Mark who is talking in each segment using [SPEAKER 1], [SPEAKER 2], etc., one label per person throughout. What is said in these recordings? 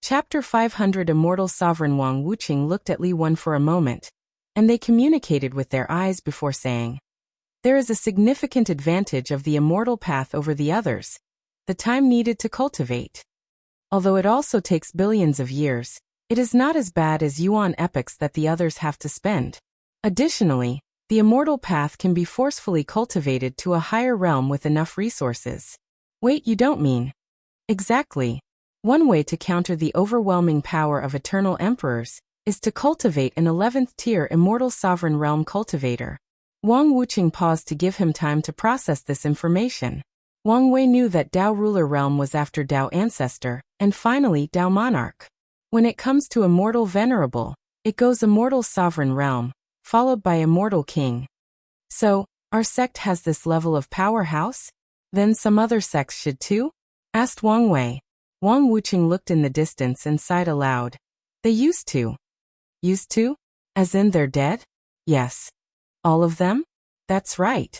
[SPEAKER 1] Chapter 500 Immortal Sovereign Wang Wuqing looked at Li Wen for a moment, and they communicated with their eyes before saying, "There is a significant advantage of the immortal path over the others, the time needed to cultivate. Although it also takes billions of years, it is not as bad as Yuan epochs that the others have to spend. Additionally, the immortal path can be forcefully cultivated to a higher realm with enough resources." Wait, you don't mean? Exactly. One way to counter the overwhelming power of eternal emperors is to cultivate an 11th tier immortal sovereign realm cultivator. Wang Wuqing paused to give him time to process this information. Wang Wei knew that Dao ruler realm was after Dao ancestor, and finally Dao monarch. When it comes to immortal venerable, it goes immortal sovereign realm, followed by immortal king. So, our sect has this level of powerhouse? Then some other sects should too? Asked Wang Wei. Wang Wuqing looked in the distance and sighed aloud. They used to. Used to? As in they're dead? Yes. All of them? That's right.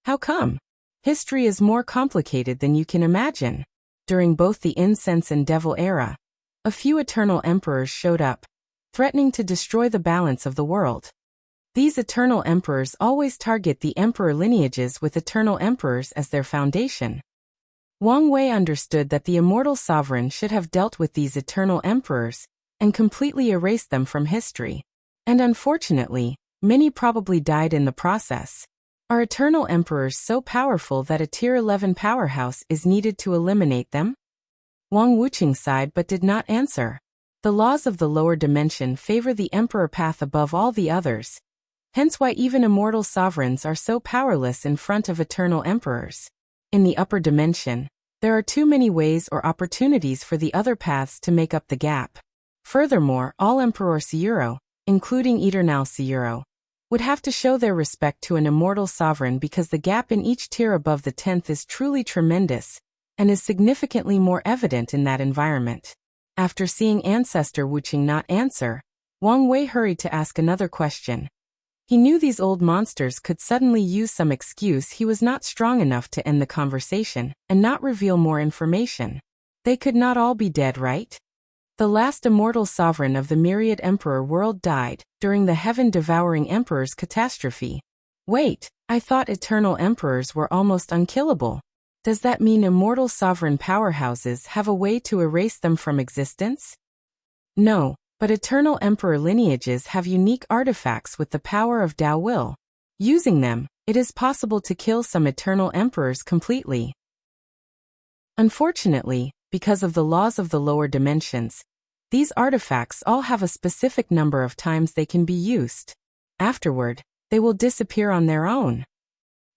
[SPEAKER 1] How come? History is more complicated than you can imagine. During both the incense and devil era, a few eternal emperors showed up, threatening to destroy the balance of the world. These eternal emperors always target the emperor lineages with eternal emperors as their foundation. Wang Wei understood that the immortal sovereign should have dealt with these eternal emperors and completely erased them from history. And unfortunately, many probably died in the process. Are eternal emperors so powerful that a tier 11 powerhouse is needed to eliminate them? Wang Wuqing sighed but did not answer. The laws of the lower dimension favor the emperor path above all the others, hence why even immortal sovereigns are so powerless in front of eternal emperors. In the upper dimension, there are too many ways or opportunities for the other paths to make up the gap. Furthermore, all Emperor Siuro, including Eternal Siuro, would have to show their respect to an immortal sovereign because the gap in each tier above the 10th is truly tremendous, and is significantly more evident in that environment. After seeing Ancestor Wuqing not answer, Wang Wei hurried to ask another question. He knew these old monsters could suddenly use some excuse he was not strong enough to end the conversation and not reveal more information. They could not all be dead, right? The last immortal sovereign of the Myriad Emperor world died during the heaven-devouring Emperor's catastrophe. Wait, I thought eternal emperors were almost unkillable. Does that mean immortal sovereign powerhouses have a way to erase them from existence? No, but eternal emperor lineages have unique artifacts with the power of Dao Will. Using them, it is possible to kill some eternal emperors completely. Unfortunately, because of the laws of the lower dimensions, these artifacts all have a specific number of times they can be used. Afterward, they will disappear on their own.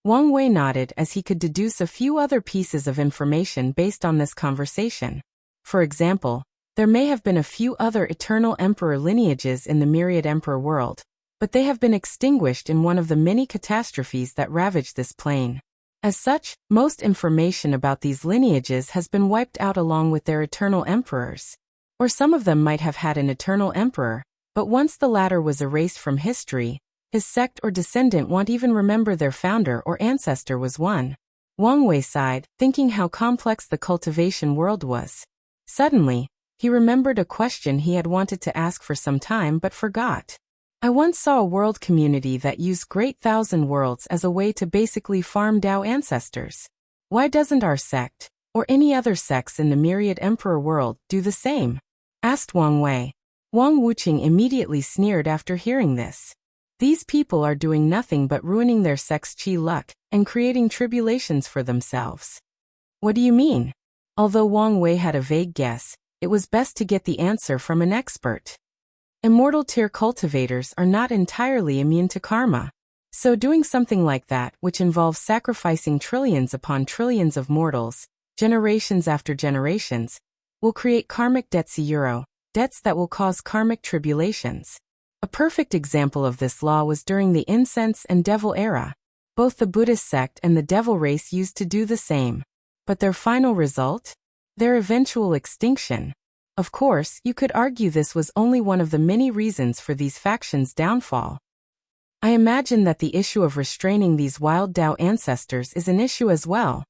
[SPEAKER 1] Wang Wei nodded as he could deduce a few other pieces of information based on this conversation. For example, there may have been a few other eternal emperor lineages in the Myriad Emperor world, but they have been extinguished in one of the many catastrophes that ravaged this plane. As such, most information about these lineages has been wiped out along with their eternal emperors. Or some of them might have had an eternal emperor, but once the latter was erased from history, his sect or descendant won't even remember their founder or ancestor was one. Wang Wei sighed, thinking how complex the cultivation world was. Suddenly, he remembered a question he had wanted to ask for some time but forgot. I once saw a world community that used Great Thousand Worlds as a way to basically farm Dao ancestors. Why doesn't our sect, or any other sects in the Myriad Emperor world, do the same? Asked Wang Wei. Wang Wuqing immediately sneered after hearing this. These people are doing nothing but ruining their sect's chi luck and creating tribulations for themselves. What do you mean? Although Wang Wei had a vague guess, it was best to get the answer from an expert. Immortal tier cultivators are not entirely immune to karma. So doing something like that, which involves sacrificing trillions upon trillions of mortals, generations after generations, will create karmic debts debts that will cause karmic tribulations. A perfect example of this law was during the incense and devil era. Both the Buddhist sect and the devil race used to do the same. But their final result? Their eventual extinction. Of course, you could argue this was only one of the many reasons for these factions' downfall. I imagine that the issue of restraining these wild Dao ancestors is an issue as well,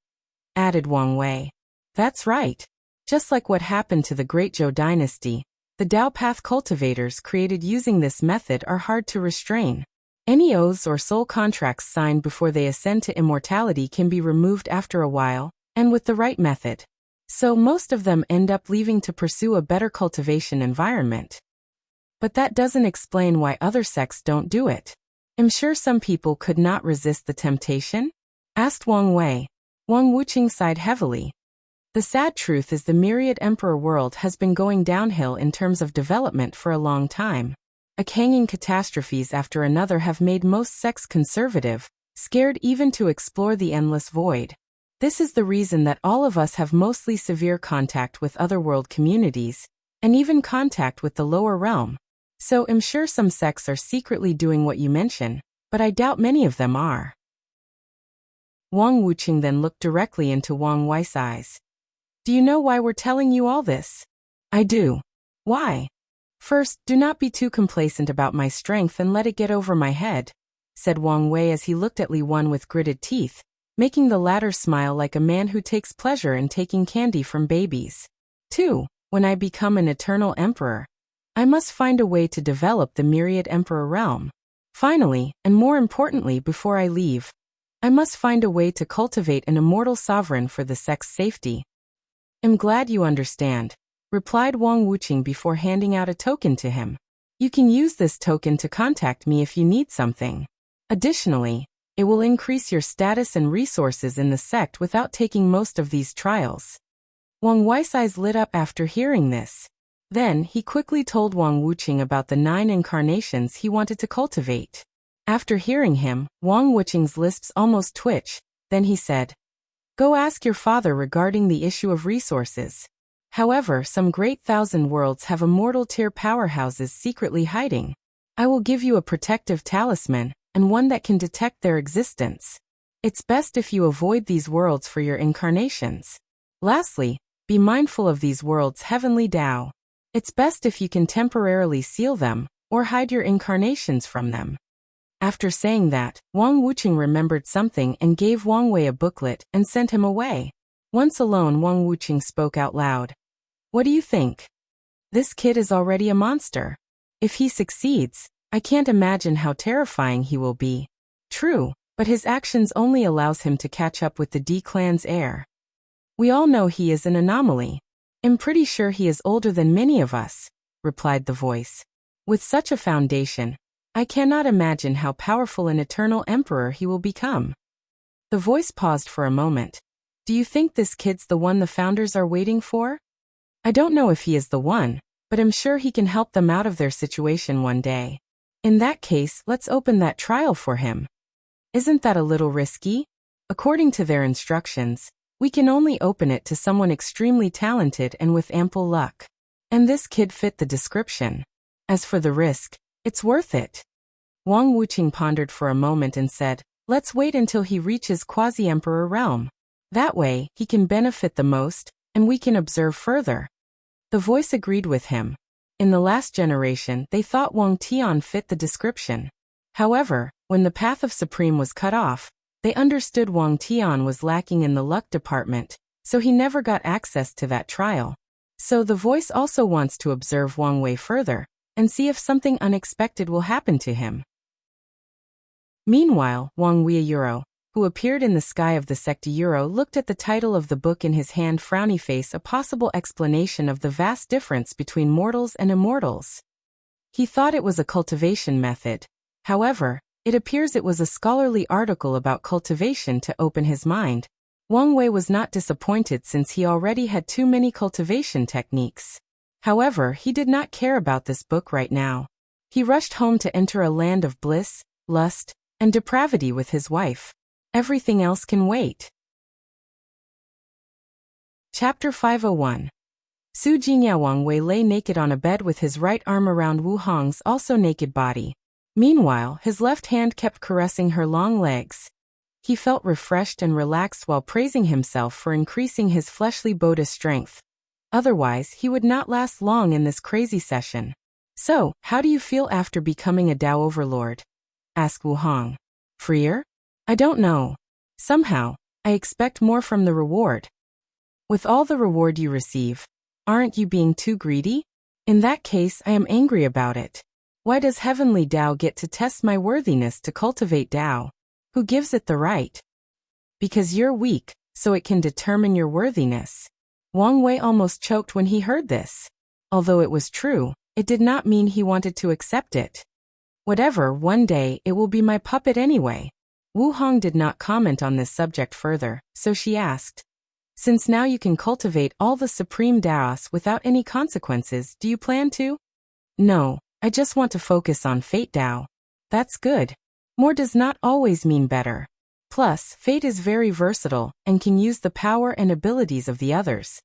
[SPEAKER 1] added Wang Wei. That's right. Just like what happened to the Great Zhou dynasty, the Dao path cultivators created using this method are hard to restrain. Any oaths or soul contracts signed before they ascend to immortality can be removed after a while, and with the right method. So most of them end up leaving to pursue a better cultivation environment. But that doesn't explain why other sects don't do it. I'm sure some people could not resist the temptation? Asked Wang Wei. Wang Wuqing sighed heavily. The sad truth is the myriad emperor world has been going downhill in terms of development for a long time. Hanging catastrophes after another have made most sects conservative, scared even to explore the endless void. This is the reason that all of us have mostly severe contact with otherworld communities, and even contact with the lower realm. So I'm sure some sects are secretly doing what you mention, but I doubt many of them are. Wang Wuqing then looked directly into Wang Wei's eyes. Do you know why we're telling you all this? I do. Why? First, do not be too complacent about my strength and let it get over my head, said Wang Wei as he looked at Li Wen with gritted teeth, making the latter smile like a man who takes pleasure in taking candy from babies. 2. When I become an eternal emperor, I must find a way to develop the myriad emperor realm. Finally, and more importantly before I leave, I must find a way to cultivate an immortal sovereign for the sect's safety. I'm glad you understand, replied Wang Wuqing before handing out a token to him. You can use this token to contact me if you need something. Additionally, it will increase your status and resources in the sect without taking most of these trials. Wang Wei's eyes lit up after hearing this. Then, he quickly told Wang Wuqing about the 9 incarnations he wanted to cultivate. After hearing him, Wang Wuqing's lips almost twitched. Then he said, Go ask your father regarding the issue of resources. However, some great thousand worlds have immortal tier powerhouses secretly hiding. I will give you a protective talisman, and one that can detect their existence. It's best if you avoid these worlds for your incarnations. Lastly, be mindful of these worlds' heavenly Tao. It's best if you can temporarily seal them, or hide your incarnations from them. After saying that, Wang Wuqing remembered something and gave Wang Wei a booklet and sent him away. Once alone, Wang Wuqing spoke out loud. What do you think? This kid is already a monster. If he succeeds, I can't imagine how terrifying he will be. True, but his actions only allows him to catch up with the D clan's heir. We all know he is an anomaly. I'm pretty sure he is older than many of us, replied the voice. With such a foundation, I cannot imagine how powerful an eternal emperor he will become. The voice paused for a moment. Do you think this kid's the one the founders are waiting for? I don't know if he is the one, but I'm sure he can help them out of their situation one day. In that case, let's open that trial for him. Isn't that a little risky? According to their instructions, we can only open it to someone extremely talented and with ample luck. And this kid fit the description. As for the risk, it's worth it. Wang Wuqing pondered for a moment and said, Let's wait until he reaches quasi-emperor realm. That way, he can benefit the most, and we can observe further. The voice agreed with him. In the last generation, they thought Wang Tian fit the description. However, when the path of Supreme was cut off, they understood Wang Tian was lacking in the luck department, so he never got access to that trial. So the voice also wants to observe Wang Wei further, and see if something unexpected will happen to him. Meanwhile, Wang Weiyuro, who appeared in the sky of the Secta Euro, looked at the title of the book in his hand, frowny face, a possible explanation of the vast difference between mortals and immortals. He thought it was a cultivation method. However, it appears it was a scholarly article about cultivation to open his mind. Wang Wei was not disappointed since he already had too many cultivation techniques. However, he did not care about this book right now. He rushed home to enter a land of bliss, lust, and depravity with his wife. Everything else can wait. Chapter 501. Su Jingya. Wang Wei lay naked on a bed with his right arm around Wu Hong's also naked body. Meanwhile, his left hand kept caressing her long legs. He felt refreshed and relaxed while praising himself for increasing his fleshly Buddha strength. Otherwise, he would not last long in this crazy session. So, how do you feel after becoming a Tao overlord? Asked Wu Hong. Freer? I don't know. Somehow, I expect more from the reward. With all the reward you receive, aren't you being too greedy? In that case, I am angry about it. Why does heavenly Tao get to test my worthiness to cultivate Tao? Who gives it the right? Because you're weak, so it can determine your worthiness. Wang Wei almost choked when he heard this. Although it was true, it did not mean he wanted to accept it. Whatever, one day, it will be my puppet anyway. Wu Hong did not comment on this subject further, so she asked, since now you can cultivate all the supreme Daos without any consequences, do you plan to? No, I just want to focus on Fate Dao. That's good. More does not always mean better. Plus, Fate is very versatile and can use the power and abilities of the others.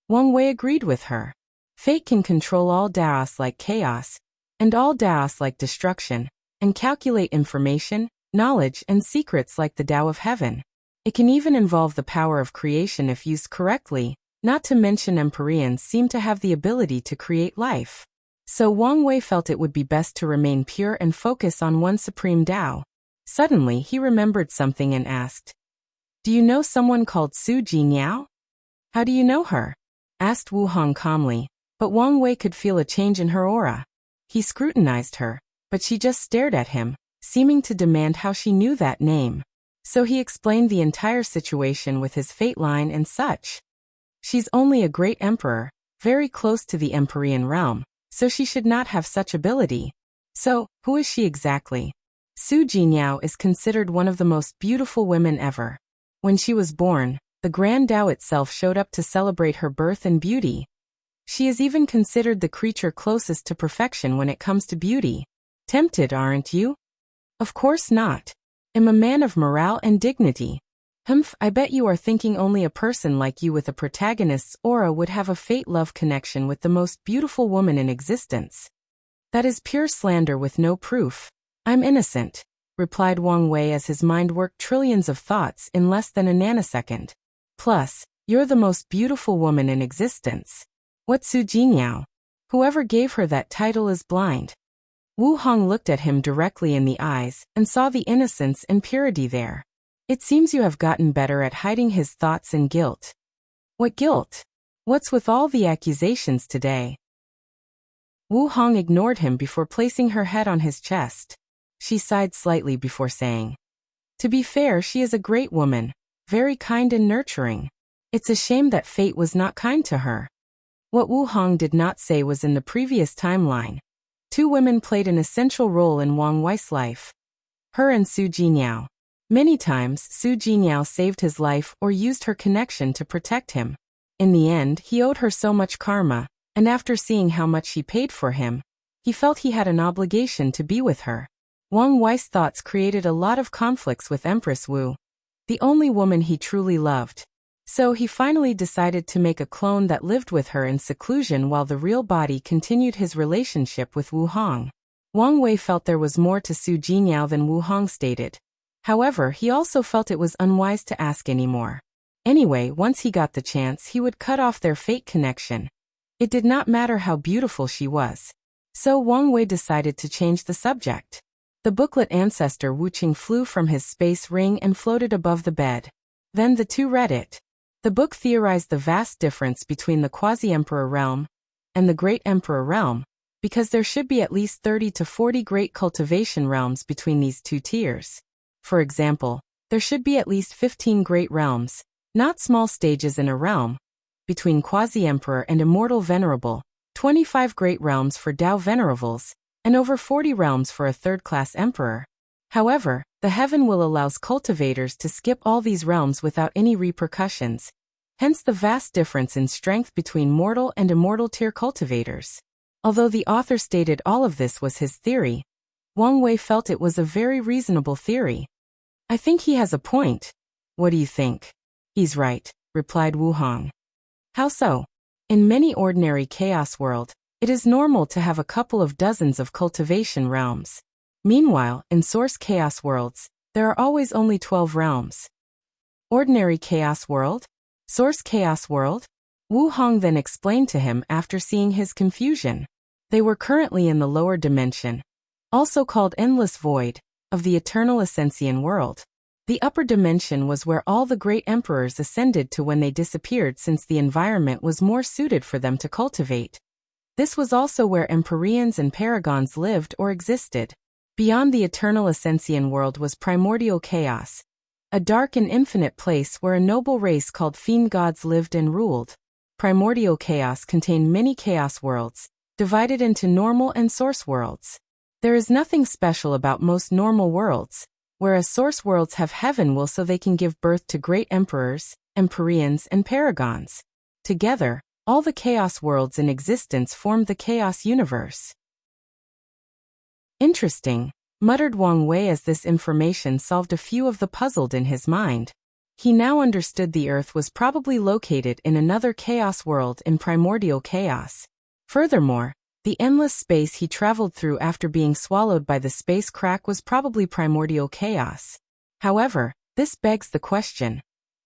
[SPEAKER 1] Wang Wei agreed with her. Fate can control all Daos like chaos, and all Daos like destruction, and calculate information, knowledge, and secrets like the Tao of Heaven. It can even involve the power of creation if used correctly, not to mention Empyreans seem to have the ability to create life. So Wang Wei felt it would be best to remain pure and focus on one supreme Tao. Suddenly, he remembered something and asked, do you know someone called Su Jiniao? How do you know her? Asked Wu Hong calmly, but Wang Wei could feel a change in her aura. He scrutinized her, but she just stared at him, seeming to demand how she knew that name. So he explained the entire situation with his fate line and such. She's only a great emperor, very close to the Empyrean realm, so she should not have such ability. So, who is she exactly? Su Jiniao is considered one of the most beautiful women ever. When she was born, the Grand Tao itself showed up to celebrate her birth and beauty. She is even considered the creature closest to perfection when it comes to beauty. Tempted, aren't you? Of course not. I'm a man of morale and dignity. Humph, I bet you are thinking only a person like you with a protagonist's aura would have a fate-love connection with the most beautiful woman in existence. That is pure slander with no proof. I'm innocent, replied Wang Wei as his mind worked trillions of thoughts in less than a nanosecond. Plus, you're the most beautiful woman in existence. What's Su Jiniao? Whoever gave her that title is blind. Wu Hong looked at him directly in the eyes and saw the innocence and purity there. It seems you have gotten better at hiding his thoughts and guilt. What guilt? What's with all the accusations today? Wu Hong ignored him before placing her head on his chest. She sighed slightly before saying, to be fair, she is a great woman, very kind and nurturing. It's a shame that fate was not kind to her. What Wu Hong did not say was in the previous timeline. Two women played an essential role in Wang Wei's life. Her and Su Jiniao. Many times, Su Jiniao saved his life or used her connection to protect him. In the end, he owed her so much karma, and after seeing how much she paid for him, he felt he had an obligation to be with her. Wang Wei's thoughts created a lot of conflicts with Empress Wu, the only woman he truly loved. So he finally decided to make a clone that lived with her in seclusion while the real body continued his relationship with Wu Hong. Wang Wei felt there was more to Su Jiniao than Wu Hong stated. However, he also felt it was unwise to ask anymore. Anyway, once he got the chance, he would cut off their fate connection. It did not matter how beautiful she was. So Wang Wei decided to change the subject. The booklet ancestor Wuqing flew from his space ring and floated above the bed. Then the two read it. The book theorized the vast difference between the quasi-emperor realm and the great emperor realm, because there should be at least 30 to 40 great cultivation realms between these two tiers. For example, there should be at least 15 great realms, not small stages in a realm, between quasi-emperor and immortal venerable, 25 great realms for Tao venerables, and over 40 realms for a third-class emperor. However, the heaven will allows cultivators to skip all these realms without any repercussions, hence the vast difference in strength between mortal and immortal tier cultivators. Although the author stated all of this was his theory, Wang Wei felt it was a very reasonable theory. I think he has a point. What do you think? He's right, replied Wu Hong. How so? In many ordinary chaos world, it is normal to have a couple of dozens of cultivation realms. Meanwhile, in source chaos worlds, there are always only 12 realms. Ordinary chaos world? Source chaos world? Wu Hong then explained to him after seeing his confusion. They were currently in the lower dimension, also called Endless Void, of the Eternal Ascension world. The upper dimension was where all the great emperors ascended to when they disappeared, since the environment was more suited for them to cultivate. This was also where empyreans and paragons lived or existed. Beyond the eternal Ascensian world was primordial chaos, a dark and infinite place where a noble race called fiend gods lived and ruled. Primordial chaos contained many chaos worlds, divided into normal and source worlds. There is nothing special about most normal worlds, whereas source worlds have heaven will so they can give birth to great emperors, empyreans, and paragons. Together, all the chaos worlds in existence formed the chaos universe. Interesting, muttered Wang Wei as this information solved a few of the puzzled in his mind. He now understood the Earth was probably located in another chaos world in primordial chaos. Furthermore, the endless space he traveled through after being swallowed by the space crack was probably primordial chaos. However, this begs the question: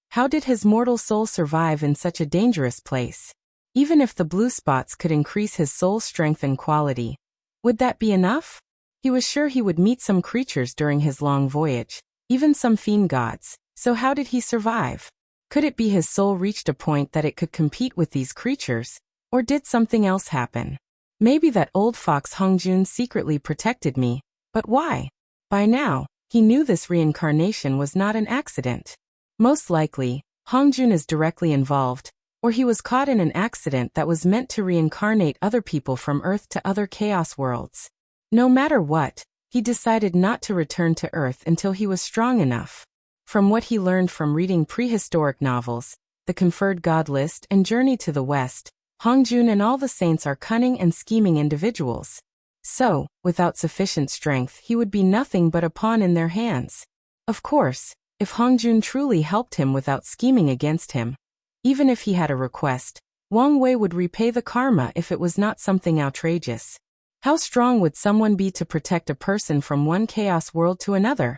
[SPEAKER 1] how did his mortal soul survive in such a dangerous place? Even if the blue spots could increase his soul's strength and quality, would that be enough? He was sure he would meet some creatures during his long voyage, even some fiend gods, so how did he survive? Could it be his soul reached a point that it could compete with these creatures, or did something else happen? Maybe that old fox Hongjun secretly protected me, but why? By now, he knew this reincarnation was not an accident. Most likely, Hongjun is directly involved, or he was caught in an accident that was meant to reincarnate other people from Earth to other chaos worlds. No matter what, he decided not to return to Earth until he was strong enough. From what he learned from reading prehistoric novels, The Conferred God List and Journey to the West, Hongjun and all the saints are cunning and scheming individuals. So, without sufficient strength, he would be nothing but a pawn in their hands. Of course, if Hongjun truly helped him without scheming against him, even if he had a request, Wang Wei would repay the karma if it was not something outrageous. How strong would someone be to protect a person from one chaos world to another?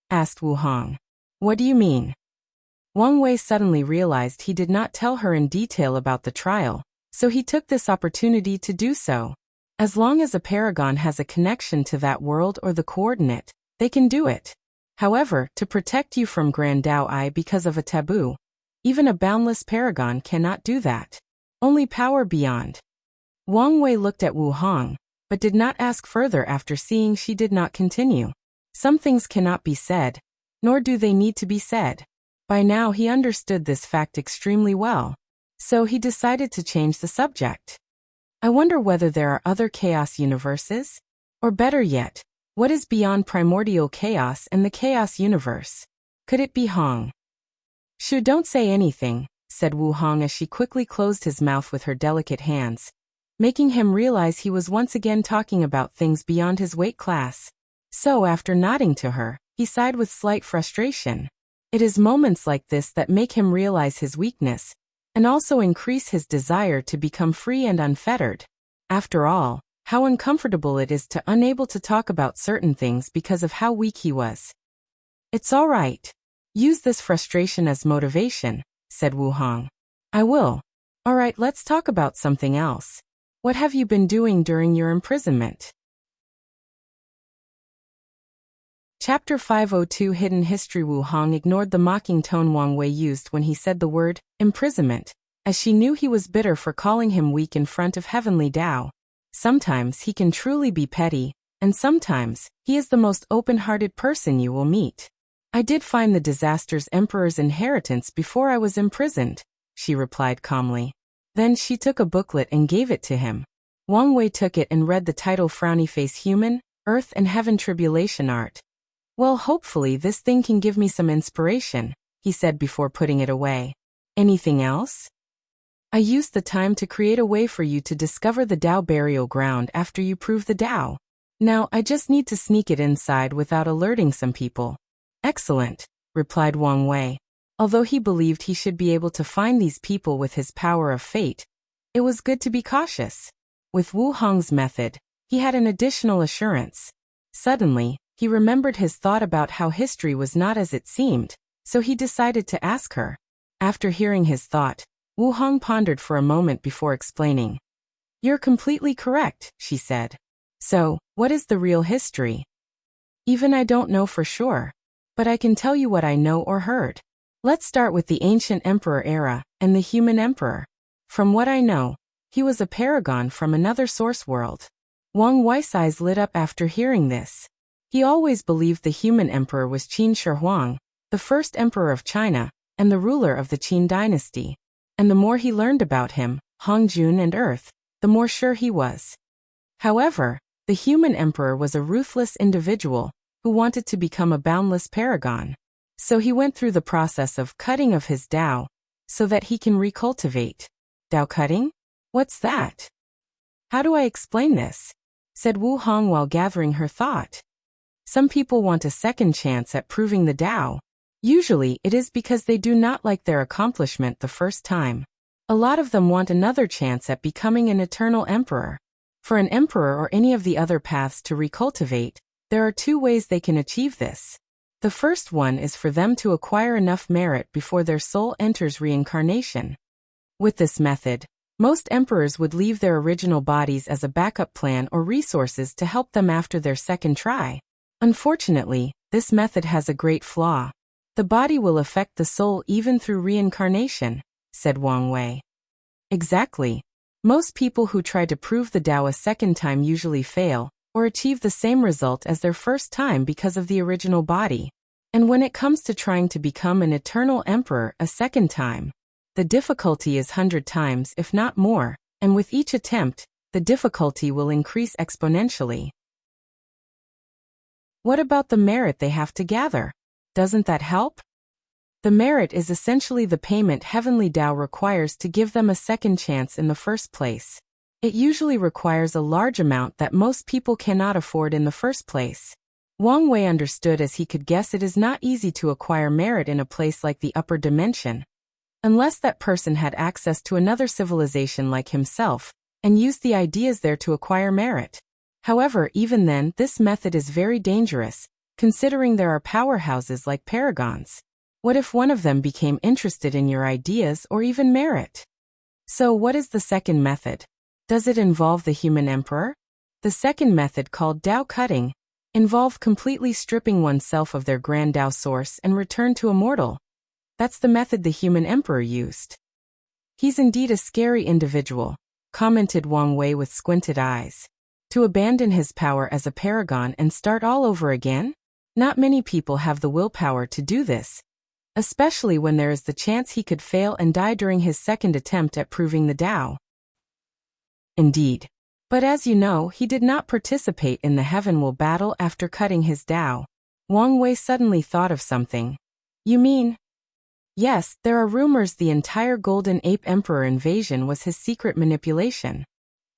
[SPEAKER 1] Asked Wu Hong. What do you mean? Wang Wei suddenly realized he did not tell her in detail about the trial, so he took this opportunity to do so. As long as a paragon has a connection to that world or the coordinate, they can do it. However, to protect you from Grand Dao I because of a taboo, even a boundless paragon cannot do that. Only power beyond. Wang Wei looked at Wu Hong, but did not ask further after seeing she did not continue. Some things cannot be said, nor do they need to be said. By now he understood this fact extremely well. So he decided to change the subject. I wonder whether there are other chaos universes? Or better yet, what is beyond primordial chaos and the chaos universe? Could it be Hong? Shu, don't say anything, said Wu Hong as she quickly closed his mouth with her delicate hands, making him realize he was once again talking about things beyond his weight class. So after nodding to her, he sighed with slight frustration. It is moments like this that make him realize his weakness, and also increase his desire to become free and unfettered. After all, how uncomfortable it is to unable to talk about certain things because of how weak he was. It's all right. Use this frustration as motivation, said Wu Hong. I will. All right, let's talk about something else. What have you been doing during your imprisonment? Chapter 502 Hidden History. Wu Hong ignored the mocking tone Wang Wei used when he said the word imprisonment, as she knew he was bitter for calling him weak in front of heavenly Tao. Sometimes he can truly be petty, and sometimes he is the most open-hearted person you will meet. I did find the disaster's emperor's inheritance before I was imprisoned, she replied calmly. Then she took a booklet and gave it to him. Wang Wei took it and read the title Frowny Face Human, Earth and Heaven Tribulation Art. Well, hopefully this thing can give me some inspiration, he said before putting it away. Anything else? I used the time to create a way for you to discover the Tao burial ground after you prove the Tao. Now I just need to sneak it inside without alerting some people. Excellent, replied Wang Wei. Although he believed he should be able to find these people with his power of fate, it was good to be cautious. With Wu Hong's method, he had an additional assurance. Suddenly, he remembered his thought about how history was not as it seemed, so he decided to ask her. After hearing his thought, Wu Hong pondered for a moment before explaining. You're completely correct, she said. So, what is the real history? Even I don't know for sure. but I can tell you what I know or heard. Let's start with the ancient emperor era and the human emperor. From what I know, he was a paragon from another source world. Wang Wei's eyes lit up after hearing this. He always believed the human emperor was Qin Shi Huang, the first emperor of China, and the ruler of the Qin dynasty. And the more he learned about him, Hongjun and Earth, the more sure he was. However, the human emperor was a ruthless individual who wanted to become a boundless paragon. So he went through the process of cutting of his Tao so that he can recultivate. Tao cutting? What's that? How do I explain this? Said Wu Hong while gathering her thought. Some people want a second chance at proving the Tao. Usually it is because they do not like their accomplishment the first time. A lot of them want another chance at becoming an eternal emperor. For an emperor or any of the other paths to recultivate, there are two ways they can achieve this. The first one is for them to acquire enough merit before their soul enters reincarnation. With this method, most emperors would leave their original bodies as a backup plan or resources to help them after their second try. Unfortunately, this method has a great flaw. The body will affect the soul even through reincarnation, said Wang Wei. Exactly. Most people who try to prove the Tao a second time usually fail, or achieve the same result as their first time because of the original body. And when it comes to trying to become an eternal emperor a second time, the difficulty is 100 times if not more, and with each attempt, the difficulty will increase exponentially. What about the merit they have to gather? Doesn't that help? The merit is essentially the payment heavenly Tao requires to give them a second chance in the first place. It usually requires a large amount that most people cannot afford in the first place. Wang Wei understood as he could guess it is not easy to acquire merit in a place like the upper dimension, unless that person had access to another civilization like himself, and used the ideas there to acquire merit. However, even then, this method is very dangerous, considering there are powerhouses like paragons. What if one of them became interested in your ideas or even merit? So what is the second method? Does it involve the human emperor? The second method, called Tao cutting, involved completely stripping oneself of their grand Tao source and return to a mortal. That's the method the human emperor used. He's indeed a scary individual, commented Wang Wei with squinted eyes. To abandon his power as a paragon and start all over again? Not many people have the willpower to do this, especially when there is the chance he could fail and die during his second attempt at proving the Tao. Indeed. But as you know, he did not participate in the Heaven Will battle after cutting his Tao. Wang Wei suddenly thought of something. You mean? Yes, there are rumors the entire Golden Ape Emperor invasion was his secret manipulation.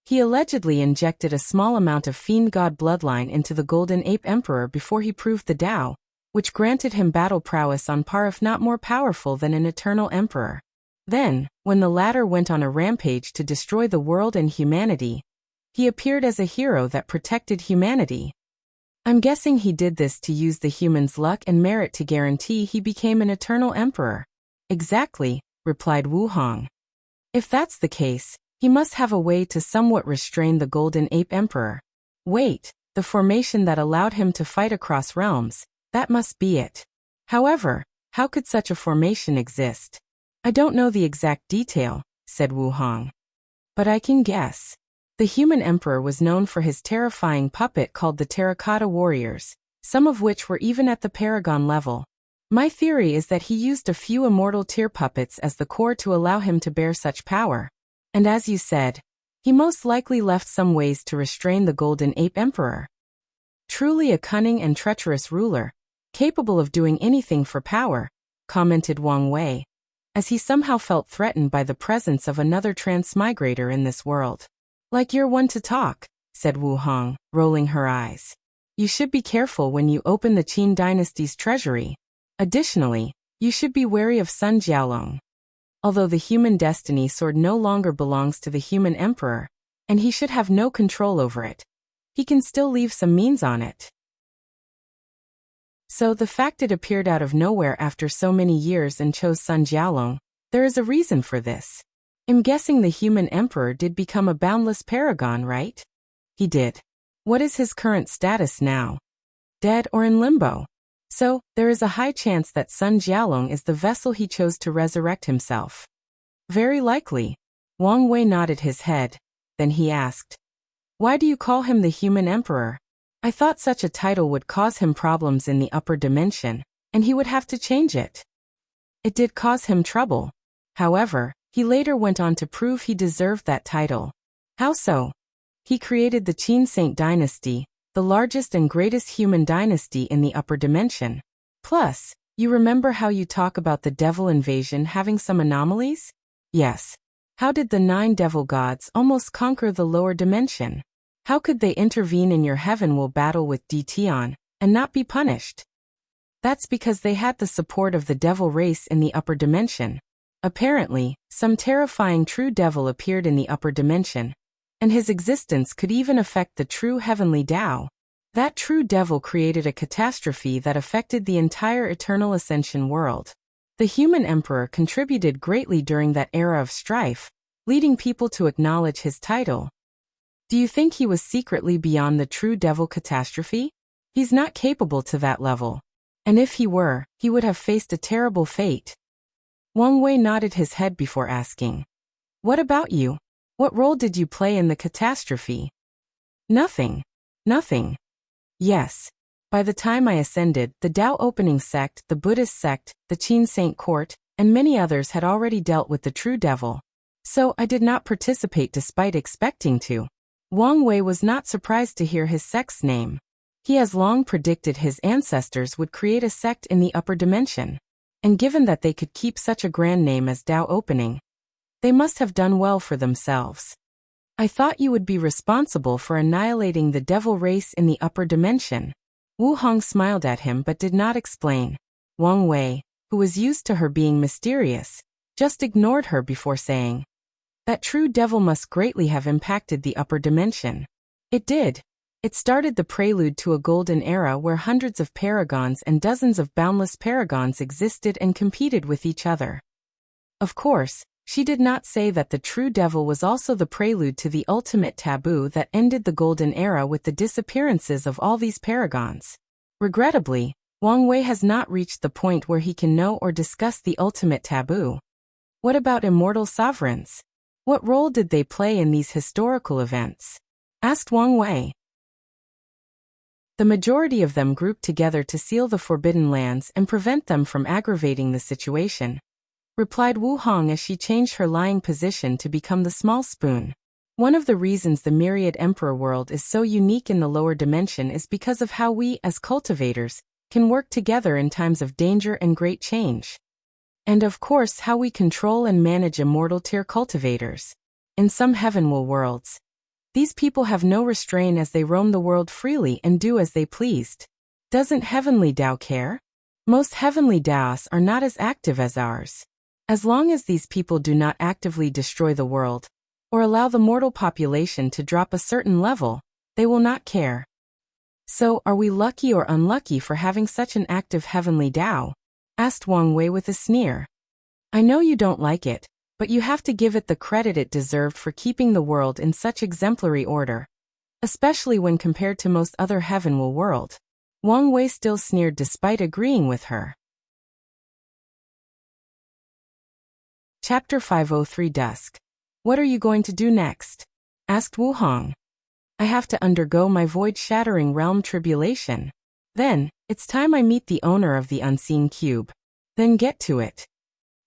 [SPEAKER 1] He allegedly injected a small amount of Fiend God bloodline into the Golden Ape Emperor before he proved the Tao, which granted him battle prowess on par if not more powerful than an eternal emperor. Then, when the latter went on a rampage to destroy the world and humanity, he appeared as a hero that protected humanity. I'm guessing he did this to use the humans' luck and merit to guarantee he became an eternal emperor. Exactly, replied Wu Hong. If that's the case, he must have a way to somewhat restrain the Golden Ape Emperor. Wait, the formation that allowed him to fight across realms, that must be it. However, how could such a formation exist? I don't know the exact detail, said Wu Hong. But I can guess. The human emperor was known for his terrifying puppet called the Terracotta Warriors, some of which were even at the Paragon level. My theory is that he used a few immortal tier puppets as the core to allow him to bear such power. And as you said, he most likely left some ways to restrain the Golden Ape Emperor. Truly a cunning and treacherous ruler, capable of doing anything for power, commented Wang Wei, as he somehow felt threatened by the presence of another transmigrator in this world. Like you're one to talk, said Wu Hong, rolling her eyes. You should be careful when you open the Qin dynasty's treasury. Additionally, you should be wary of Sun Jiaolong. Although the human destiny sword no longer belongs to the human emperor, and he should have no control over it, he can still leave some means on it. So the fact it appeared out of nowhere after so many years and chose Sun Jiaolong, there is a reason for this. I'm guessing the human emperor did become a boundless paragon, right? He did. What is his current status now? Dead or in limbo? So, there is a high chance that Sun Jialong is the vessel he chose to resurrect himself. Very likely. Wang Wei nodded his head. Then he asked, "Why do you call him the human emperor? I thought such a title would cause him problems in the upper dimension, and he would have to change it." It did cause him trouble. However, he later went on to prove he deserved that title. How so? He created the Qin Saint dynasty, the largest and greatest human dynasty in the upper dimension. Plus, you remember how you talk about the devil invasion having some anomalies? Yes. How did the 9 devil gods almost conquer the lower dimension? How could they intervene in your heaven-will battle with Tian and not be punished? That's because they had the support of the devil race in the upper dimension. Apparently, some terrifying true devil appeared in the upper dimension, and his existence could even affect the true heavenly Tao. That true devil created a catastrophe that affected the entire Eternal Ascension world. The human emperor contributed greatly during that era of strife, leading people to acknowledge his title. Do you think he was secretly beyond the true devil catastrophe? He's not capable to that level. And if he were, he would have faced a terrible fate. Wang Wei nodded his head before asking, "What about you? What role did you play in the catastrophe?" Nothing. Nothing. Yes. By the time I ascended, the Tao Opening sect, the Buddhist sect, the Qin Saint court, and many others had already dealt with the true devil. So I did not participate despite expecting to. Wang Wei was not surprised to hear his sect's name. He has long predicted his ancestors would create a sect in the upper dimension. And given that they could keep such a grand name as Tao Opening, they must have done well for themselves. I thought you would be responsible for annihilating the devil race in the upper dimension. Wu Hong smiled at him but did not explain. Wang Wei, who was used to her being mysterious, just ignored her before saying, "That true devil must greatly have impacted the upper dimension." It did. It started the prelude to a golden era where hundreds of paragons and dozens of boundless paragons existed and competed with each other. Of course, she did not say that the true devil was also the prelude to the ultimate taboo that ended the golden era with the disappearances of all these paragons. Regrettably, Wang Wei has not reached the point where he can know or discuss the ultimate taboo. What about immortal sovereigns? What role did they play in these historical events? Asked Wang Wei. The majority of them grouped together to seal the forbidden lands and prevent them from aggravating the situation, replied Wu Hong as she changed her lying position to become the small spoon. One of the reasons the Myriad Emperor world is so unique in the lower dimension is because of how we, as cultivators, can work together in times of danger and great change. And of course how we control and manage immortal tier cultivators. In some heavenward worlds, these people have no restraint as they roam the world freely and do as they pleased. Doesn't heavenly Tao care? Most heavenly Taos are not as active as ours. As long as these people do not actively destroy the world, or allow the mortal population to drop a certain level, they will not care. So, are we lucky or unlucky for having such an active heavenly Tao? Asked Wang Wei with a sneer. I know you don't like it, but you have to give it the credit it deserved for keeping the world in such exemplary order, especially when compared to most other heavenward world. Wang Wei still sneered despite agreeing with her. Chapter 503 Dusk. What are you going to do next? Asked Wu Hong. I have to undergo my void-shattering realm tribulation. Then, it's time I meet the owner of the unseen cube. Then get to it.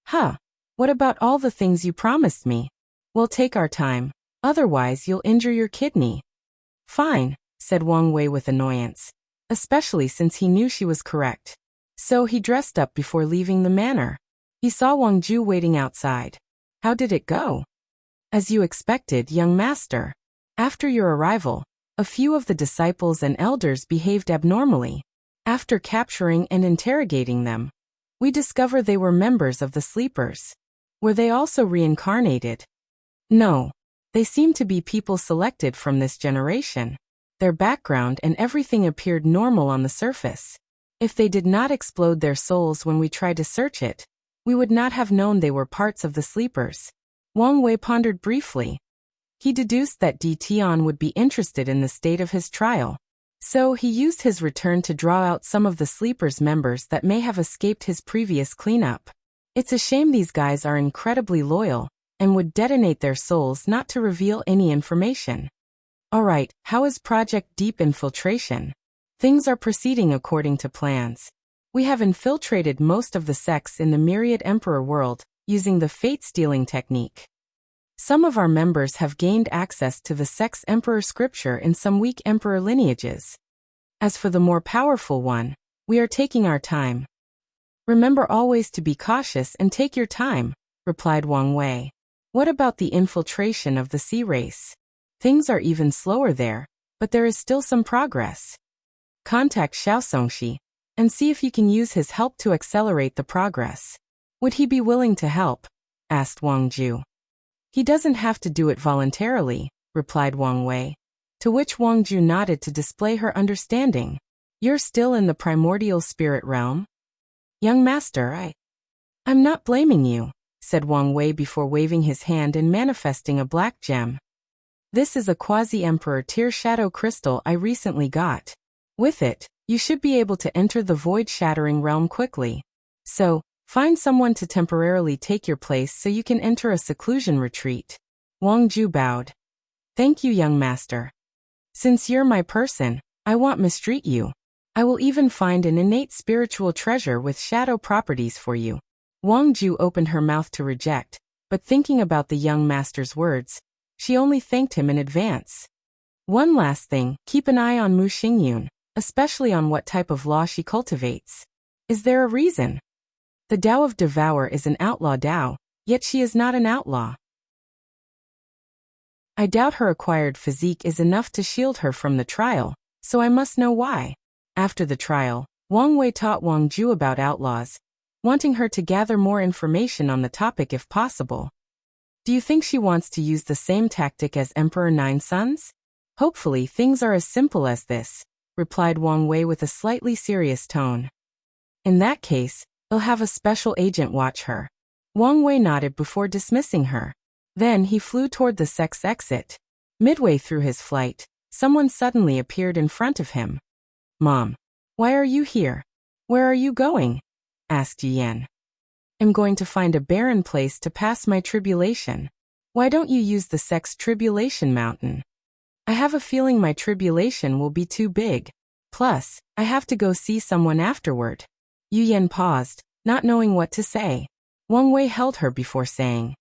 [SPEAKER 1] Huh. What about all the things you promised me? We'll take our time. Otherwise you'll injure your kidney. Fine, said Wang Wei with annoyance, especially since he knew she was correct. So he dressed up before leaving the manor. He saw Wang Ju waiting outside. How did it go? As you expected, young master. After your arrival, a few of the disciples and elders behaved abnormally. After capturing and interrogating them, we discover they were members of the sleepers. Were they also reincarnated? No. They seem to be people selected from this generation. Their background and everything appeared normal on the surface. If they did not explode their souls when we tried to search it, we would not have known they were parts of the sleepers. Wang Wei pondered briefly. He deduced that Tian would be interested in the state of his trial. So he used his return to draw out some of the Sleepers members that may have escaped his previous cleanup. It's a shame these guys are incredibly loyal and would detonate their souls not to reveal any information. Alright, how is Project Deep Infiltration? Things are proceeding according to plans. We have infiltrated most of the sects in the Myriad Emperor world, using the fate-stealing technique. Some of our members have gained access to the sect's Emperor scripture in some weak Emperor lineages. As for the more powerful one, we are taking our time. Remember always to be cautious and take your time, replied Wang Wei. What about the infiltration of the sea race? Things are even slower there, but there is still some progress. Contact Xiaosongxi and see if you can use his help to accelerate the progress. Would he be willing to help? Asked Wang Ju. He doesn't have to do it voluntarily, replied Wang Wei. To which Wang Ju nodded to display her understanding. You're still in the primordial spirit realm? Young master, I'm not blaming you, said Wang Wei before waving his hand and manifesting a black gem. This is a quasi-emperor tier shadow crystal I recently got. With it, you should be able to enter the void-shattering realm quickly. So, find someone to temporarily take your place so you can enter a seclusion retreat. Wang Ju bowed. Thank you, young master. Since you're my person, I won't mistreat you. I will even find an innate spiritual treasure with shadow properties for you. Wang Ju opened her mouth to reject, but thinking about the young master's words, she only thanked him in advance. One last thing, keep an eye on Mu Xingyun, especially on what type of law she cultivates. Is there a reason? The Tao of Devour is an outlaw Tao, yet she is not an outlaw. I doubt her acquired physique is enough to shield her from the trial, so I must know why. After the trial, Wang Wei taught Wang Ju about outlaws, wanting her to gather more information on the topic if possible. Do you think she wants to use the same tactic as Emperor Nine Sons? Hopefully things are as simple as this, replied Wang Wei with a slightly serious tone. In that case, I'll have a special agent watch her. Wang Wei nodded before dismissing her. Then he flew toward the sect's exit. Midway through his flight, someone suddenly appeared in front of him. Mom, why are you here? Where are you going? Asked Yan. I'm going to find a barren place to pass my tribulation. Why don't you use the sect's tribulation mountain? I have a feeling my tribulation will be too big. Plus, I have to go see someone afterward. Yu Yan paused, not knowing what to say. Wang Wei held her before saying,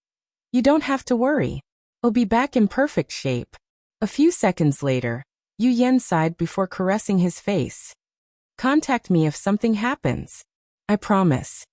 [SPEAKER 1] You don't have to worry. I'll be back in perfect shape. A few seconds later, Yu Yan sighed before caressing his face. Contact me if something happens. I promise.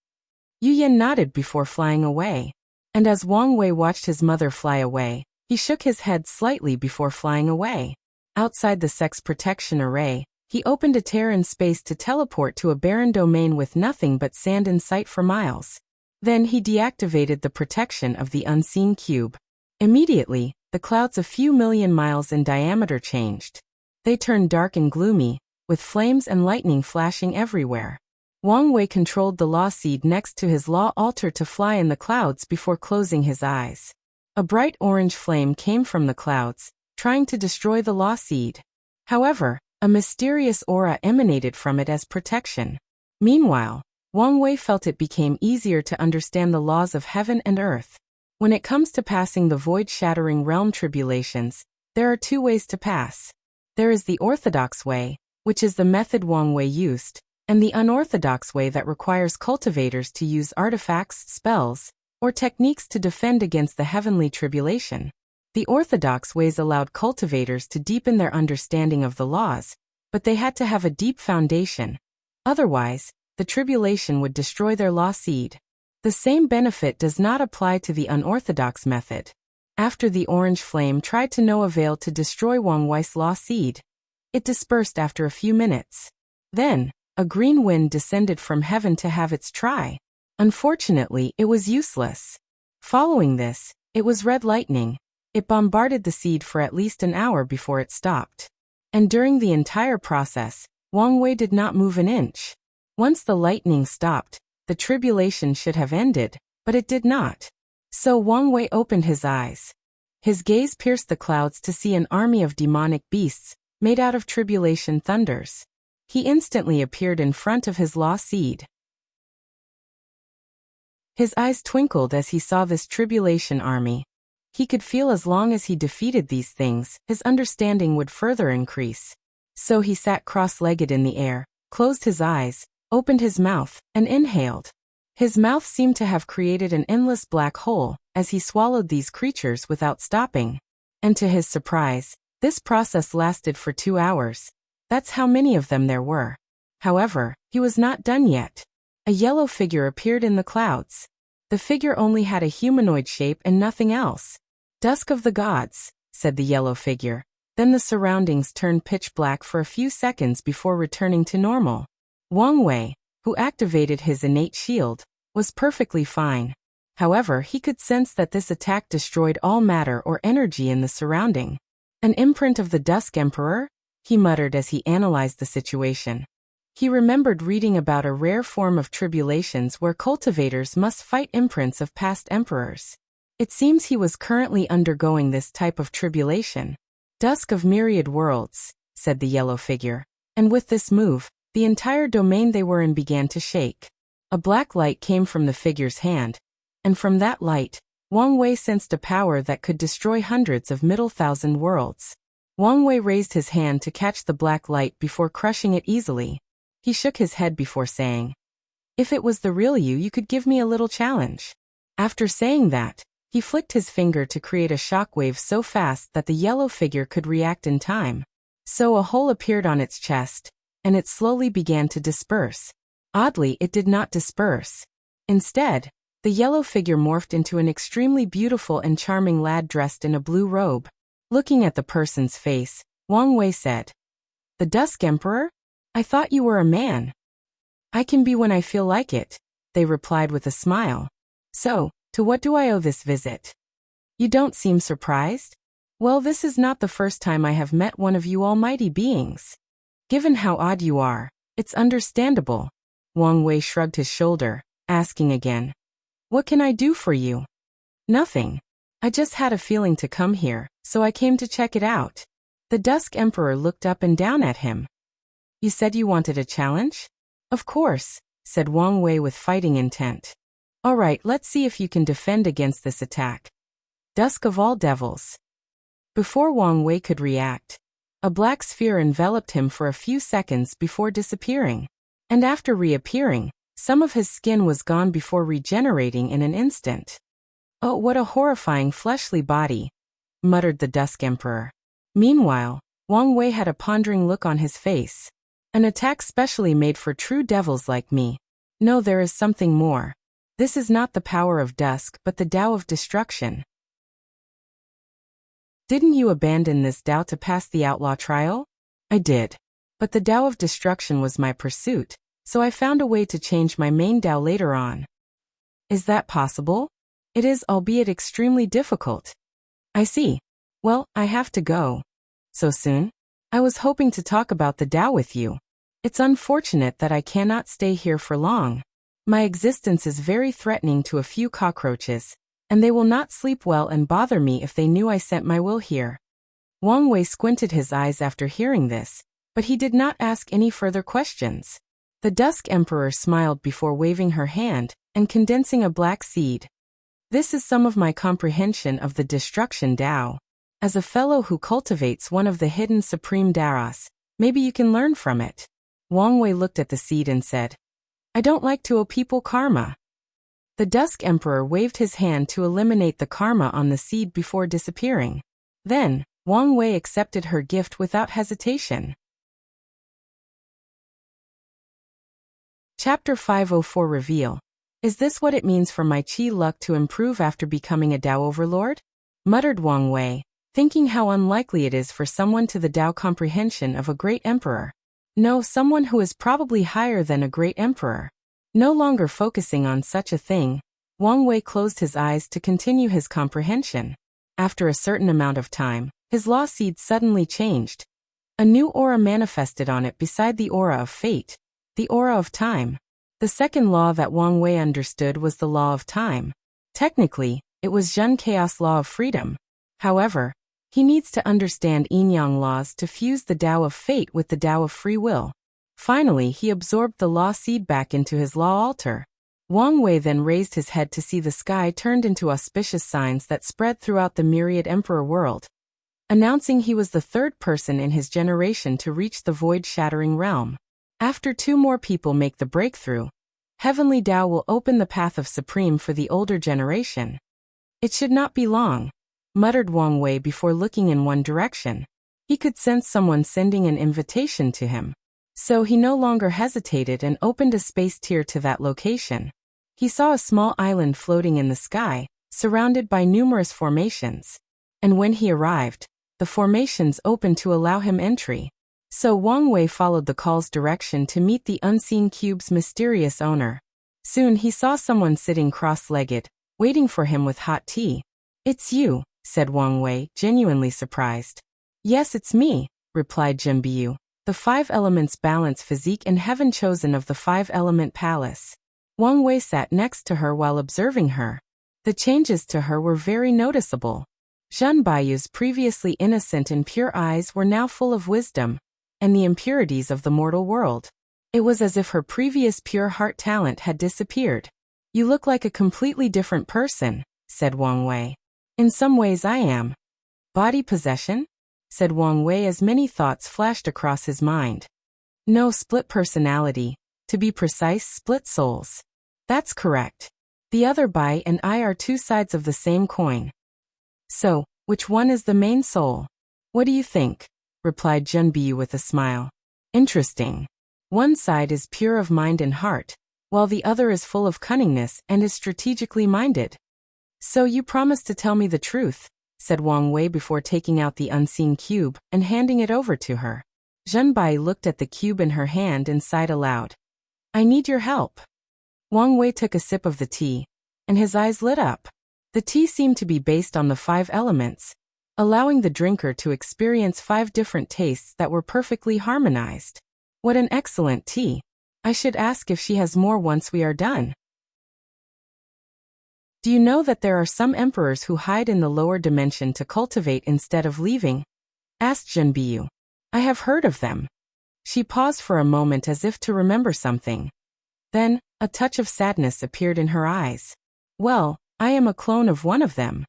[SPEAKER 1] Yu Yan nodded before flying away. And as Wang Wei watched his mother fly away, he shook his head slightly before flying away. Outside the sect's protection array, he opened a tear in space to teleport to a barren domain with nothing but sand in sight for miles. Then he deactivated the protection of the unseen cube. Immediately, the clouds a few million miles in diameter changed. They turned dark and gloomy, with flames and lightning flashing everywhere. Wang Wei controlled the law seed next to his law altar to fly in the clouds before closing his eyes. A bright orange flame came from the clouds, trying to destroy the law seed. However, a mysterious aura emanated from it as protection. Meanwhile, Wang Wei felt it became easier to understand the laws of heaven and earth. When it comes to passing the void-shattering realm tribulations, there are two ways to pass. There is the orthodox way, which is the method Wang Wei used, and the unorthodox way that requires cultivators to use artifacts, spells, or techniques to defend against the heavenly tribulation. The orthodox ways allowed cultivators to deepen their understanding of the laws, but they had to have a deep foundation. Otherwise, the tribulation would destroy their law seed. The same benefit does not apply to the unorthodox method. After the orange flame tried to no avail to destroy Wang Wei's law seed, it dispersed after a few minutes. Then, a green wind descended from heaven to have its try. Unfortunately, it was useless. Following this, it was red lightning. It bombarded the seed for at least an hour before it stopped. And during the entire process, Wang Wei did not move an inch. Once the lightning stopped, the tribulation should have ended, but it did not. So Wang Wei opened his eyes. His gaze pierced the clouds to see an army of demonic beasts, made out of tribulation thunders. He instantly appeared in front of his law seed. His eyes twinkled as he saw this tribulation army. He could feel as long as he defeated these things, his understanding would further increase. So he sat cross-legged in the air, closed his eyes, opened his mouth, and inhaled. His mouth seemed to have created an endless black hole, as he swallowed these creatures without stopping. And to his surprise, this process lasted for 2 hours. That's how many of them there were. However, he was not done yet. A yellow figure appeared in the clouds. The figure only had a humanoid shape and nothing else. "Dusk of the gods," said the yellow figure. Then the surroundings turned pitch black for a few seconds before returning to normal. Wang Wei, who activated his innate shield, was perfectly fine. However, he could sense that this attack destroyed all matter or energy in the surrounding. "An imprint of the Dusk Emperor?" he muttered as he analyzed the situation. He remembered reading about a rare form of tribulations where cultivators must fight imprints of past emperors. It seems he was currently undergoing this type of tribulation. "Dusk of myriad worlds," said the yellow figure. And with this move, the entire domain they were in began to shake. A black light came from the figure's hand, and from that light, Wang Wei sensed a power that could destroy hundreds of middle thousand worlds. Wang Wei raised his hand to catch the black light before crushing it easily. He shook his head before saying, "If it was the real you could give me a little challenge." After saying that, he flicked his finger to create a shockwave so fast that the yellow figure could react in time. So a hole appeared on its chest, and it slowly began to disperse. Oddly, it did not disperse. Instead, the yellow figure morphed into an extremely beautiful and charming lad dressed in a blue robe. Looking at the person's face, Wang Wei said, "The Dusk Emperor? I thought you were a man." "I can be when I feel like it," they replied with a smile. "So, to what do I owe this visit?" "You don't seem surprised?" "Well, this is not the first time I have met one of you almighty beings. Given how odd you are, it's understandable." Wang Wei shrugged his shoulder, asking again, "What can I do for you?" "Nothing. I just had a feeling to come here, so I came to check it out." The Dusk Emperor looked up and down at him. "You said you wanted a challenge?" "Of course," said Wang Wei with fighting intent. "All right, let's see if you can defend against this attack." Dusk of all devils. Before Wang Wei could react, a black sphere enveloped him for a few seconds before disappearing. And after reappearing, some of his skin was gone before regenerating in an instant. "Oh, what a horrifying fleshly body," muttered the Dusk Emperor. Meanwhile, Wang Wei had a pondering look on his face. "An attack specially made for true devils like me. No, there is something more. This is not the power of dusk but the Tao of destruction." "Didn't you abandon this Tao to pass the outlaw trial?" "I did. But the Tao of destruction was my pursuit, so I found a way to change my main Tao later on." "Is that possible?" "It is, albeit extremely difficult." "I see. Well, I have to go." "So soon?" "I was hoping to talk about the Tao with you. It's unfortunate that I cannot stay here for long. My existence is very threatening to a few cockroaches, and they will not sleep well and bother me if they knew I sent my will here." Wang Wei squinted his eyes after hearing this, but he did not ask any further questions. The Dusk Emperor smiled before waving her hand and condensing a black seed. "This is some of my comprehension of the destruction Tao. As a fellow who cultivates one of the hidden supreme Taos, maybe you can learn from it." Wang Wei looked at the seed and said, "I don't like to owe people karma." The Dusk Emperor waved his hand to eliminate the karma on the seed before disappearing. Then, Wang Wei accepted her gift without hesitation. Chapter 504 Reveal. "Is this what it means for my chi luck to improve after becoming a Tao overlord?" muttered Wang Wei, thinking how unlikely it is for someone to the Tao comprehension of a great emperor. No, someone who is probably higher than a great emperor. No longer focusing on such a thing, Wang Wei closed his eyes to continue his comprehension. After a certain amount of time, his law seed suddenly changed. A new aura manifested on it beside the aura of fate, the aura of time. The second law that Wang Wei understood was the law of time. Technically, it was Zhen Chaos law of freedom. However, He needs to understand yin-yang laws to fuse the Tao of fate with the Tao of free will. Finally, he absorbed the law seed back into his law altar. Wang Wei then raised his head to see the sky turned into auspicious signs that spread throughout the myriad emperor world, announcing he was the third person in his generation to reach the void-shattering realm. After 2 more people make the breakthrough, Heavenly Tao will open the path of Supreme for the older generation. It should not be long, muttered Wang Wei before looking in one direction. He could sense someone sending an invitation to him. So he no longer hesitated and opened a space tier to that location. He saw a small island floating in the sky, surrounded by numerous formations. And when he arrived, the formations opened to allow him entry. So Wang Wei followed the call's direction to meet the unseen cube's mysterious owner. Soon he saw someone sitting cross-legged, waiting for him with hot tea. "It's you," said Wang Wei, genuinely surprised. "Yes, it's me," replied Jinbiyu, the 5 elements balance physique and heaven chosen of the 5-element palace. Wang Wei sat next to her while observing her. The changes to her were very noticeable. Zhen Baiyu's previously innocent and pure eyes were now full of wisdom and the impurities of the mortal world. It was as if her previous pure heart talent had disappeared. "You look like a completely different person," said Wang Wei. "In some ways I am." "Body possession?" said Wang Wei as many thoughts flashed across his mind. "No, split personality. To be precise, split souls." "That's correct. The other Bai and I are 2 sides of the same coin." "So, which one is the main soul?" "What do you think?" replied Junbiyu with a smile. "Interesting. One side is pure of mind and heart, while the other is full of cunningness and is strategically minded." "So you promise to tell me the truth," said Wang Wei before taking out the unseen cube and handing it over to her. Zhen Bai looked at the cube in her hand and sighed aloud. "I need your help." Wang Wei took a sip of the tea, and his eyes lit up. The tea seemed to be based on the 5 elements, allowing the drinker to experience 5 different tastes that were perfectly harmonized. "What an excellent tea. I should ask if she has more once we are done." "Do you know that there are some emperors who hide in the lower dimension to cultivate instead of leaving?" asked Jinbiyu. "I have heard of them." She paused for a moment as if to remember something. Then, a touch of sadness appeared in her eyes. "Well, I am a clone of one of them."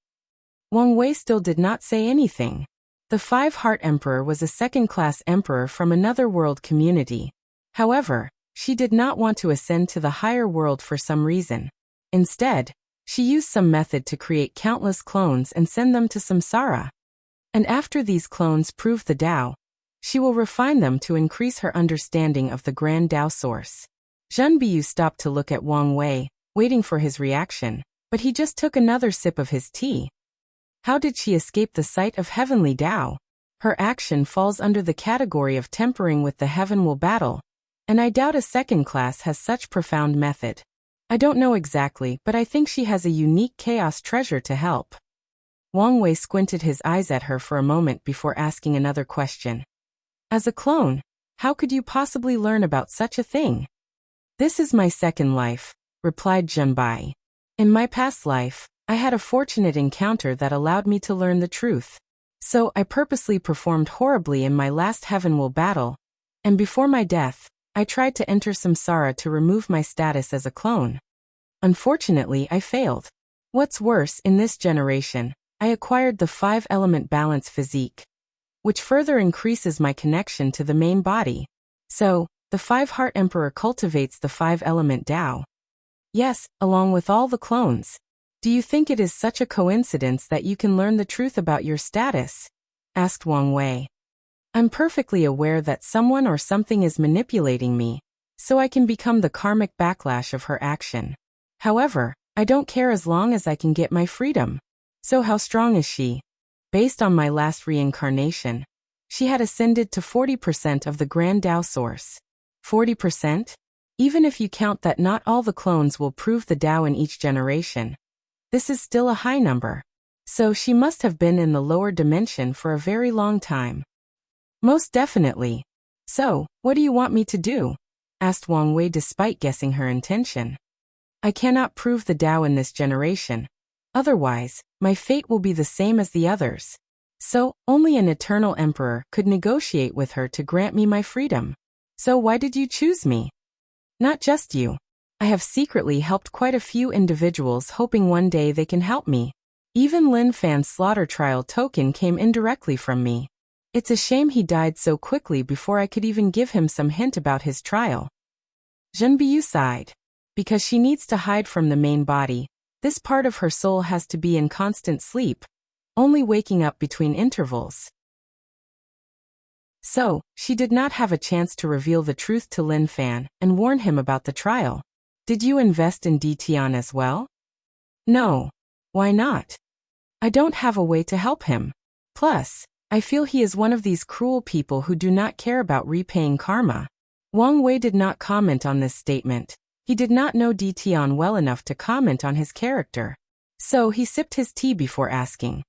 [SPEAKER 1] Wang Wei still did not say anything. The 5-heart emperor was a second-class emperor from another world community. However, she did not want to ascend to the higher world for some reason. Instead, she used some method to create countless clones and send them to samsara. And after these clones prove the Tao, she will refine them to increase her understanding of the grand Tao source. Junbiyu stopped to look at Wang Wei, waiting for his reaction, but he just took another sip of his tea. How did she escape the sight of heavenly Tao? Her action falls under the category of tempering with the heavenward battle, and I doubt a second class has such profound method. I don't know exactly, but I think she has a unique chaos treasure to help. Wang Wei squinted his eyes at her for a moment before asking another question. "As a clone, how could you possibly learn about such a thing?" "This is my second life," replied Zhenbai. "In my past life, I had a fortunate encounter that allowed me to learn the truth. So I purposely performed horribly in my last heavenward battle, and before my death, I tried to enter samsara to remove my status as a clone. Unfortunately, I failed. What's worse, in this generation, I acquired the 5-element balance physique, which further increases my connection to the main body. So, the 5-heart emperor cultivates the 5-element Tao." "Yes, along with all the clones. Do you think it is such a coincidence that you can learn the truth about your status?" asked Wang Wei. "I'm perfectly aware that someone or something is manipulating me, so I can become the karmic backlash of her action. However, I don't care as long as I can get my freedom." "So how strong is she?" "Based on my last reincarnation, she had ascended to 40% of the grand Tao source." 40%? Even if you count that not all the clones will prove the Tao in each generation, this is still a high number. So she must have been in the lower dimension for a very long time. "Most definitely. So, what do you want me to do?" asked Wang Wei despite guessing her intention. "I cannot prove the Tao in this generation. Otherwise, my fate will be the same as the others. So, only an eternal emperor could negotiate with her to grant me my freedom. So why did you choose me? Not just you. I have secretly helped quite a few individuals hoping one day they can help me. Even Lin Fan's slaughter trial token came indirectly from me. It's a shame he died so quickly before I could even give him some hint about his trial. Zhenbiyu sighed. Because she needs to hide from the main body, this part of her soul has to be in constant sleep, only waking up between intervals. So, she did not have a chance to reveal the truth to Lin Fan and warn him about the trial. Did you invest in Tian as well? No. Why not? I don't have a way to help him. Plus, I feel he is one of these cruel people who do not care about repaying karma. Wang Wei did not comment on this statement. He did not know Tian well enough to comment on his character. So he sipped his tea before asking,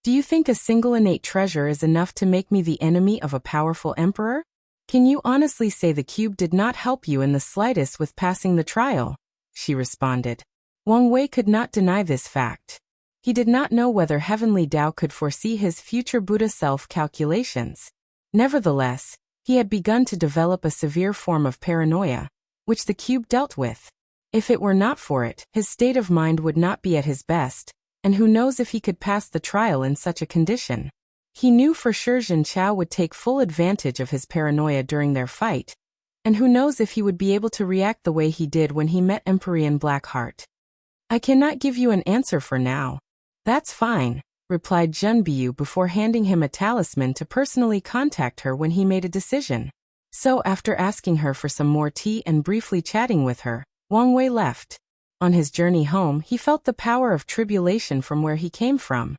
[SPEAKER 1] do you think a single innate treasure is enough to make me the enemy of a powerful emperor? Can you honestly say the cube did not help you in the slightest with passing the trial? She responded. Wang Wei could not deny this fact. He did not know whether Heavenly Tao could foresee his future Buddha self calculations. Nevertheless, he had begun to develop a severe form of paranoia, which the cube dealt with. If it were not for it, his state of mind would not be at his best, and who knows if he could pass the trial in such a condition. He knew for sure Jin Chao would take full advantage of his paranoia during their fight, and who knows if he would be able to react the way he did when he met Emperor Blackheart. I cannot give you an answer for now. That's fine, replied Zhenbiyu before handing him a talisman to personally contact her when he made a decision. So after asking her for some more tea and briefly chatting with her, Wang Wei left. On his journey home, he felt the power of tribulation from where he came from.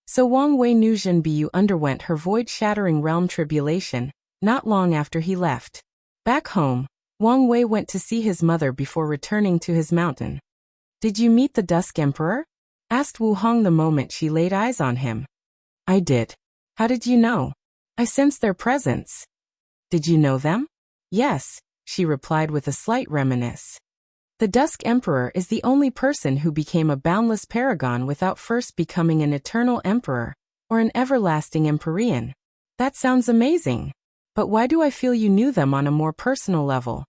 [SPEAKER 1] So Wang Wei knew Zhenbiyu underwent her void-shattering realm tribulation, not long after he left. Back home, Wang Wei went to see his mother before returning to his mountain. Did you meet the Dusk Emperor? Asked Wu Hong the moment she laid eyes on him. I did. How did you know? I sensed their presence. Did you know them? Yes, she replied with a slight reminiscence. The Dusk Emperor is the only person who became a boundless paragon without first becoming an eternal emperor, or an everlasting empyrean. That sounds amazing. But why do I feel you knew them on a more personal level?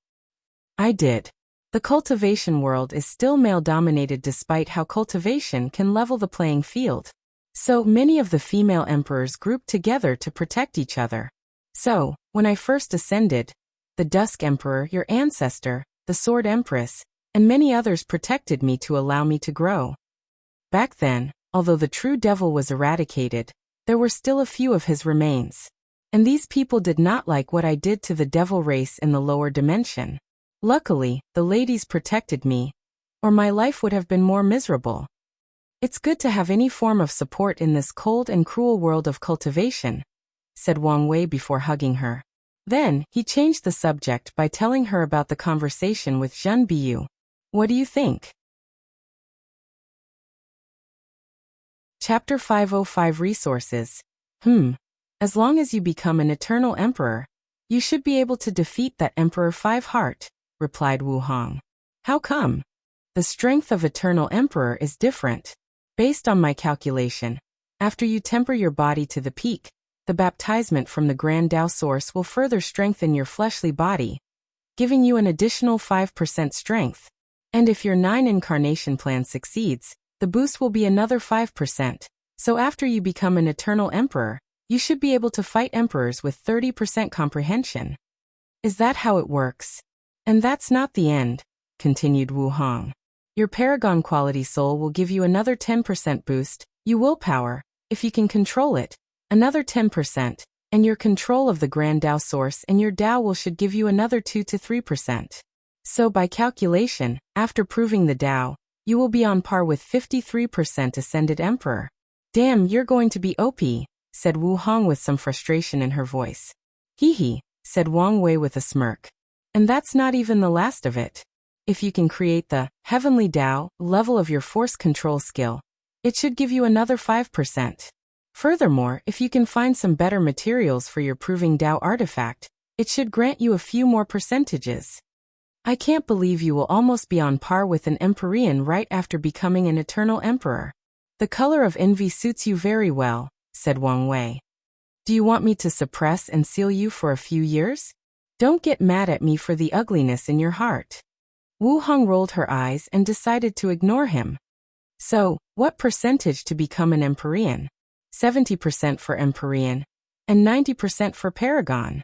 [SPEAKER 1] I did. The cultivation world is still male-dominated despite how cultivation can level the playing field. So many of the female emperors grouped together to protect each other. So, when I first ascended, the Dusk Emperor, your ancestor, the Sword Empress, and many others protected me to allow me to grow. Back then, although the true devil was eradicated, there were still a few of his remains. And these people did not like what I did to the devil race in the lower dimension. Luckily, the ladies protected me, or my life would have been more miserable. It's good to have any form of support in this cold and cruel world of cultivation, said Wang Wei before hugging her. Then, he changed the subject by telling her about the conversation with Zhenbiyu. What do you think? Chapter 505 Resources. As long as you become an eternal emperor, you should be able to defeat that Emperor Five Heart, replied Wu Hong. How come? The strength of eternal emperor is different. Based on my calculation, after you temper your body to the peak, the baptizement from the Grand Tao source will further strengthen your fleshly body, giving you an additional 5% strength. And if your 9 incarnation plan succeeds, the boost will be another 5%. So after you become an eternal emperor, you should be able to fight emperors with 30% comprehension. Is that how it works? And that's not the end, continued Wu Hong. Your paragon quality soul will give you another 10% boost, you willpower, if you can control it, another 10%, and your control of the Grand Tao source and your Tao will should give you another 2 to 3%. So by calculation, after proving the Tao, you will be on par with 53% ascended emperor. Damn, you're going to be OP, said Wu Hong with some frustration in her voice. Hee, said Wang Wei with a smirk. And that's not even the last of it. If you can create the Heavenly Tao level of your force control skill, it should give you another 5%. Furthermore, if you can find some better materials for your Proving Tao artifact, it should grant you a few more percentages. I can't believe you will almost be on par with an Empyrean right after becoming an eternal emperor. The color of envy suits you very well, said Wang Wei. Do you want me to suppress and seal you for a few years? Don't get mad at me for the ugliness in your heart. Wu Hong rolled her eyes and decided to ignore him. So, what percentage to become an Empyrean? 70% for Empyrean, and 90% for Paragon.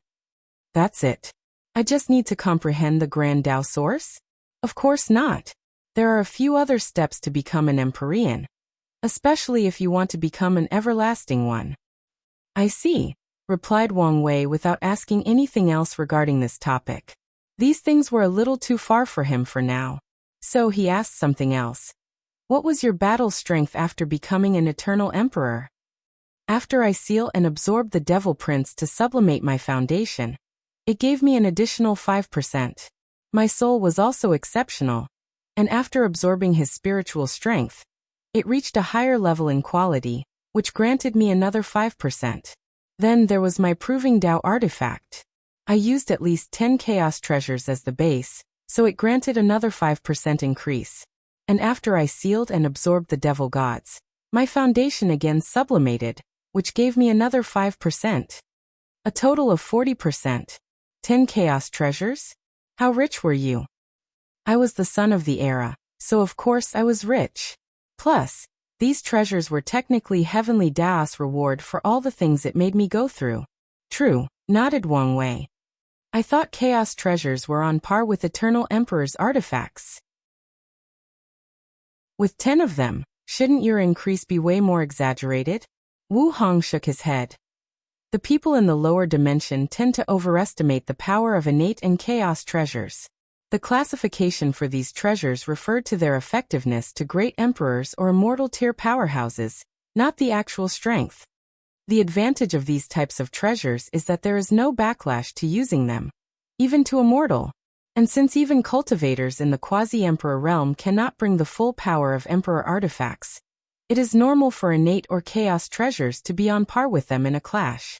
[SPEAKER 1] That's it. I just need to comprehend the Grand Tao source? Of course not. There are a few other steps to become an Empyrean, especially if you want to become an everlasting one. I see, replied Wang Wei without asking anything else regarding this topic. These things were a little too far for him for now. So he asked something else. What was your battle strength after becoming an eternal emperor? After I seal and absorb the Devil Prince to sublimate my foundation, it gave me an additional 5%. My soul was also exceptional, and after absorbing his spiritual strength, it reached a higher level in quality, which granted me another 5%. Then there was my Proving Tao artifact. I used at least 10 chaos treasures as the base, so it granted another 5% increase. And after I sealed and absorbed the devil gods, my foundation again sublimated, which gave me another 5%. A total of 40%. 10 chaos treasures? How rich were you? I was the son of the era, so of course I was rich. Plus, these treasures were technically heavenly Daos reward for all the things it made me go through. True, nodded Wang Wei. I thought chaos treasures were on par with Eternal Emperor's artifacts. With 10 of them, shouldn't your increase be way more exaggerated? Wu Hong shook his head. The people in the lower dimension tend to overestimate the power of innate and chaos treasures. The classification for these treasures referred to their effectiveness to great emperors or immortal tier powerhouses, not the actual strength. The advantage of these types of treasures is that there is no backlash to using them, even to immortal. And since even cultivators in the quasi-emperor realm cannot bring the full power of emperor artifacts, it is normal for innate or chaos treasures to be on par with them in a clash.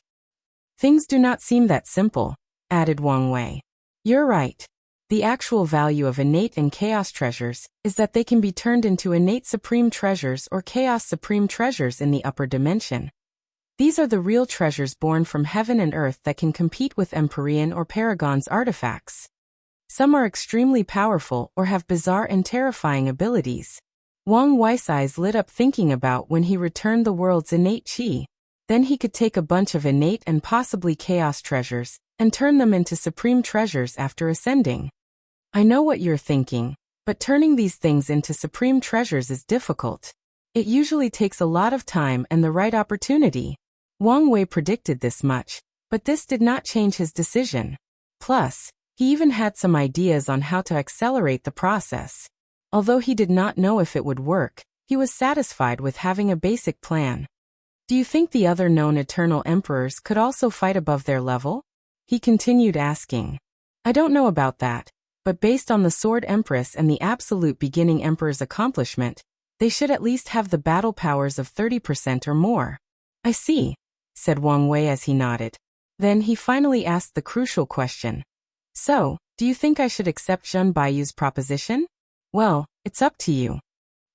[SPEAKER 1] Things do not seem that simple, added Wang Wei. You're right. The actual value of innate and chaos treasures is that they can be turned into innate supreme treasures or chaos supreme treasures in the upper dimension. These are the real treasures born from heaven and earth that can compete with Empyrean or Paragon's artifacts. Some are extremely powerful or have bizarre and terrifying abilities. Wang Wei's eyes lit up thinking about when he returned the world's innate chi. Then he could take a bunch of innate and possibly chaos treasures and turn them into supreme treasures after ascending. I know what you're thinking, but turning these things into supreme treasures is difficult. It usually takes a lot of time and the right opportunity. Wang Wei predicted this much, but this did not change his decision. Plus, he even had some ideas on how to accelerate the process. Although he did not know if it would work, he was satisfied with having a basic plan. Do you think the other known eternal emperors could also fight above their level? He continued asking. I don't know about that, but based on the Sword Empress and the absolute beginning emperor's accomplishment, they should at least have the battle powers of 30% or more. I see, said Wang Wei as he nodded. Then he finally asked the crucial question. So, do you think I should accept Zhen Baiyu's proposition? Well, it's up to you.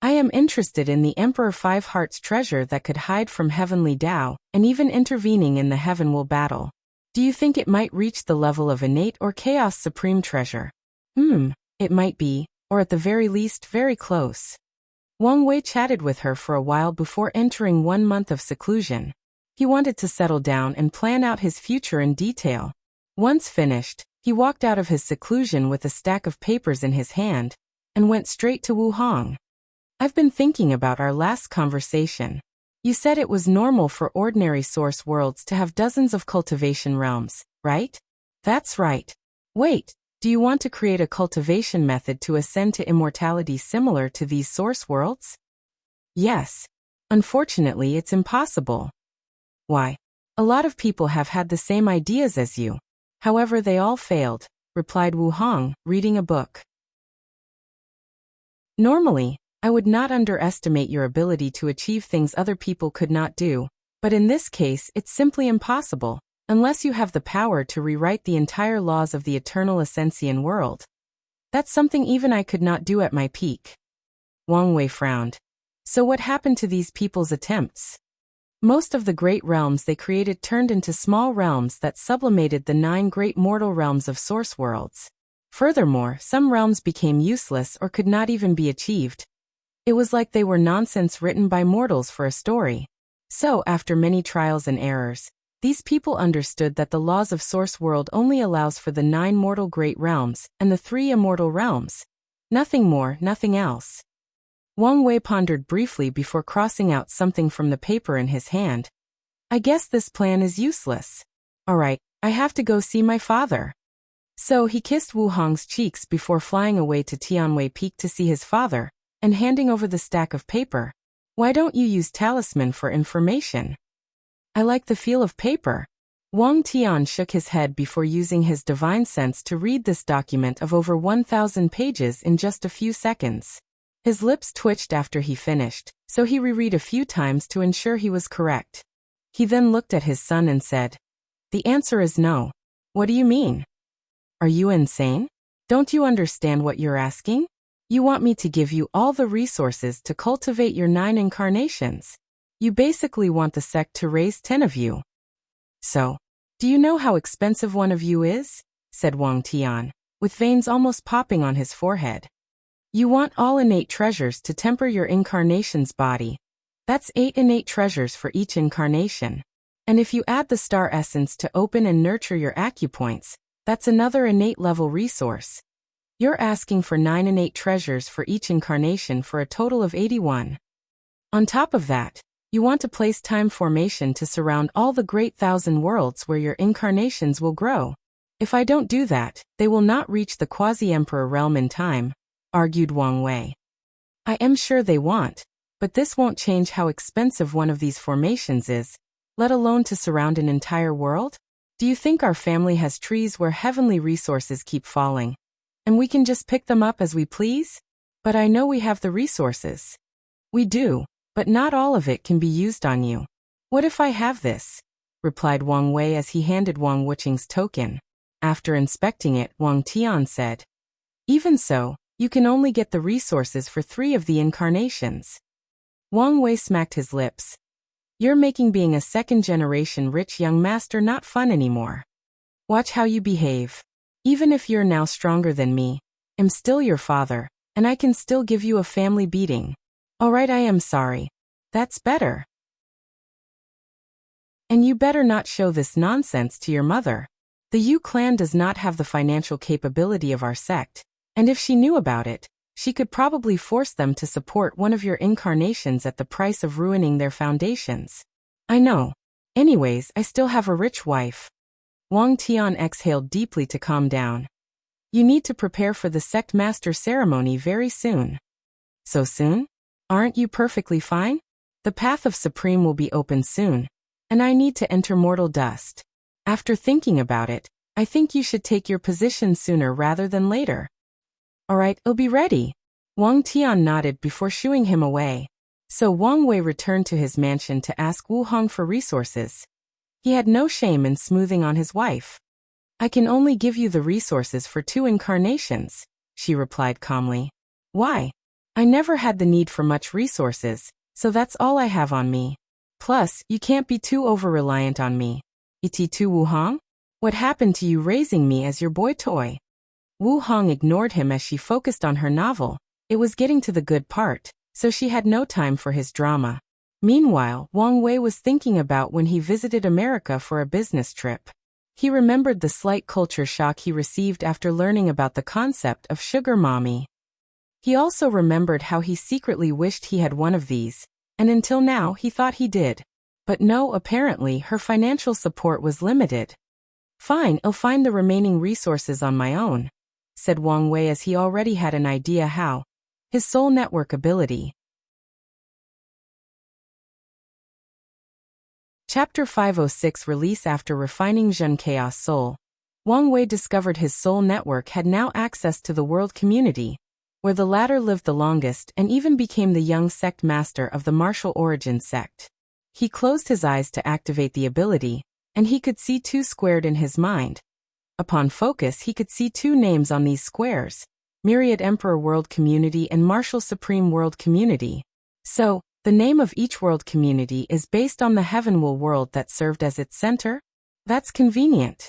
[SPEAKER 1] I am interested in the Emperor Five Hearts treasure that could hide from Heavenly Tao and even intervening in the Heavenwell battle. Do you think it might reach the level of innate or chaos supreme treasure? It might be, or at the very least very close. Wang Wei chatted with her for a while before entering 1 month of seclusion. He wanted to settle down and plan out his future in detail. Once finished, he walked out of his seclusion with a stack of papers in his hand and went straight to Wu Hong. I've been thinking about our last conversation. You said it was normal for ordinary source worlds to have dozens of cultivation realms, right? That's right. Wait, do you want to create a cultivation method to ascend to immortality similar to these source worlds? Yes. Unfortunately, it's impossible. Why? A lot of people have had the same ideas as you. However, they all failed, replied Wu Hong, reading a book. Normally, I would not underestimate your ability to achieve things other people could not do, but in this case it's simply impossible, unless you have the power to rewrite the entire laws of the eternal Ascensian world. That's something even I could not do at my peak. Wang Wei frowned. So what happened to these people's attempts? Most of the great realms they created turned into small realms that sublimated the 9 great mortal realms of source worlds. Furthermore, some realms became useless or could not even be achieved. It was like they were nonsense written by mortals for a story. So, after many trials and errors, these people understood that the laws of source world only allows for the 9 mortal great realms and the 3 immortal realms. Nothing more, nothing else. Wang Wei pondered briefly before crossing out something from the paper in his hand. I guess this plan is useless. Alright, I have to go see my father. So he kissed Wu Hong's cheeks before flying away to Tianwei Peak to see his father, and handing over the stack of paper. Why don't you use talisman for information? I like the feel of paper. Wang Tian shook his head before using his divine sense to read this document of over 1,000 pages in just a few seconds. His lips twitched after he finished, so he reread a few times to ensure he was correct. He then looked at his son and said, "The answer is no." "What do you mean? Are you insane? Don't you understand what you're asking? You want me to give you all the resources to cultivate your 9 incarnations. You basically want the sect to raise 10 of you. So, do you know how expensive one of you is?" said Wang Tian, with veins almost popping on his forehead. "You want all innate treasures to temper your incarnation's body. That's 8 innate treasures for each incarnation. And if you add the star essence to open and nurture your acupoints, that's another innate level resource. You're asking for 9 innate treasures for each incarnation for a total of 81. On top of that, you want to place time formation to surround all the great 1,000 worlds where your incarnations will grow. If I don't do that, they will not reach the quasi-emperor realm in time," argued Wang Wei. "I am sure they won't, but this won't change how expensive one of these formations is, let alone to surround an entire world. Do you think our family has trees where heavenly resources keep falling, and we can just pick them up as we please? But I know we have the resources." "We do, but not all of it can be used on you." "What if I have this?" replied Wang Wei as he handed Wang Wuqing's token. After inspecting it, Wang Tian said, "Even so, you can only get the resources for 3 of the incarnations." Wang Wei smacked his lips. "You're making being a second-generation rich young master not fun anymore. Watch how you behave. Even if you're now stronger than me, I'm still your father, and I can still give you a family beating." "Alright, I am sorry. That's better. And you better not show this nonsense to your mother. The Yu clan does not have the financial capability of our sect, and if she knew about it, she could probably force them to support one of your incarnations at the price of ruining their foundations." "I know. Anyways, I still have a rich wife." Wang Tian exhaled deeply to calm down. "You need to prepare for the sect master ceremony very soon." "So soon? Aren't you perfectly fine? The path of Supreme will be open soon, and I need to enter mortal dust. After thinking about it, I think you should take your position sooner rather than later." "Alright, I'll be ready." Wang Tian nodded before shooing him away. So Wang Wei returned to his mansion to ask Wu Hong for resources. He had no shame in smoothing on his wife. "I can only give you the resources for 2 incarnations," she replied calmly. "Why? I never had the need for much resources, so that's all I have on me. Plus, you can't be too over-reliant on me. Iti tu Wu Hong? What happened to you raising me as your boy toy?" Wu Hong ignored him as she focused on her novel. It was getting to the good part, so she had no time for his drama. Meanwhile, Wang Wei was thinking about when he visited America for a business trip. He remembered the slight culture shock he received after learning about the concept of sugar mommy. He also remembered how he secretly wished he had one of these, and until now he thought he did. But no, apparently her financial support was limited. "Fine, I'll find the remaining resources on my own," said Wang Wei as he already had an idea how. His soul network ability. Chapter 506 Release. After refining Zhen Chaos Soul, Wang Wei discovered his soul network had now access to the world community, where the latter lived the longest and even became the young sect master of the martial origin sect. He closed his eyes to activate the ability, and he could see 2 squared in his mind. Upon focus, he could see 2 names on these squares: Myriad Emperor World Community and Martial Supreme World Community. So, The name of each world community is based on the Heavenwell world that served as its center? That's convenient.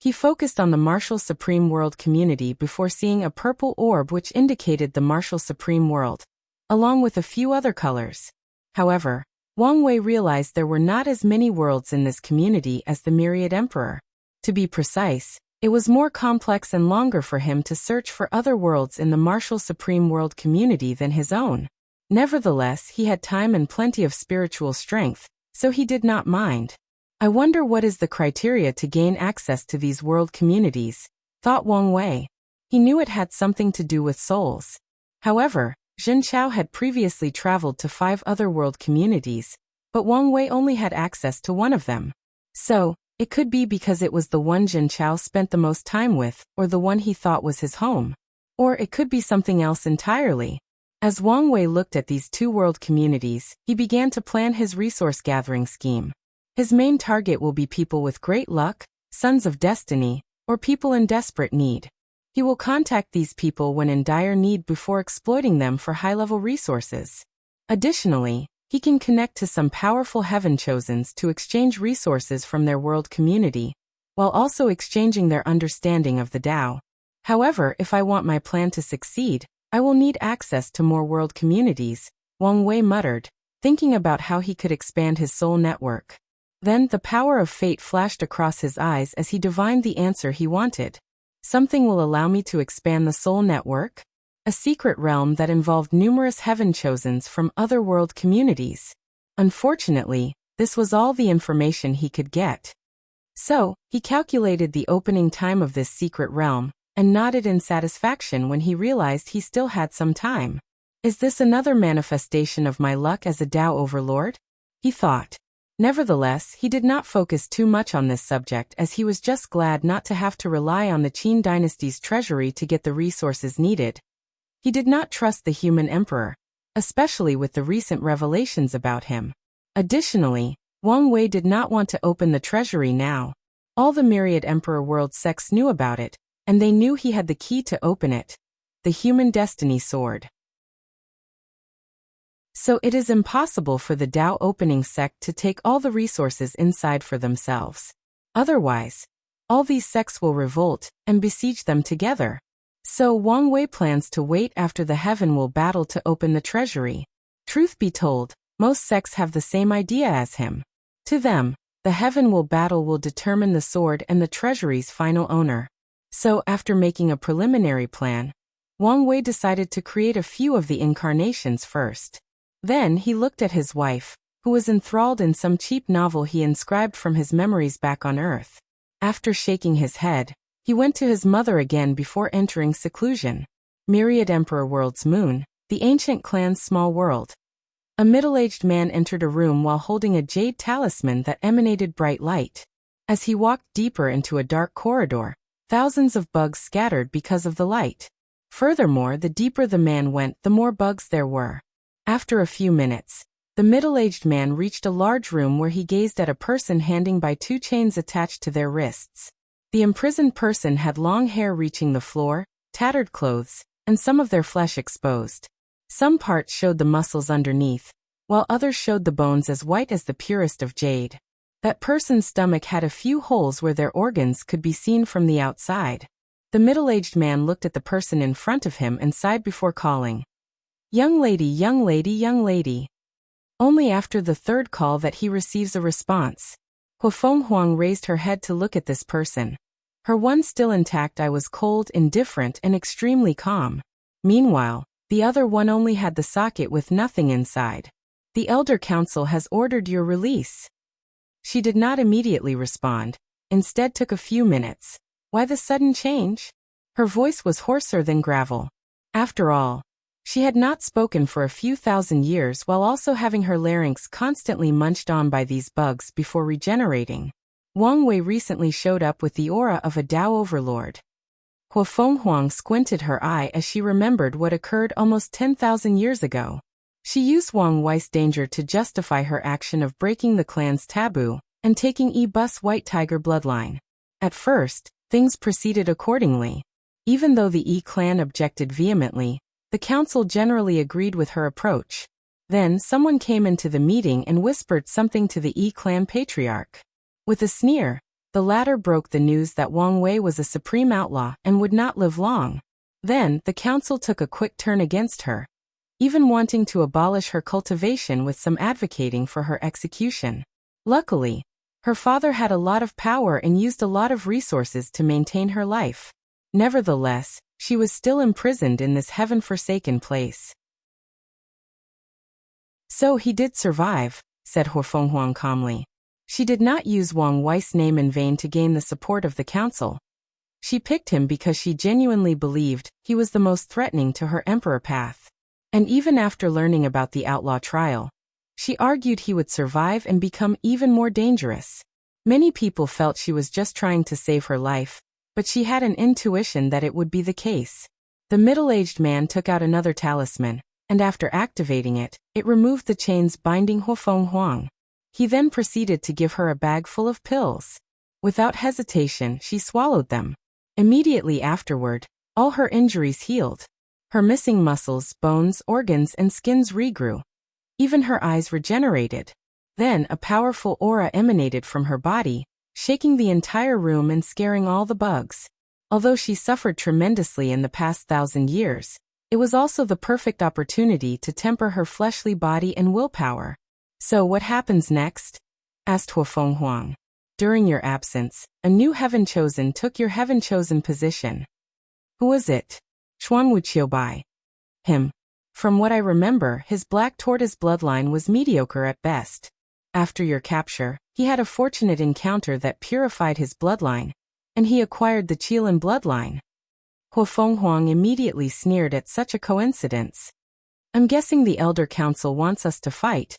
[SPEAKER 1] He focused on the Martial Supreme World community before seeing a purple orb which indicated the Martial Supreme World, along with a few other colors. However, Wang Wei realized there were not as many worlds in this community as the Myriad Emperor. To be precise, it was more complex and longer for him to search for other worlds in the Martial Supreme World community than his own. Nevertheless, he had time and plenty of spiritual strength, so he did not mind. I wonder what is the criteria to gain access to these world communities, thought Wang Wei. He knew it had something to do with souls. However, Jin Chao had previously traveled to 5 other world communities, but Wang Wei only had access to one of them. So, it could be because it was the one Jin Chao spent the most time with, or the one he thought was his home. Or it could be something else entirely. As Wang Wei looked at these 2 world communities, he began to plan his resource-gathering scheme. His main target will be people with great luck, sons of destiny, or people in desperate need. He will contact these people when in dire need before exploiting them for high-level resources. Additionally, he can connect to some powerful heaven chosens to exchange resources from their world community, while also exchanging their understanding of the Tao. However, if I want my plan to succeed, I will need access to more world communities, Wang Wei muttered, thinking about how he could expand his soul network. Then the power of fate flashed across his eyes as he divined the answer he wanted. Something will allow me to expand the soul network? A secret realm that involved numerous heaven chosens from other world communities. Unfortunately, this was all the information he could get. So, he calculated the opening time of this secret realm, and nodded in satisfaction when he realized he still had some time. Is this another manifestation of my luck as a Tao overlord? He thought. Nevertheless, he did not focus too much on this subject as he was just glad not to have to rely on the Qin dynasty's treasury to get the resources needed. He did not trust the human emperor, especially with the recent revelations about him. Additionally, Wang Wei did not want to open the treasury now. All the Myriad Emperor world sects knew about it, and they knew he had the key to open it. The human destiny sword. So it is impossible for the Tao opening sect to take all the resources inside for themselves. Otherwise, all these sects will revolt and besiege them together. So Wang Wei plans to wait after the Heavenwell battle to open the treasury. Truth be told, most sects have the same idea as him. To them, the Heavenwell battle will determine the sword and the treasury's final owner. So after making a preliminary plan, Wang Wei decided to create a few of the incarnations first. Then he looked at his wife, who was enthralled in some cheap novel he inscribed from his memories back on Earth. After shaking his head, he went to his mother again before entering seclusion. Myriad Emperor World's moon, the ancient clan's small world. A middle-aged man entered a room while holding a jade talisman that emanated bright light. As he walked deeper into a dark corridor, thousands of bugs scattered because of the light. Furthermore, the deeper the man went, the more bugs there were. After a few minutes, the middle-aged man reached a large room where he gazed at a person hanging by 2 chains attached to their wrists. The imprisoned person had long hair reaching the floor, tattered clothes, and some of their flesh exposed. Some parts showed the muscles underneath, while others showed the bones as white as the purest of jade. That person's stomach had a few holes where their organs could be seen from the outside. The middle-aged man looked at the person in front of him and sighed before calling, "Young lady, young lady, young lady." Only after the 3rd call that he receives a response. Huofeng Huang raised her head to look at this person. Her one still intact eye was cold, indifferent, and extremely calm. Meanwhile, the other one only had the socket with nothing inside. "The Elder Council has ordered your release." She did not immediately respond, instead took a few minutes. Why the sudden change? Her voice was hoarser than gravel. After all, she had not spoken for a few thousand years while also having her larynx constantly munched on by these bugs before regenerating. Wang Wei recently showed up with the aura of a Tao overlord. Huofeng Huang squinted her eye as she remembered what occurred almost 10,000 years ago. She used Wang Wei's danger to justify her action of breaking the clan's taboo and taking E-Bus White Tiger bloodline. At first, things proceeded accordingly. Even though the E clan objected vehemently, the council generally agreed with her approach. Then someone came into the meeting and whispered something to the E-clan patriarch. With a sneer, the latter broke the news that Wang Wei was a supreme outlaw and would not live long. Then, the council took a quick turn against her, even wanting to abolish her cultivation with some advocating for her execution. Luckily, her father had a lot of power and used a lot of resources to maintain her life. Nevertheless, she was still imprisoned in this heaven-forsaken place. So he did survive, said Huofenghuang calmly. She did not use Wang Wei's name in vain to gain the support of the council. She picked him because she genuinely believed he was the most threatening to her emperor path. And even after learning about the outlaw trial, she argued he would survive and become even more dangerous. Many people felt she was just trying to save her life, but she had an intuition that it would be the case. The middle-aged man took out another talisman, and after activating it, it removed the chains binding Huofenghuang. He then proceeded to give her a bag full of pills. Without hesitation, she swallowed them. Immediately afterward, all her injuries healed. Her missing muscles, bones, organs, and skins regrew. Even her eyes regenerated. Then a powerful aura emanated from her body, shaking the entire room and scaring all the bugs. Although she suffered tremendously in the past 1,000 years, it was also the perfect opportunity to temper her fleshly body and willpower. So what happens next? Asked Huofenghuang. During your absence, a new heaven-chosen took your heaven-chosen position. Who was it? Xuanwu. Him. From what I remember, his black tortoise bloodline was mediocre at best. After your capture, he had a fortunate encounter that purified his bloodline, and he acquired the Qilin bloodline. Huofenghuang immediately sneered at such a coincidence. I'm guessing the Elder Council wants us to fight,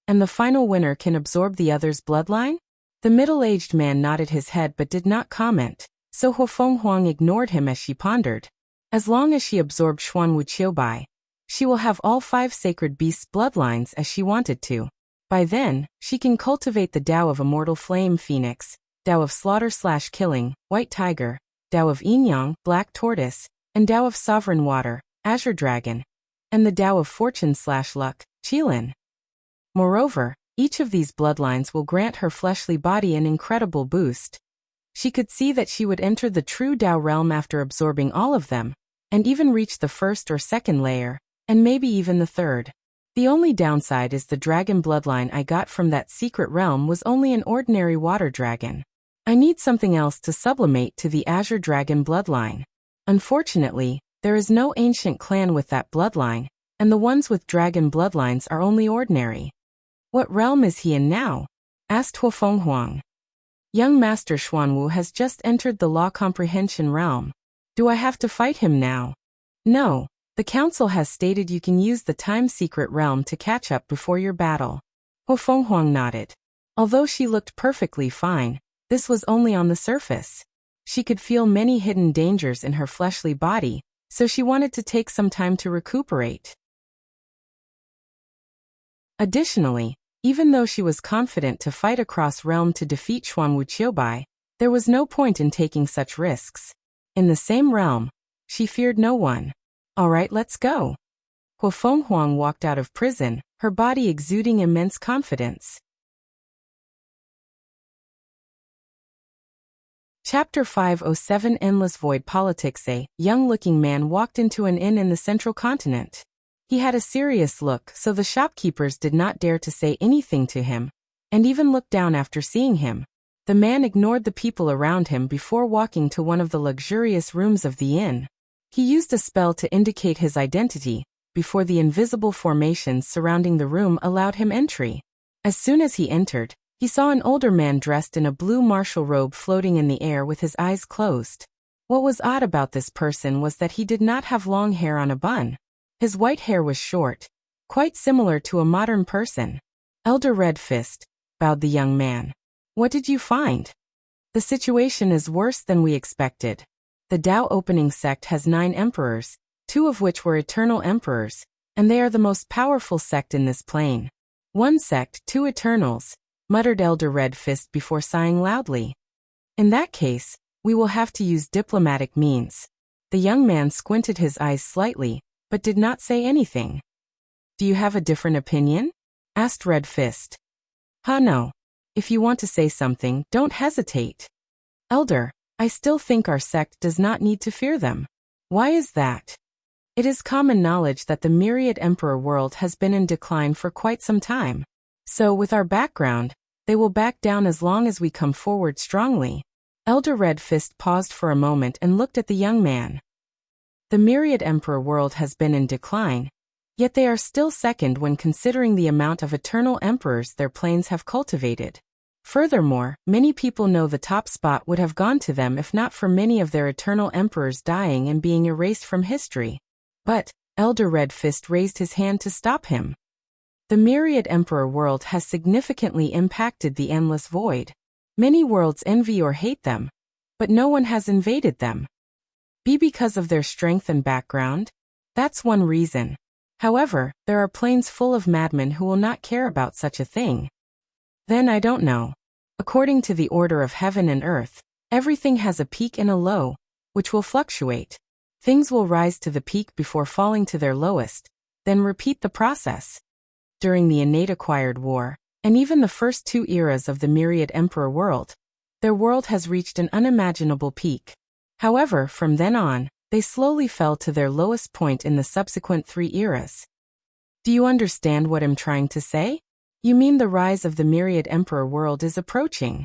[SPEAKER 1] and the final winner can absorb the other's bloodline? The middle-aged man nodded his head but did not comment, so Huofenghuang ignored him as she pondered. As long as she absorbed Xuanwu, she will have all 5 sacred beasts' bloodlines as she wanted to. By then, she can cultivate the Tao of Immortal Flame Phoenix, Tao of Slaughter/Killing, White Tiger, Tao of Yin-Yang, Black Tortoise, and Tao of Sovereign Water, Azure Dragon, and the Tao of Fortune/Luck, Qilin. Moreover, each of these bloodlines will grant her fleshly body an incredible boost. She could see that she would enter the true Tao realm after absorbing all of them, and even reach the 1st or 2nd layer, and maybe even the 3rd. The only downside is the dragon bloodline I got from that secret realm was only an ordinary water dragon. I need something else to sublimate to the Azure Dragon bloodline. Unfortunately, there is no ancient clan with that bloodline, and the ones with dragon bloodlines are only ordinary. What realm is he in now? Asked Huofenghuang. Young Master Xuanwu has just entered the law comprehension realm. Do I have to fight him now? No, the council has stated you can use the time secret realm to catch up before your battle. Huofenghuang nodded. Although she looked perfectly fine, this was only on the surface. She could feel many hidden dangers in her fleshly body, so she wanted to take some time to recuperate. Additionally, even though she was confident to fight across realm to defeat Xuanwu, there was no point in taking such risks. In the same realm, she feared no one. All right, let's go. Huofenghuang walked out of prison, her body exuding immense confidence. Chapter 507 Endless Void Politics. A young-looking man walked into an inn in the central continent. He had a serious look, so the shopkeepers did not dare to say anything to him, and even looked down after seeing him. The man ignored the people around him before walking to one of the luxurious rooms of the inn. He used a spell to indicate his identity, before the invisible formations surrounding the room allowed him entry. As soon as he entered, he saw an older man dressed in a blue martial robe floating in the air with his eyes closed. What was odd about this person was that he did not have long hair on a bun. His white hair was short, quite similar to a modern person. Elder Red Fist, bowed the young man. What did you find? The situation is worse than we expected. The Tao Opening Sect has 9 emperors, 2 of which were eternal emperors, and they are the most powerful sect in this plane. 1 sect, 2 eternals, muttered Elder Red Fist before sighing loudly. In that case, we will have to use diplomatic means. The young man squinted his eyes slightly, but did not say anything. Do you have a different opinion? Asked Red Fist. No. If you want to say something, don't hesitate. Elder, I still think our sect does not need to fear them. Why is that? It is common knowledge that the Myriad Emperor world has been in decline for quite some time. So, with our background, they will back down as long as we come forward strongly. Elder Red Fist paused for a moment and looked at the young man. The Myriad Emperor world has been in decline, yet they are still second when considering the amount of eternal emperors their planes have cultivated. Furthermore, many people know the top spot would have gone to them if not for many of their eternal emperors dying and being erased from history. But, Elder Red Fist raised his hand to stop him. The Myriad Emperor world has significantly impacted the Endless Void. Many worlds envy or hate them, but no one has invaded them. Because of their strength and background? That's one reason. However, there are planes full of madmen who will not care about such a thing. Then I don't know. According to the order of heaven and earth, everything has a peak and a low, which will fluctuate. Things will rise to the peak before falling to their lowest, then repeat the process. During the innate acquired war, and even the first two eras of the Myriad Emperor world, their world has reached an unimaginable peak. However, from then on, they slowly fell to their lowest point in the subsequent 3 eras. Do you understand what I'm trying to say? You mean the rise of the Myriad Emperor world is approaching?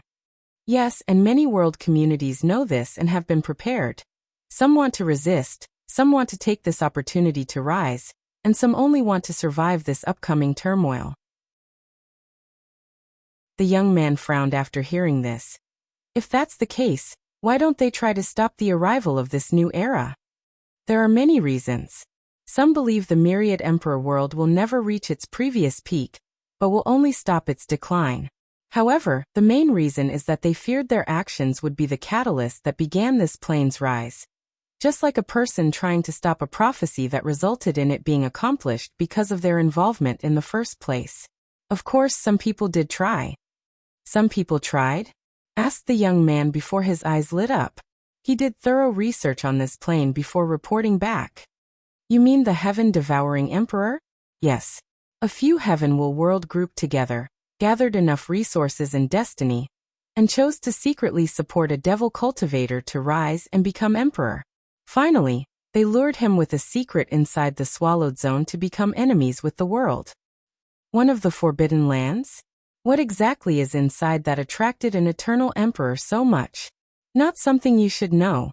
[SPEAKER 1] Yes, and many world communities know this and have been prepared. Some want to resist, some want to take this opportunity to rise, and some only want to survive this upcoming turmoil. The young man frowned after hearing this. If that's the case, why don't they try to stop the arrival of this new era? There are many reasons. Some believe the Myriad Emperor world will never reach its previous peak, but will only stop its decline. However, the main reason is that they feared their actions would be the catalyst that began this plane's rise. Just like a person trying to stop a prophecy that resulted in it being accomplished because of their involvement in the first place. Of course, some people did try. Some people tried? Asked the young man before his eyes lit up. He did thorough research on this plane before reporting back. You mean the heaven-devouring emperor? Yes. A few heaven will world grouped together, gathered enough resources and destiny, and chose to secretly support a devil cultivator to rise and become emperor. Finally, they lured him with a secret inside the swallowed zone to become enemies with the world. One of the forbidden lands? What exactly is inside that attracted an eternal emperor so much? Not something you should know,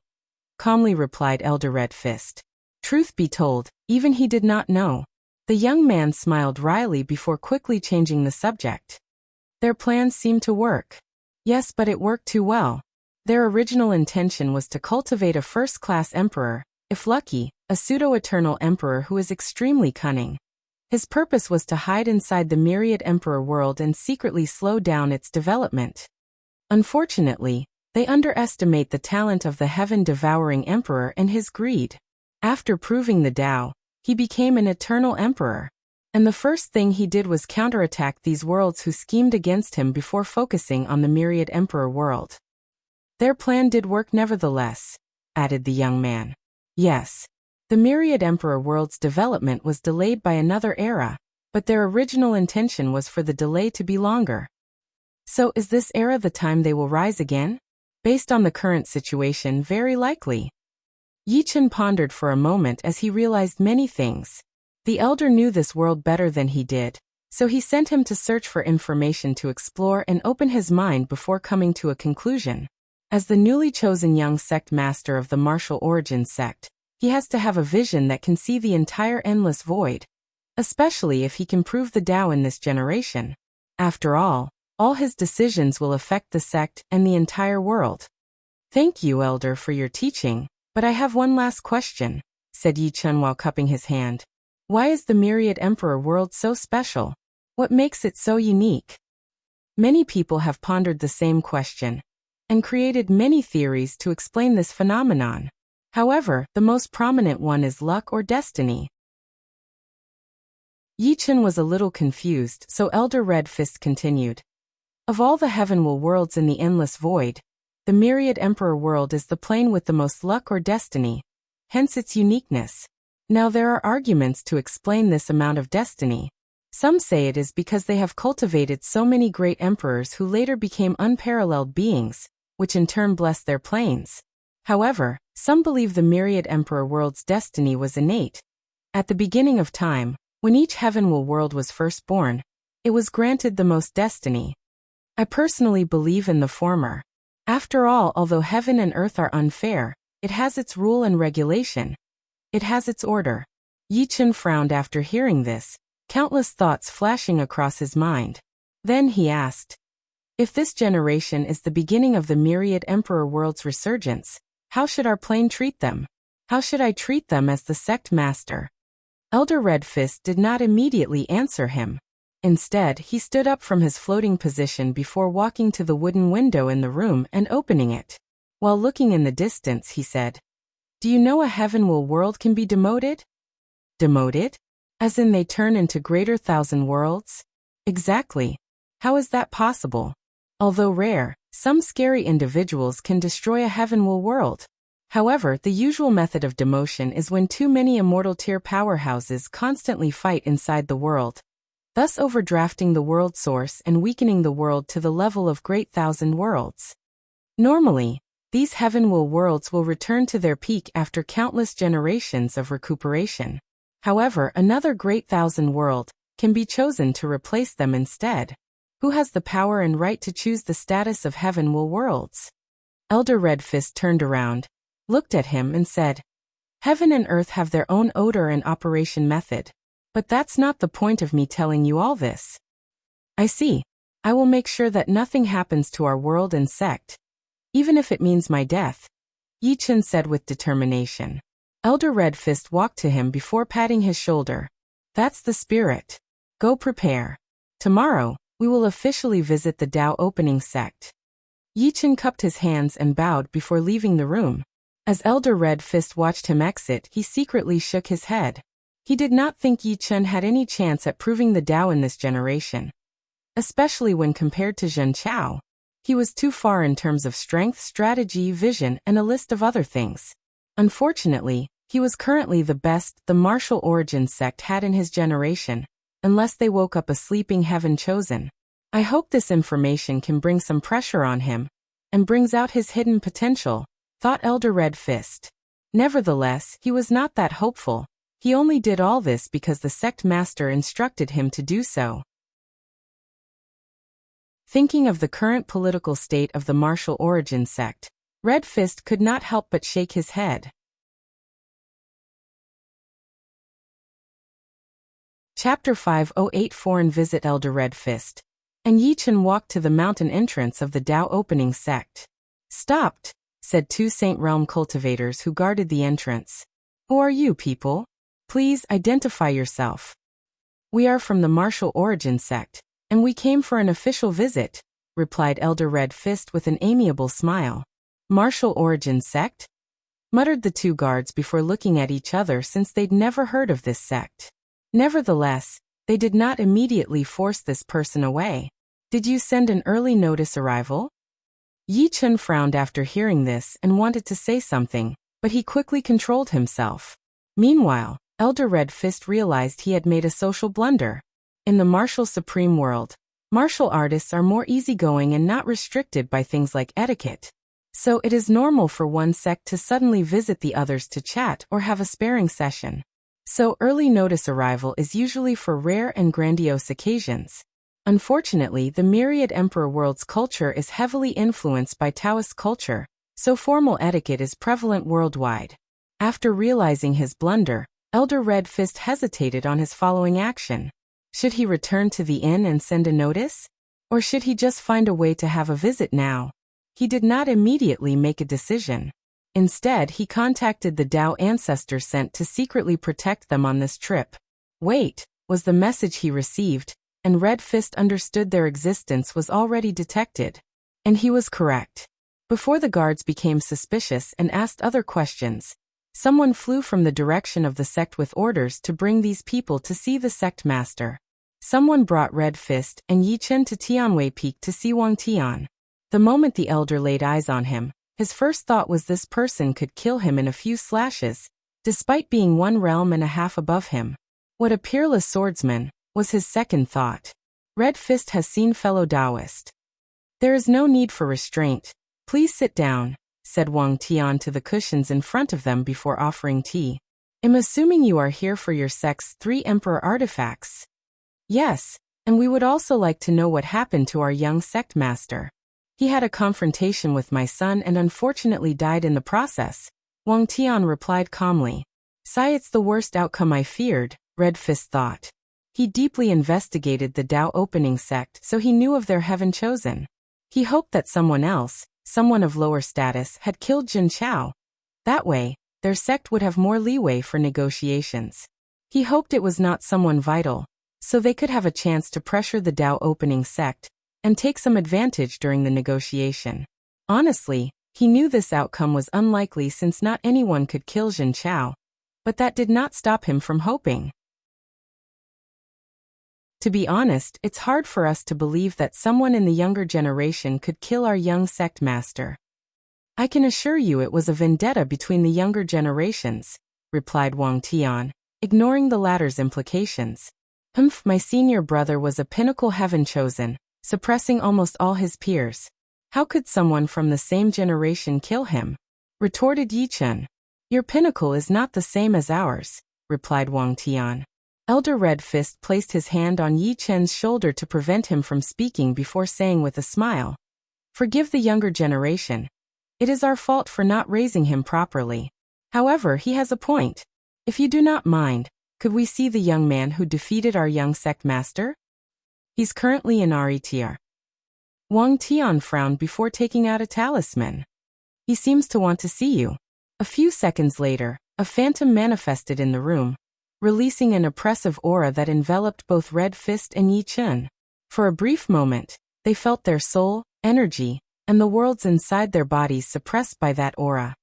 [SPEAKER 1] calmly replied Elder Red Fist. Truth be told, even he did not know. The young man smiled wryly before quickly changing the subject. Their plans seemed to work. Yes, but it worked too well. Their original intention was to cultivate a first-class emperor, if lucky, a pseudo-eternal emperor who is extremely cunning. His purpose was to hide inside the Myriad Emperor world and secretly slow down its development. Unfortunately, they underestimate the talent of the heaven-devouring emperor and his greed. After proving the Tao, he became an eternal emperor. And the first thing he did was counterattack these worlds who schemed against him before focusing on the Myriad Emperor world. Their plan did work nevertheless, added the young man. Yes. The Myriad Emperor world's development was delayed by another era, but their original intention was for the delay to be longer. So is this era the time they will rise again? Based on the current situation, very likely. Yi Chen pondered for a moment as he realized many things. The elder knew this world better than he did, so he sent him to search for information to explore and open his mind before coming to a conclusion. As the newly chosen young sect master of the martial origins sect, he has to have a vision that can see the entire endless void, especially if he can prove the Tao in this generation. After all his decisions will affect the sect and the entire world. Thank you, Elder, for your teaching, but I have one last question, said Yi Chen while cupping his hand. Why is the Myriad Emperor world so special? What makes it so unique? Many people have pondered the same question and created many theories to explain this phenomenon. However, the most prominent one is luck or destiny. Yi Chen was a little confused, so Elder Red Fist continued. Of all the heavenward worlds in the endless void, the Myriad Emperor world is the plane with the most luck or destiny, hence its uniqueness. Now there are arguments to explain this amount of destiny. Some say it is because they have cultivated so many great emperors who later became unparalleled beings, which in turn blessed their planes. However, some believe the myriad emperor world's destiny was innate. At the beginning of time, when each heavenward world was first born, it was granted the most destiny. I personally believe in the former. After all, although heaven and earth are unfair, it has its rule and regulation. It has its order. Yi Chen frowned after hearing this, countless thoughts flashing across his mind. Then he asked, if this generation is the beginning of the myriad emperor world's resurgence, how should our plane treat them? How should I treat them as the sect master? Elder Red Fist did not immediately answer him. Instead, he stood up from his floating position before walking to the wooden window in the room and opening it. While looking in the distance, he said, do you know a heavenward world can be demoted? Demoted? As in they turn into greater thousand worlds? Exactly. How is that possible? Although rare, some scary individuals can destroy a heavenward world. However, the usual method of demotion is when too many immortal tier powerhouses constantly fight inside the world, thus overdrafting the world source and weakening the world to the level of great thousand worlds. Normally, these heavenward worlds will return to their peak after countless generations of recuperation. However, another great thousand world can be chosen to replace them instead. Who has the power and right to choose the status of heavenward worlds? Elder Red Fist turned around, looked at him and said, heaven and earth have their own order and operation method. But that's not the point of me telling you all this. I see. I will make sure that nothing happens to our world and sect, even if it means my death, Yi Chen said with determination. Elder Red Fist walked to him before patting his shoulder. That's the spirit. Go prepare. Tomorrow, we will officially visit the Tao opening sect. Yi Chen cupped his hands and bowed before leaving the room. As Elder Red Fist watched him exit, he secretly shook his head. He did not think Yi Chen had any chance at proving the Tao in this generation. Especially when compared to Zhen Chao. He was too far in terms of strength, strategy, vision, and a list of other things. Unfortunately, he was currently the best the martial origin sect had in his generation, unless they woke up a sleeping heaven chosen. I hope this information can bring some pressure on him, and brings out his hidden potential, thought Elder Red Fist. Nevertheless, he was not that hopeful. He only did all this because the sect master instructed him to do so. Thinking of the current political state of the martial origin sect, Red Fist could not help but shake his head. Chapter 508 and Visit Elder Red Fist. And Yi Chen walked to the mountain entrance of the Tao opening sect. Stopped, said two Saint Realm cultivators who guarded the entrance. Who are you people? Please identify yourself. We are from the martial origin sect, and we came for an official visit, replied Elder Red Fist with an amiable smile. Martial origin sect? Muttered the two guards before looking at each other since they'd never heard of this sect. Nevertheless, they did not immediately force this person away. Did you send an early notice arrival? Yi Chen frowned after hearing this and wanted to say something, but he quickly controlled himself. Meanwhile, Elder Red Fist realized he had made a social blunder. In the martial supreme world, martial artists are more easygoing and not restricted by things like etiquette. So it is normal for one sect to suddenly visit the others to chat or have a sparring session. So early notice arrival is usually for rare and grandiose occasions. Unfortunately, the myriad emperor world's culture is heavily influenced by Taoist culture, so formal etiquette is prevalent worldwide. After realizing his blunder, Elder Red Fist hesitated on his following action. Should he return to the inn and send a notice? Or should he just find a way to have a visit now? He did not immediately make a decision. Instead, he contacted the Tao ancestors sent to secretly protect them on this trip. Wait, was the message he received, and Red Fist understood their existence was already detected. And he was correct. Before the guards became suspicious and asked other questions, someone flew from the direction of the sect with orders to bring these people to see the sect master. Someone brought Red Fist and Yi Chen to Tianwei Peak to see Wang Tian. The moment the elder laid eyes on him, his first thought was this person could kill him in a few slashes, despite being 1.5 realms above him. What a peerless swordsman, was his second thought. Red Fist has seen fellow Taoist. There is no need for restraint. Please sit down, said Wang Tian to the cushions in front of them before offering tea. I'm assuming you are here for your sect's 3 emperor artifacts. Yes, and we would also like to know what happened to our young sect master. He had a confrontation with my son and unfortunately died in the process, Wang Tian replied calmly. Sigh, it's the worst outcome I feared, Red Fist thought. He deeply investigated the Tao opening sect, so he knew of their heaven chosen. He hoped that someone else, someone of lower status, had killed Jin Chao. That way, their sect would have more leeway for negotiations. He hoped it was not someone vital, so they could have a chance to pressure the Tao opening sect and take some advantage during the negotiation. Honestly, he knew this outcome was unlikely since not anyone could kill Jin Chao, but that did not stop him from hoping. To be honest, it's hard for us to believe that someone in the younger generation could kill our young sect master. I can assure you it was a vendetta between the younger generations, replied Wang Tian, ignoring the latter's implications. My senior brother was a pinnacle heaven chosen, suppressing almost all his peers. How could someone from the same generation kill him? Retorted Yi Chen. Your pinnacle is not the same as ours, replied Wang Tian. Elder Red Fist placed his hand on Yi Chen's shoulder to prevent him from speaking before saying with a smile, Forgive the younger generation. It is our fault for not raising him properly. However, he has a point. If you do not mind, could we see the young man who defeated our young sect master? He's currently in RETR. Wang Tian frowned before taking out a talisman. He seems to want to see you. A few seconds later, a phantom manifested in the room, releasing an oppressive aura that enveloped both Red Fist and Yi Chen. For a brief moment, they felt their soul, energy, and the worlds inside their bodies suppressed by that aura.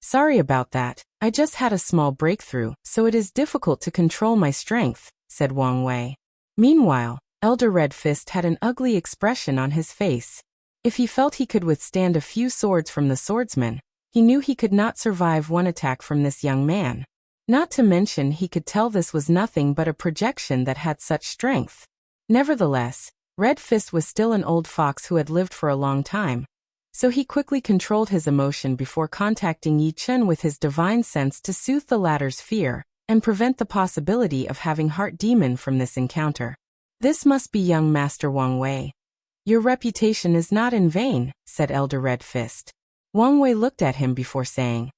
[SPEAKER 1] Sorry about that, I just had a small breakthrough, so it is difficult to control my strength, said Wang Wei. Meanwhile, Elder Red Fist had an ugly expression on his face. If he felt he could withstand a few swords from the swordsman, he knew he could not survive one attack from this young man. Not to mention he could tell this was nothing but a projection that had such strength. Nevertheless, Red Fist was still an old fox who had lived for a long time, so he quickly controlled his emotion before contacting Yi Chen with his divine sense to soothe the latter's fear and prevent the possibility of having Heart Demon from this encounter. This must be young Master Wang Wei. Your reputation is not in vain, said Elder Red Fist. Wang Wei looked at him before saying,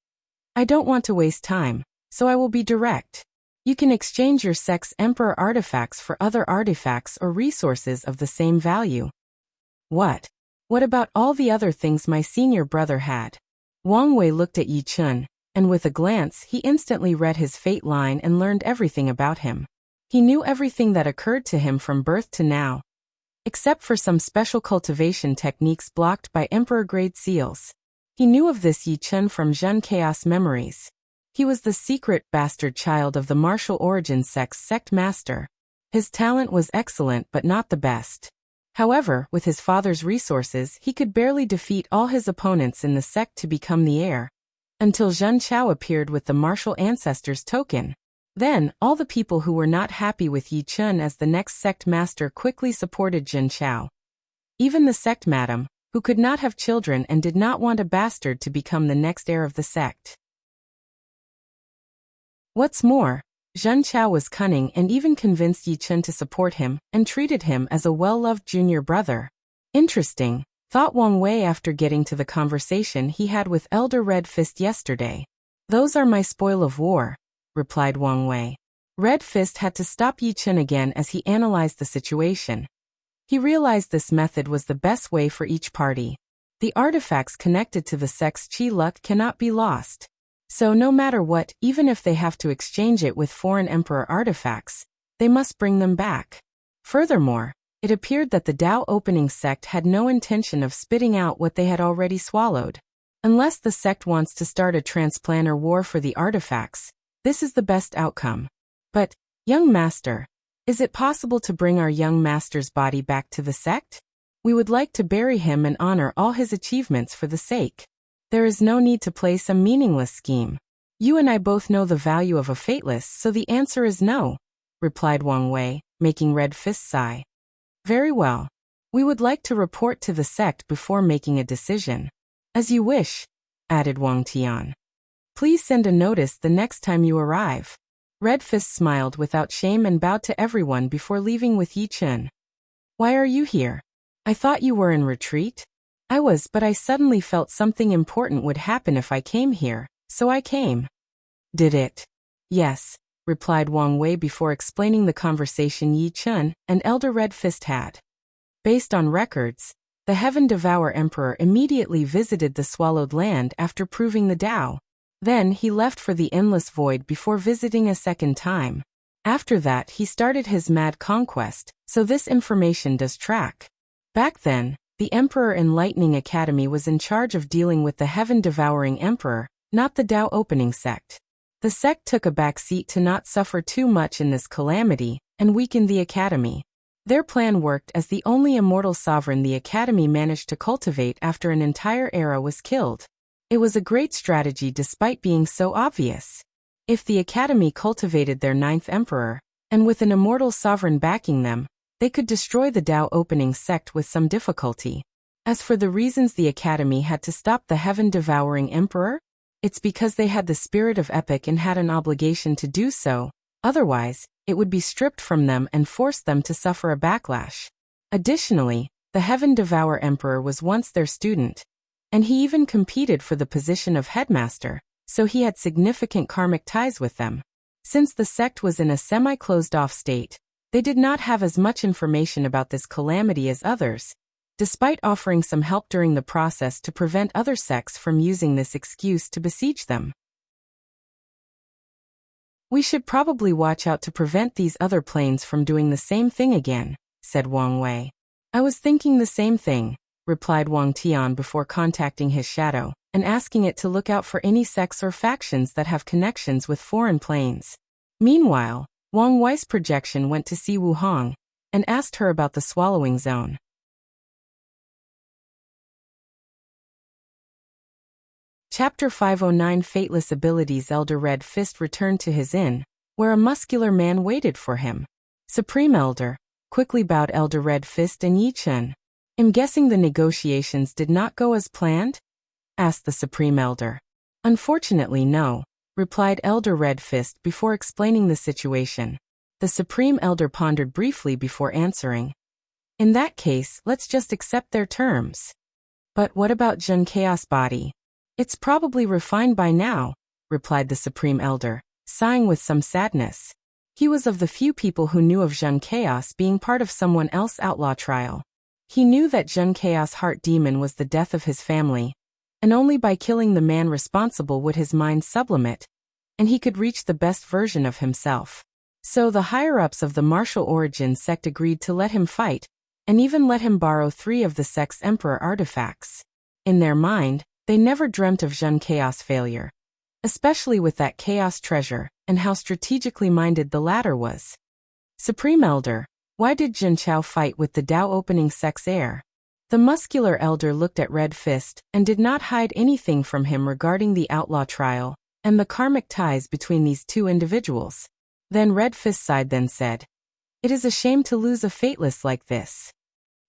[SPEAKER 1] I don't want to waste time, so I will be direct. You can exchange your sect's emperor artifacts for other artifacts or resources of the same value. What? What about all the other things my senior brother had? Wang Wei looked at Yi Chen, and with a glance he instantly read his fate line and learned everything about him. He knew everything that occurred to him from birth to now, except for some special cultivation techniques blocked by emperor-grade seals. He knew of this Yi Chen from Zhen Chaos memories. He was the secret bastard child of the martial origin sect's sect master. His talent was excellent but not the best. However, with his father's resources, he could barely defeat all his opponents in the sect to become the heir, until Jin Chao appeared with the martial ancestors token. Then, all the people who were not happy with Yi Chen as the next sect master quickly supported Jin Chao. Even the sect madam, who could not have children and did not want a bastard to become the next heir of the sect. What's more, Jin Chao was cunning and even convinced Yi Chen to support him and treated him as a well-loved junior brother. Interesting, thought Wang Wei after getting to the conversation he had with Elder Red Fist yesterday. Those are my spoil of war, replied Wang Wei. Red Fist had to stop Yi Chen again as he analyzed the situation. He realized this method was the best way for each party. The artifacts connected to the sect's chi luck cannot be lost. So no matter what, even if they have to exchange it with foreign emperor artifacts, they must bring them back. Furthermore, it appeared that the Tao opening sect had no intention of spitting out what they had already swallowed. Unless the sect wants to start a transplanter war for the artifacts, this is the best outcome. But, young master, is it possible to bring our young master's body back to the sect? We would like to bury him and honor all his achievements for the sake. There is no need to play some meaningless scheme. You and I both know the value of a fateless, so the answer is no, replied Wang Wei, making Red Fist sigh. Very well. We would like to report to the sect before making a decision. As you wish, added Wang Tian. Please send a notice the next time you arrive. Red Fist smiled without shame and bowed to everyone before leaving with Yi Chen. Why are you here? I thought you were in retreat? I was, but I suddenly felt something important would happen if I came here, so I came. Did it? Yes, replied Wang Wei before explaining the conversation Yi Chen and Elder Red Fist had. Based on records, the Heaven Devourer Emperor immediately visited the Swallowed Land after proving the Tao. Then he left for the Endless Void before visiting a second time. After that he started his mad conquest, so this information does track. Back then, the Emperor Enlightening Academy was in charge of dealing with the Heaven-Devouring Emperor, not the Tao Opening Sect. The sect took a back seat to not suffer too much in this calamity, and weakened the Academy. Their plan worked as the only immortal sovereign the Academy managed to cultivate after an entire era was killed. It was a great strategy despite being so obvious. If the Academy cultivated their ninth emperor, and with an immortal sovereign backing them, they could destroy the Tao Opening Sect with some difficulty. As for the reasons the Academy had to stop the Heaven-Devouring Emperor, it's because they had the spirit of epic and had an obligation to do so, otherwise, it would be stripped from them and forced them to suffer a backlash. Additionally, the Heaven-Devourer Emperor was once their student, and he even competed for the position of headmaster, so he had significant karmic ties with them. Since the sect was in a semi-closed-off state, they did not have as much information about this calamity as others, despite offering some help during the process to prevent other sects from using this excuse to besiege them. We should probably watch out to prevent these other planes from doing the same thing again, said Wang Wei. I was thinking the same thing, replied Wang Tian before contacting his shadow, and asking it to look out for any sects or factions that have connections with foreign planes. Meanwhile, Wang Wei's projection went to see Wu Hong, and asked her about the swallowing zone. Chapter 509 Fateless Abilities. Elder Red Fist returned to his inn, where a muscular man waited for him. Supreme Elder, quickly bowed Elder Red Fist and Yi Chen. I'm guessing the negotiations did not go as planned? Asked the Supreme Elder. Unfortunately no, replied Elder Red Fist before explaining the situation. The Supreme Elder pondered briefly before answering. In that case, let's just accept their terms. But what about Jun Chaos Body? It's probably refined by now, replied the Supreme Elder, sighing with some sadness. He was of the few people who knew of Jun Chaos being part of someone else's outlaw trial. He knew that Jun Chaos Heart Demon was the death of his family, and only by killing the man responsible would his mind sublimate, and he could reach the best version of himself. So the higher-ups of the martial origin sect agreed to let him fight, and even let him borrow 3 of the sect's emperor artifacts. In their mind, they never dreamt of Jun Chaos' failure, especially with that chaos treasure, and how strategically minded the latter was. Supreme Elder, why did Jun Chao fight with the Tao Opening Sect's heir? The muscular elder looked at Red Fist and did not hide anything from him regarding the outlaw trial and the karmic ties between these two individuals. Then Red Fist sighed then said, "It is a shame to lose a fateless like this."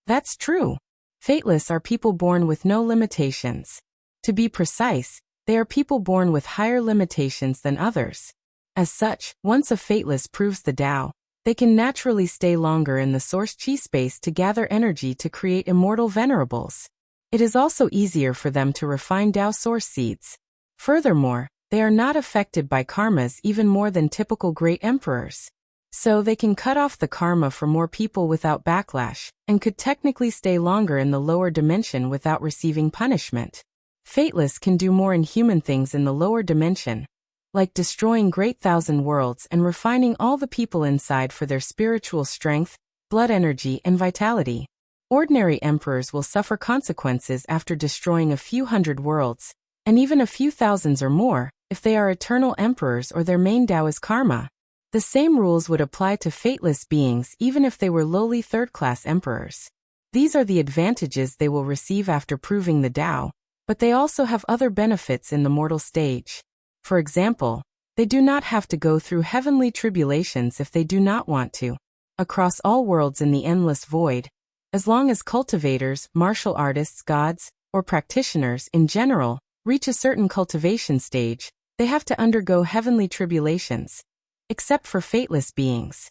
[SPEAKER 1] That's true. Fateless are people born with no limitations. To be precise, they are people born with higher limitations than others. As such, once a fateless proves the Tao, they can naturally stay longer in the source chi space to gather energy to create immortal venerables. It is also easier for them to refine Tao source seeds. Furthermore, they are not affected by karmas even more than typical great emperors. So they can cut off the karma for more people without backlash, and could technically stay longer in the lower dimension without receiving punishment. Fateless can do more inhuman things in the lower dimension, like destroying great thousand worlds and refining all the people inside for their spiritual strength, blood energy, and vitality. Ordinary emperors will suffer consequences after destroying a few hundred worlds, and even a few thousands or more, if they are eternal emperors or their main Tao is karma. The same rules would apply to fateless beings even if they were lowly third-class emperors. These are the advantages they will receive after proving the Tao, but they also have other benefits in the mortal stage. For example, they do not have to go through heavenly tribulations if they do not want to. Across all worlds in the endless void, as long as cultivators, martial artists, gods, or practitioners in general reach a certain cultivation stage, they have to undergo heavenly tribulations, except for fateless beings.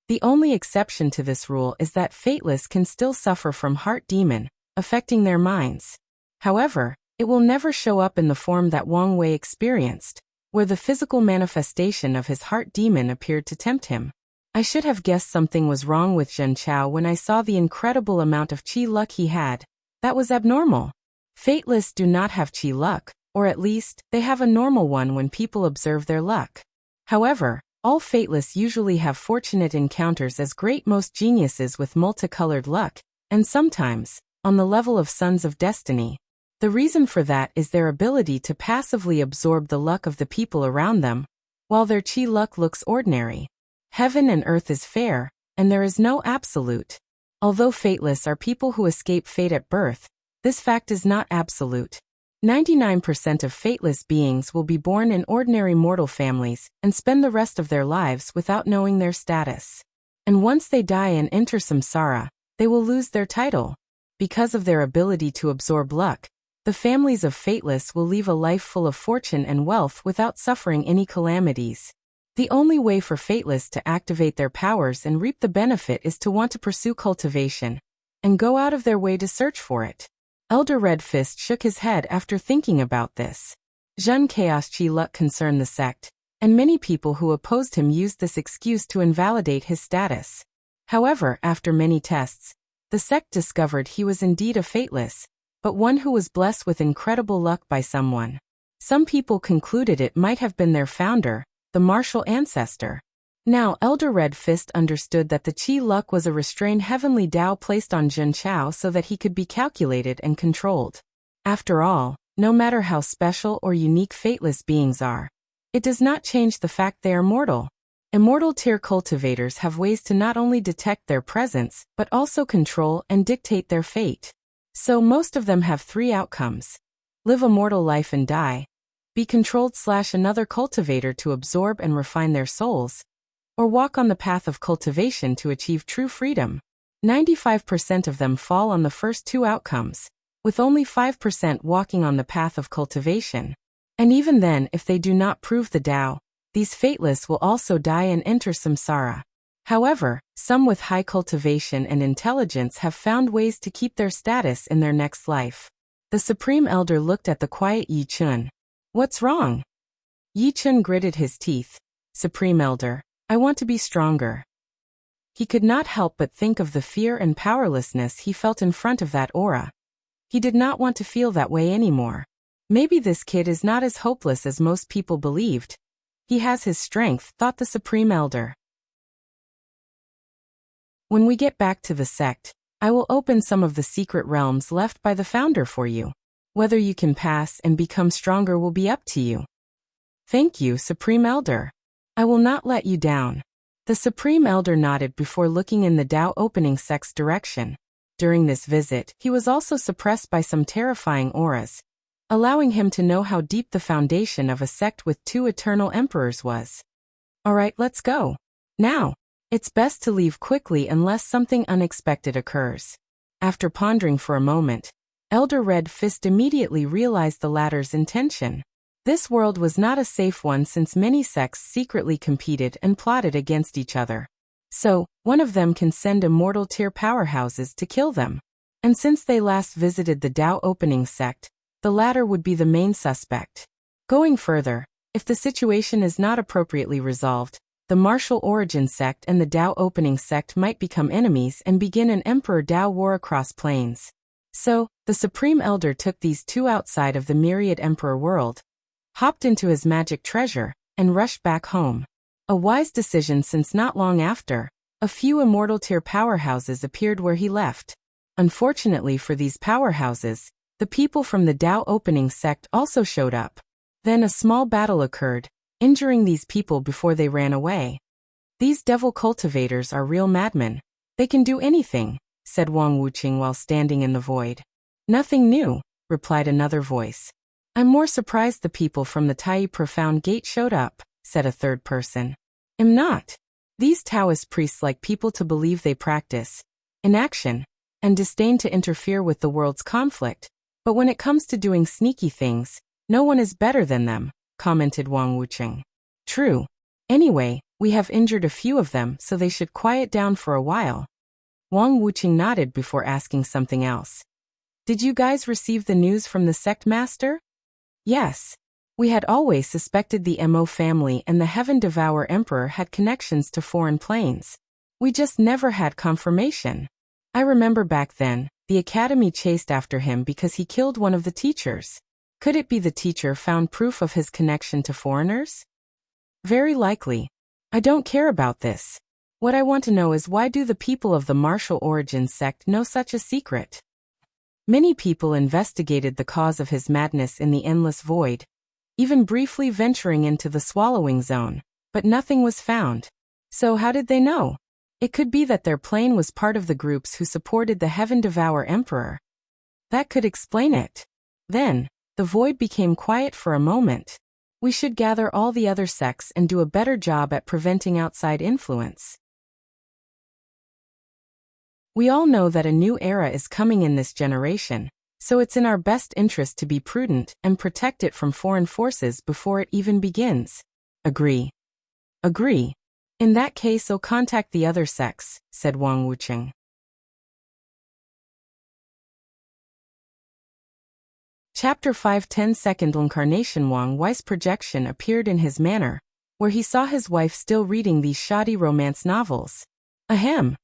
[SPEAKER 1] The only exception to this rule is that fateless can still suffer from heart demon, affecting their minds. However, it will never show up in the form that Wang Wei experienced, where the physical manifestation of his heart demon appeared to tempt him. I should have guessed something was wrong with Zhen Chao when I saw the incredible amount of qi luck he had. That was abnormal. Fateless do not have qi luck, or at least, they have a normal one when people observe their luck. However, all fateless usually have fortunate encounters as great most geniuses with multicolored luck, and sometimes, on the level of sons of destiny. The reason for that is their ability to passively absorb the luck of the people around them, while their qi luck looks ordinary. Heaven and earth is fair, and there is no absolute. Although fateless are people who escape fate at birth, this fact is not absolute. 99% of fateless beings will be born in ordinary mortal families and spend the rest of their lives without knowing their status. And once they die and enter samsara, they will lose their title. Because of their ability to absorb luck, the families of fateless will live a life full of fortune and wealth without suffering any calamities. The only way for fateless to activate their powers and reap the benefit is to want to pursue cultivation and go out of their way to search for it. Elder Red Fist shook his head after thinking about this. Zhen Chaos Qi luck concerned the sect, and many people who opposed him used this excuse to invalidate his status. However, after many tests, the sect discovered he was indeed a fateless, but one who was blessed with incredible luck by someone. Some people concluded it might have been their founder, the martial ancestor. Now Elder Red Fist understood that the qi luck was a restrained heavenly Tao placed on Zhen Chao so that he could be calculated and controlled. After all, no matter how special or unique fateless beings are, it does not change the fact they are mortal. Immortal tier cultivators have ways to not only detect their presence, but also control and dictate their fate. So most of them have three outcomes: live a mortal life and die, be controlled / another cultivator to absorb and refine their souls, or walk on the path of cultivation to achieve true freedom. 95% of them fall on the first two outcomes, with only 5% walking on the path of cultivation. And even then, if they do not prove the Tao, these fateless will also die and enter samsara. However, some with high cultivation and intelligence have found ways to keep their status in their next life. The Supreme Elder looked at the quiet Yi Chun. What's wrong? Yi Chun gritted his teeth. Supreme Elder, I want to be stronger. He could not help but think of the fear and powerlessness he felt in front of that aura. He did not want to feel that way anymore. Maybe this kid is not as hopeless as most people believed. He has his strength, thought the Supreme Elder. When we get back to the sect, I will open some of the secret realms left by the founder for you. Whether you can pass and become stronger will be up to you. Thank you, Supreme Elder. I will not let you down. The Supreme Elder nodded before looking in the Tao opening sect's direction. During this visit, he was also suppressed by some terrifying auras, allowing him to know how deep the foundation of a sect with two eternal emperors was. Alright, let's go. Now. It's best to leave quickly unless something unexpected occurs. After pondering for a moment, Elder Red Fist immediately realized the latter's intention. This world was not a safe one since many sects secretly competed and plotted against each other. So, one of them can send immortal tier powerhouses to kill them. And since they last visited the Tao opening sect, the latter would be the main suspect. Going further, if the situation is not appropriately resolved, the martial origin sect and the Tao opening sect might become enemies and begin an Emperor Tao war across planes. So, the Supreme Elder took these two outside of the myriad Emperor world, hopped into his magic treasure, and rushed back home. A wise decision since not long after, a few immortal tier powerhouses appeared where he left. Unfortunately for these powerhouses, the people from the Tao opening sect also showed up. Then a small battle occurred, injuring these people before they ran away. These devil cultivators are real madmen. They can do anything, said Wang Wuqing while standing in the void. Nothing new, replied another voice. I'm more surprised the people from the Tai Profound Gate showed up, said a third person. Am not. These Taoist priests like people to believe they practice inaction and disdain to interfere with the world's conflict, but when it comes to doing sneaky things, no one is better than them, commented Wang Wucheng. True. Anyway, we have injured a few of them, so they should quiet down for a while. Wang Wucheng nodded before asking something else. Did you guys receive the news from the sect master? Yes. We had always suspected the Mo family and the Heaven Devourer Emperor had connections to foreign planes. We just never had confirmation. I remember back then, the academy chased after him because he killed one of the teachers. Could it be the teacher found proof of his connection to foreigners? Very likely. I don't care about this. What I want to know is why do the people of the martial origin sect know such a secret? Many people investigated the cause of his madness in the endless void, even briefly venturing into the swallowing zone, but nothing was found. So how did they know? It could be that their plane was part of the groups who supported the Heaven Devourer Emperor. That could explain it. Then, the void became quiet for a moment. We should gather all the other sects and do a better job at preventing outside influence. We all know that a new era is coming in this generation, so it's in our best interest to be prudent and protect it from foreign forces before it even begins. Agree. Agree. In that case, I'll contact the other sects, said Wang Wucheng. Chapter 5 10-second incarnation. Wang Wei's projection appeared in his manner, where he saw his wife still reading these shoddy romance novels. Ahem.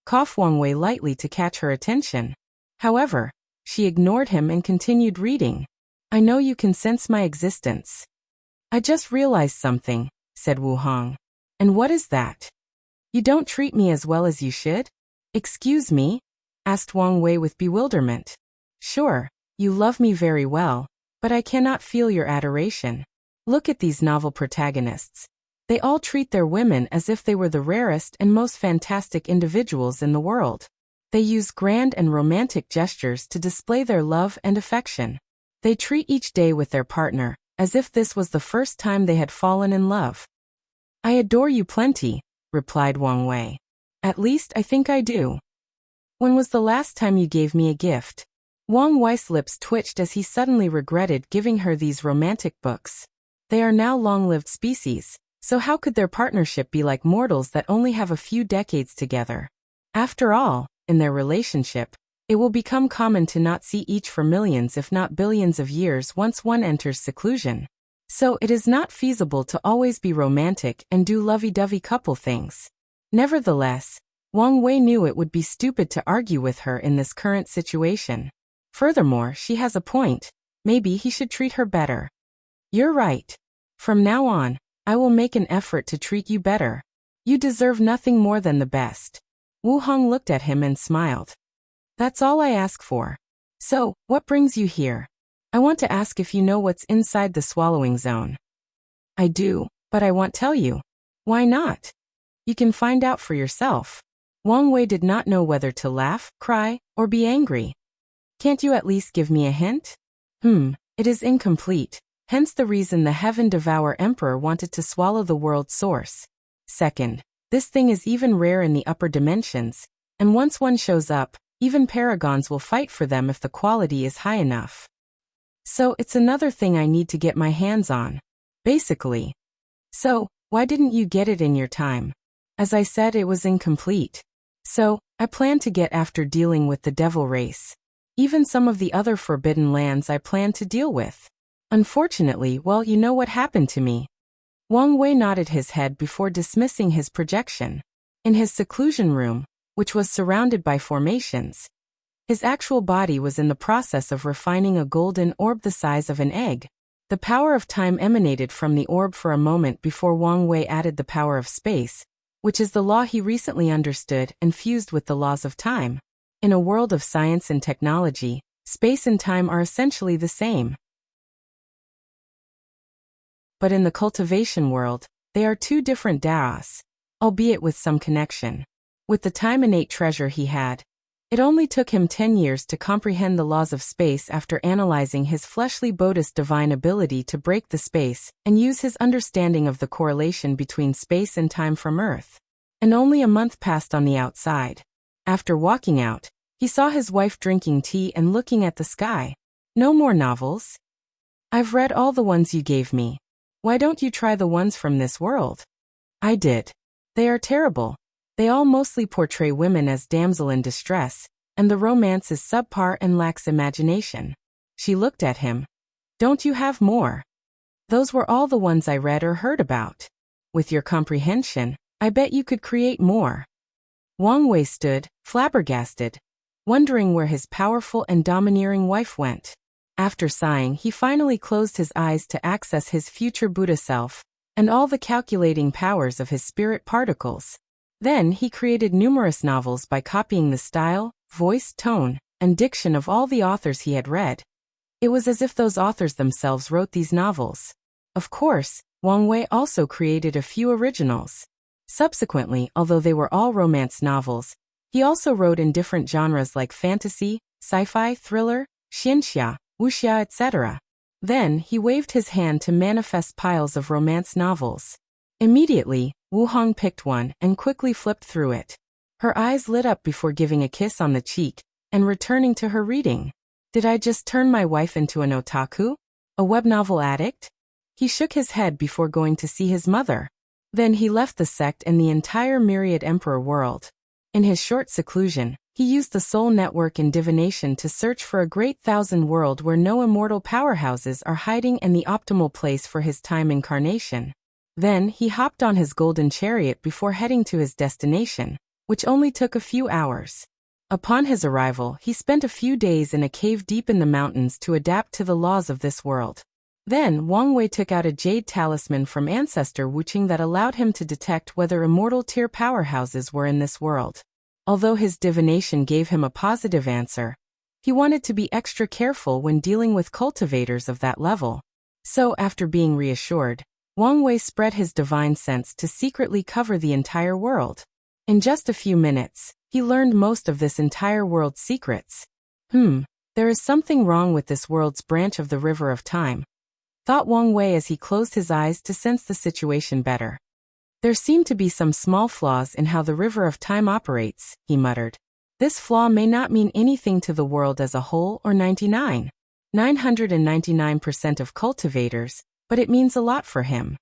[SPEAKER 1] Coughed Wang Wei lightly to catch her attention. However, she ignored him and continued reading. I know you can sense my existence. I just realized something, said Wu Hong. And what is that? You don't treat me as well as you should? Excuse me? Asked Wang Wei with bewilderment. Sure, you love me very well, but I cannot feel your adoration. Look at these novel protagonists. They all treat their women as if they were the rarest and most fantastic individuals in the world. They use grand and romantic gestures to display their love and affection. They treat each day with their partner as if this was the first time they had fallen in love. I adore you plenty, replied Wang Wei. At least I think I do. When was the last time you gave me a gift? Wang Wei's lips twitched as he suddenly regretted giving her these romantic books. They are now long-lived species, so how could their partnership be like mortals that only have a few decades together? After all, in their relationship, it will become common to not see each for millions if not billions of years once one enters seclusion. So it is not feasible to always be romantic and do lovey-dovey couple things. Nevertheless, Wang Wei knew it would be stupid to argue with her in this current situation. Furthermore, she has a point. Maybe he should treat her better. You're right. From now on, I will make an effort to treat you better. You deserve nothing more than the best. Wu Hong looked at him and smiled. That's all I ask for. So, what brings you here? I want to ask if you know what's inside the swallowing zone. I do, but I won't tell you. Why not? You can find out for yourself. Wang Wei did not know whether to laugh, cry, or be angry. Can't you at least give me a hint? It is incomplete, hence the reason the Heaven Devourer Emperor wanted to swallow the world's source. Second, this thing is even rare in the upper dimensions, and once one shows up, even paragons will fight for them if the quality is high enough. So it's another thing I need to get my hands on. Basically. So, why didn't you get it in your time? As I said, it was incomplete. So, I plan to get after dealing with the devil race. Even some of the other forbidden lands I plan to deal with. Unfortunately, well, you know what happened to me. Wang Wei nodded his head before dismissing his projection. In his seclusion room, which was surrounded by formations, his actual body was in the process of refining a golden orb the size of an egg. The power of time emanated from the orb for a moment before Wang Wei added the power of space, which is the law he recently understood and fused with the laws of time. In a world of science and technology, space and time are essentially the same. But in the cultivation world, they are two different Daos, albeit with some connection. With the time innate treasure he had, It only took him 10 years to comprehend the laws of space after analyzing his fleshly Buddhist divine ability to break the space and use his understanding of the correlation between space and time from Earth. And only a month passed on the outside. After walking out, he saw his wife drinking tea and looking at the sky. No more novels? I've read all the ones you gave me. Why don't you try the ones from this world? I did. They are terrible. They all mostly portray women as damsel in distress, and the romance is subpar and lacks imagination. She looked at him. Don't you have more? Those were all the ones I read or heard about. With your comprehension, I bet you could create more. Wang Wei stood, flabbergasted, wondering where his powerful and domineering wife went. After sighing, he finally closed his eyes to access his future Buddha self and all the calculating powers of his spirit particles. Then he created numerous novels by copying the style, voice, tone, and diction of all the authors he had read. It was as if those authors themselves wrote these novels. Of course, Wang Wei also created a few originals. Subsequently, although they were all romance novels, he also wrote in different genres like fantasy, sci-fi, thriller, xianxia, wuxia, etc. Then he waved his hand to manifest piles of romance novels. Immediately, Wu Hong picked one and quickly flipped through it. Her eyes lit up before giving a kiss on the cheek and returning to her reading. Did I just turn my wife into an otaku? A web novel addict? He shook his head before going to see his mother. Then he left the sect and the entire myriad emperor world. In his short seclusion, he used the soul network and divination to search for a great thousand world where no immortal powerhouses are hiding and the optimal place for his time incarnation. Then he hopped on his golden chariot before heading to his destination, which only took a few hours. Upon his arrival, he spent a few days in a cave deep in the mountains to adapt to the laws of this world. Then Wang Wei took out a jade talisman from ancestor Wuqing that allowed him to detect whether immortal tier powerhouses were in this world. Although his divination gave him a positive answer, he wanted to be extra careful when dealing with cultivators of that level. So after being reassured, Wang Wei spread his divine sense to secretly cover the entire world. In just a few minutes, he learned most of this entire world's secrets. There is something wrong with this world's branch of the River of Time, thought Wang Wei as he closed his eyes to sense the situation better. There seem to be some small flaws in how the River of Time operates, he muttered. This flaw may not mean anything to the world as a whole or 999% of cultivators, but it means a lot for him.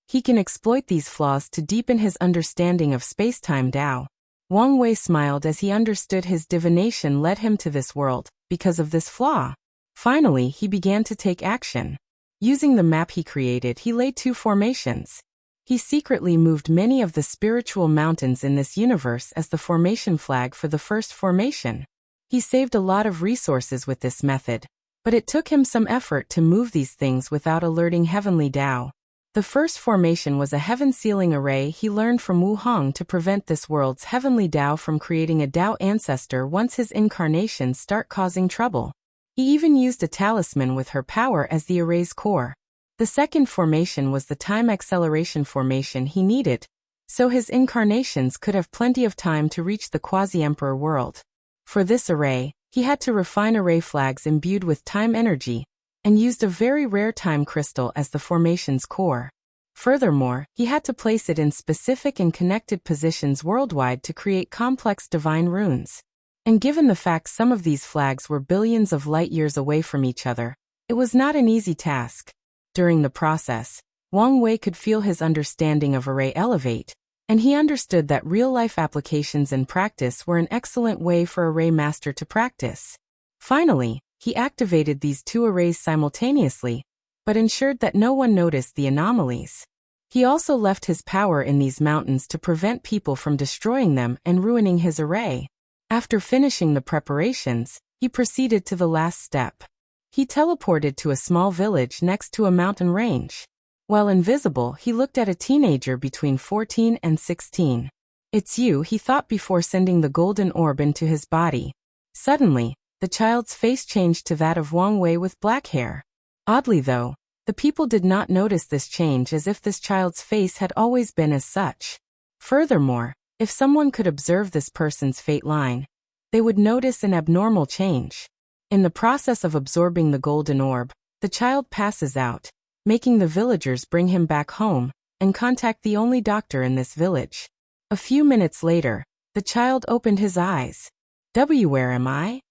[SPEAKER 1] He can exploit these flaws to deepen his understanding of space-time Tao. Wang Wei smiled as he understood his divination led him to this world, because of this flaw. Finally, he began to take action. Using the map he created, he laid 2 formations. He secretly moved many of the spiritual mountains in this universe as the formation flag for the first formation. He saved a lot of resources with this method, but it took him some effort to move these things without alerting heavenly Tao. The first formation was a heaven sealing array he learned from Wu Hong to prevent this world's heavenly Tao from creating a Tao ancestor once his incarnations start causing trouble. He even used a talisman with her power as the array's core. The second formation was the time acceleration formation he needed, so his incarnations could have plenty of time to reach the quasi-emperor world. For this array, he had to refine array flags imbued with time energy, and used a very rare time crystal as the formation's core. Furthermore, he had to place it in specific and connected positions worldwide to create complex divine runes. And given the fact some of these flags were billions of light years away from each other, it was not an easy task. During the process, Wang Wei could feel his understanding of array elevate, and he understood that real-life applications and practice were an excellent way for Array Master to practice. Finally, he activated these 2 arrays simultaneously, but ensured that no one noticed the anomalies. He also left his power in these mountains to prevent people from destroying them and ruining his array. After finishing the preparations, he proceeded to the last step. He teleported to a small village next to a mountain range. While invisible, he looked at a teenager between 14 and 16. It's you, he thought before sending the golden orb into his body. Suddenly, the child's face changed to that of Wang Wei with black hair. Oddly though, the people did not notice this change as if this child's face had always been as such. Furthermore, If someone could observe this person's fate line, they would notice an abnormal change. In the process of absorbing the golden orb, the child passes out, making the villagers bring him back home and contact the only doctor in this village. A few minutes later, the child opened his eyes. Where am I?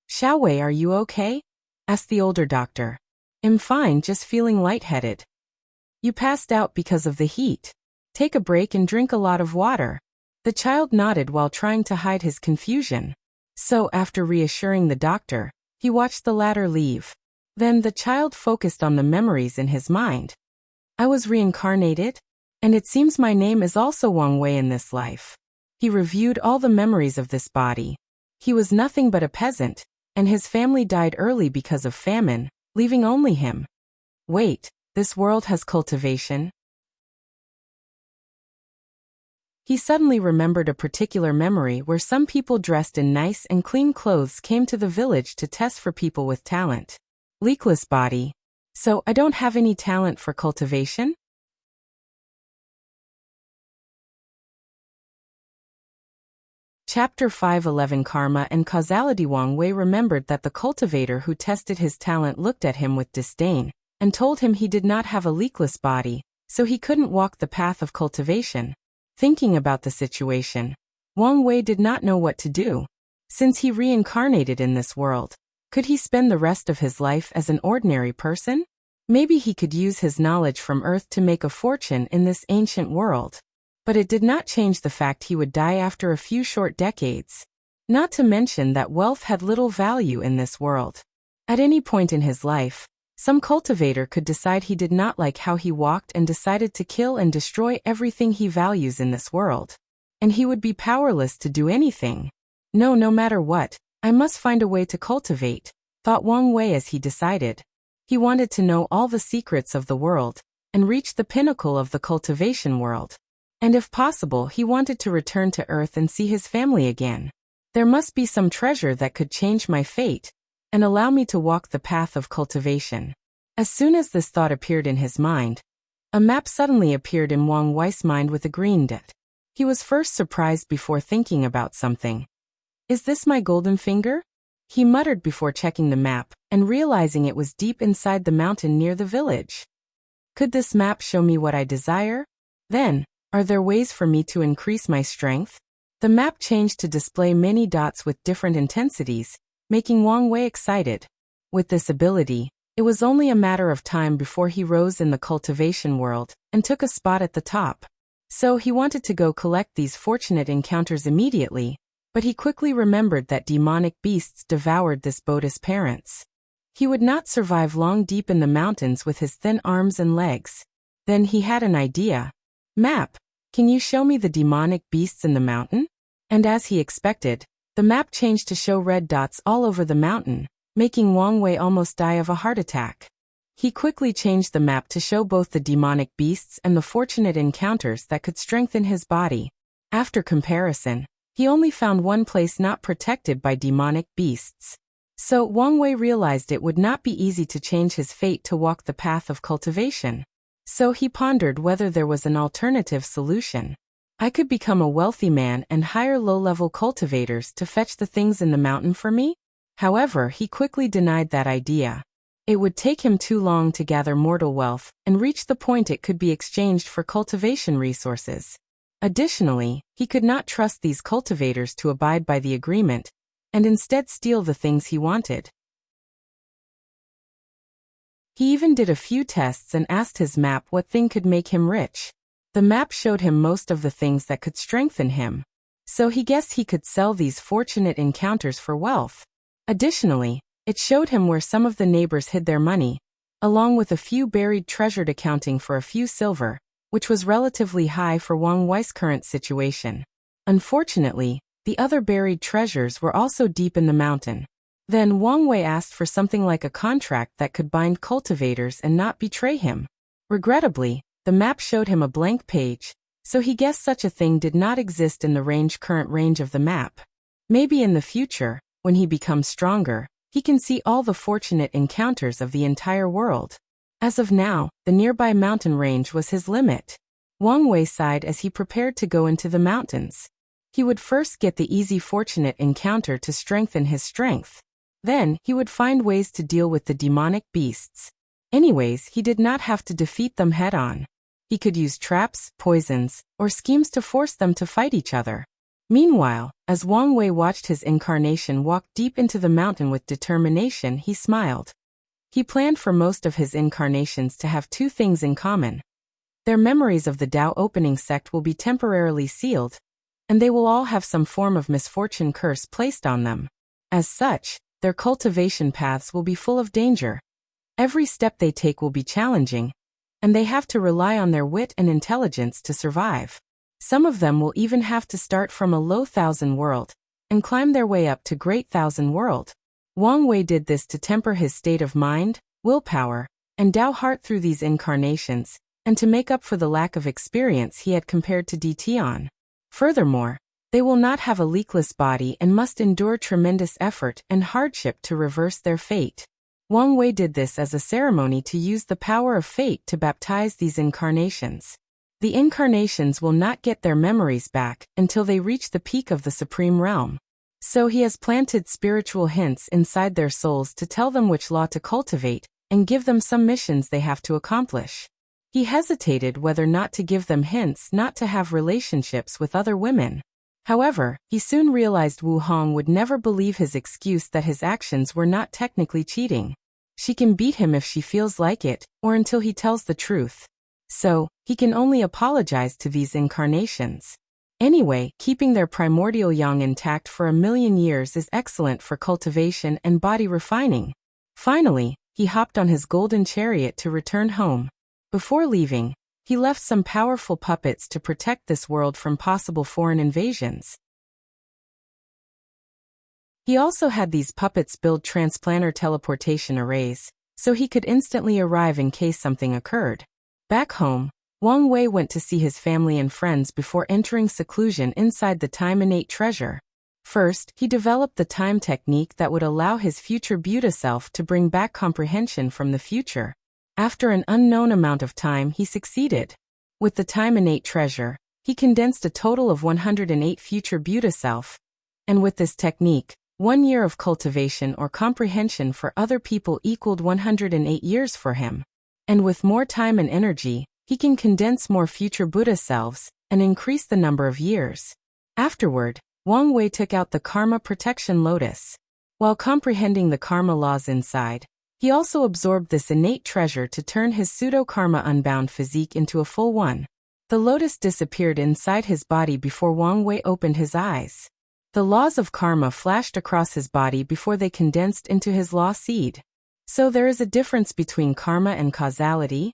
[SPEAKER 1] Xiaowei, are you okay? Asked the older doctor. I'm fine, just feeling lightheaded. You passed out because of the heat. Take a break and drink a lot of water. The child nodded while trying to hide his confusion. So, after reassuring the doctor, he watched the latter leave. Then the child focused on the memories in his mind. I was reincarnated, and it seems my name is also Wang Wei in this life. He reviewed all the memories of this body. He was nothing but a peasant, and his family died early because of famine, leaving only him. Wait, this world has cultivation? He suddenly remembered a particular memory where some people dressed in nice and clean clothes came to the village to test for people with talent. Leakless body. So I don't have any talent for cultivation? Chapter 5:11 Karma and Causality. Wang Wei remembered that the cultivator who tested his talent looked at him with disdain and told him he did not have a leakless body, so he couldn't walk the path of cultivation. Thinking about the situation, Wang Wei did not know what to do. Since he reincarnated in this world, could he spend the rest of his life as an ordinary person? Maybe he could use his knowledge from Earth to make a fortune in this ancient world. But it did not change the fact he would die after a few short decades. Not to mention that wealth had little value in this world. At any point in his life, some cultivator could decide he did not like how he walked and decided to kill and destroy everything he values in this world. And he would be powerless to do anything. No matter what, I must find a way to cultivate, thought Wang Wei as he decided. He wanted to know all the secrets of the world and reach the pinnacle of the cultivation world. And if possible, he wanted to return to Earth and see his family again. There must be some treasure that could change my fate and allow me to walk the path of cultivation. As soon as this thought appeared in his mind, a map suddenly appeared in Wang Wei's mind with a green dot. He was first surprised before thinking about something. Is this my golden finger? He muttered before checking the map and realizing it was deep inside the mountain near the village. Could this map show me what I desire? Then, are there ways for me to increase my strength? The map changed to display many dots with different intensities, making Wang Wei excited. With this ability, it was only a matter of time before he rose in the cultivation world and took a spot at the top. So he wanted to go collect these fortunate encounters immediately, but he quickly remembered that demonic beasts devoured this boat's parents. He would not survive long deep in the mountains with his thin arms and legs. Then he had an idea. Map, can you show me the demonic beasts in the mountain? And as he expected, the map changed to show red dots all over the mountain, making Wang Wei almost die of a heart attack. He quickly changed the map to show both the demonic beasts and the fortunate encounters that could strengthen his body. After comparison, he only found one place not protected by demonic beasts. So Wang Wei realized it would not be easy to change his fate to walk the path of cultivation. So he pondered whether there was an alternative solution. I could become a wealthy man and hire low-level cultivators to fetch the things in the mountain for me? However, he quickly denied that idea. It would take him too long to gather mortal wealth and reach the point it could be exchanged for cultivation resources. Additionally, he could not trust these cultivators to abide by the agreement and instead steal the things he wanted. He even did a few tests and asked his map what thing could make him rich. The map showed him most of the things that could strengthen him. So he guessed he could sell these fortunate encounters for wealth. Additionally, it showed him where some of the neighbors hid their money, along with a few buried treasure accounting for a few silver, which was relatively high for Wang Wei's current situation. Unfortunately, the other buried treasures were also deep in the mountain. Then Wang Wei asked for something like a contract that could bind cultivators and not betray him. Regrettably, the map showed him a blank page, so he guessed such a thing did not exist in the current range of the map. Maybe in the future, when he becomes stronger, he can see all the fortunate encounters of the entire world. As of now, the nearby mountain range was his limit. Wang Wei sighed as he prepared to go into the mountains. He would first get the easy fortunate encounter to strengthen his strength. Then, he would find ways to deal with the demonic beasts. Anyways, he did not have to defeat them head-on. He could use traps, poisons, or schemes to force them to fight each other. Meanwhile, as Wang Wei watched his incarnation walk deep into the mountain with determination, he smiled. He planned for most of his incarnations to have two things in common. Their memories of the Tao opening sect will be temporarily sealed, and they will all have some form of misfortune curse placed on them. As such, their cultivation paths will be full of danger. Every step they take will be challenging, and they have to rely on their wit and intelligence to survive. Some of them will even have to start from a low 1,000 world and climb their way up to great 1,000 world. Wang Wei did this to temper his state of mind, willpower, and Tao heart through these incarnations, and to make up for the lack of experience he had compared to DT. Furthermore, they will not have a leakless body and must endure tremendous effort and hardship to reverse their fate. Wang Wei did this as a ceremony to use the power of fate to baptize these incarnations. The incarnations will not get their memories back until they reach the peak of the Supreme Realm. So he has planted spiritual hints inside their souls to tell them which law to cultivate and give them some missions they have to accomplish. He hesitated whether not to give them hints not to have relationships with other women. However, he soon realized Wu Hong would never believe his excuse that his actions were not technically cheating. She can beat him if she feels like it, or until he tells the truth. So, he can only apologize to these incarnations. Anyway, keeping their primordial yang intact for 1,000,000 years is excellent for cultivation and body refining. Finally, he hopped on his golden chariot to return home. Before leaving, he left some powerful puppets to protect this world from possible foreign invasions. He also had these puppets build transplanter teleportation arrays, so he could instantly arrive in case something occurred. Back home, Wang Wei went to see his family and friends before entering seclusion inside the time innate treasure. First, he developed the time technique that would allow his future Buddha self to bring back comprehension from the future. After an unknown amount of time, he succeeded. With the time innate treasure, he condensed a total of 108 future Buddha self, and with this technique, 1 year of cultivation or comprehension for other people equaled 108 years for him. And with more time and energy, he can condense more future Buddha selves and increase the number of years. Afterward, Wang Wei took out the Karma Protection Lotus. While comprehending the karma laws inside, he also absorbed this innate treasure to turn his pseudo-karma unbound physique into a full one. The lotus disappeared inside his body before Wang Wei opened his eyes. The laws of karma flashed across his body before they condensed into his law seed. So there is a difference between karma and causality?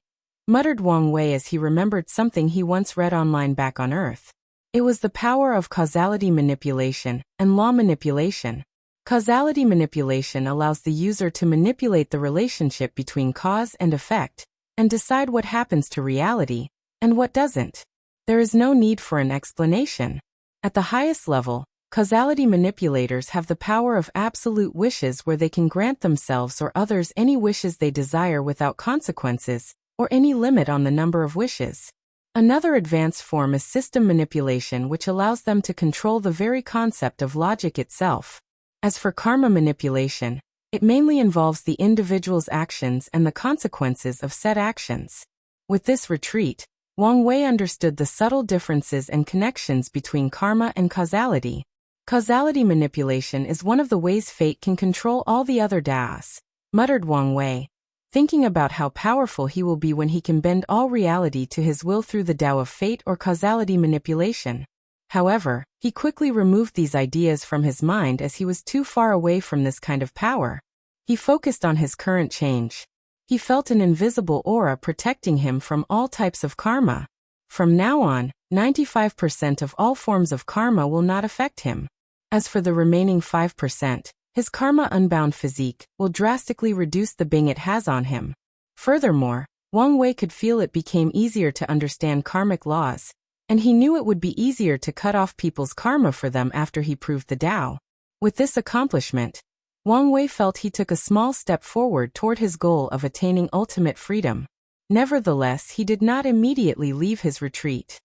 [SPEAKER 1] Muttered Wang Wei as he remembered something he once read online back on Earth. It was the power of causality manipulation and law manipulation. Causality manipulation allows the user to manipulate the relationship between cause and effect, and decide what happens to reality, and what doesn't. There is no need for an explanation. At the highest level, causality manipulators have the power of absolute wishes where they can grant themselves or others any wishes they desire without consequences, or any limit on the number of wishes. Another advanced form is system manipulation, which allows them to control the very concept of logic itself. As for karma manipulation, it mainly involves the individual's actions and the consequences of said actions. With this retreat, Wang Wei understood the subtle differences and connections between karma and causality. Causality manipulation is one of the ways fate can control all the other Daos, muttered Wang Wei, thinking about how powerful he will be when he can bend all reality to his will through the Tao of fate or causality manipulation. However, he quickly removed these ideas from his mind as he was too far away from this kind of power. He focused on his current change. He felt an invisible aura protecting him from all types of karma. From now on, 95% of all forms of karma will not affect him. As for the remaining 5%, his karma unbound physique will drastically reduce the bang it has on him. Furthermore, Wang Wei could feel it became easier to understand karmic laws, and he knew it would be easier to cut off people's karma for them after he proved the Tao. With this accomplishment, Wang Wei felt he took a small step forward toward his goal of attaining ultimate freedom. Nevertheless, he did not immediately leave his retreat.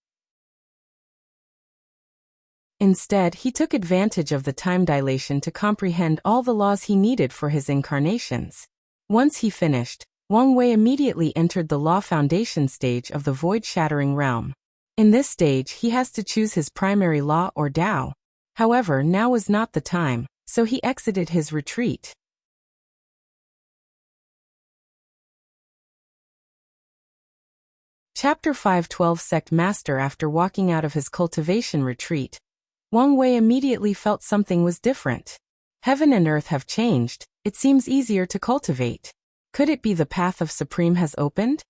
[SPEAKER 1] Instead, he took advantage of the time dilation to comprehend all the laws he needed for his incarnations. Once he finished, Wang Wei immediately entered the law foundation stage of the void-shattering realm. In this stage, he has to choose his primary law or Tao. However, now was not the time, so he exited his retreat. Chapter 5:12 Sect Master. After walking out of his cultivation retreat, Wang Wei immediately felt something was different. Heaven and earth have changed, it seems easier to cultivate. Could it be the path of Supreme has opened?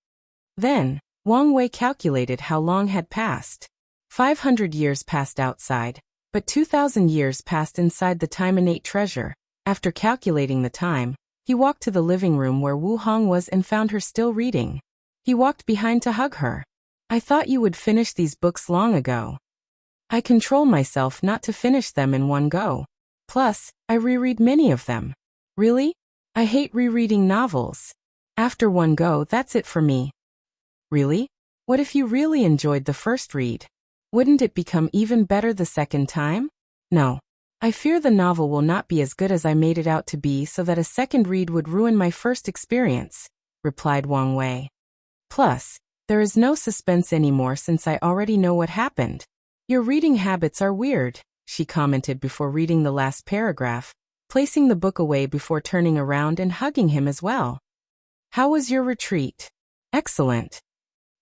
[SPEAKER 1] Then, Wang Wei calculated how long had passed. 500 years passed outside, but 2,000 years passed inside the time-innate treasure. After calculating the time, he walked to the living room where Wu Hong was and found her still reading. He walked behind to hug her. "I thought you would finish these books long ago. I control myself not to finish them in one go. Plus, I reread many of them." "Really? I hate rereading novels. After one go, that's it for me." "Really? What if you really enjoyed the first read? Wouldn't it become even better the second time?" "No. I fear the novel will not be as good as I made it out to be, so that a second read would ruin my first experience," replied Wang Wei. "Plus, there is no suspense anymore since I already know what happened." "Your reading habits are weird," she commented before reading the last paragraph, placing the book away before turning around and hugging him as well. "How was your retreat?" "Excellent.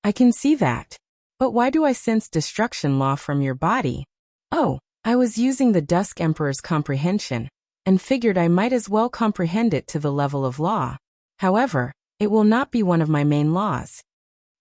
[SPEAKER 1] I can see that. But why do I sense destruction law from your body?" "Oh, I was using the Dusk Emperor's comprehension, and figured I might as well comprehend it to the level of law. However, it will not be one of my main laws."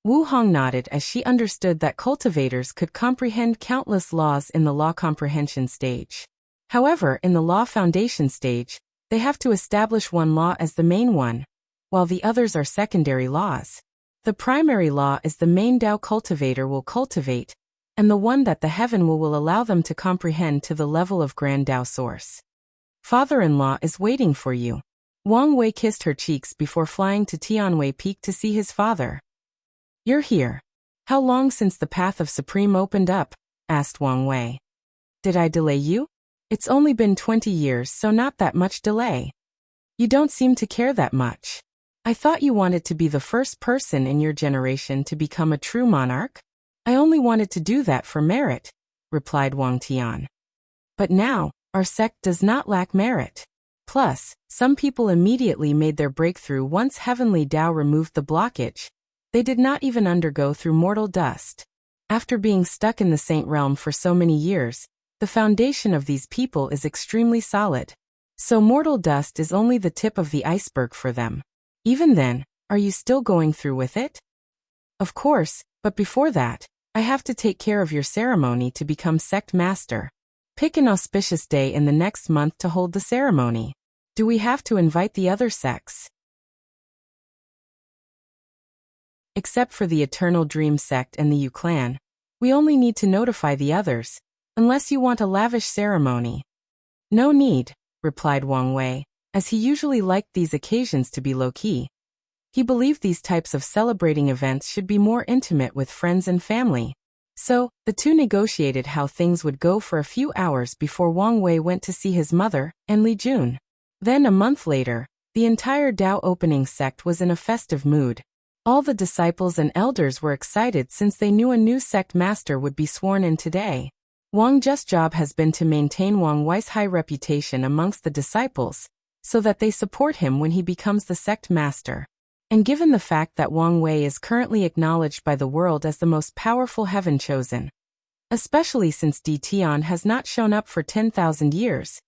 [SPEAKER 1] Wu Hong nodded as she understood that cultivators could comprehend countless laws in the law comprehension stage. However, in the law foundation stage, they have to establish one law as the main one, while the others are secondary laws. The primary law is the main Tao cultivator will cultivate, and the one that the heaven will allow them to comprehend to the level of Grand Tao Source. "Father-in-law is waiting for you." Wang Wei kissed her cheeks before flying to Tianwei Peak to see his father. "You're here. How long since the path of Supreme opened up?" asked Wang Wei. "Did I delay you? It's only been 20 years, so not that much delay. You don't seem to care that much. I thought you wanted to be the first person in your generation to become a true monarch." "I only wanted to do that for merit," replied Wang Tian. "But now, our sect does not lack merit. Plus, some people immediately made their breakthrough once Heavenly Tao removed the blockage. They did not even undergo through mortal dust. After being stuck in the Saint Realm for so many years, the foundation of these people is extremely solid. So mortal dust is only the tip of the iceberg for them. Even then, are you still going through with it?" "Of course, but before that, I have to take care of your ceremony to become sect master. Pick an auspicious day in the next month to hold the ceremony. Do we have to invite the other sects?" "Except for the Eternal Dream sect and the Yu clan, we only need to notify the others, unless you want a lavish ceremony." "No need," replied Wang Wei, as he usually liked these occasions to be low-key. He believed these types of celebrating events should be more intimate with friends and family. So, the two negotiated how things would go for a few hours before Wang Wei went to see his mother and Li Jun. Then a month later, the entire Tao opening sect was in a festive mood. All the disciples and elders were excited since they knew a new sect master would be sworn in today. Wang Zhe's job has been to maintain Wang Wei's high reputation amongst the disciples, so that they support him when he becomes the sect master. And given the fact that Wang Wei is currently acknowledged by the world as the most powerful heaven chosen, especially since Di Tian has not shown up for 10,000 years,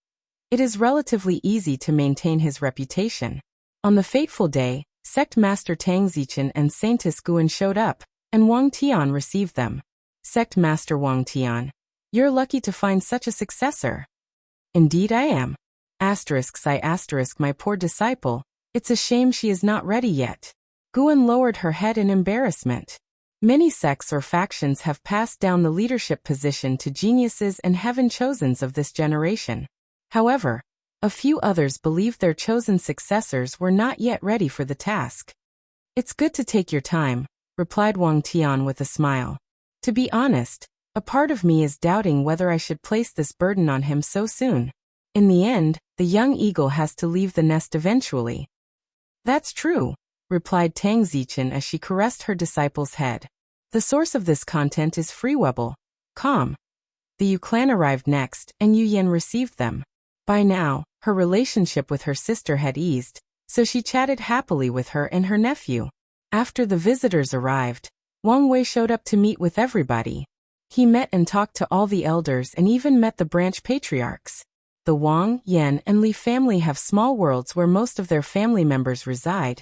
[SPEAKER 1] it is relatively easy to maintain his reputation. On the fateful day, Sect Master Tang Zichen and Saintess Guan showed up, and Wang Tian received them. "Sect Master Wang Tian, you're lucky to find such a successor." "Indeed I am. My poor disciple, it's a shame she is not ready yet." Guan lowered her head in embarrassment. Many sects or factions have passed down the leadership position to geniuses and heaven-chosens of this generation. However, a few others believed their chosen successors were not yet ready for the task. It's good to take your time, replied Wang Tian with a smile. To be honest, a part of me is doubting whether I should place this burden on him so soon. In the end, the young eagle has to leave the nest eventually. That's true, replied Tang Zichen as she caressed her disciple's head. The source of this content is free.com. The Yu clan arrived next, and Yu Yan received them. By now, her relationship with her sister had eased, so she chatted happily with her and her nephew. After the visitors arrived, Wang Wei showed up to meet with everybody. He met and talked to all the elders and even met the branch patriarchs. The Wang, Yan, and Li family have small worlds where most of their family members reside.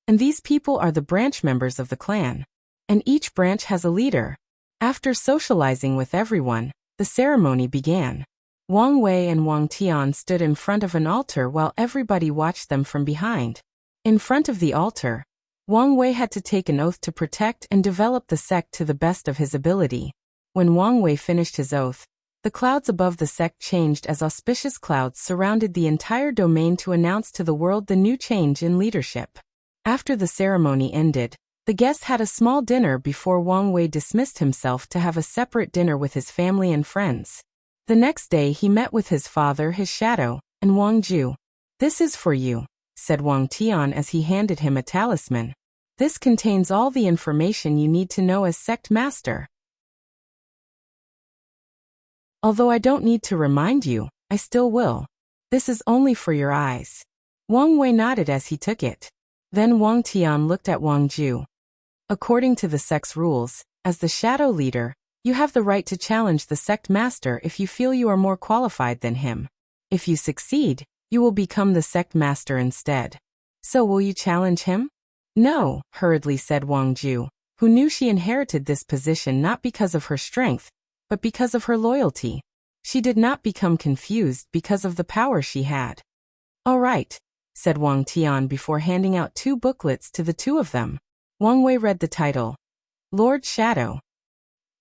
[SPEAKER 1] And these people are the branch members of the clan. And each branch has a leader. After socializing with everyone, the ceremony began. Wang Wei and Wang Tian stood in front of an altar while everybody watched them from behind. In front of the altar, Wang Wei had to take an oath to protect and develop the sect to the best of his ability. When Wang Wei finished his oath, the clouds above the sect changed as auspicious clouds surrounded the entire domain to announce to the world the new change in leadership. After the ceremony ended, the guests had a small dinner before Wang Wei dismissed himself to have a separate dinner with his family and friends. The next day he met with his father, his shadow, and Wang Ju. "This is for you," said Wang Tian as he handed him a talisman. "This contains all the information you need to know as sect master. Although I don't need to remind you, I still will. This is only for your eyes." Wang Wei nodded as he took it. Then Wang Tian looked at Wang Ju. "According to the sect's rules, as the shadow leader, you have the right to challenge the sect master if you feel you are more qualified than him. If you succeed, you will become the sect master instead. So will you challenge him?" "No," hurriedly said Wang Ju, who knew she inherited this position not because of her strength, but because of her loyalty. She did not become confused because of the power she had. "All right," said Wang Tian before handing out 2 booklets to the 2 of them. Wang Wei read the title, Lord Shadow.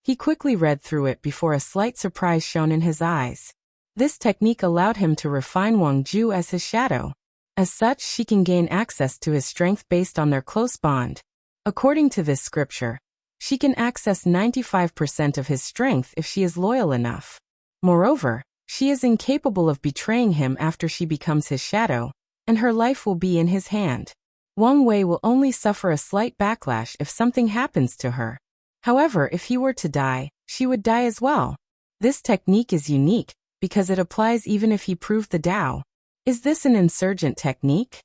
[SPEAKER 1] He quickly read through it before a slight surprise shone in his eyes. This technique allowed him to refine Wang Ju as his shadow. As such, she can gain access to his strength based on their close bond. According to this scripture, she can access 95% of his strength if she is loyal enough. Moreover, she is incapable of betraying him after she becomes his shadow, and her life will be in his hand. Wang Wei will only suffer a slight backlash if something happens to her. However, if he were to die, she would die as well. This technique is unique, because it applies even if he proved the Tao. Is this an insurgent technique?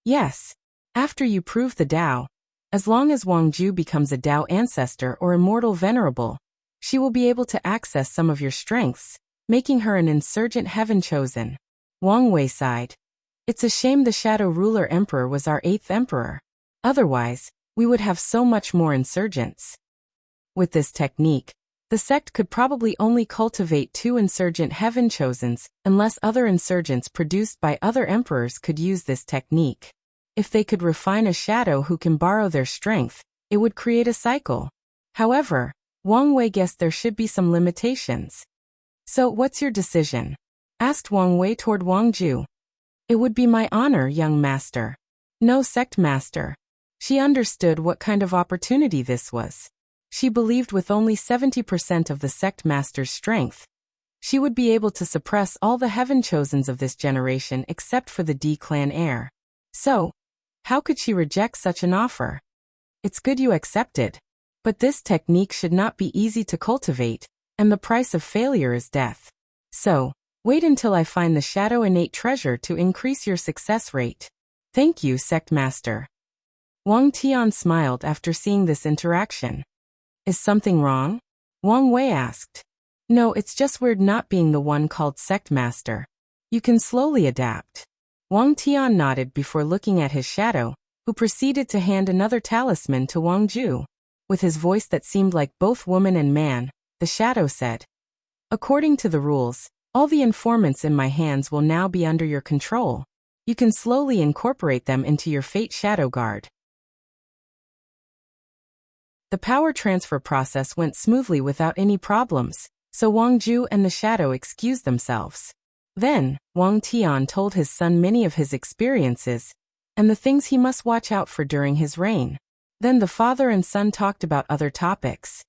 [SPEAKER 1] Yes. After you prove the Tao, as long as Wang Ju becomes a Tao ancestor or immortal venerable, she will be able to access some of your strengths, making her an insurgent heaven chosen. Wang Wei sighed. It's a shame the Shadow Ruler Emperor was our 8th emperor. Otherwise, we would have so much more insurgents. With this technique, the sect could probably only cultivate 2 insurgent heaven chosens, unless other insurgents produced by other emperors could use this technique. If they could refine a shadow who can borrow their strength, it would create a cycle. However, Wang Wei guessed there should be some limitations. "So what's your decision?" asked Wang Wei toward Wang Ju. "It would be my honor, young master." No sect master. She understood what kind of opportunity this was. She believed with only 70% of the sect master's strength, she would be able to suppress all the heaven chosens of this generation except for the D-clan heir. So, how could she reject such an offer? It's good you accepted. But this technique should not be easy to cultivate, and the price of failure is death. So, wait until I find the shadow innate treasure to increase your success rate. Thank you, sect master. Wang Tian smiled after seeing this interaction. Is something wrong? Wang Wei asked. No, it's just weird not being the one called sect master. You can slowly adapt. Wang Tian nodded before looking at his shadow, who proceeded to hand another talisman to Wang Ju. With his voice that seemed like both woman and man, the shadow said, "According to the rules, all the informants in my hands will now be under your control. You can slowly incorporate them into your fate shadow guard." The power transfer process went smoothly without any problems, so Wang Ju and the shadow excused themselves. Then, Wang Tian told his son many of his experiences, and the things he must watch out for during his reign. Then the father and son talked about other topics.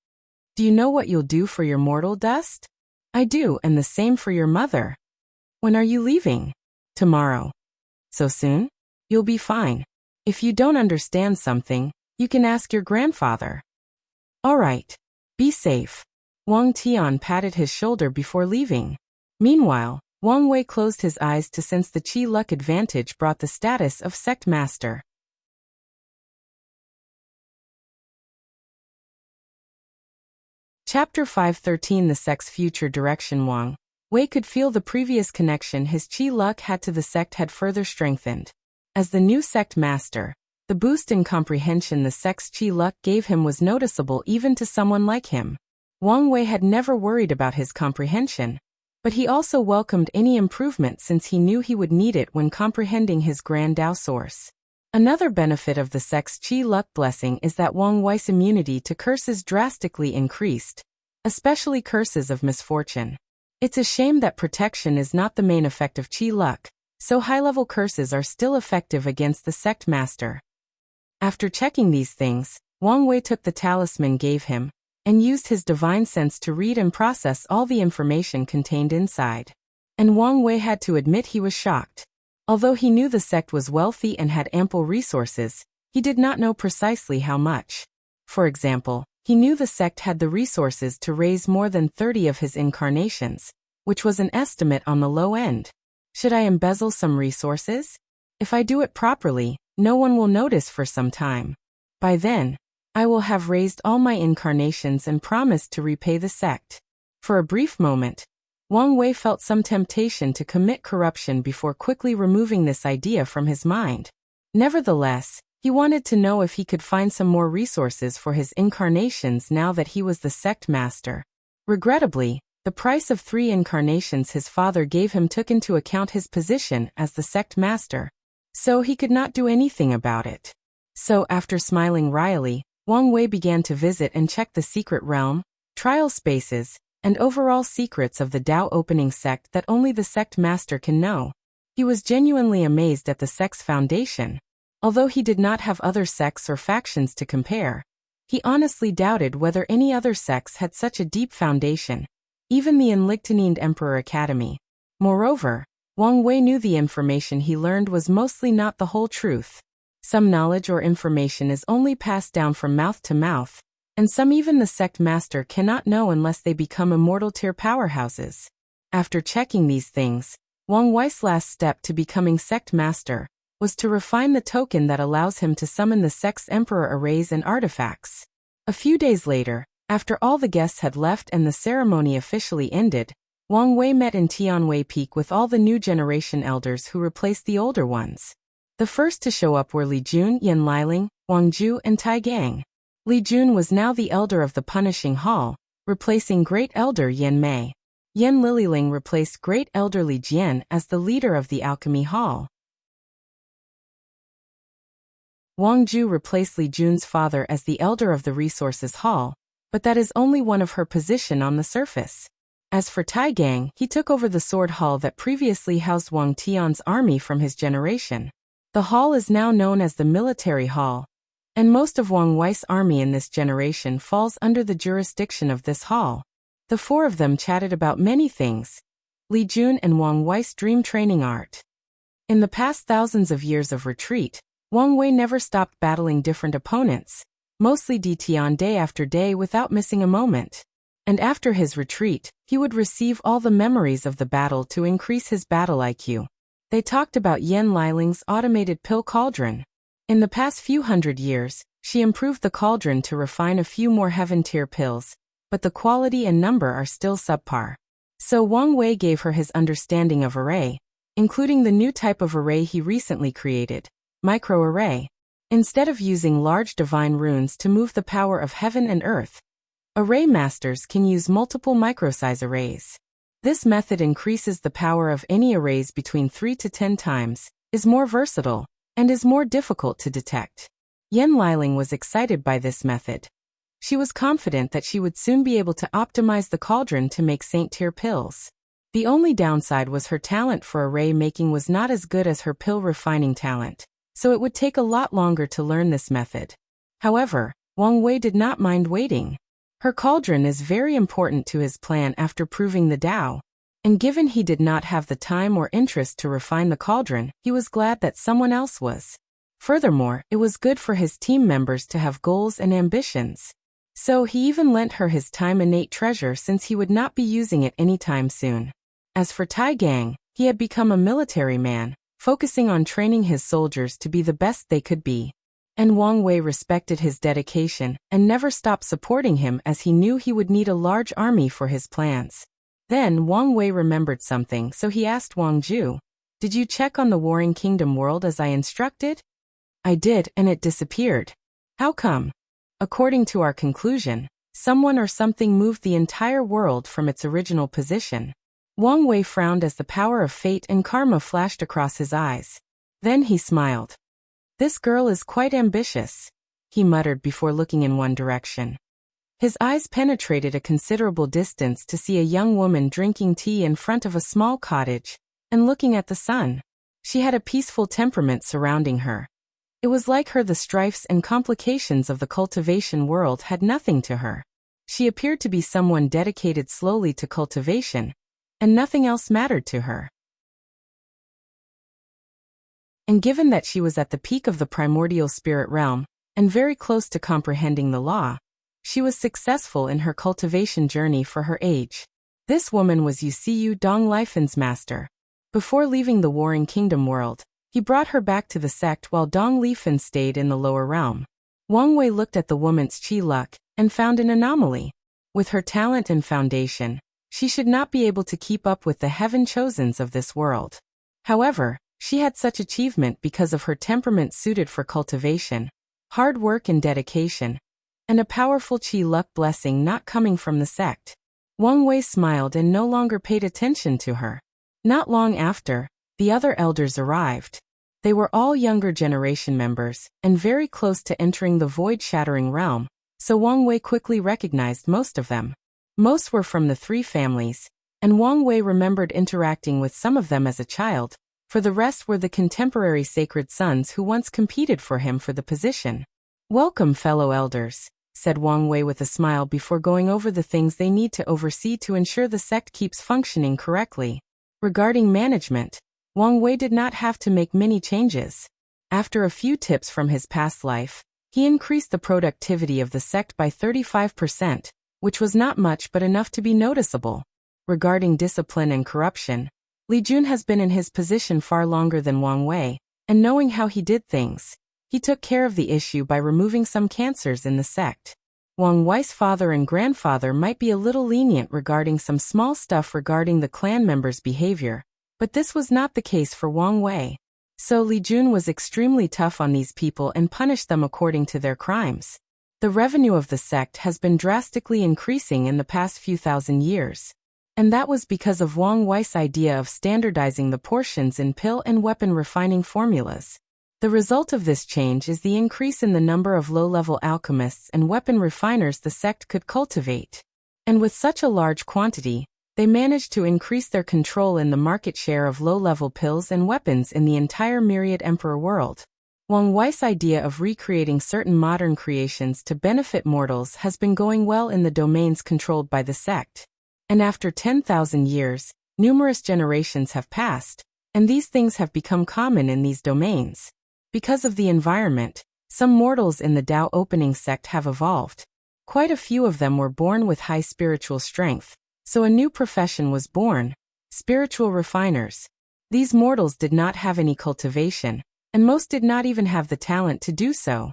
[SPEAKER 1] Do you know what you'll do for your mortal dust? I do, and the same for your mother. When are you leaving? Tomorrow. So soon? You'll be fine. If you don't understand something, you can ask your grandfather. All right. Be safe. Wang Tian patted his shoulder before leaving. Meanwhile, Wang Wei closed his eyes to sense the Qi luck advantage brought the status of sect master. Chapter 513 The sect's future direction. Wang Wei could feel the previous connection his Qi luck had to the sect had further strengthened. As the new sect master, the boost in comprehension the sect's Qi luck gave him was noticeable even to someone like him. Wang Wei had never worried about his comprehension, but he also welcomed any improvement since he knew he would need it when comprehending his Grand Tao source. Another benefit of the sect's Qi luck blessing is that Wang Wei's immunity to curses drastically increased, especially curses of misfortune. It's a shame that protection is not the main effect of Qi luck, so high-level curses are still effective against the sect master. After checking these things, Wang Wei took the talisman gave him, and used his divine sense to read and process all the information contained inside. And Wang Wei had to admit he was shocked. Although he knew the sect was wealthy and had ample resources, he did not know precisely how much. For example, he knew the sect had the resources to raise more than 30 of his incarnations, which was an estimate on the low end. Should I embezzle some resources? If I do it properly, no one will notice for some time. By then, I will have raised all my incarnations and promised to repay the sect. For a brief moment, Wang Wei felt some temptation to commit corruption before quickly removing this idea from his mind. Nevertheless, he wanted to know if he could find some more resources for his incarnations now that he was the sect master. Regrettably, the price of 3 incarnations his father gave him took into account his position as the sect master, so he could not do anything about it. So after smiling wryly, Wang Wei began to visit and check the secret realm, trial spaces, and overall secrets of the Tao opening sect that only the sect master can know. He was genuinely amazed at the sect's foundation. Although he did not have other sects or factions to compare, he honestly doubted whether any other sects had such a deep foundation, even the Enlightened Emperor Academy. Moreover, Wang Wei knew the information he learned was mostly not the whole truth. Some knowledge or information is only passed down from mouth to mouth, and some even the sect master cannot know unless they become immortal tier powerhouses. After checking these things, Wang Wei's last step to becoming sect master was to refine the token that allows him to summon the sect's emperor arrays and artifacts. A few days later, after all the guests had left and the ceremony officially ended, Wang Wei met in Tianwei Peak with all the new generation elders who replaced the older ones. The first to show up were Li Jun, Yan Liling, Wang Ju, and Tai Gang. Li Jun was now the elder of the Punishing Hall, replacing Great Elder Yan Mei. Yan Liling replaced Great Elder Li Jian as the leader of the Alchemy Hall. Wang Ju replaced Li Jun's father as the elder of the Resources Hall, but that is only one of her position on the surface. As for Tai Gang, he took over the Sword Hall that previously housed Wang Tian's army from his generation. The hall is now known as the Military Hall, and most of Wang Wei's army in this generation falls under the jurisdiction of this hall. The 4 of them chatted about many things, Li Jun and Wang Wei's dream training art. In the past thousands of years of retreat, Wang Wei never stopped battling different opponents, mostly Tian day after day without missing a moment. And after his retreat, he would receive all the memories of the battle to increase his battle IQ. They talked about Yan Liling's automated pill cauldron. In the past few hundred years, she improved the cauldron to refine a few more heaven-tier pills, but the quality and number are still subpar. So Wang Wei gave her his understanding of array, including the new type of array he recently created, microarray. Instead of using large divine runes to move the power of heaven and earth, array masters can use multiple microsize arrays. This method increases the power of any arrays between 3 to 10 times, is more versatile, and is more difficult to detect. Yan Liling was excited by this method. She was confident that she would soon be able to optimize the cauldron to make saint-tier pills. The only downside was her talent for array making was not as good as her pill refining talent, so it would take a lot longer to learn this method. However, Wang Wei did not mind waiting. Her cauldron is very important to his plan after proving the Tao, and given he did not have the time or interest to refine the cauldron, he was glad that someone else was. Furthermore, it was good for his team members to have goals and ambitions. So he even lent her his time innate treasure since he would not be using it anytime soon. As for Tai Gang, he had become a military man, focusing on training his soldiers to be the best they could be. And Wang Wei respected his dedication and never stopped supporting him as he knew he would need a large army for his plans. Then Wang Wei remembered something, so he asked Wang Ju, "Did you check on the Warring Kingdom world as I instructed?" "I did, and it disappeared." "How come?" "According to our conclusion, someone or something moved the entire world from its original position." Wang Wei frowned as the power of fate and karma flashed across his eyes. Then he smiled. "This girl is quite ambitious," he muttered before looking in one direction. His eyes penetrated a considerable distance to see a young woman drinking tea in front of a small cottage and looking at the sun. She had a peaceful temperament surrounding her. It was like her the strifes and complications of the cultivation world had nothing to her. She appeared to be someone dedicated slowly to cultivation, and nothing else mattered to her. And given that she was at the peak of the primordial spirit realm, and very close to comprehending the law, she was successful in her cultivation journey for her age. This woman was Yusiyu Dong Lifen's master. Before leaving the Warring Kingdom world, he brought her back to the sect while Dong Lifen stayed in the lower realm. Wang Wei looked at the woman's chi luck and found an anomaly. With her talent and foundation, she should not be able to keep up with the heaven-chosens of this world. However, she had such achievement because of her temperament suited for cultivation, hard work and dedication, and a powerful chi luck blessing not coming from the sect. Wang Wei smiled and no longer paid attention to her. Not long after, the other elders arrived. They were all younger generation members, and very close to entering the void-shattering realm, so Wang Wei quickly recognized most of them. Most were from the three families, and Wang Wei remembered interacting with some of them as a child. For the rest were the contemporary sacred sons who once competed for him for the position. "Welcome, fellow elders," said Wang Wei with a smile before going over the things they need to oversee to ensure the sect keeps functioning correctly. Regarding management, Wang Wei did not have to make many changes. After a few tips from his past life, he increased the productivity of the sect by 35%. Which was not much but enough to be noticeable. Regarding discipline and corruption, Li Jun has been in his position far longer than Wang Wei, and knowing how he did things, he took care of the issue by removing some cancers in the sect. Wang Wei's father and grandfather might be a little lenient regarding some small stuff regarding the clan members' behavior, but this was not the case for Wang Wei. So Li Jun was extremely tough on these people and punished them according to their crimes. The revenue of the sect has been drastically increasing in the past few thousand years. And that was because of Wang Wei's idea of standardizing the portions in pill and weapon refining formulas. The result of this change is the increase in the number of low-level alchemists and weapon refiners the sect could cultivate. And with such a large quantity, they managed to increase their control in the market share of low-level pills and weapons in the entire Myriad Emperor world. Wang Wei's idea of recreating certain modern creations to benefit mortals has been going well in the domains controlled by the sect. And after 10,000 years, numerous generations have passed, and these things have become common in these domains. Because of the environment, some mortals in the Tao opening sect have evolved. Quite a few of them were born with high spiritual strength, so a new profession was born: spiritual refiners. These mortals did not have any cultivation, and most did not even have the talent to do so.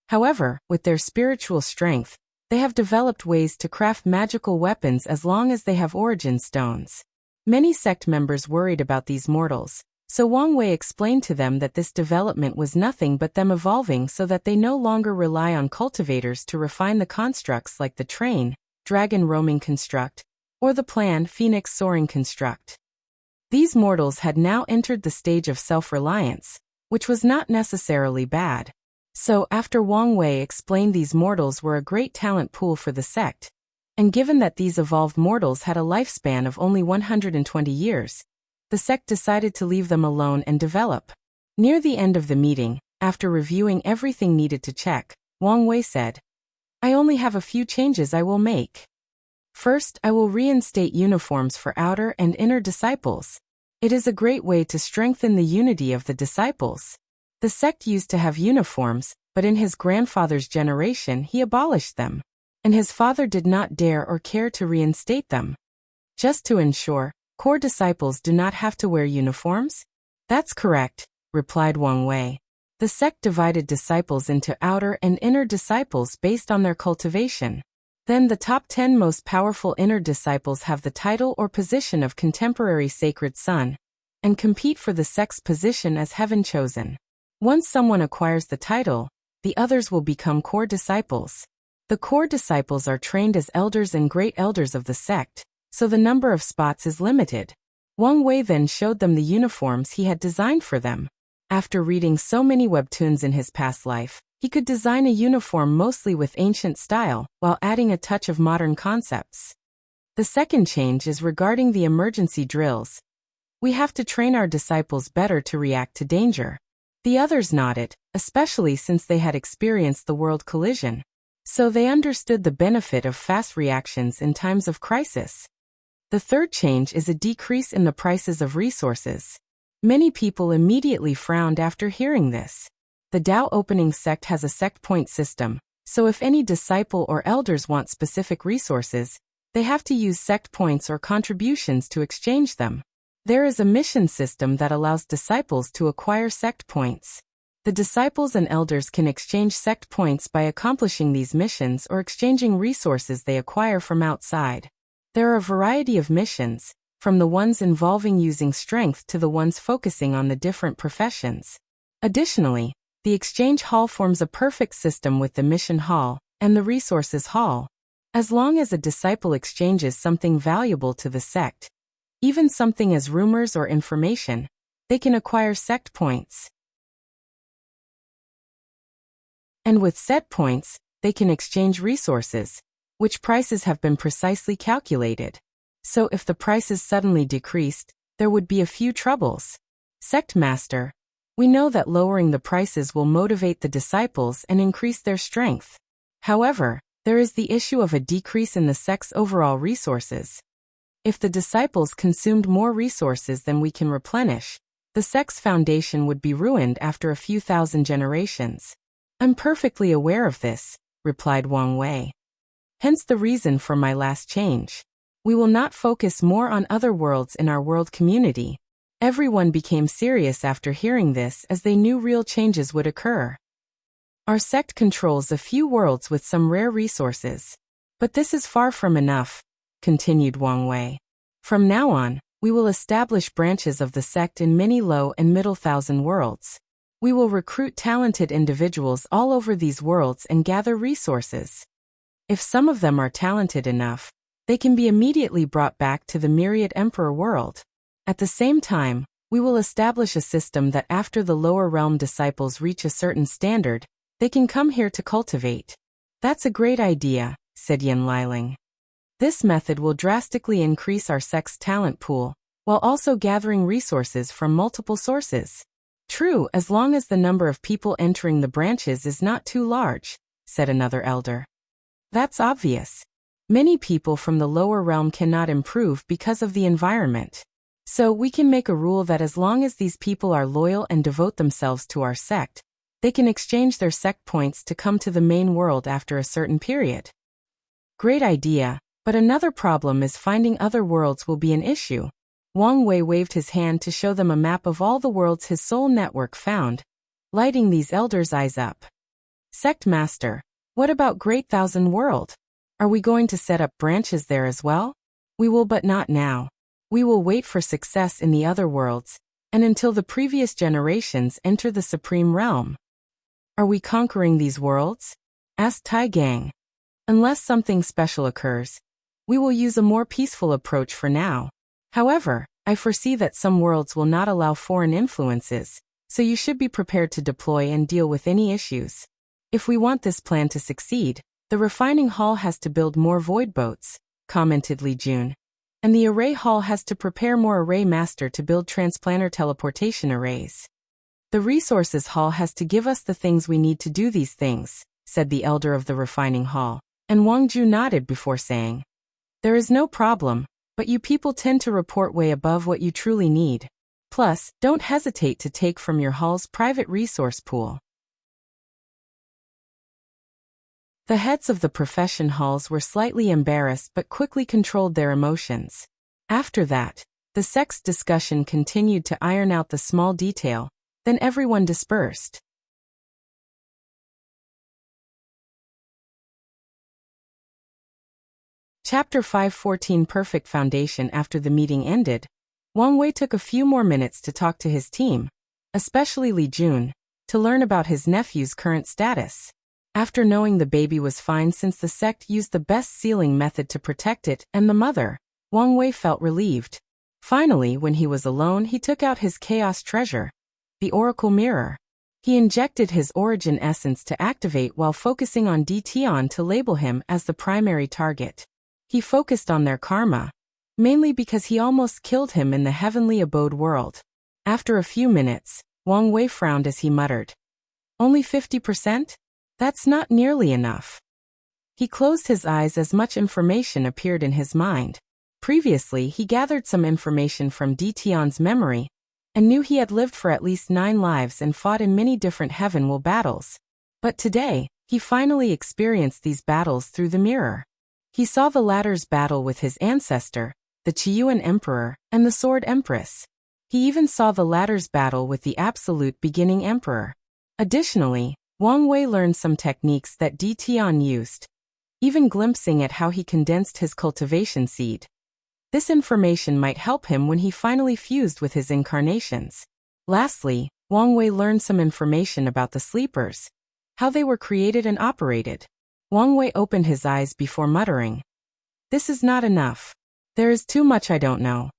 [SPEAKER 1] However, with their spiritual strength, they have developed ways to craft magical weapons as long as they have origin stones. Many sect members worried about these mortals, so Wang Wei explained to them that this development was nothing but them evolving so that they no longer rely on cultivators to refine the constructs like the train, dragon roaming construct, or the plan phoenix soaring construct. These mortals had now entered the stage of self-reliance, which was not necessarily bad. So after Wang Wei explained these mortals were a great talent pool for the sect, and given that these evolved mortals had a lifespan of only 120 years, The sect decided to leave them alone and develop. Near the end of the meeting, after reviewing everything needed to check, Wang Wei said, "I only have a few changes I will make. First, I will reinstate uniforms for outer and inner disciples. It is a great way to strengthen the unity of the disciples. The sect used to have uniforms, but in his grandfather's generation he abolished them, and his father did not dare or care to reinstate them. Just to ensure, core disciples do not have to wear uniforms?" "That's correct," replied Wang Wei. The sect divided disciples into outer and inner disciples based on their cultivation. Then the top 10 most powerful inner disciples have the title or position of contemporary sacred son, and compete for the sect's position as heaven chosen. Once someone acquires the title, the others will become core disciples. The core disciples are trained as elders and great elders of the sect, so the number of spots is limited. Wang Wei then showed them the uniforms he had designed for them. After reading so many webtoons in his past life, he could design a uniform mostly with ancient style, while adding a touch of modern concepts. The second change is regarding the emergency drills. We have to train our disciples better to react to danger. The others nodded, especially since they had experienced the world collision. So they understood the benefit of fast reactions in times of crisis. The third change is a decrease in the prices of resources. Many people immediately frowned after hearing this. The Tao opening sect has a sect point system, so if any disciple or elders want specific resources, they have to use sect points or contributions to exchange them. There is a mission system that allows disciples to acquire sect points. The disciples and elders can exchange sect points by accomplishing these missions or exchanging resources they acquire from outside. There are a variety of missions, from the ones involving using strength to the ones focusing on the different professions. Additionally, the exchange hall forms a perfect system with the mission hall and the resources hall. As long as a disciple exchanges something valuable to the sect, even something as rumors or information, they can acquire sect points. And with set points, they can exchange resources, which prices have been precisely calculated. So if the prices suddenly decreased, there would be a few troubles. Sect Master, we know that lowering the prices will motivate the disciples and increase their strength. However, there is the issue of a decrease in the sect's overall resources. If the disciples consumed more resources than we can replenish, the sect's foundation would be ruined after a few thousand generations. "I'm perfectly aware of this," replied Wang Wei. "Hence the reason for my last change. We will not focus more on other worlds in our world community." Everyone became serious after hearing this, as they knew real changes would occur. "Our sect controls a few worlds with some rare resources. But this is far from enough," continued Wang Wei. "From now on, we will establish branches of the sect in many low and middle thousand worlds. We will recruit talented individuals all over these worlds and gather resources. If some of them are talented enough, they can be immediately brought back to the Myriad Emperor world. At the same time, we will establish a system that after the lower realm disciples reach a certain standard, they can come here to cultivate." "That's a great idea," said Yin Liling. "This method will drastically increase our sect's talent pool, while also gathering resources from multiple sources." "True, as long as the number of people entering the branches is not too large," said another elder. "That's obvious. Many people from the lower realm cannot improve because of the environment. So we can make a rule that as long as these people are loyal and devote themselves to our sect, they can exchange their sect points to come to the main world after a certain period." "Great idea, but another problem is finding other worlds will be an issue." Wang Wei waved his hand to show them a map of all the worlds his soul network found, lighting these elders' eyes up. "Sect Master, what about Great Thousand World? Are we going to set up branches there as well?" "We will, but not now. We will wait for success in the other worlds, and until the previous generations enter the Supreme Realm." "Are we conquering these worlds?" asked Tai Gang. "Unless something special occurs, we will use a more peaceful approach for now. However, I foresee that some worlds will not allow foreign influences, so you should be prepared to deploy and deal with any issues. If we want this plan to succeed, the refining hall has to build more void boats," commented Li Jun. and the array hall has to prepare more array master to build transplanter teleportation arrays. The resources hall has to give us the things we need to do these things, said the elder of the refining hall, and Wang Ju nodded before saying, "There is no problem, but you people tend to report way above what you truly need. Plus, don't hesitate to take from your hall's private resource pool." The heads of the profession halls were slightly embarrassed but quickly controlled their emotions. After that, the sex discussion continued to iron out the small detail, then everyone dispersed. Chapter 5:14 Perfect Foundation. After the meeting ended, Wang Wei took a few more minutes to talk to his team, especially Li Jun, to learn about his nephew's current status. After knowing the baby was fine since the sect used the best sealing method to protect it and the mother, Wang Wei felt relieved. Finally, when he was alone, he took out his chaos treasure, the Oracle Mirror. He injected his origin essence to activate while focusing on Dtion to label him as the primary target. He focused on their karma, mainly because he almost killed him in the heavenly abode world. After a few minutes, Wang Wei frowned as he muttered, "Only 50%? That's not nearly enough." He closed his eyes as much information appeared in his mind. Previously, he gathered some information from Dtion's memory, and knew he had lived for at least 9 lives and fought in many different heavenward battles. But today, he finally experienced these battles through the mirror. He saw the latter's battle with his ancestor, the Qiyuan Emperor, and the Sword Empress. He even saw the latter's battle with the Absolute Beginning Emperor. Additionally, Wang Wei learned some techniques that Dtion used, even glimpsing at how he condensed his cultivation seed. This information might help him when he finally fused with his incarnations. Lastly, Wang Wei learned some information about the sleepers, how they were created and operated. Wang Wei opened his eyes before muttering, "This is not enough. There is too much I don't know."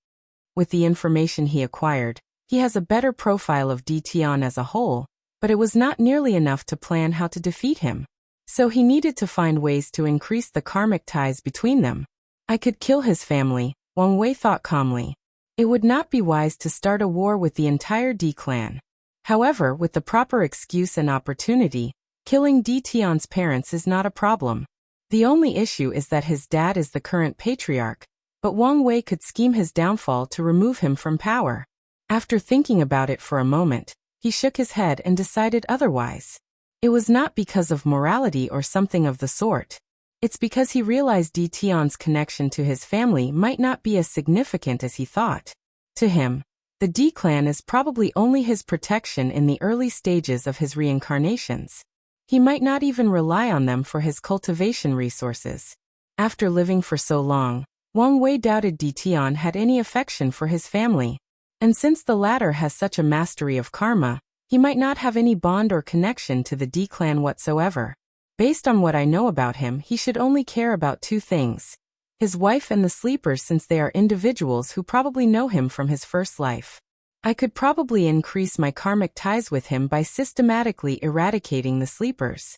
[SPEAKER 1] With the information he acquired, he has a better profile of Dtion as a whole, but it was not nearly enough to plan how to defeat him. So he needed to find ways to increase the karmic ties between them. I could kill his family, Wang Wei thought calmly. It would not be wise to start a war with the entire D clan. However, with the proper excuse and opportunity, killing Dtion's parents is not a problem. The only issue is that his dad is the current patriarch, but Wang Wei could scheme his downfall to remove him from power. After thinking about it for a moment, he shook his head and decided otherwise. It was not because of morality or something of the sort. It's because he realized Dtion's connection to his family might not be as significant as he thought. To him, the D clan is probably only his protection in the early stages of his reincarnations. He might not even rely on them for his cultivation resources. After living for so long, Wang Wei doubted Dtion had any affection for his family. And since the latter has such a mastery of karma, he might not have any bond or connection to the D clan whatsoever. Based on what I know about him, he should only care about 2 things: his wife and the sleepers, since they are individuals who probably know him from his first life. I could probably increase my karmic ties with him by systematically eradicating the sleepers.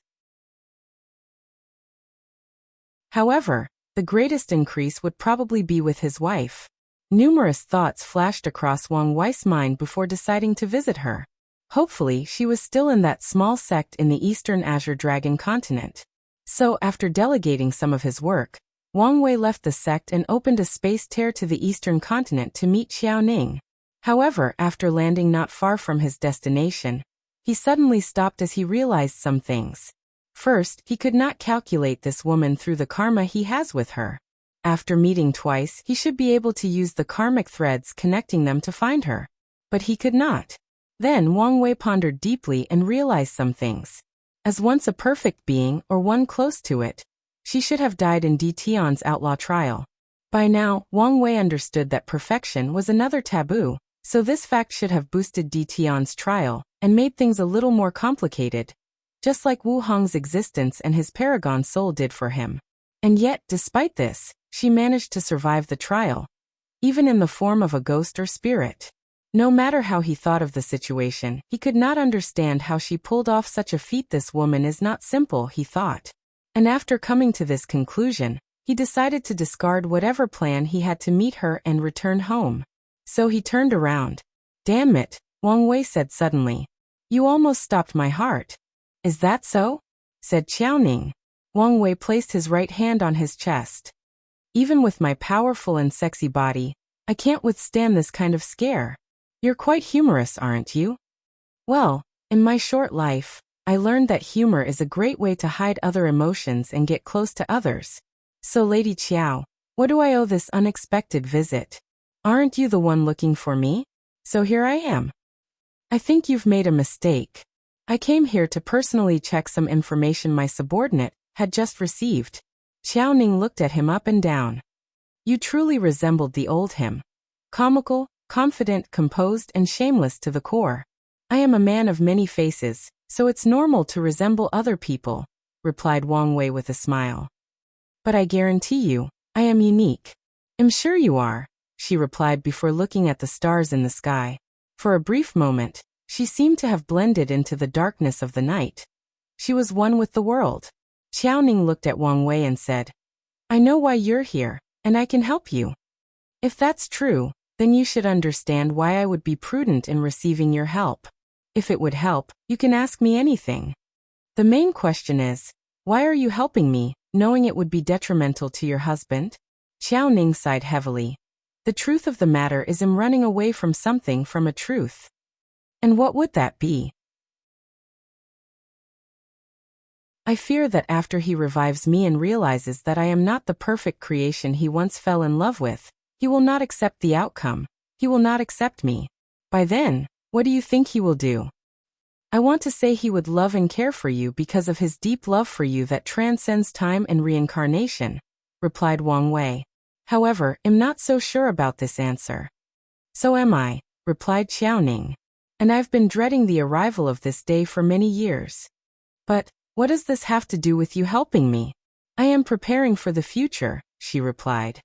[SPEAKER 1] However, the greatest increase would probably be with his wife. Numerous thoughts flashed across Wang Wei's mind before deciding to visit her. Hopefully, she was still in that small sect in the Eastern Azure Dragon continent. So, after delegating some of his work, Wang Wei left the sect and opened a space tear to the Eastern continent to meet Xiao Ning. However, after landing not far from his destination, he suddenly stopped as he realized some things. First, he could not calculate this woman through the karma he has with her. After meeting twice, he should be able to use the karmic threads connecting them to find her. But he could not. Then Wang Wei pondered deeply and realized some things. As once a perfect being, or one close to it, she should have died in Dtion's outlaw trial. By now, Wang Wei understood that perfection was another taboo, so this fact should have boosted Dtion's trial and made things a little more complicated, just like Wu Hong's existence and his paragon soul did for him. And yet, despite this, she managed to survive the trial, even in the form of a ghost or spirit. No matter how he thought of the situation, he could not understand how she pulled off such a feat. This woman is not simple, he thought. And after coming to this conclusion, He decided to discard whatever plan he had to meet her and return home. So he turned around. Damn it, Wang Wei said suddenly. You almost stopped my heart. Is that so? Said Qiaoning. Wang Wei placed his right hand on his chest. Even with my powerful and sexy body, I can't withstand this kind of scare. You're quite humorous, aren't you? Well, in my short life, I learned that humor is a great way to hide other emotions and get close to others. So Lady Qiao, what do I owe this unexpected visit? Aren't you the one looking for me? So here I am. I think you've made a mistake. I came here to personally check some information my subordinate had just received. Qiaoning looked at him up and down. You truly resembled the old him. Comical, confident, composed, and shameless to the core. I am a man of many faces, so it's normal to resemble other people, replied Wang Wei with a smile. But I guarantee you, I am unique. I'm sure you are, she replied before looking at the stars in the sky. For a brief moment, she seemed to have blended into the darkness of the night. She was one with the world. Qiaoning looked at Wang Wei and said, I know why you're here, and I can help you. If that's true, then you should understand why I would be prudent in receiving your help. If it would help, you can ask me anything. The main question is, why are you helping me, knowing it would be detrimental to your husband? Qiaoning sighed heavily. The truth of the matter is I'm running away from something from a truth. And what would that be? I fear that after he revives me and realizes that I am not the perfect creation he once fell in love with, he will not accept the outcome. He will not accept me. By then, what do you think he will do? I want to say he would love and care for you because of his deep love for you that transcends time and reincarnation, replied Wang Wei. However, I'm not so sure about this answer. So am I, replied Qiaoning. And I've been dreading the arrival of this day for many years. But, what does this have to do with you helping me? I am preparing for the future, she replied.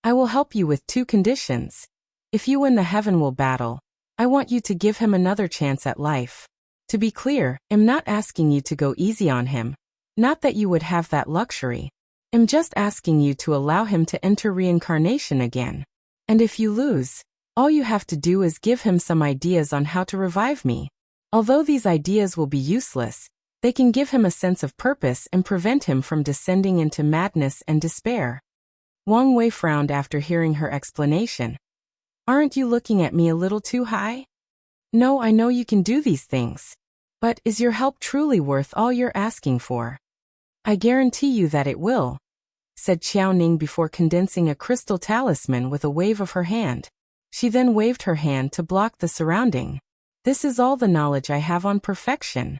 [SPEAKER 1] I will help you with 2 conditions. If you win the Heavenwell battle, I want you to give him another chance at life. To be clear, I'm not asking you to go easy on him. Not that you would have that luxury. I'm just asking you to allow him to enter reincarnation again. And if you lose, all you have to do is give him some ideas on how to revive me. Although these ideas will be useless, they can give him a sense of purpose and prevent him from descending into madness and despair. Wang Wei frowned after hearing her explanation. Aren't you looking at me a little too high? No, I know you can do these things. But is your help truly worth all you're asking for? I guarantee you that it will, said Qiaoning before condensing a crystal talisman with a wave of her hand. She then waved her hand to block the surrounding. This is all the knowledge I have on perfection.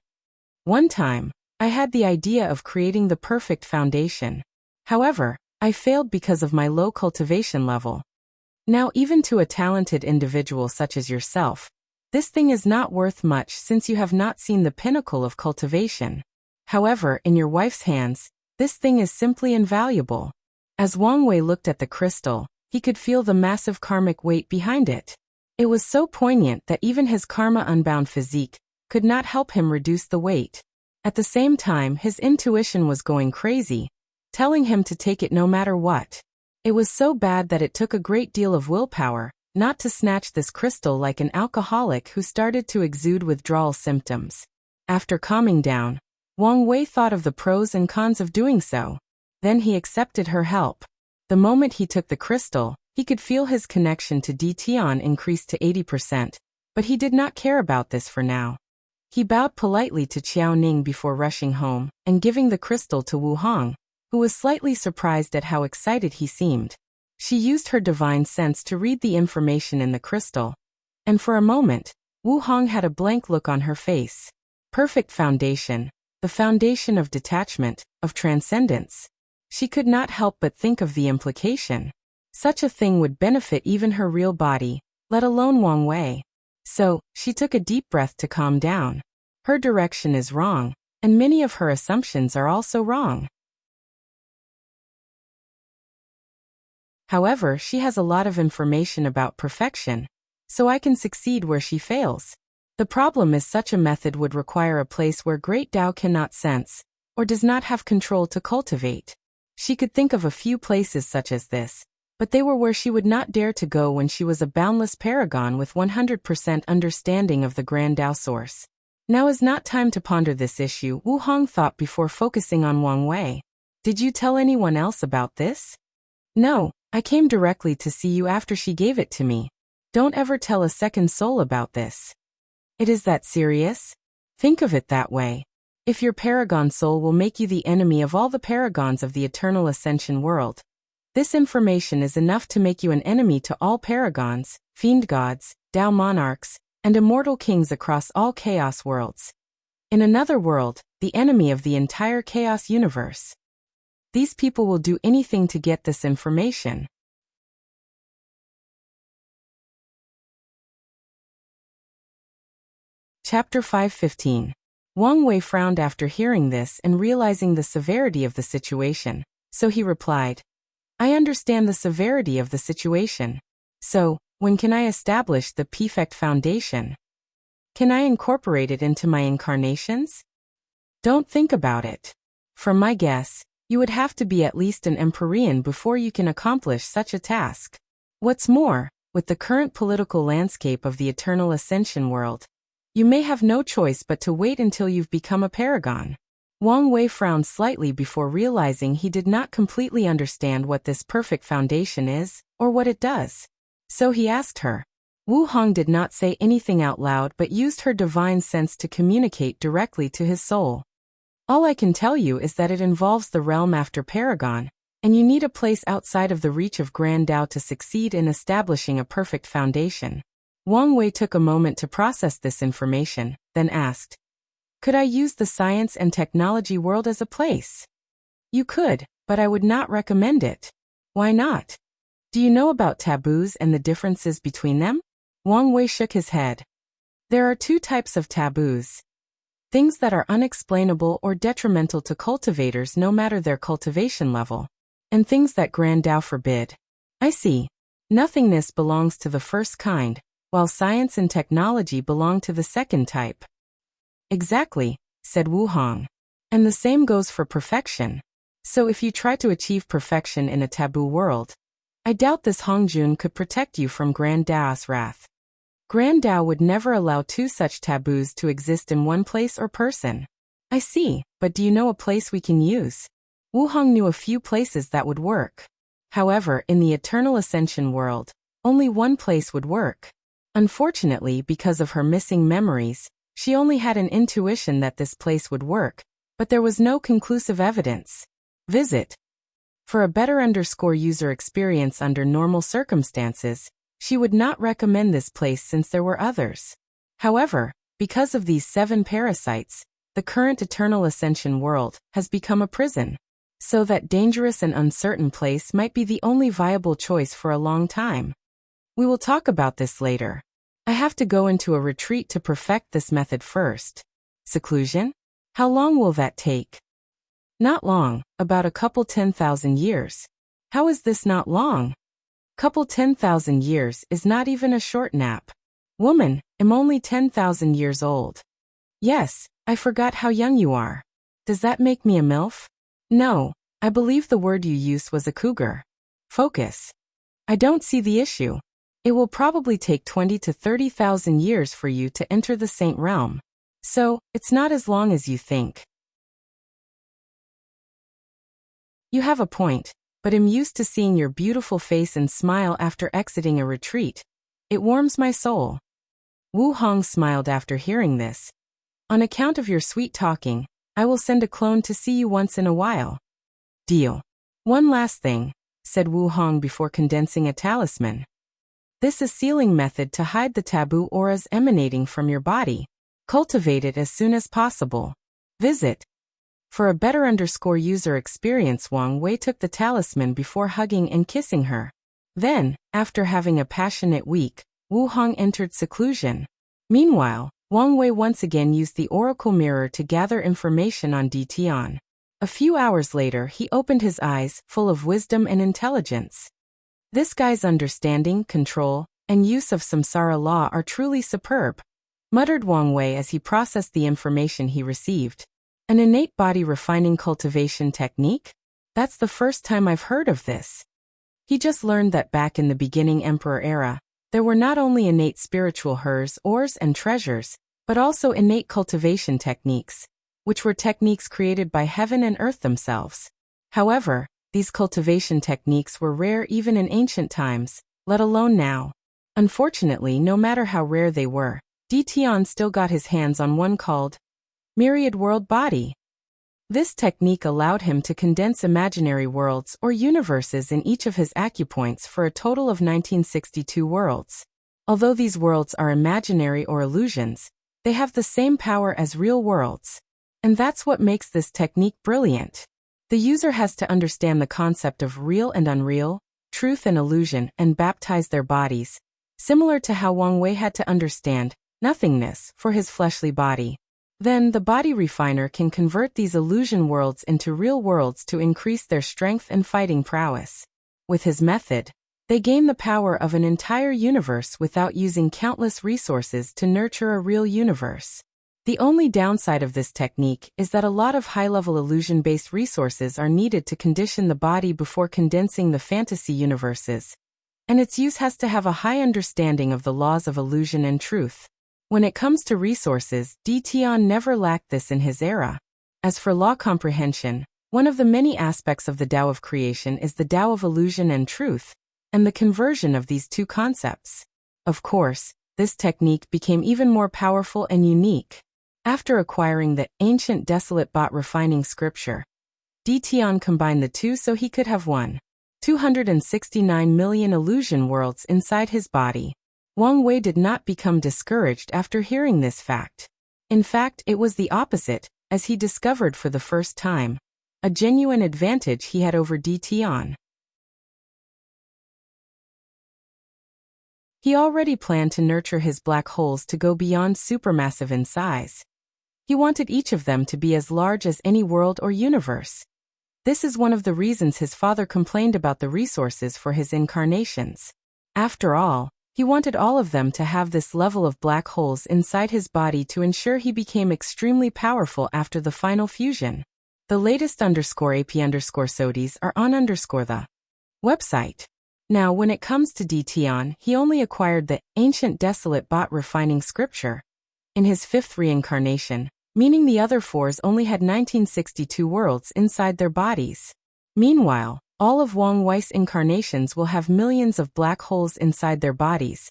[SPEAKER 1] One time, I had the idea of creating the perfect foundation. However, I failed because of my low cultivation level. Now, even to a talented individual such as yourself, this thing is not worth much since you have not seen the pinnacle of cultivation. However, in your wife's hands, this thing is simply invaluable. As Wang Wei looked at the crystal, he could feel the massive karmic weight behind it. It was so poignant that even his karma-unbound physique could not help him reduce the weight. At the same time, his intuition was going crazy, telling him to take it no matter what. It was so bad that it took a great deal of willpower not to snatch this crystal like an alcoholic who started to exude withdrawal symptoms. After calming down, Wang Wei thought of the pros and cons of doing so. Then he accepted her help. The moment he took the crystal, he could feel his connection to Tian increase to 80%, but he did not care about this for now. He bowed politely to Qiaoning before rushing home and giving the crystal to Wu Hong, who was slightly surprised at how excited he seemed. She used her divine sense to read the information in the crystal, and for a moment, Wu Hong had a blank look on her face. Perfect foundation, the foundation of detachment, of transcendence. She could not help but think of the implication. Such a thing would benefit even her real body, let alone Wang Wei. So, she took a deep breath to calm down. Her direction is wrong, and many of her assumptions are also wrong. However, she has a lot of information about perfection, so I can succeed where she fails. The problem is such a method would require a place where great Tao cannot sense, or does not have control to cultivate. She could think of a few places such as this, but they were where she would not dare to go when she was a boundless paragon with 100% understanding of the Grand Tao source. Now is not time to ponder this issue, Wu Hong thought before focusing on Wang Wei. Did you tell anyone else about this? No, I came directly to see you after she gave it to me. Don't ever tell a second soul about this. It is that serious? Think of it that way. If your paragon soul will make you the enemy of all the paragons of the eternal ascension world, this information is enough to make you an enemy to all paragons, fiend gods, Tao monarchs, and immortal kings across all chaos worlds. In another world, the enemy of the entire chaos universe. These people will do anything to get this information. Chapter 5:15. Wang Wei frowned after hearing this and realizing the severity of the situation, so he replied, I understand the severity of the situation. So, when can I establish the perfect foundation? Can I incorporate it into my incarnations? Don't think about it. From my guess, you would have to be at least an Empyrean before you can accomplish such a task. What's more, with the current political landscape of the eternal ascension world, you may have no choice but to wait until you've become a paragon. Wang Wei frowned slightly before realizing he did not completely understand what this perfect foundation is, or what it does. So he asked her. Wu Hong did not say anything out loud but used her divine sense to communicate directly to his soul. All I can tell you is that it involves the realm after Paragon, and you need a place outside of the reach of Grand Tao to succeed in establishing a perfect foundation. Wang Wei took a moment to process this information, then asked, could I use the science and technology world as a place? You could, but I would not recommend it. Why not? Do you know about taboos and the differences between them? Wang Wei shook his head. There are two types of taboos. Things that are unexplainable or detrimental to cultivators no matter their cultivation level, and things that Grand Tao forbid. I see. Nothingness belongs to the first kind, while science and technology belong to the second type. Exactly, said Wu Hong. And the same goes for perfection. So if you try to achieve perfection in a taboo world, I doubt this Hongjun could protect you from Grand Tao's wrath. Grand Tao would never allow two such taboos to exist in one place or person. I see, but do you know a place we can use? Wu Hong knew a few places that would work. However, in the eternal ascension world, only one place would work. Unfortunately, because of her missing memories, she only had an intuition that this place would work, but there was no conclusive evidence. Visit. For a better user experience under normal circumstances, she would not recommend this place since there were others. However, because of these 7 parasites, the current eternal ascension world has become a prison. So that dangerous and uncertain place might be the only viable choice for a long time. We will talk about this later. I have to go into a retreat to perfect this method first. Seclusion? How long will that take? Not long, about a couple 10,000 years. How is this not long? Couple 10,000 years is not even a short nap. Woman, I'm only 10,000 years old. Yes, I forgot how young you are. Does that make me a MILF? No, I believe the word you used was a cougar. Focus. I don't see the issue. It will probably take 20 to 30,000 years for you to enter the saint realm. So, it's not as long as you think. You have a point, but I'm used to seeing your beautiful face and smile after exiting a retreat. It warms my soul. Wu Hong smiled after hearing this. On account of your sweet talking, I will send a clone to see you once in a while. Deal. One last thing, said Wu Hong before condensing a talisman. This is sealing method to hide the taboo auras emanating from your body. Cultivate it as soon as possible. Visit. For a better user experience, Wang Wei took the talisman before hugging and kissing her. Then, after having a passionate week, Wu Hong entered seclusion. Meanwhile, Wang Wei once again used the oracle mirror to gather information on Tian. A few hours later, he opened his eyes, full of wisdom and intelligence. This guy's understanding, control, and use of samsara law are truly superb, muttered Wang Wei as he processed the information he received. An innate body refining cultivation technique? That's the first time I've heard of this. He just learned that back in the beginning Emperor era, there were not only innate spiritual hers, ores, and treasures, but also innate cultivation techniques, which were techniques created by heaven and earth themselves. However, these cultivation techniques were rare even in ancient times, let alone now. Unfortunately, no matter how rare they were, Dtion still got his hands on one called Myriad World Body. This technique allowed him to condense imaginary worlds or universes in each of his acupoints for a total of 1962 worlds. Although these worlds are imaginary or illusions, they have the same power as real worlds. And that's what makes this technique brilliant. The user has to understand the concept of real and unreal, truth and illusion, and baptize their bodies, similar to how Wang Wei had to understand nothingness for his fleshly body. Then the body refiner can convert these illusion worlds into real worlds to increase their strength and fighting prowess. With his method, they gain the power of an entire universe without using countless resources to nurture a real universe. The only downside of this technique is that a lot of high-level illusion-based resources are needed to condition the body before condensing the fantasy universes, and its use has to have a high understanding of the laws of illusion and truth. When it comes to resources, Dtion never lacked this in his era. As for law comprehension, one of the many aspects of the Tao of creation is the Tao of illusion and truth, and the conversion of these two concepts. Of course, this technique became even more powerful and unique after acquiring the ancient desolate bot refining scripture. Dtion combined the two so he could have 269 million illusion worlds inside his body. Wang Wei did not become discouraged after hearing this fact. In fact, it was the opposite, as he discovered for the first time a genuine advantage he had over Dtion. He already planned to nurture his black holes to go beyond supermassive in size. He wanted each of them to be as large as any world or universe. This is one of the reasons his father complained about the resources for his incarnations. After all, he wanted all of them to have this level of black holes inside his body to ensure he became extremely powerful after the final fusion. The latest _AP_SODIES are on the website. Now, when it comes to Dtion, he only acquired the ancient desolate bot refining scripture in his 5th reincarnation, meaning the other 4s only had 1962 worlds inside their bodies. Meanwhile, all of Wang Wei's incarnations will have millions of black holes inside their bodies,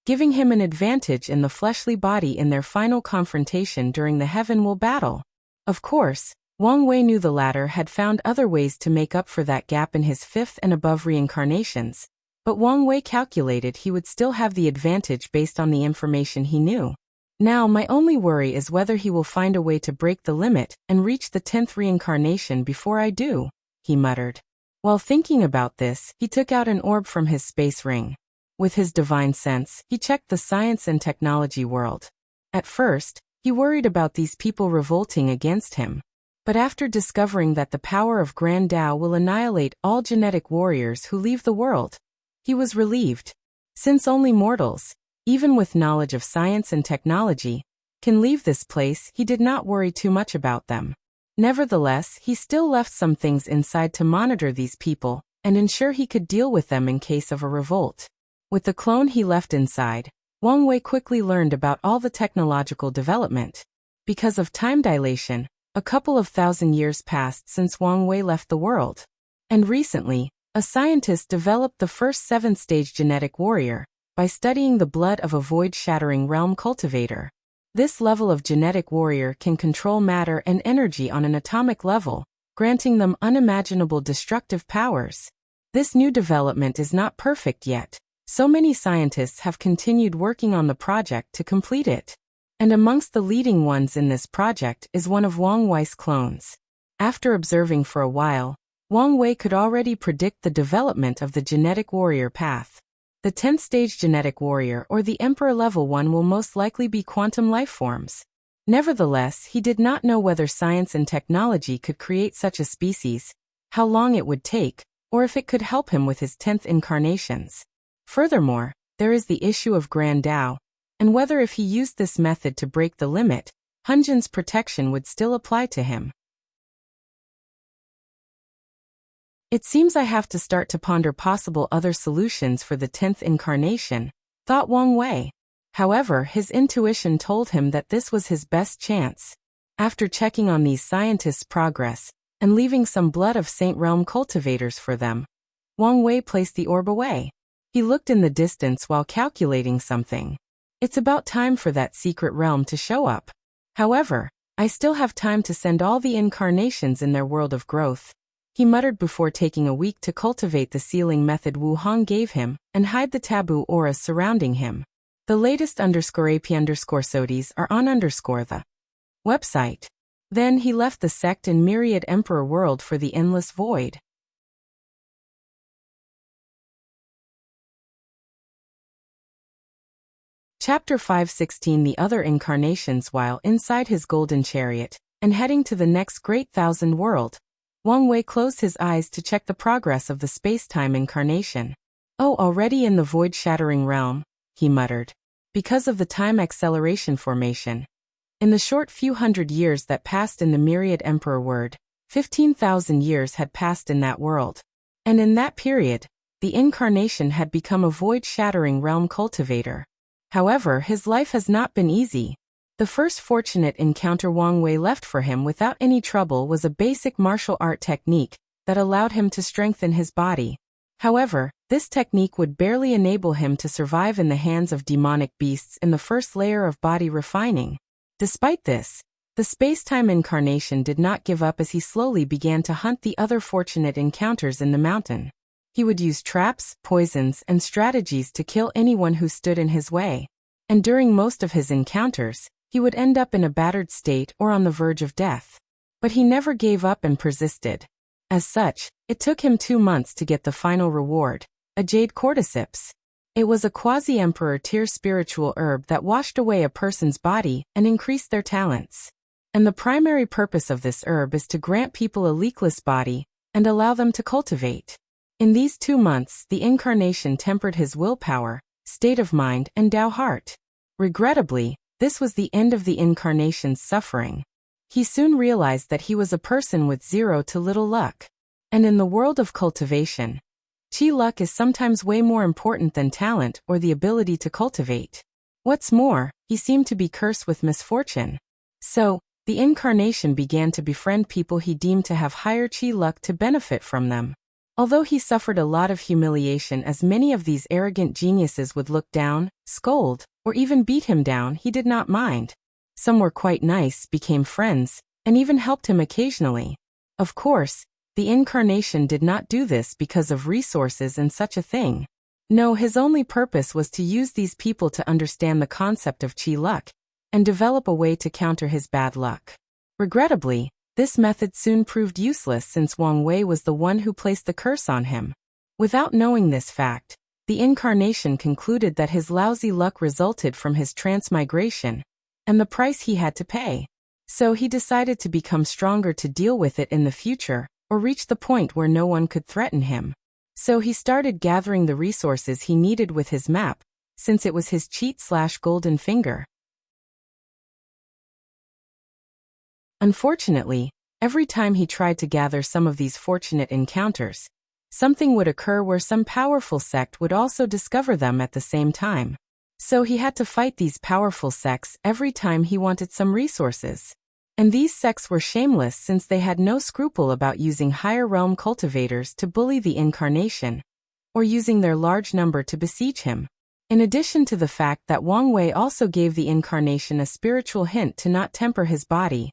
[SPEAKER 1] giving him an advantage in the fleshly body in their final confrontation during the Heaven-Will battle. Of course, Wang Wei knew the latter had found other ways to make up for that gap in his 5th and above reincarnations, but Wang Wei calculated he would still have the advantage based on the information he knew. Now my only worry is whether he will find a way to break the limit and reach the 10th reincarnation before I do, he muttered. While thinking about this, he took out an orb from his space ring. With his divine sense, he checked the science and technology world. At first, he worried about these people revolting against him. But after discovering that the power of Grand Tao will annihilate all genetic warriors who leave the world, he was relieved. Since only mortals, even with knowledge of science and technology, can leave this place, he did not worry too much about them. Nevertheless, he still left some things inside to monitor these people and ensure he could deal with them in case of a revolt. With the clone he left inside, Wang Wei quickly learned about all the technological development. Because of time dilation, a couple of thousand years passed since Wang Wei left the world. And recently, a scientist developed the first 7th-stage genetic warrior by studying the blood of a void-shattering realm cultivator. This level of genetic warrior can control matter and energy on an atomic level, granting them unimaginable destructive powers. This new development is not perfect yet, so many scientists have continued working on the project to complete it. And amongst the leading ones in this project is one of Wang Wei's clones. After observing for a while, Wang Wei could already predict the development of the genetic warrior path. The 10th stage genetic warrior or the Emperor level 1 will most likely be quantum life forms. Nevertheless, he did not know whether science and technology could create such a species, how long it would take, or if it could help him with his 10th incarnations. Furthermore, there is the issue of Grand Tao, and whether if he used this method to break the limit, Hunjin's protection would still apply to him. It seems I have to start to ponder possible other solutions for the 10th incarnation, thought Wang Wei. However, his intuition told him that this was his best chance. After checking on these scientists' progress, and leaving some blood of Saint Realm cultivators for them, Wang Wei placed the orb away. He looked in the distance while calculating something. It's about time for that secret realm to show up. However, I still have time to send all the incarnations in their world of growth, he muttered before taking a week to cultivate the sealing method Wu Hong gave him and hide the taboo auras surrounding him. The latest _AP_SODIES are on the website. Then he left the sect and Myriad Emperor world for the endless void. Chapter 5:16 The other incarnations. While inside his golden chariot and heading to the next great thousand world, Wang Wei closed his eyes to check the progress of the space-time incarnation. Oh, already in the void-shattering realm, he muttered. Because of the time acceleration formation. In the short few hundred years that passed in the Myriad Emperor world, 15,000 years had passed in that world. And in that period, the incarnation had become a void-shattering realm cultivator. However, his life has not been easy. The first fortunate encounter Wang Wei left for him without any trouble was a basic martial art technique that allowed him to strengthen his body. However, this technique would barely enable him to survive in the hands of demonic beasts in the first layer of body refining. Despite this, the space-time incarnation did not give up as he slowly began to hunt the other fortunate encounters in the mountain. He would use traps, poisons, and strategies to kill anyone who stood in his way. And during most of his encounters, he would end up in a battered state or on the verge of death. But he never gave up and persisted. As such, it took him 2 months to get the final reward, a jade cordyceps. It was a quasi-emperor tier spiritual herb that washed away a person's body and increased their talents. And the primary purpose of this herb is to grant people a leakless body and allow them to cultivate. In these 2 months, the incarnation tempered his willpower, state of mind, and Tao heart. Regrettably, this was the end of the incarnation's suffering. He soon realized that he was a person with zero to little luck. And in the world of cultivation, chi luck is sometimes way more important than talent or the ability to cultivate. What's more, he seemed to be cursed with misfortune. So, the incarnation began to befriend people he deemed to have higher chi luck to benefit from them. Although he suffered a lot of humiliation as many of these arrogant geniuses would look down, scold, or even beat him down, he did not mind. Some were quite nice, became friends, and even helped him occasionally. Of course, the incarnation did not do this because of resources and such a thing. No, his only purpose was to use these people to understand the concept of chi luck and develop a way to counter his bad luck. Regrettably, this method soon proved useless since Wang Wei was the one who placed the curse on him. Without knowing this fact, the incarnation concluded that his lousy luck resulted from his transmigration and the price he had to pay. So he decided to become stronger to deal with it in the future or reach the point where no one could threaten him. So he started gathering the resources he needed with his map, since it was his cheat/golden finger. Unfortunately, every time he tried to gather some of these fortunate encounters, something would occur where some powerful sect would also discover them at the same time. So he had to fight these powerful sects every time he wanted some resources. And these sects were shameless since they had no scruple about using higher realm cultivators to bully the incarnation, or using their large number to besiege him. In addition to the fact that Wang Wei also gave the incarnation a spiritual hint to not temper his body,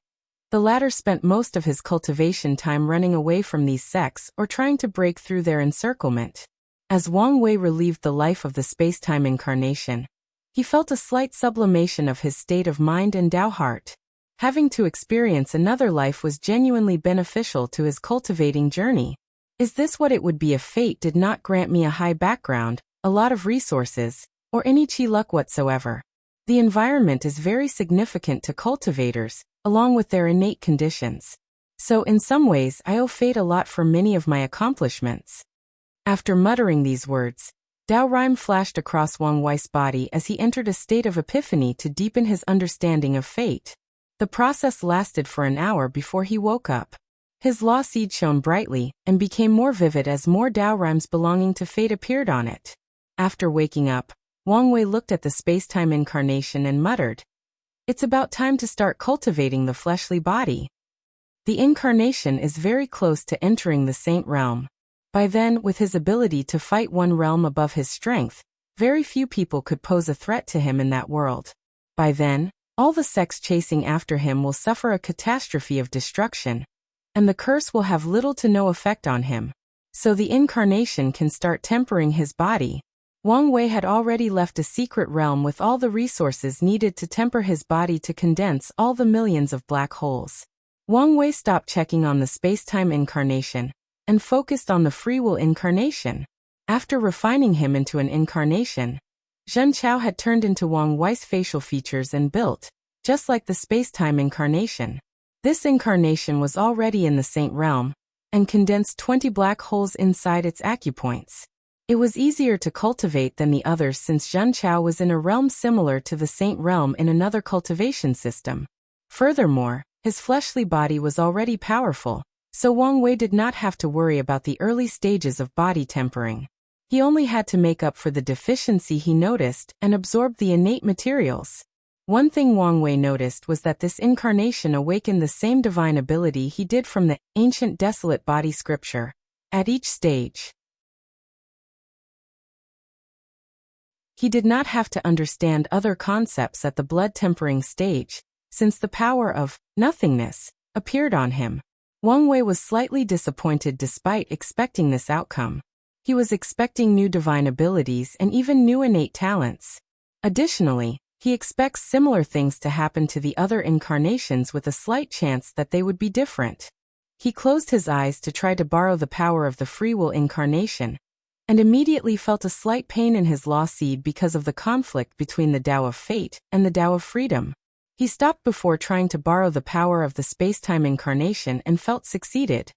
[SPEAKER 1] the latter spent most of his cultivation time running away from these sects or trying to break through their encirclement. As Wang Wei relieved the life of the space-time incarnation, he felt a slight sublimation of his state of mind and Tao heart. Having to experience another life was genuinely beneficial to his cultivating journey. Is this what it would be if fate did not grant me a high background, a lot of resources, or any chi luck whatsoever? The environment is very significant to cultivators, along with their innate conditions. So in some ways I owe fate a lot for many of my accomplishments. After muttering these words, Tao Rhyme flashed across Wang Wei's body as he entered a state of epiphany to deepen his understanding of fate. The process lasted for an hour before he woke up. His law seed shone brightly and became more vivid as more Tao rhymes belonging to fate appeared on it. After waking up, Wang Wei looked at the space-time incarnation and muttered, "It's about time to start cultivating the fleshly body." The incarnation is very close to entering the saint realm. By then, with his ability to fight one realm above his strength, very few people could pose a threat to him in that world. By then, all the sects chasing after him will suffer a catastrophe of destruction, and the curse will have little to no effect on him. So the incarnation can start tempering his body. Wang Wei had already left a secret realm with all the resources needed to temper his body to condense all the millions of black holes. Wang Wei stopped checking on the space-time incarnation and focused on the free will incarnation. After refining him into an incarnation, Zhen Chao had turned into Wang Wei's facial features and built, just like the space-time incarnation. This incarnation was already in the saint realm, and condensed 20 black holes inside its acupoints. It was easier to cultivate than the others since Zhen Chao was in a realm similar to the saint realm in another cultivation system. Furthermore, his fleshly body was already powerful, so Wang Wei did not have to worry about the early stages of body tempering. He only had to make up for the deficiency he noticed and absorb the innate materials. One thing Wang Wei noticed was that this incarnation awakened the same divine ability he did from the ancient desolate body scripture. At each stage, he did not have to understand other concepts at the blood tempering stage, since the power of nothingness appeared on him. Wang Wei was slightly disappointed despite expecting this outcome. He was expecting new divine abilities and even new innate talents. Additionally, he expects similar things to happen to the other incarnations with a slight chance that they would be different. He closed his eyes to try to borrow the power of the free will incarnation, and immediately felt a slight pain in his law seed because of the conflict between the Tao of fate and the Tao of freedom. He stopped before trying to borrow the power of the space-time incarnation and felt succeeded.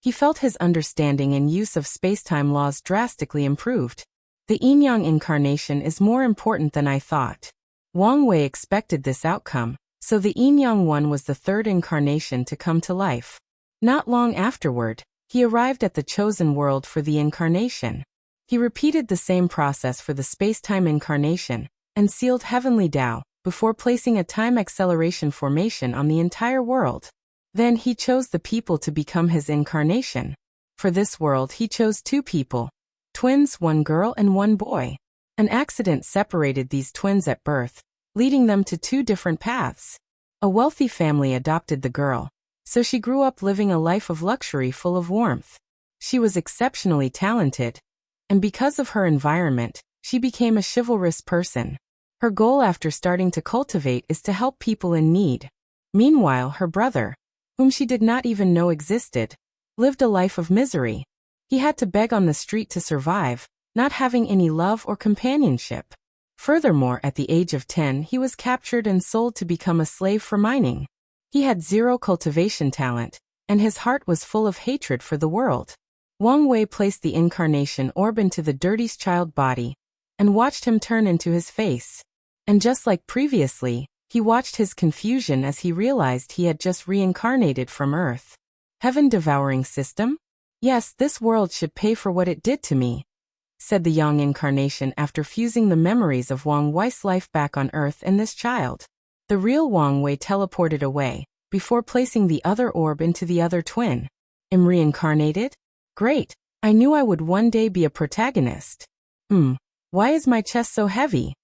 [SPEAKER 1] He felt his understanding and use of space-time laws drastically improved. The yin-yang incarnation is more important than I thought. Wang Wei expected this outcome, so the yin-yang one was the third incarnation to come to life. Not long afterward, he arrived at the chosen world for the incarnation. He repeated the same process for the space-time incarnation, and sealed heavenly Tao, before placing a time acceleration formation on the entire world. Then he chose the people to become his incarnation. For this world he chose 2 people. Twins, 1 girl and 1 boy. An accident separated these twins at birth, leading them to 2 different paths. A wealthy family adopted the girl, so she grew up living a life of luxury full of warmth. She was exceptionally talented, and because of her environment, she became a chivalrous person. Her goal after starting to cultivate is to help people in need. Meanwhile, her brother, whom she did not even know existed, lived a life of misery. He had to beg on the street to survive, not having any love or companionship. Furthermore, at the age of 10, he was captured and sold to become a slave for mining. He had 0 cultivation talent, and his heart was full of hatred for the world. Wang Wei placed the incarnation orb into the dirty child body, and watched him turn into his face. And just like previously, he watched his confusion as he realized he had just reincarnated from Earth. Heaven-devouring system? Yes, this world should pay for what it did to me, said the young incarnation after fusing the memories of Wang Wei's life back on Earth and this child. The real Wang Wei teleported away, before placing the other orb into the other twin. Am reincarnated? Great, I knew I would one day be a protagonist. Why is my chest so heavy?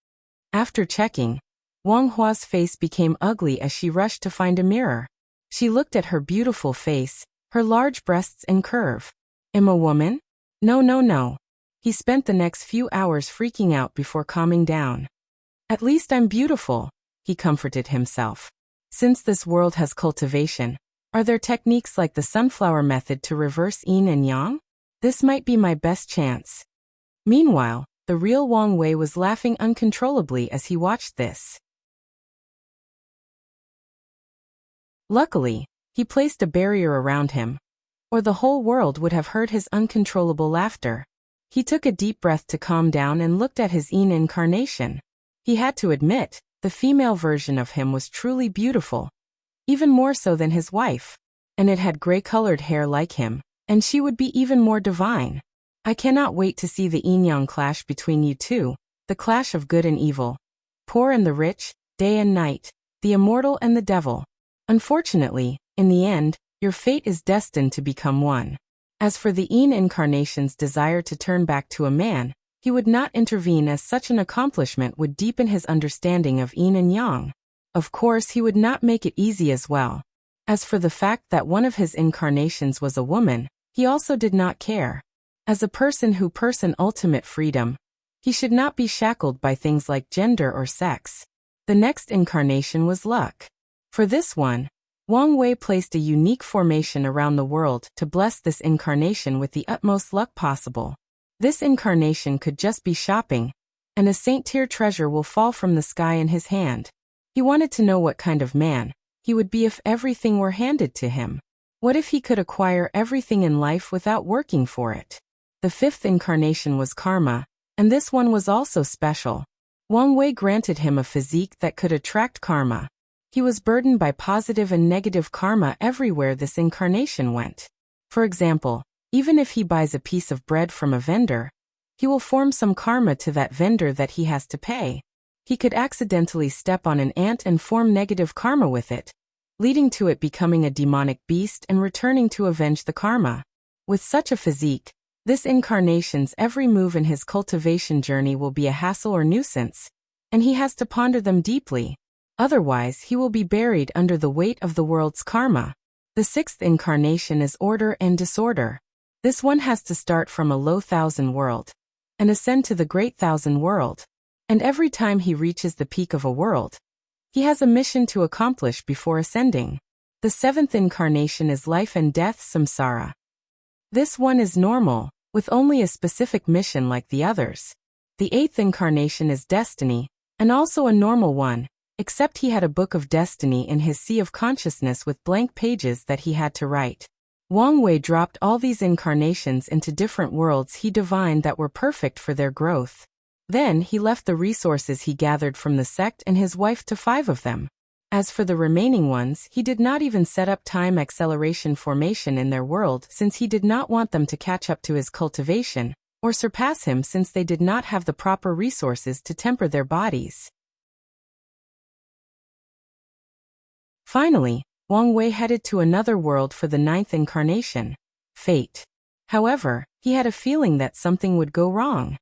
[SPEAKER 1] After checking, Wang Hua's face became ugly as she rushed to find a mirror. She looked at her beautiful face, her large breasts and curve. Am a woman? No. He spent the next few hours freaking out before calming down. At least I'm beautiful, he comforted himself. Since this world has cultivation, are there techniques like the sunflower method to reverse yin and yang? This might be my best chance. Meanwhile, the real Wang Wei was laughing uncontrollably as he watched this. Luckily, he placed a barrier around him, or the whole world would have heard his uncontrollable laughter. He took a deep breath to calm down and looked at his yin incarnation. He had to admit, the female version of him was truly beautiful, even more so than his wife. and it had gray-colored hair like him, and she would be even more divine. I cannot wait to see the yin-yang clash between you two, the clash of good and evil, poor and the rich, day and night, the immortal and the devil. Unfortunately, in the end, your fate is destined to become one. As for the Yin incarnation's desire to turn back to a man, he would not intervene, as such an accomplishment would deepen his understanding of Yin and Yang. Of course, he would not make it easy as well. As for the fact that one of his incarnations was a woman, he also did not care. As a person who pursues ultimate freedom, he should not be shackled by things like gender or sex. The next incarnation was luck. For this one, Wang Wei placed a unique formation around the world to bless this incarnation with the utmost luck possible. This incarnation could just be shopping, and a saint-tier treasure will fall from the sky in his hand. He wanted to know what kind of man he would be if everything were handed to him. What if he could acquire everything in life without working for it? The fifth incarnation was karma, and this one was also special. Wang Wei granted him a physique that could attract karma. He was burdened by positive and negative karma everywhere this incarnation went. For example, even if he buys a piece of bread from a vendor, he will form some karma to that vendor that he has to pay. He could accidentally step on an ant and form negative karma with it, leading to it becoming a demonic beast and returning to avenge the karma. With such a physique, this incarnation's every move in his cultivation journey will be a hassle or nuisance, and he has to ponder them deeply. Otherwise, he will be buried under the weight of the world's karma. The sixth incarnation is order and disorder. This one has to start from a low thousand world and ascend to the great thousand world. And every time he reaches the peak of a world, he has a mission to accomplish before ascending. The seventh incarnation is life and death samsara. This one is normal, with only a specific mission like the others. The eighth incarnation is destiny, and also a normal one, except he had a book of destiny in his sea of consciousness with blank pages that he had to write. Wang Wei dropped all these incarnations into different worlds he divined that were perfect for their growth. Then he left the resources he gathered from the sect and his wife to 5 of them. As for the remaining ones, he did not even set up time acceleration formation in their world, since he did not want them to catch up to his cultivation, or surpass him, since they did not have the proper resources to temper their bodies. Finally, Wang Wei headed to another world for the 9th incarnation, fate. However, he had a feeling that something would go wrong.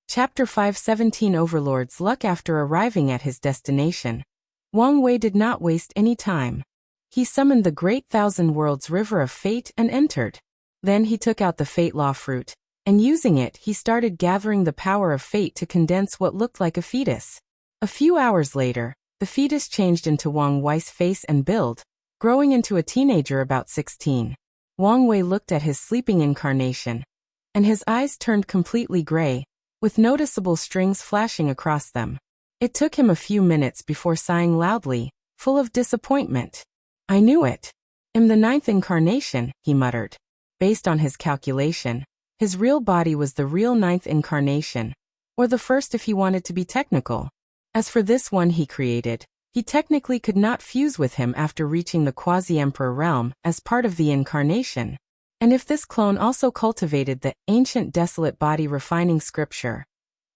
[SPEAKER 1] Chapter 5:17 Overlord's Luck. After arriving at his destination, Wang Wei did not waste any time. He summoned the Great Thousand Worlds River of Fate and entered. Then he took out the Fate Law fruit, and using it he started gathering the power of fate to condense what looked like a fetus. A few hours later, the fetus changed into Wang Wei's face and build, growing into a teenager about 16. Wang Wei looked at his sleeping incarnation, and his eyes turned completely gray, with noticeable strings flashing across them. It took him a few minutes before sighing loudly, full of disappointment. I knew it. In the 9th incarnation, he muttered. Based on his calculation, his real body was the real 9th incarnation, or the first if he wanted to be technical. As for this one he created, he technically could not fuse with him after reaching the quasi-emperor realm as part of the incarnation. And if this clone also cultivated the ancient desolate body refining scripture,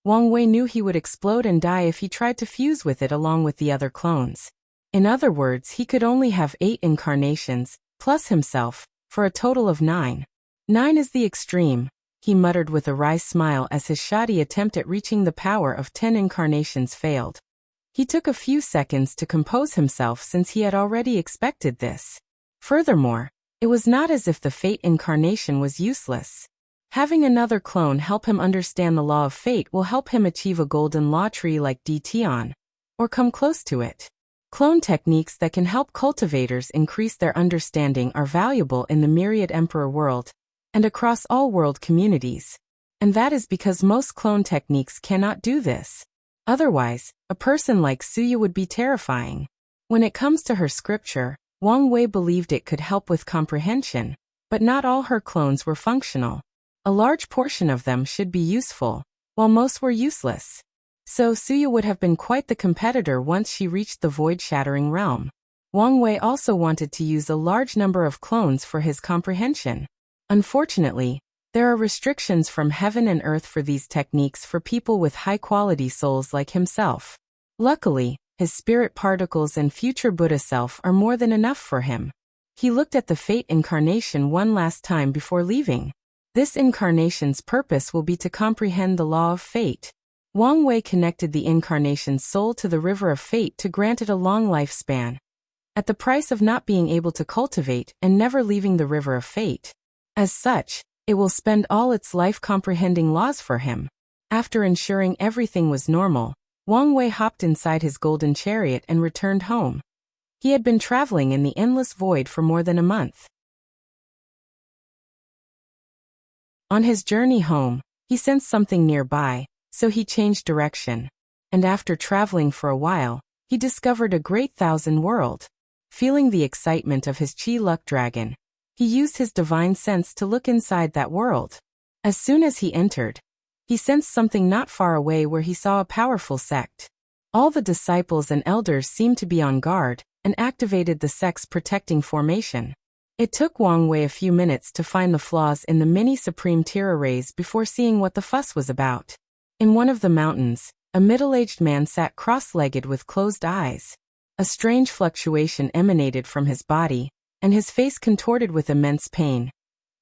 [SPEAKER 1] Wang Wei knew he would explode and die if he tried to fuse with it along with the other clones. In other words, he could only have 8 incarnations, plus himself, for a total of 9. 9 is the extreme, he muttered with a wry smile as his shoddy attempt at reaching the power of 10 incarnations failed. He took a few seconds to compose himself since he had already expected this. Furthermore, it was not as if the fate incarnation was useless. Having another clone help him understand the law of fate will help him achieve a golden law tree like Dtion, or come close to it. Clone techniques that can help cultivators increase their understanding are valuable in the myriad emperor world, and across all world communities. And that is because most clone techniques cannot do this. Otherwise, a person like Suya would be terrifying. When it comes to her scripture, Wang Wei believed it could help with comprehension, but not all her clones were functional. A large portion of them should be useful, while most were useless. So Suya would have been quite the competitor once she reached the void-shattering realm. Wang Wei also wanted to use a large number of clones for his comprehension. Unfortunately, there are restrictions from heaven and earth for these techniques for people with high-quality souls like himself. Luckily, his spirit particles and future Buddha self are more than enough for him. He looked at the Fate incarnation one last time before leaving. This incarnation's purpose will be to comprehend the law of fate. Wang Wei connected the incarnation's soul to the river of fate to grant it a long lifespan, at the price of not being able to cultivate and never leaving the river of fate. As such, it will spend all its life comprehending laws for him. After ensuring everything was normal, Wang Wei hopped inside his golden chariot and returned home. He had been traveling in the endless void for more than a month. On his journey home, he sensed something nearby, so he changed direction. And after traveling for a while, he discovered a great thousand world. Feeling the excitement of his Chi Luck Dragon, he used his divine sense to look inside that world. As soon as he entered, he sensed something not far away where he saw a powerful sect. All the disciples and elders seemed to be on guard and activated the sect's protecting formation. It took Wang Wei a few minutes to find the flaws in the many supreme tier arrays before seeing what the fuss was about. In one of the mountains, a middle-aged man sat cross-legged with closed eyes. A strange fluctuation emanated from his body, and his face contorted with immense pain.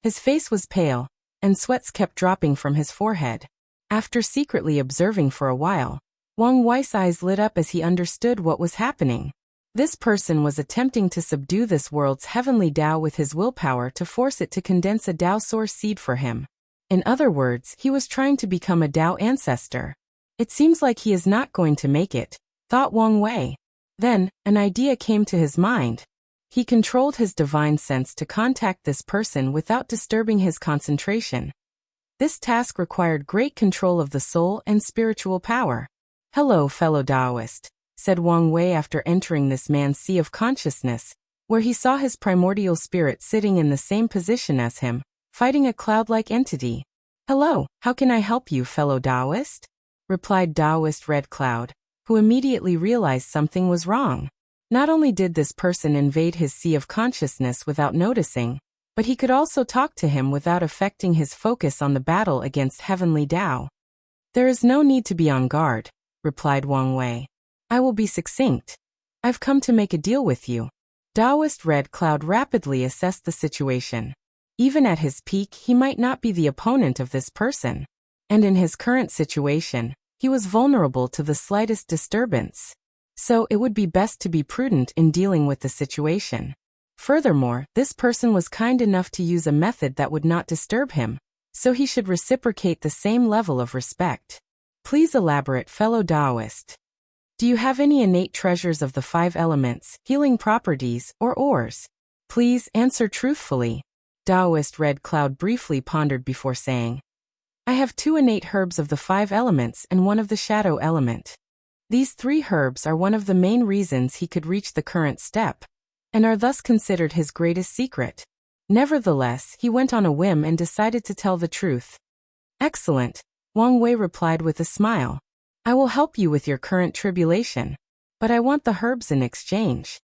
[SPEAKER 1] His face was pale, and sweats kept dropping from his forehead. After secretly observing for a while, Wang Wei's eyes lit up as he understood what was happening. This person was attempting to subdue this world's heavenly Tao with his willpower to force it to condense a Tao source seed for him. In other words, he was trying to become a Tao ancestor. It seems like he is not going to make it, thought Wang Wei. Then, an idea came to his mind. He controlled his divine sense to contact this person without disturbing his concentration. This task required great control of the soul and spiritual power. "Hello, fellow Taoist," said Wang Wei after entering this man's sea of consciousness, where he saw his primordial spirit sitting in the same position as him, fighting a cloud-like entity. "Hello, how can I help you, fellow Taoist?" replied Taoist Red Cloud, who immediately realized something was wrong. Not only did this person invade his sea of consciousness without noticing, but he could also talk to him without affecting his focus on the battle against heavenly Tao. "There is no need to be on guard," replied Wang Wei. "I will be succinct. I've come to make a deal with you." Taoist Red Cloud rapidly assessed the situation. Even at his peak, he might not be the opponent of this person. And in his current situation, he was vulnerable to the slightest disturbance. So it would be best to be prudent in dealing with the situation. Furthermore, this person was kind enough to use a method that would not disturb him, so he should reciprocate the same level of respect. "Please elaborate, fellow Taoist. Do you have any innate treasures of the 5 elements, healing properties, or ores? Please answer truthfully." Taoist Red Cloud briefly pondered before saying, "I have 2 innate herbs of the 5 elements and 1 of the shadow element. These 3 herbs are one of the main reasons he could reach the current step, and are thus considered his greatest secret." Nevertheless, he went on a whim and decided to tell the truth. "Excellent," Wang Wei replied with a smile. "I will help you with your current tribulation, but I want the herbs in exchange."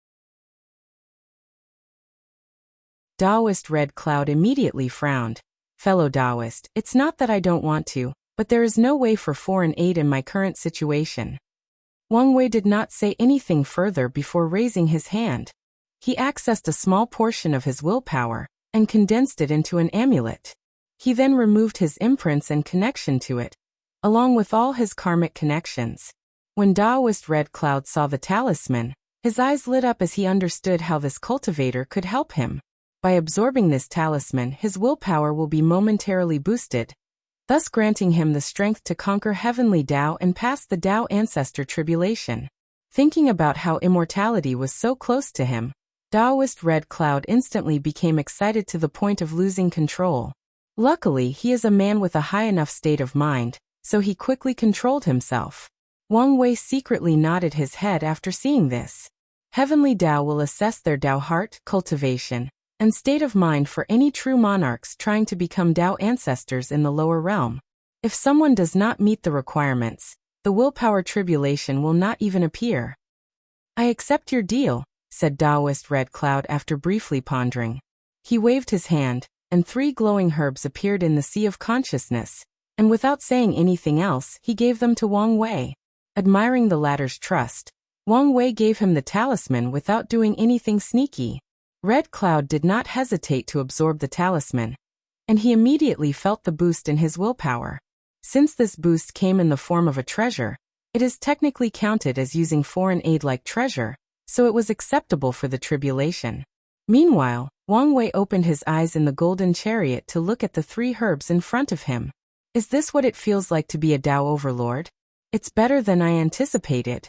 [SPEAKER 1] Taoist Red Cloud immediately frowned. "Fellow Taoist, it's not that I don't want to, but there is no way for foreign aid in my current situation." Wang Wei did not say anything further before raising his hand. He accessed a small portion of his willpower and condensed it into an amulet. He then removed his imprints and connection to it, along with all his karmic connections. When Taoist Red Cloud saw the talisman, his eyes lit up as he understood how this cultivator could help him. By absorbing this talisman, his willpower will be momentarily boosted, thus granting him the strength to conquer heavenly Tao and pass the Tao ancestor tribulation. Thinking about how immortality was so close to him, Taoist Red Cloud instantly became excited to the point of losing control. Luckily, he is a man with a high enough state of mind, so he quickly controlled himself. Wang Wei secretly nodded his head after seeing this. Heavenly Tao will assess their Tao heart, cultivation, and state of mind for any true monarchs trying to become Tao ancestors in the lower realm. If someone does not meet the requirements, the willpower tribulation will not even appear. I accept your deal, said Taoist Red Cloud after briefly pondering. He waved his hand, and 3 glowing herbs appeared in the sea of consciousness, and without saying anything else, he gave them to Wang Wei. Admiring the latter's trust, Wang Wei gave him the talisman without doing anything sneaky. Red Cloud did not hesitate to absorb the talisman, and he immediately felt the boost in his willpower. Since this boost came in the form of a treasure, it is technically counted as using foreign aid like treasure, so it was acceptable for the tribulation. Meanwhile, Wang Wei opened his eyes in the golden chariot to look at the 3 herbs in front of him. Is this what it feels like to be a Tao overlord? It's better than I anticipated.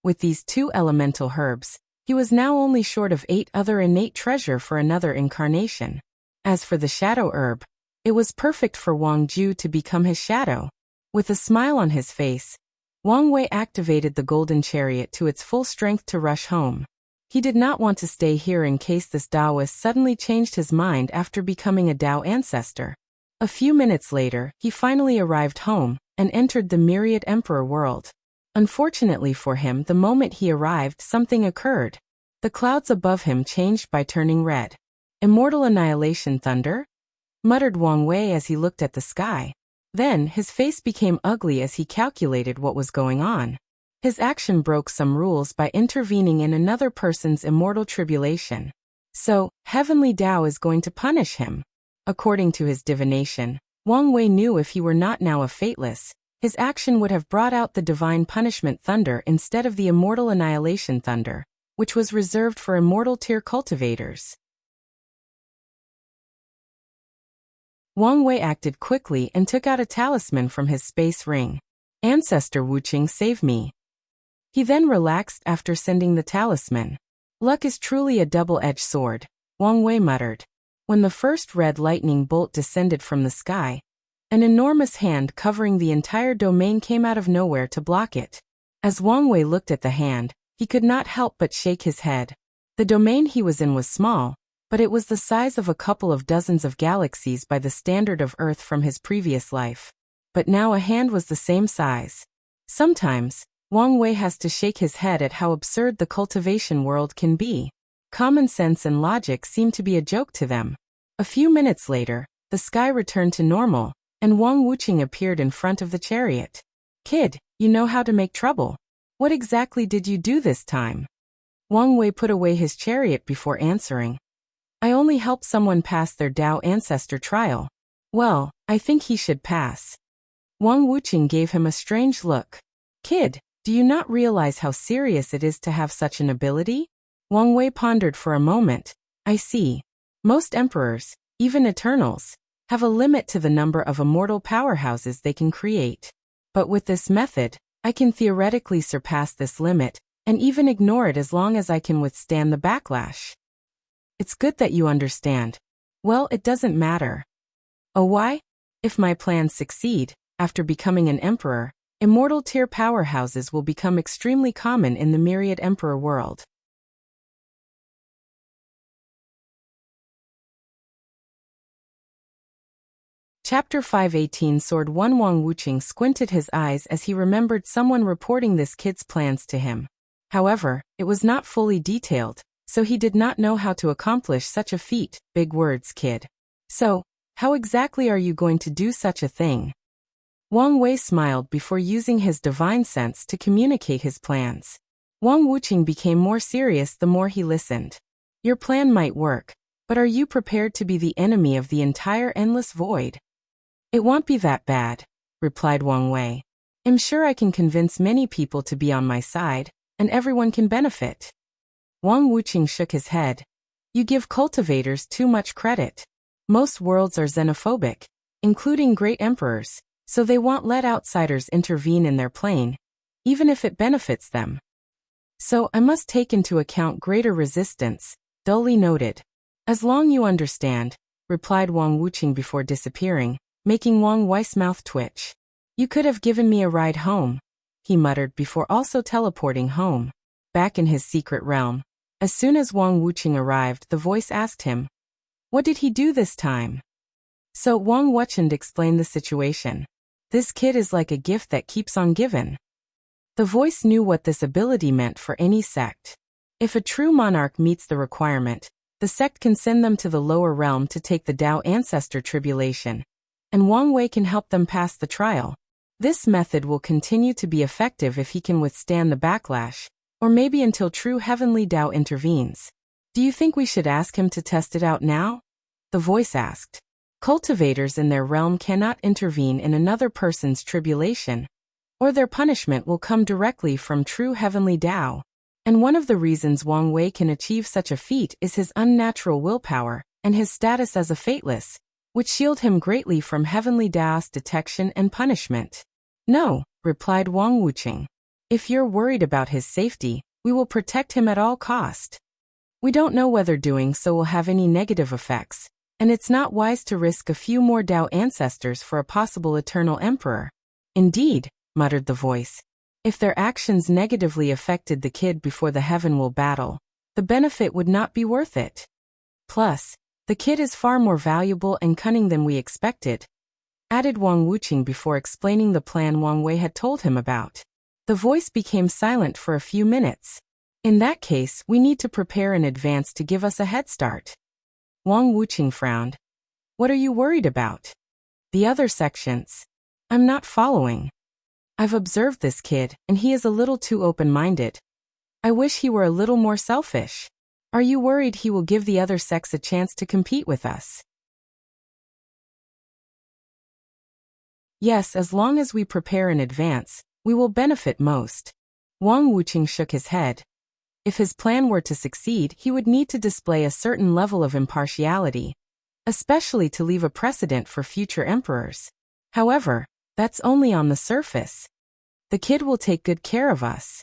[SPEAKER 1] With these 2 elemental herbs, he was now only short of 8 other innate treasure for another incarnation. As for the shadow herb, it was perfect for Wang Ju to become his shadow. With a smile on his face, Wang Wei activated the golden chariot to its full strength to rush home. He did not want to stay here in case this Taoist suddenly changed his mind after becoming a Tao ancestor. A few minutes later, he finally arrived home and entered the Myriad Emperor world. Unfortunately for him, the moment he arrived, something occurred. The clouds above him changed by turning red. Immortal annihilation thunder? Muttered Wang Wei as he looked at the sky. Then, his face became ugly as he calculated what was going on. His action broke some rules by intervening in another person's immortal tribulation. So, Heavenly Tao is going to punish him. According to his divination, Wang Wei knew if he were not now a fateless, his action would have brought out the divine punishment thunder instead of the immortal annihilation thunder, which was reserved for immortal tier cultivators. Wang Wei acted quickly and took out a talisman from his space ring. Ancestor Wuqing, save me. He then relaxed after sending the talisman. Luck is truly a double-edged sword, Wang Wei muttered. When the first red lightning bolt descended from the sky, an enormous hand covering the entire domain came out of nowhere to block it. As Wang Wei looked at the hand, he could not help but shake his head. The domain he was in was small, but it was the size of a couple of dozens of galaxies by the standard of Earth from his previous life. But now a hand was the same size. Sometimes, Wang Wei has to shake his head at how absurd the cultivation world can be. Common sense and logic seem to be a joke to them. A few minutes later, the sky returned to normal, and Wang Wuqing appeared in front of the chariot. Kid, you know how to make trouble. What exactly did you do this time? Wang Wei put away his chariot before answering. I only helped someone pass their Tao ancestor trial. Well, I think he should pass. Wang Wuqing gave him a strange look. Kid, do you not realize how serious it is to have such an ability? Wang Wei pondered for a moment. I see. Most emperors, even eternals, have a limit to the number of immortal powerhouses they can create. But with this method, I can theoretically surpass this limit, and even ignore it as long as I can withstand the backlash. It's good that you understand. Well, it doesn't matter. Oh, why? If my plans succeed, after becoming an emperor, immortal tier powerhouses will become extremely common in the Myriad Emperor world. Chapter 518 Sword 1 Wang Wuqing squinted his eyes as he remembered someone reporting this kid's plans to him. However, it was not fully detailed, so he did not know how to accomplish such a feat. Big words, kid. So, how exactly are you going to do such a thing? Wang Wei smiled before using his divine sense to communicate his plans. Wang Wuqing became more serious the more he listened. Your plan might work, but are you prepared to be the enemy of the entire endless void? It won't be that bad, replied Wang Wei. I'm sure I can convince many people to be on my side, and everyone can benefit. Wang Wuqing shook his head. You give cultivators too much credit. Most worlds are xenophobic, including great emperors, so they won't let outsiders intervene in their plane, even if it benefits them. So I must take into account greater resistance, dully noted. As long you understand, replied Wang Wuqing before disappearing, making Wang Wei's mouth twitch. You could have given me a ride home, he muttered before also teleporting home. Back in his secret realm, as soon as Wang Wuqing arrived, the voice asked him, what did he do this time? So Wang Wuqing explained the situation. This kid is like a gift that keeps on giving. The voice knew what this ability meant for any sect. If a true monarch meets the requirement, the sect can send them to the lower realm to take the Tao ancestor tribulation, and Wang Wei can help them pass the trial. This method will continue to be effective if he can withstand the backlash, or maybe until true heavenly Tao intervenes. Do you think we should ask him to test it out now? The voice asked. Cultivators in their realm cannot intervene in another person's tribulation, or their punishment will come directly from true heavenly Tao. And one of the reasons Wang Wei can achieve such a feat is his unnatural willpower and his status as a fateless, which shield him greatly from heavenly Tao's detection and punishment. No, replied Wang Wuqing. If you're worried about his safety, we will protect him at all cost. We don't know whether doing so will have any negative effects, and it's not wise to risk a few more Tao ancestors for a possible eternal emperor. Indeed, muttered the voice. If their actions negatively affected the kid before the heaven-will battle, the benefit would not be worth it. Plus, the kid is far more valuable and cunning than we expected, added Wang Wuqing before explaining the plan Wang Wei had told him about. The voice became silent for a few minutes. In that case, we need to prepare in advance to give us a head start. Wang Wuqing frowned. What are you worried about? The other sections. I'm not following. I've observed this kid, and he is a little too open-minded. I wish he were a little more selfish. Are you worried he will give the other sects a chance to compete with us? Yes, as long as we prepare in advance, we will benefit most. Wang Wuqing shook his head. If his plan were to succeed, he would need to display a certain level of impartiality, especially to leave a precedent for future emperors. However, that's only on the surface. The kid will take good care of us.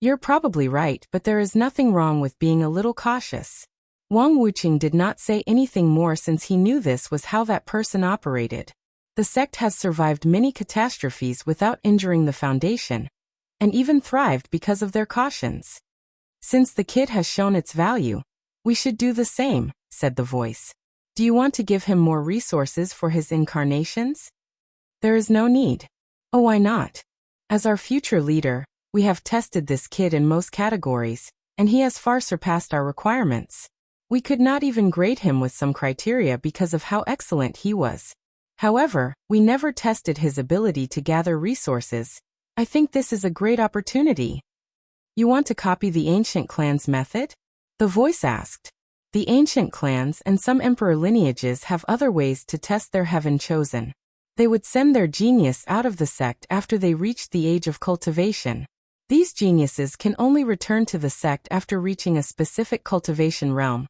[SPEAKER 1] You're probably right, but there is nothing wrong with being a little cautious. Wang Wuqing did not say anything more since he knew this was how that person operated. The sect has survived many catastrophes without injuring the foundation, and even thrived because of their cautions. Since the kid has shown its value, we should do the same, said the voice. Do you want to give him more resources for his incarnations? There is no need. Oh, why not? As our future leader, we have tested this kid in most categories, and he has far surpassed our requirements. We could not even grade him with some criteria because of how excellent he was. However, we never tested his ability to gather resources. I think this is a great opportunity. You want to copy the ancient clan's method? The voice asked. The ancient clans and some emperor lineages have other ways to test their heaven chosen. They would send their genius out of the sect after they reached the age of cultivation. These geniuses can only return to the sect after reaching a specific cultivation realm,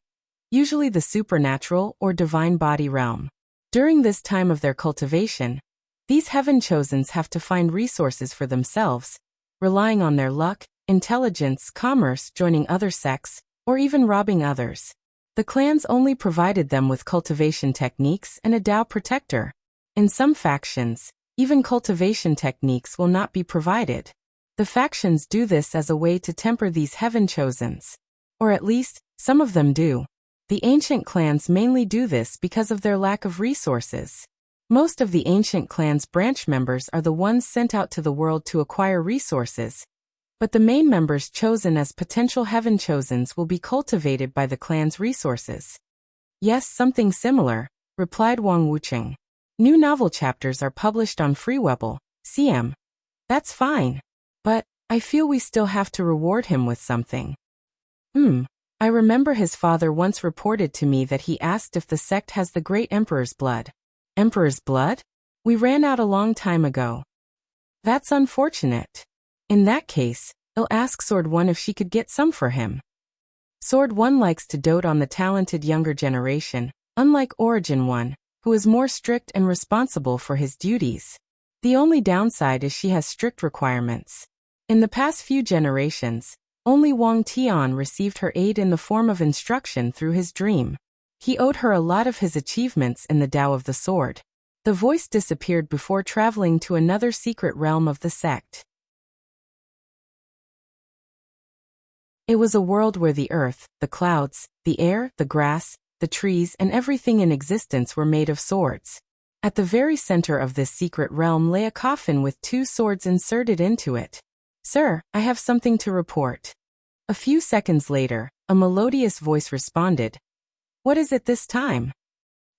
[SPEAKER 1] usually the supernatural or divine body realm. During this time of their cultivation, these heaven chosens have to find resources for themselves, relying on their luck, intelligence, commerce, joining other sects, or even robbing others. The clans only provided them with cultivation techniques and a Tao protector. In some factions, even cultivation techniques will not be provided. The factions do this as a way to temper these heaven chosens. Or at least, some of them do. The ancient clans mainly do this because of their lack of resources. Most of the ancient clans' branch members are the ones sent out to the world to acquire resources, but the main members chosen as potential heaven chosens will be cultivated by the clan's resources. Yes, something similar, replied Wang Wuqing. New novel chapters are published on Freewebble, CM. That's fine. But, I feel we still have to reward him with something. I remember his father once reported to me that he asked if the sect has the great emperor's blood. Emperor's blood? We ran out a long time ago. That's unfortunate. In that case, I'll ask Sword One if she could get some for him. Sword One likes to dote on the talented younger generation, unlike Origin One, who is more strict and responsible for his duties. The only downside is she has strict requirements. In the past few generations, only Wang Tian received her aid in the form of instruction through his dream. He owed her a lot of his achievements in the Tao of the Sword. The voice disappeared before traveling to another secret realm of the sect. It was a world where the earth, the clouds, the air, the grass, the trees, and everything in existence were made of swords. At the very center of this secret realm lay a coffin with 2 swords inserted into it. Sir, I have something to report. A few seconds later, a melodious voice responded. What is it this time?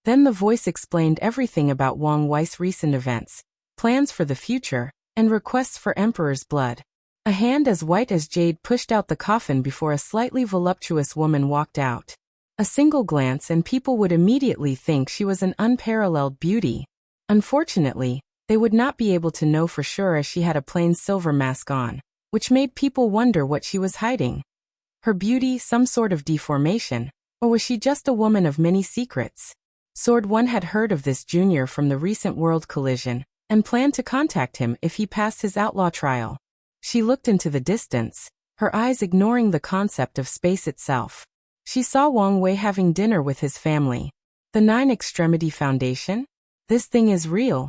[SPEAKER 1] Then the voice explained everything about Wang Wei's recent events, plans for the future, and requests for Emperor's blood. A hand as white as jade pushed out the coffin before a slightly voluptuous woman walked out. A single glance and people would immediately think she was an unparalleled beauty. Unfortunately, they would not be able to know for sure as she had a plain silver mask on, which made people wonder what she was hiding. Her beauty some sort of deformation, or was she just a woman of many secrets? Sword One had heard of this junior from the recent world collision, and planned to contact him if he passed his outlaw trial. She looked into the distance, her eyes ignoring the concept of space itself. She saw Wang Wei having dinner with his family. The Nine Extremity Foundation? This thing is real.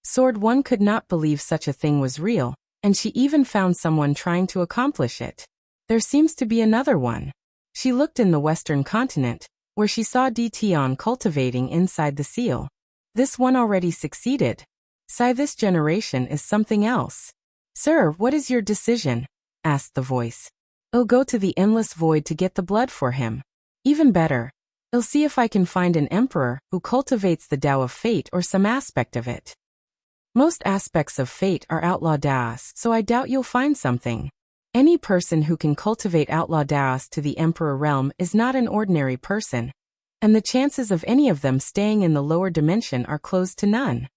[SPEAKER 1] Sword One could not believe such a thing was real, and she even found someone trying to accomplish it. There seems to be another one. She looked in the western continent, where she saw Tion cultivating inside the seal. This one already succeeded. This generation is something else. Sir, what is your decision? Asked the voice. I'll go to the endless void to get the blood for him. Even better, I'll see if I can find an emperor who cultivates the Tao of fate or some aspect of it. Most aspects of fate are outlaw Taos, so I doubt you'll find something. Any person who can cultivate outlaw Taos to the emperor realm is not an ordinary person, and the chances of any of them staying in the lower dimension are close to none.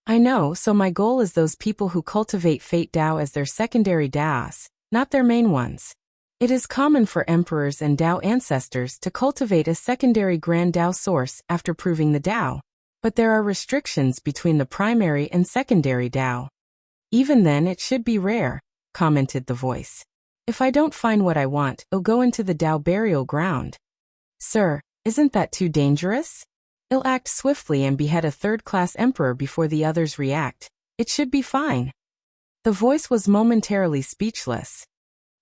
[SPEAKER 1] I know, so my goal is those people who cultivate fate Tao as their secondary Taos, not their main ones. It is common for emperors and Tao ancestors to cultivate a secondary grand Tao source after proving the Tao. But there are restrictions between the primary and secondary Tao. Even then it should be rare, commented the voice. If I don't find what I want, I'll go into the Tao burial ground. Sir, isn't that too dangerous? I'll act swiftly and behead a third-class emperor before the others react. It should be fine. The voice was momentarily speechless.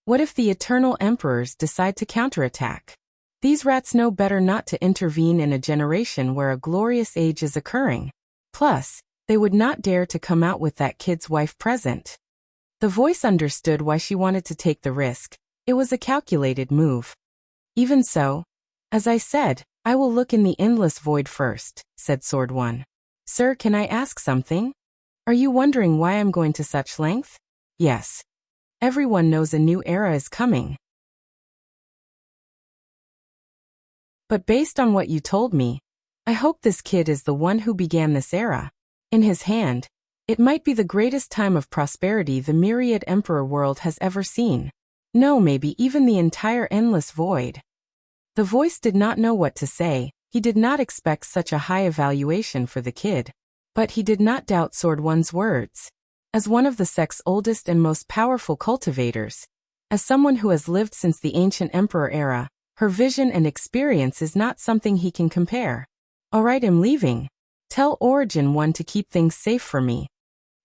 [SPEAKER 1] What if the eternal emperors decide to counterattack? These rats know better not to intervene in a generation where a glorious age is occurring. Plus, they would not dare to come out with that kid's wife present. The voice understood why she wanted to take the risk. It was a calculated move. Even so, as I said, I will look in the endless void first, said Sword One. Sir, can I ask something? Are you wondering why I'm going to such length? Yes. Everyone knows a new era is coming. But based on what you told me, I hope this kid is the one who began this era. In his hand, it might be the greatest time of prosperity the myriad emperor world has ever seen. No, maybe even the entire endless void. The voice did not know what to say. He did not expect such a high evaluation for the kid. But he did not doubt Sword One's words. As one of the sect's oldest and most powerful cultivators, as someone who has lived since the ancient emperor era, her vision and experience is not something he can compare. All right, I'm leaving. Tell Origin One to keep things safe for me.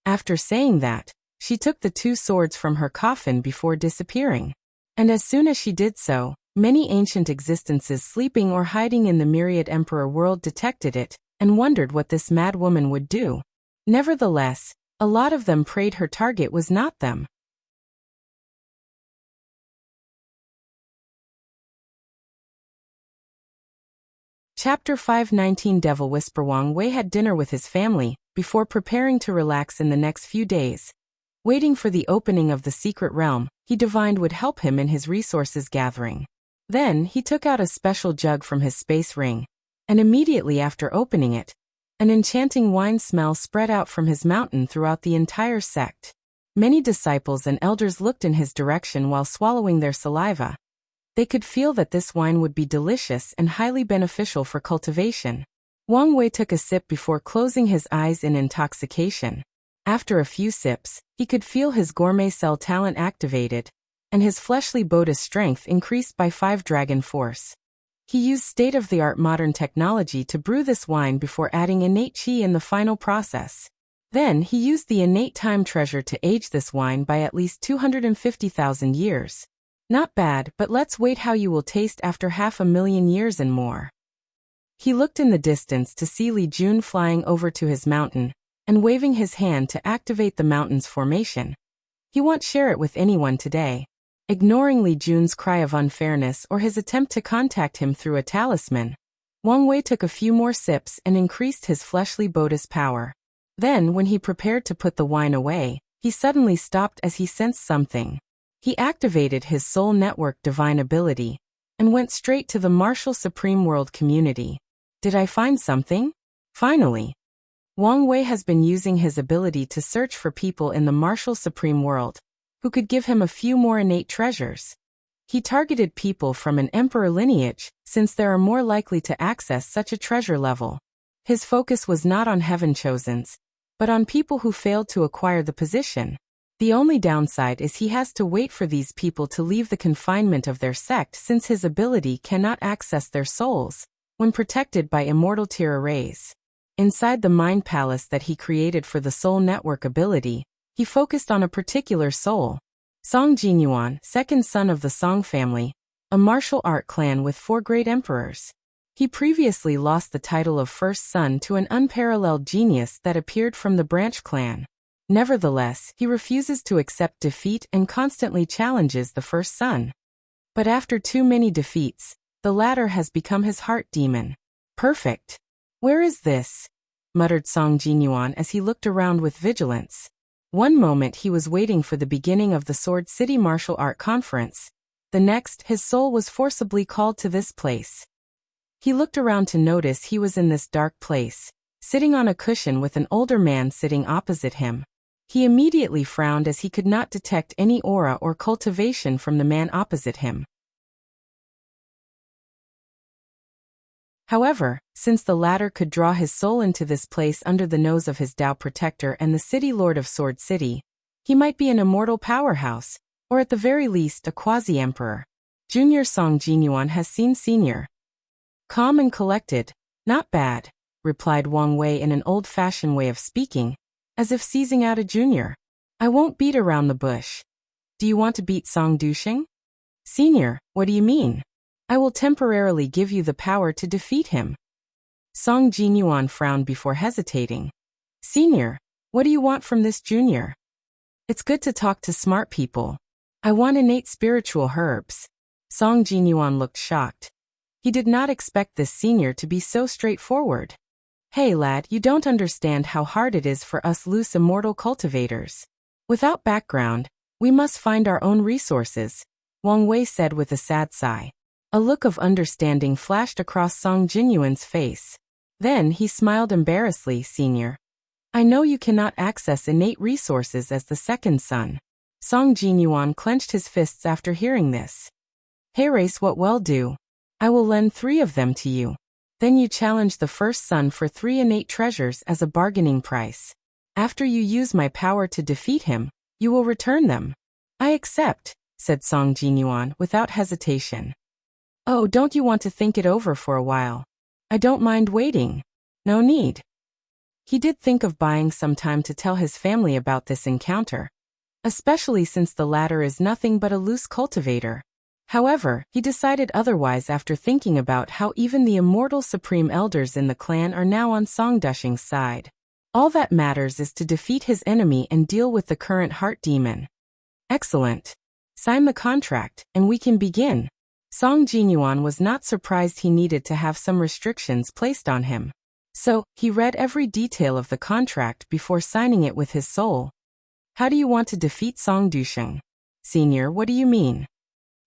[SPEAKER 1] After saying that, she took the two swords from her coffin before disappearing. And as soon as she did so, many ancient existences sleeping or hiding in the myriad emperor world detected it, and wondered what this mad woman would do. Nevertheless, a lot of them prayed her target was not them. Chapter 519 Devil Whisper. Wang Wei had dinner with his family, before preparing to relax in the next few days. Waiting for the opening of the secret realm, he divined would help him in his resources gathering. Then, he took out a special jug from his space ring, and immediately after opening it, an enchanting wine smell spread out from his mountain throughout the entire sect. Many disciples and elders looked in his direction while swallowing their saliva. They could feel that this wine would be delicious and highly beneficial for cultivation. Wang Wei took a sip before closing his eyes in intoxication. After a few sips, he could feel his gourmet cell talent activated, and his fleshly Boda's strength increased by 5 dragon force. He used state-of-the-art modern technology to brew this wine before adding innate qi in the final process. Then he used the innate time treasure to age this wine by at least 250,000 years. Not bad, but let's wait how you will taste after 500,000 years and more. He looked in the distance to see Li Jun flying over to his mountain, and waving his hand to activate the mountain's formation. He won't share it with anyone today. Ignoring Li Jun's cry of unfairness or his attempt to contact him through a talisman, Wang Wei took a few more sips and increased his fleshly Buddha's power. Then, when he prepared to put the wine away, he suddenly stopped as he sensed something. He activated his soul network divine ability and went straight to the martial supreme world community. Did I find something? Finally. Wang Wei has been using his ability to search for people in the martial supreme world who could give him a few more innate treasures. He targeted people from an emperor lineage, since they are more likely to access such a treasure level. His focus was not on heaven-chosens, but on people who failed to acquire the position. The only downside is he has to wait for these people to leave the confinement of their sect, since his ability cannot access their souls when protected by immortal tier arrays. Inside the mind palace that he created for the soul network ability, he focused on a particular soul. Song Jinyuan, second son of the Song family, a martial art clan with 4 great emperors. He previously lost the title of first son to an unparalleled genius that appeared from the branch clan. Nevertheless, he refuses to accept defeat and constantly challenges the first son. But after too many defeats, the latter has become his heart demon. Perfect. Where is this? Muttered Song Jinyuan as he looked around with vigilance. One moment he was waiting for the beginning of the Sword City Martial Art Conference. The next, his soul was forcibly called to this place. He looked around to notice he was in this dark place, sitting on a cushion with an older man sitting opposite him. He immediately frowned as he could not detect any aura or cultivation from the man opposite him. However, since the latter could draw his soul into this place under the nose of his Tao protector and the city lord of Sword City, he might be an immortal powerhouse, or at the very least a quasi-emperor. Junior Song Jinyuan has seen senior. Calm and collected, not bad, replied Wang Wei in an old-fashioned way of speaking, as if seizing out a junior. I won't beat around the bush. Do you want to beat Song Dusheng? Senior, what do you mean? I will temporarily give you the power to defeat him. Song Jinyuan frowned before hesitating. Senior, what do you want from this junior? It's good to talk to smart people. I want innate spiritual herbs. Song Jinyuan looked shocked. He did not expect this senior to be so straightforward. Hey lad, you don't understand how hard it is for us loose immortal cultivators. Without background, we must find our own resources, Wang Wei said with a sad sigh. A look of understanding flashed across Song Jinyuan's face. Then he smiled embarrassedly. Senior, I know you cannot access innate resources as the second son. Song Jinyuan clenched his fists after hearing this. Hey race, what will do? I will lend 3 of them to you. Then you challenge the first son for 3 innate treasures as a bargaining price. After you use my power to defeat him, you will return them. I accept, said Song Jinyuan without hesitation. Oh, don't you want to think it over for a while? I don't mind waiting. No need. He did think of buying some time to tell his family about this encounter, especially since the latter is nothing but a loose cultivator. However, he decided otherwise after thinking about how even the immortal supreme elders in the clan are now on Song Dusheng's side. All that matters is to defeat his enemy and deal with the current heart demon. Excellent. Sign the contract, and we can begin. Song Jinyuan was not surprised he needed to have some restrictions placed on him. So, he read every detail of the contract before signing it with his soul. How do you want to defeat Song Dusheng? Senior, what do you mean?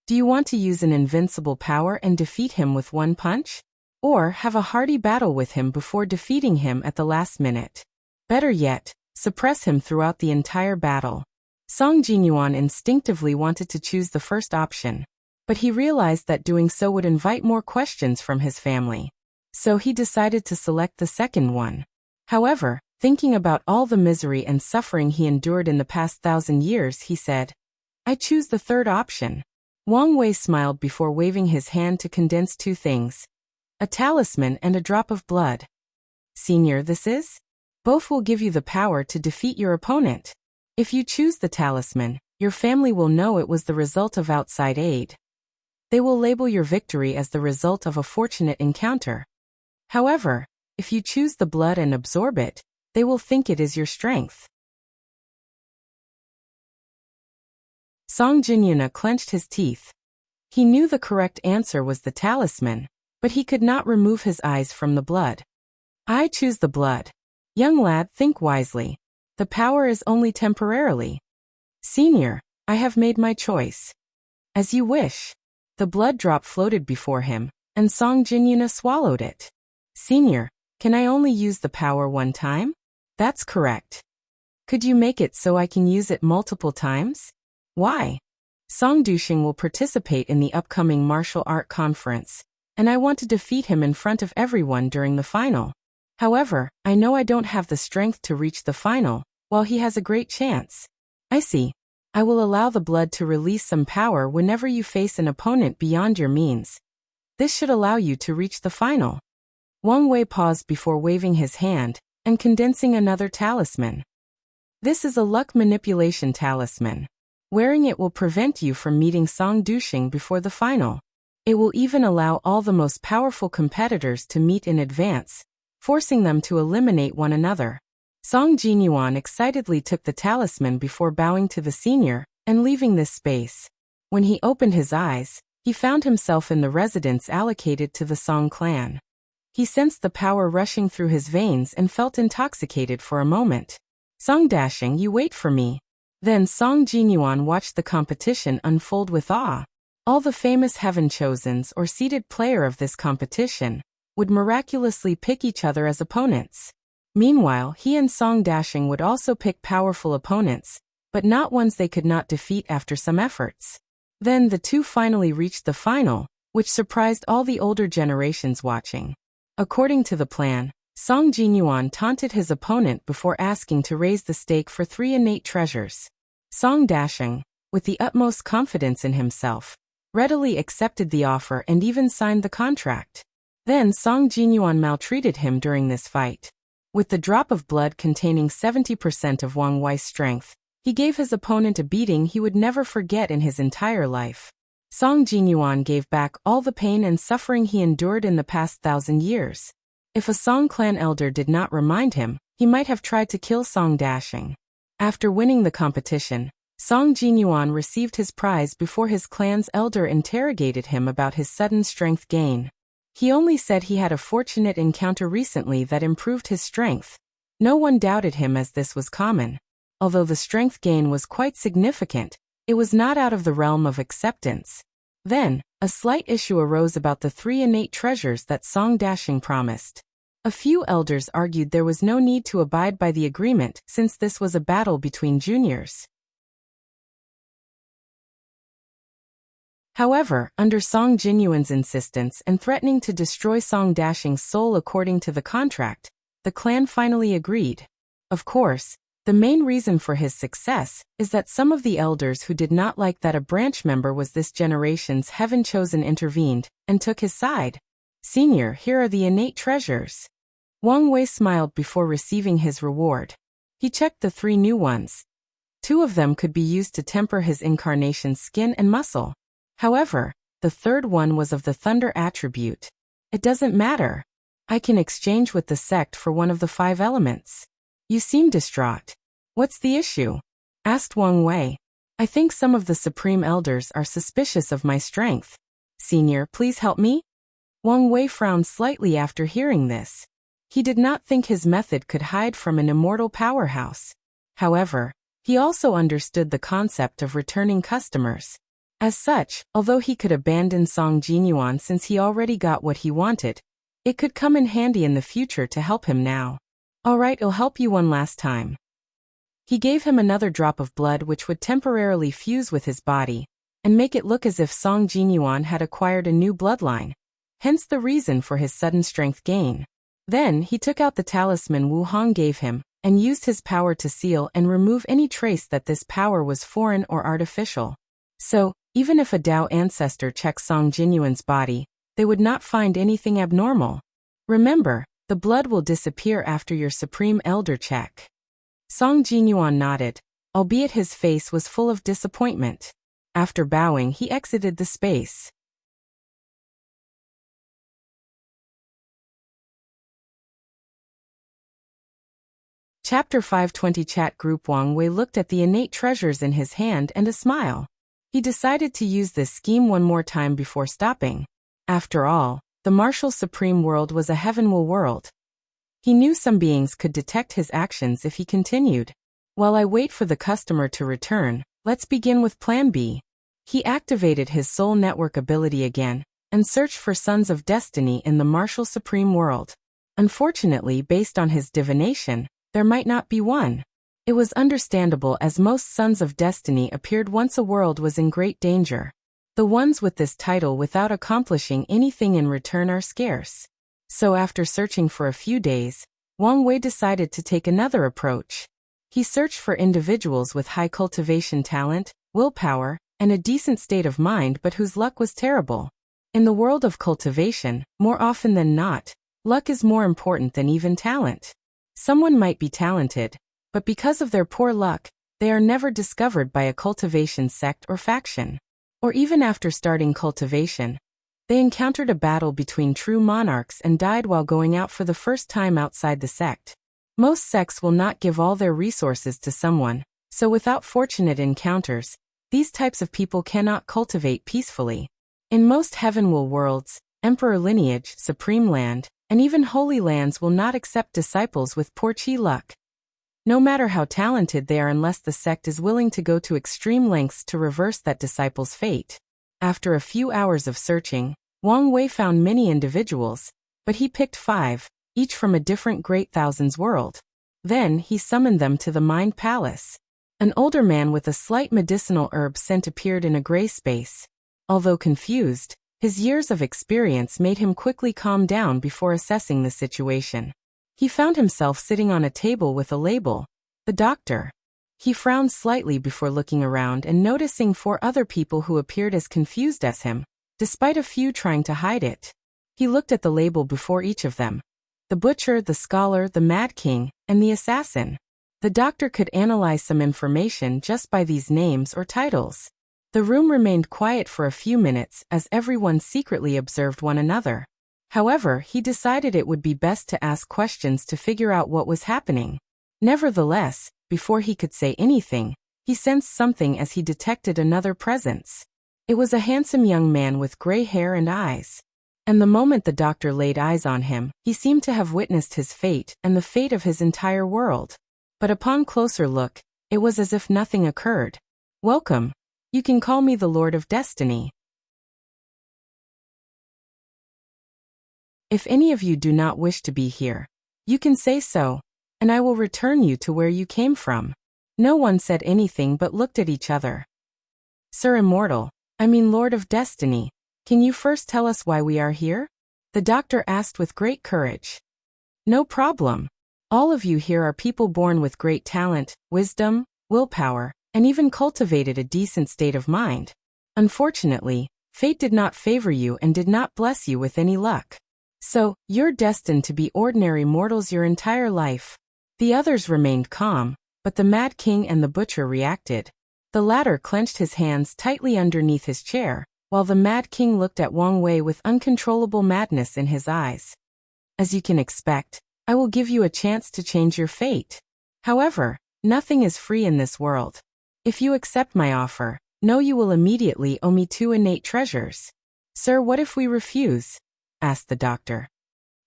[SPEAKER 1] Do you want to use an invincible power and defeat him with one punch? Or have a hearty battle with him before defeating him at the last minute? Better yet, suppress him throughout the entire battle. Song Jinyuan instinctively wanted to choose the first option, but he realized that doing so would invite more questions from his family. So he decided to select the second one. However, thinking about all the misery and suffering he endured in the past 1,000 years, he said, I choose the third option. Wang Wei smiled before waving his hand to condense 2 things. A talisman and a drop of blood. Senior, this is? Both will give you the power to defeat your opponent. If you choose the talisman, your family will know it was the result of outside aid. They will label your victory as the result of a fortunate encounter. However, if you choose the blood and absorb it, they will think it is your strength. Song Jinyuna clenched his teeth. He knew the correct answer was the talisman, but he could not remove his eyes from the blood. I choose the blood. Young lad, think wisely. The power is only temporarily. Senior, I have made my choice. As you wish. The blood drop floated before him, and Song Jinyuna swallowed it. Senior, can I only use the power one time? That's correct. Could you make it so I can use it multiple times? Why? Song Dushing will participate in the upcoming martial art conference, and I want to defeat him in front of everyone during the final. However, I know I don't have the strength to reach the final, while he has a great chance. I see. I will allow the blood to release some power whenever you face an opponent beyond your means. This should allow you to reach the final. Wang Wei paused before waving his hand and condensing another talisman. This is a luck manipulation talisman. Wearing it will prevent you from meeting Song Dushing before the final. It will even allow all the most powerful competitors to meet in advance, forcing them to eliminate one another. Song Jinyuan excitedly took the talisman before bowing to the senior and leaving this space. When he opened his eyes, he found himself in the residence allocated to the Song clan. He sensed the power rushing through his veins and felt intoxicated for a moment. Song Dashing, you wait for me. Then Song Jinyuan watched the competition unfold with awe. All the famous Heaven Chosens or seeded player of this competition would miraculously pick each other as opponents. Meanwhile, he and Song Dashing would also pick powerful opponents, but not ones they could not defeat after some efforts. Then the two finally reached the final, which surprised all the older generations watching. According to the plan, Song Jinyuan taunted his opponent before asking to raise the stake for 3 innate treasures. Song Dashing, with the utmost confidence in himself, readily accepted the offer and even signed the contract. Then Song Jinyuan maltreated him during this fight. With the drop of blood containing 70% of Wang Wei's strength, he gave his opponent a beating he would never forget in his entire life. Song Jinyuan gave back all the pain and suffering he endured in the past 1,000 years. If a Song clan elder did not remind him, he might have tried to kill Song Dashing. After winning the competition, Song Jinyuan received his prize before his clan's elder interrogated him about his sudden strength gain. He only said he had a fortunate encounter recently that improved his strength. No one doubted him as this was common. Although the strength gain was quite significant, it was not out of the realm of acceptance. Then, a slight issue arose about the 3 innate treasures that Song Dashing promised. A few elders argued there was no need to abide by the agreement since this was a battle between juniors. However, under Song Jinyuan's insistence and threatening to destroy Song Dashing's soul according to the contract, the clan finally agreed. Of course, the main reason for his success is that some of the elders who did not like that a branch member was this generation's Heaven Chosen intervened and took his side. Senior, here are the innate treasures. Wang Wei smiled before receiving his reward. He checked the 3 new ones. 2 of them could be used to temper his incarnation's skin and muscle. However, the 3rd one was of the thunder attribute. It doesn't matter. I can exchange with the sect for one of the 5 elements. You seem distraught. What's the issue? Asked Wang Wei. I think some of the supreme elders are suspicious of my strength. Senior, please help me? Wang Wei frowned slightly after hearing this. He did not think his method could hide from an immortal powerhouse. However, he also understood the concept of returning customers. As such, although he could abandon Song Jinyuan since he already got what he wanted, it could come in handy in the future to help him now. Alright, I'll help you one last time. He gave him another drop of blood which would temporarily fuse with his body, and make it look as if Song Jinyuan had acquired a new bloodline. Hence the reason for his sudden strength gain. Then he took out the talisman Wu Hong gave him, and used his power to seal and remove any trace that this power was foreign or artificial. So, even if a Dao ancestor checks Song Jinyuan's body, they would not find anything abnormal. Remember, the blood will disappear after your Supreme Elder check. Song Jinyuan nodded, albeit his face was full of disappointment. After bowing, he exited the space. Chapter 520 Chat Group Wang Wei looked at the innate treasures in his hand and a smile. He decided to use this scheme one more time before stopping. After all, the martial supreme world was a heavenward world. He knew some beings could detect his actions if he continued. While I wait for the customer to return, let's begin with Plan B. He activated his soul network ability again and searched for Sons of Destiny in the martial supreme world. Unfortunately, based on his divination, there might not be one. It was understandable, as most Sons of Destiny appeared once a world was in great danger. The ones with this title without accomplishing anything in return are scarce. So after searching for a few days, Wang Wei decided to take another approach. He searched for individuals with high cultivation talent, willpower, and a decent state of mind but whose luck was terrible. In the world of cultivation, more often than not, luck is more important than even talent. Someone might be talented, but because of their poor luck, they are never discovered by a cultivation sect or faction. Or even after starting cultivation, they encountered a battle between true monarchs and died while going out for the first time outside the sect. Most sects will not give all their resources to someone, so without fortunate encounters, these types of people cannot cultivate peacefully. In most heavenward worlds, emperor lineage, supreme land, and even holy lands will not accept disciples with poor chi luck, no matter how talented they are, unless the sect is willing to go to extreme lengths to reverse that disciple's fate. After a few hours of searching, Wang Wei found many individuals, but he picked 5, each from a different Great Thousands world. Then he summoned them to the Mind Palace. An older man with a slight medicinal herb scent appeared in a gray space. Although confused, his years of experience made him quickly calm down before assessing the situation. He found himself sitting on a table with a label, "The Doctor." He frowned slightly before looking around and noticing 4 other people who appeared as confused as him, despite a few trying to hide it. He looked at the label before each of them: the Butcher, the Scholar, the Mad King, and the Assassin. The doctor could analyze some information just by these names or titles. The room remained quiet for a few minutes as everyone secretly observed one another. However, he decided it would be best to ask questions to figure out what was happening. Nevertheless, before he could say anything, he sensed something as he detected another presence. It was a handsome young man with gray hair and eyes. And the moment the doctor laid eyes on him, he seemed to have witnessed his fate and the fate of his entire world. But upon closer look, it was as if nothing occurred. "Welcome. You can call me the Lord of Destiny. If any of you do not wish to be here, you can say so, and I will return you to where you came from." No one said anything but looked at each other. "Sir Immortal, Lord of Destiny, can you first tell us why we are here?" The doctor asked with great courage. "No problem. All of you here are people born with great talent, wisdom, willpower, and even cultivated a decent state of mind. Unfortunately, fate did not favor you and did not bless you with any luck. So, you're destined to be ordinary mortals your entire life." The others remained calm, but the Mad King and the Butcher reacted. The latter clenched his hands tightly underneath his chair, while the Mad King looked at Wang Wei with uncontrollable madness in his eyes. "As you can expect, I will give you a chance to change your fate. However, nothing is free in this world. If you accept my offer, know you will immediately owe me 2 innate treasures." "Sir, what if we refuse?" asked the doctor.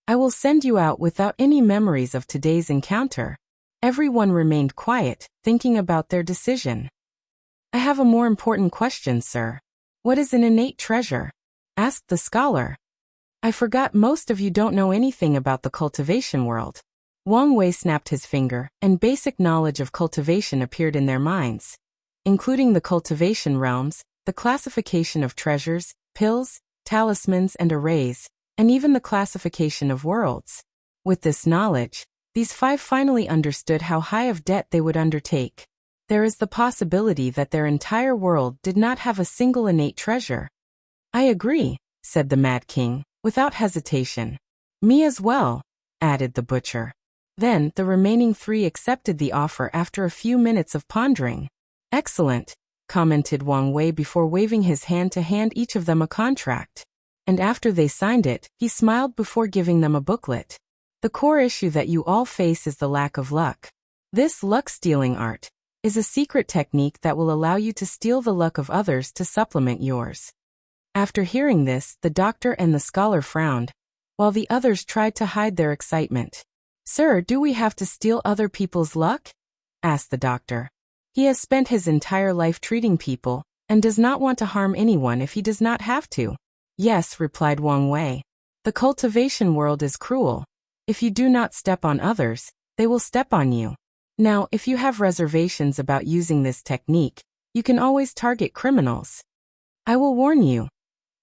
[SPEAKER 1] "I will send you out without any memories of today's encounter." Everyone remained quiet, thinking about their decision. "I have a more important question, sir. What is an innate treasure?" asked the scholar. "I forgot most of you don't know anything about the cultivation world." Wang Wei snapped his finger, and basic knowledge of cultivation appeared in their minds, including the cultivation realms, the classification of treasures, pills, talismans and arrays, and even the classification of worlds. With this knowledge, these 5 finally understood how high of debt they would undertake. There is the possibility that their entire world did not have a single innate treasure. "I agree," said the Mad King, without hesitation. "Me as well," added the Butcher. Then, the remaining 3 accepted the offer after a few minutes of pondering. "Excellent," commented Wang Wei before waving his hand to hand each of them a contract. And after they signed it, he smiled before giving them a booklet. "The core issue that you all face is the lack of luck. This luck-stealing art, is a secret technique that will allow you to steal the luck of others to supplement yours. After hearing this, the doctor and the scholar frowned, while the others tried to hide their excitement. "Sir, do we have to steal other people's luck?" asked the doctor. "He has spent his entire life treating people, and does not want to harm anyone if he does not have to." "Yes," replied Wang Wei. "The cultivation world is cruel. If you do not step on others, they will step on you. Now, if you have reservations about using this technique, you can always target criminals. I will warn you.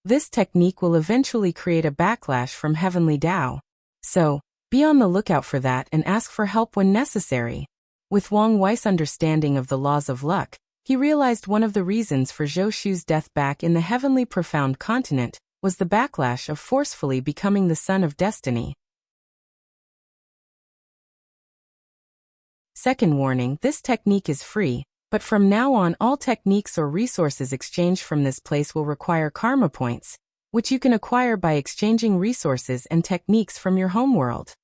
[SPEAKER 1] This technique will eventually create a backlash from heavenly Tao. So, be on the lookout for that and ask for help when necessary." With Wang Wei's understanding of the laws of luck, he realized one of the reasons for Zhou Shu's death back in the heavenly profound continent was the backlash of forcefully becoming the son of destiny. Second warning: this technique is free, but from now on all techniques or resources exchanged from this place will require karma points, which you can acquire by exchanging resources and techniques from your homeworld.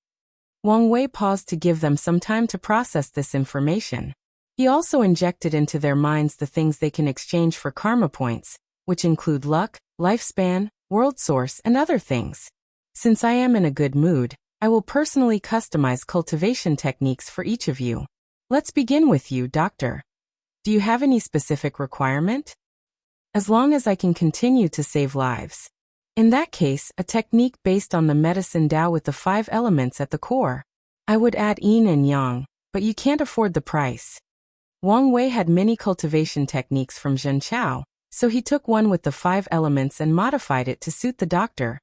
[SPEAKER 1] Wang Wei paused to give them some time to process this information. He also injected into their minds the things they can exchange for karma points, which include luck, lifespan, world source, and other things. Since I am in a good mood, I will personally customize cultivation techniques for each of you. Let's begin with you, Doctor. Do you have any specific requirement? As long as I can continue to save lives. In that case, a technique based on the medicine Tao with the 5 elements at the core. I would add yin and yang, but you can't afford the price. Wang Wei had many cultivation techniques from Zhen Chao, so he took one with the 5 elements and modified it to suit the doctor,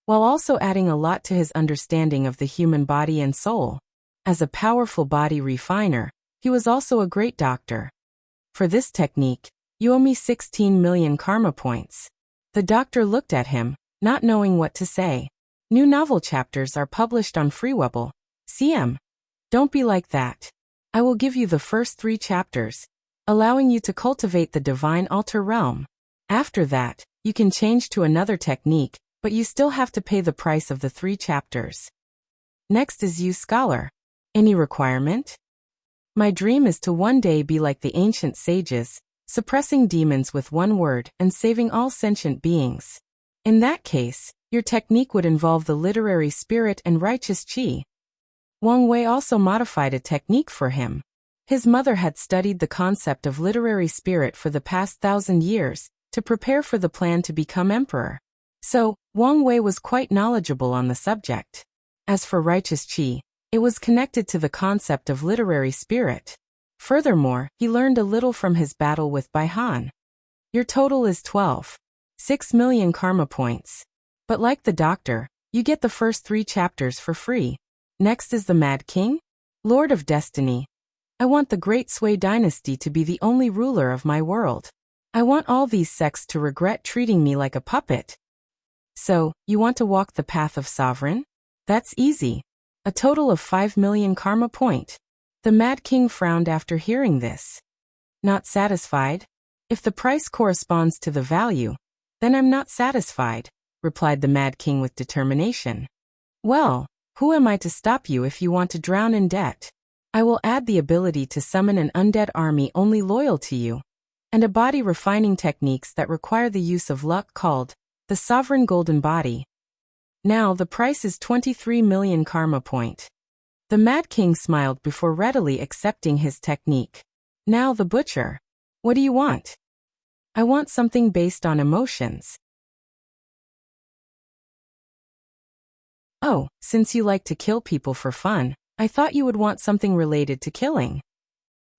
[SPEAKER 1] while also adding a lot to his understanding of the human body and soul. As a powerful body refiner, he was also a great doctor. For this technique, you owe me 16 million karma points. The doctor looked at him, not knowing what to say. New novel chapters are published on Freewebble. CM. Don't be like that. I will give you the first 3 chapters, allowing you to cultivate the divine altar realm. After that, you can change to another technique, but you still have to pay the price of the 3 chapters. Next is you, scholar. Any requirement? My dream is to one day be like the ancient sages, suppressing demons with one word and saving all sentient beings. In that case, your technique would involve the literary spirit and righteous qi. Wang Wei also modified a technique for him. His mother had studied the concept of literary spirit for the past 1,000 years to prepare for the plan to become emperor. So, Wang Wei was quite knowledgeable on the subject. As for righteous qi, it was connected to the concept of literary spirit. Furthermore, he learned a little from his battle with Bai Han. Your total is 12.6 million karma points. But like the doctor, you get the first 3 chapters for free. Next is the Mad King, Lord of Destiny. I want the Great Sui dynasty to be the only ruler of my world. I want all these sects to regret treating me like a puppet. So, you want to walk the path of sovereign? That's easy. A total of 5 million karma point. The Mad King frowned after hearing this. Not satisfied? If the price corresponds to the value, then I'm not satisfied, replied the Mad King with determination. Well, who am I to stop you if you want to drown in debt? I will add the ability to summon an undead army only loyal to you, and a body refining techniques that require the use of luck called the Sovereign Golden Body. Now the price is 23 million karma point. The Mad King smiled before readily accepting his technique. Now the butcher. What do you want? I want something based on emotions. Oh, since you like to kill people for fun, I thought you would want something related to killing.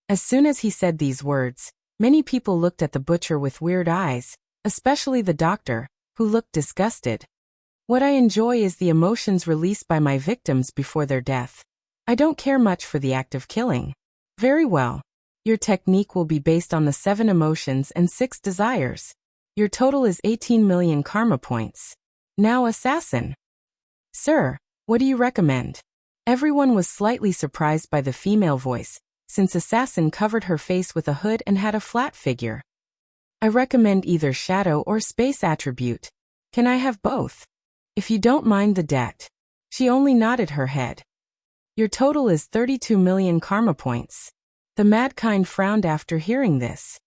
[SPEAKER 1] As soon as he said these words, many people looked at the butcher with weird eyes, especially the doctor, who looked disgusted. What I enjoy is the emotions released by my victims before their death. I don't care much for the act of killing. Very well. Your technique will be based on the 7 emotions and 6 desires. Your total is 18 million karma points. Now assassin. Sir, what do you recommend? Everyone was slightly surprised by the female voice, since assassin covered her face with a hood and had a flat figure. I recommend either shadow or space attribute. Can I have both? If you don't mind the debt. She only nodded her head. Your total is 32 million karma points. The mad kind frowned after hearing this.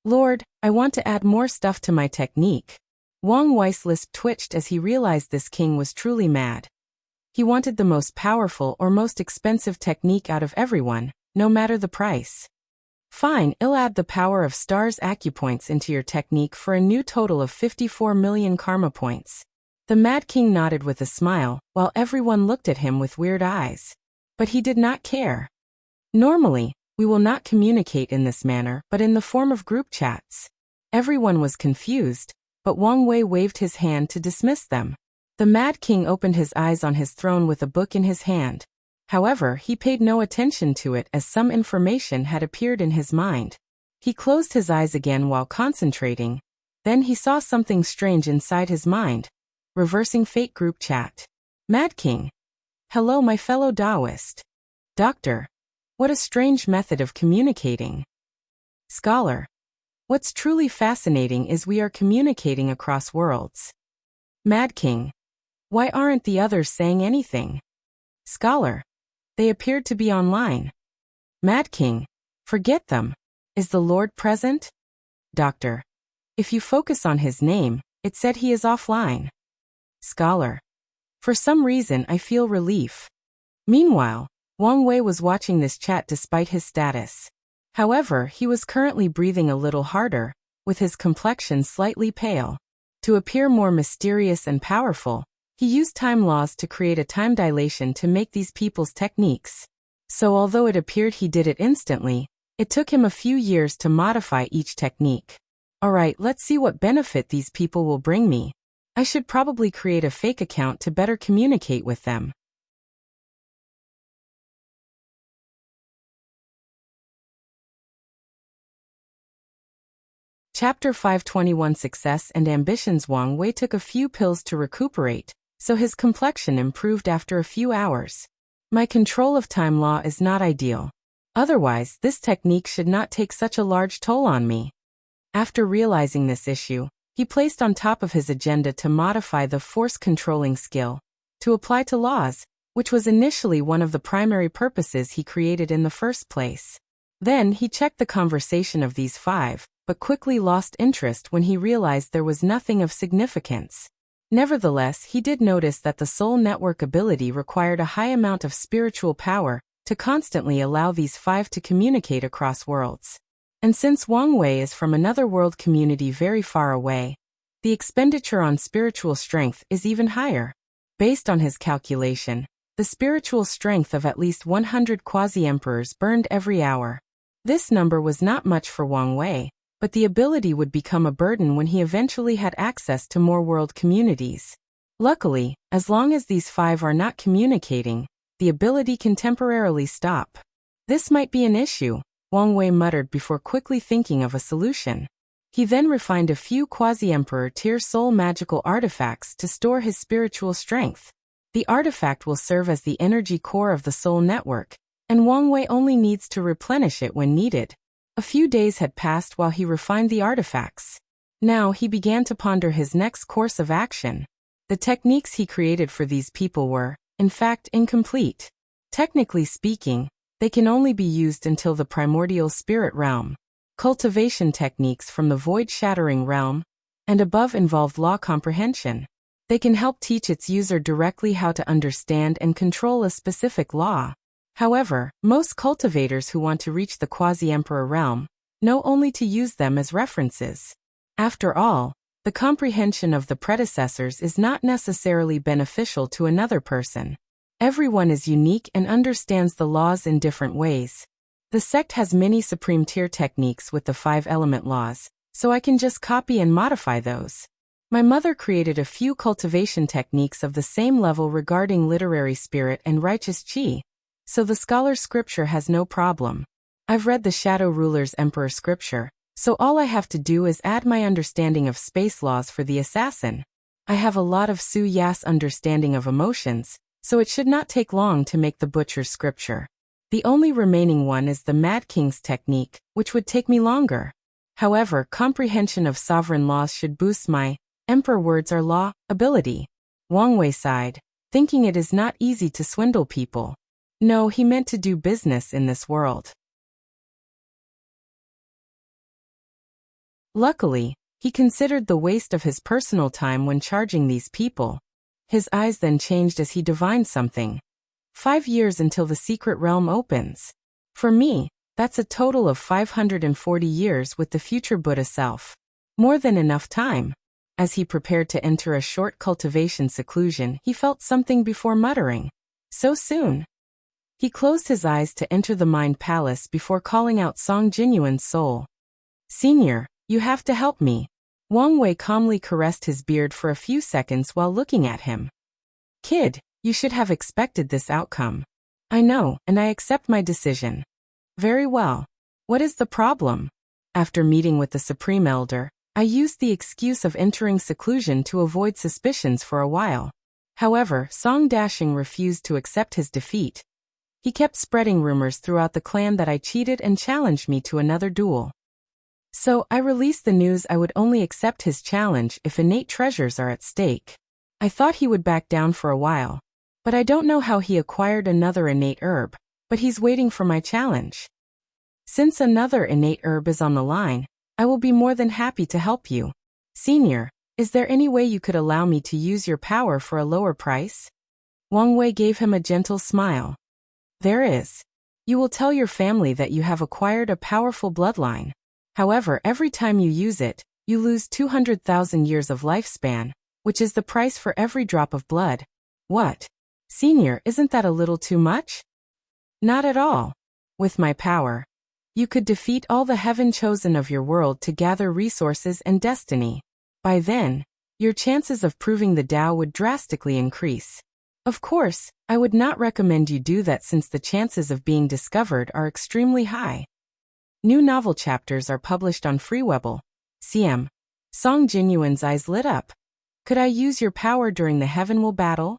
[SPEAKER 1] Lord, I want to add more stuff to my technique. Wang Wei's lips twitched as he realized this king was truly mad. He wanted the most powerful or most expensive technique out of everyone, no matter the price. Fine, I'll add the power of stars acupoints into your technique for a new total of 54 million karma points. The Mad King nodded with a smile, while everyone looked at him with weird eyes. But he did not care. Normally, we will not communicate in this manner, but in the form of group chats. Everyone was confused, but Wang Wei waved his hand to dismiss them. The Mad King opened his eyes on his throne with a book in his hand. However, he paid no attention to it as some information had appeared in his mind. He closed his eyes again while concentrating. Then he saw something strange inside his mind. Reversing fate group chat. Mad King. Hello, my fellow Taoist. Doctor. What a strange method of communicating. Scholar. What's truly fascinating is we are communicating across worlds. Mad King. Why aren't the others saying anything? Scholar. They appeared to be online. Mad King. Forget them. Is the Lord present? Doctor. If you focus on his name, it said he is offline. Scholar. For some reason I feel relief. Meanwhile, Wang Wei was watching this chat despite his status. However, he was currently breathing a little harder, with his complexion slightly pale. To appear more mysterious and powerful, he used time laws to create a time dilation to make these people's techniques. So although it appeared he did it instantly, it took him a few years to modify each technique. Alright, let's see what benefit these people will bring me. I should probably create a fake account to better communicate with them. Chapter 521 Success and Ambitions. Wang Wei took a few pills to recuperate, so his complexion improved after a few hours. My control of time law is not ideal. Otherwise, this technique should not take such a large toll on me. After realizing this issue, he placed on top of his agenda to modify the force-controlling skill, to apply to laws, which was initially one of the primary purposes he created in the first place. Then he checked the conversation of these five, but quickly lost interest when he realized there was nothing of significance. Nevertheless, he did notice that the soul network ability required a high amount of spiritual power to constantly allow these five to communicate across worlds. And since Wang Wei is from another world community very far away, the expenditure on spiritual strength is even higher. Based on his calculation, the spiritual strength of at least 100 quasi-emperors burned every hour. This number was not much for Wang Wei, but the ability would become a burden when he eventually had access to more world communities. Luckily, as long as these five are not communicating, the ability can temporarily stop. This might be an issue, Wang Wei muttered before quickly thinking of a solution. He then refined a few quasi-emperor tier soul magical artifacts to store his spiritual strength. The artifact will serve as the energy core of the soul network, and Wang Wei only needs to replenish it when needed. A few days had passed while he refined the artifacts. Now he began to ponder his next course of action. The techniques he created for these people were, in fact, incomplete. Technically speaking, they can only be used until the primordial spirit realm. Cultivation techniques from the void-shattering realm and above involve law comprehension. They can help teach its user directly how to understand and control a specific law. However, most cultivators who want to reach the quasi-emperor realm know only to use them as references. After all, the comprehension of the predecessors is not necessarily beneficial to another person. Everyone is unique and understands the laws in different ways. The sect has many supreme tier techniques with the 5-element laws, so I can just copy and modify those. My mother created a few cultivation techniques of the same level regarding literary spirit and righteous chi, so the scholar's scripture has no problem. I've read the Shadow Ruler's Emperor scripture, so all I have to do is add my understanding of space laws for the assassin. I have a lot of Su Yas understanding of emotions, so it should not take long to make the butcher's scripture. The only remaining one is the Mad King's technique, which would take me longer. However, comprehension of sovereign laws should boost my emperor words are law ability. Wang Wei sighed, thinking it is not easy to swindle people. No, he meant to do business in this world. Luckily, he considered the waste of his personal time when charging these people. His eyes then changed as he divined something. 5 years until the secret realm opens. For me, that's a total of 540 years with the future Buddha self. More than enough time. As he prepared to enter a short cultivation seclusion, he felt something before muttering, "So soon?" He closed his eyes to enter the mind palace before calling out Song Jinyuan's soul. "Senior, you have to help me." Wang Wei calmly caressed his beard for a few seconds while looking at him. "Kid, you should have expected this outcome." "I know, and I accept my decision." "Very well. What is the problem?" "After meeting with the Supreme Elder, I used the excuse of entering seclusion to avoid suspicions for a while. However, Song Dashing refused to accept his defeat. He kept spreading rumors throughout the clan that I cheated and challenged me to another duel. So I released the news I would only accept his challenge if innate treasures are at stake. I thought he would back down for a while. But I don't know how he acquired another innate herb, but he's waiting for my challenge. Since another innate herb is on the line, I will be more than happy to help you. Senior, is there any way you could allow me to use your power for a lower price?" Wang Wei gave him a gentle smile. "There is. You will tell your family that you have acquired a powerful bloodline. However, every time you use it, you lose 200,000 years of lifespan, which is the price for every drop of blood." "What? Senior, isn't that a little too much?" "Not at all. With my power, you could defeat all the heaven chosen of your world to gather resources and destiny. By then, your chances of proving the Tao would drastically increase. Of course, I would not recommend you do that since the chances of being discovered are extremely high." New novel chapters are published on Freewebble. CM. Song Jinyuan's eyes lit up. "Could I use your power during the Heavenwell battle?"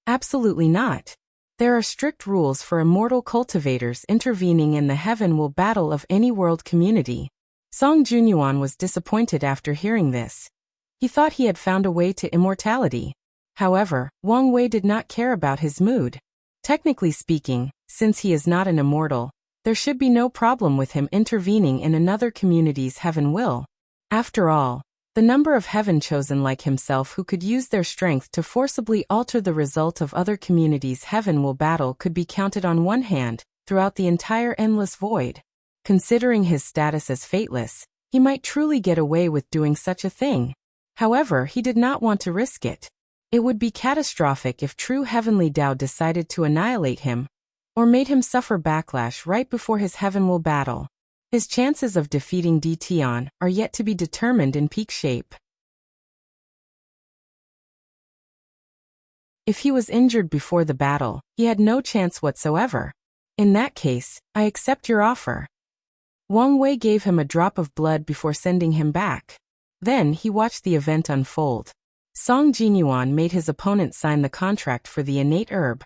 [SPEAKER 1] "Absolutely not. There are strict rules for immortal cultivators intervening in the Heavenwell battle of any world community." Song Jinyuan was disappointed after hearing this. He thought he had found a way to immortality. However, Wang Wei did not care about his mood. Technically speaking, since he is not an immortal, there should be no problem with him intervening in another community's heaven will. After all, the number of heaven chosen like himself who could use their strength to forcibly alter the result of other communities' heaven will battle could be counted on one hand throughout the entire endless void. Considering his status as fateless, he might truly get away with doing such a thing. However, he did not want to risk it. It would be catastrophic if true heavenly Tao decided to annihilate him, or made him suffer backlash right before his heavenwell battle. His chances of defeating Tian are yet to be determined in peak shape. If he was injured before the battle, he had no chance whatsoever. In that case, I accept your offer. Wang Wei gave him a drop of blood before sending him back. Then he watched the event unfold. Song Jinyuan made his opponent sign the contract for the innate herb,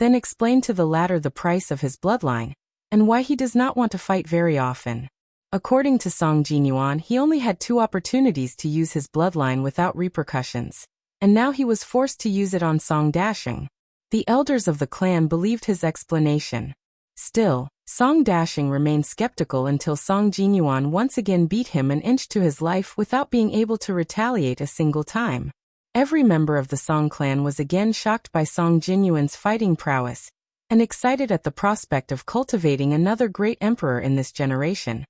[SPEAKER 1] then explained to the latter the price of his bloodline, and why he does not want to fight very often. According to Song Jinyuan, he only had 2 opportunities to use his bloodline without repercussions, and now he was forced to use it on Song Dashing. The elders of the clan believed his explanation. Still, Song Dashing remained skeptical until Song Jinyuan once again beat him an inch to his life without being able to retaliate a single time. Every member of the Song clan was again shocked by Song Jinyuan's fighting prowess, and excited at the prospect of cultivating another great emperor in this generation,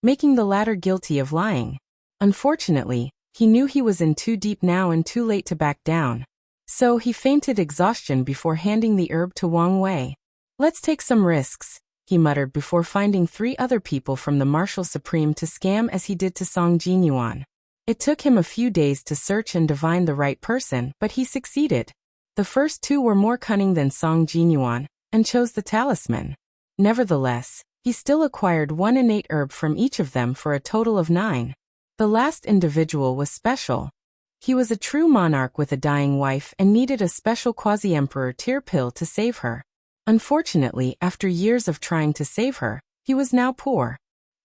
[SPEAKER 1] making the latter guilty of lying. Unfortunately, he knew he was in too deep now and too late to back down. So he fainted exhaustion before handing the herb to Wang Wei. "Let's take some risks," he muttered before finding 3 other people from the Martial Supreme to scam as he did to Song Jinyuan. It took him a few days to search and divine the right person, but he succeeded. The first 2 were more cunning than Song Jinyuan, and chose the talisman. Nevertheless, he still acquired 1 innate herb from each of them for a total of 9. The last individual was special. He was a true monarch with a dying wife and needed a special quasi-emperor tear pill to save her. Unfortunately, after years of trying to save her, he was now poor.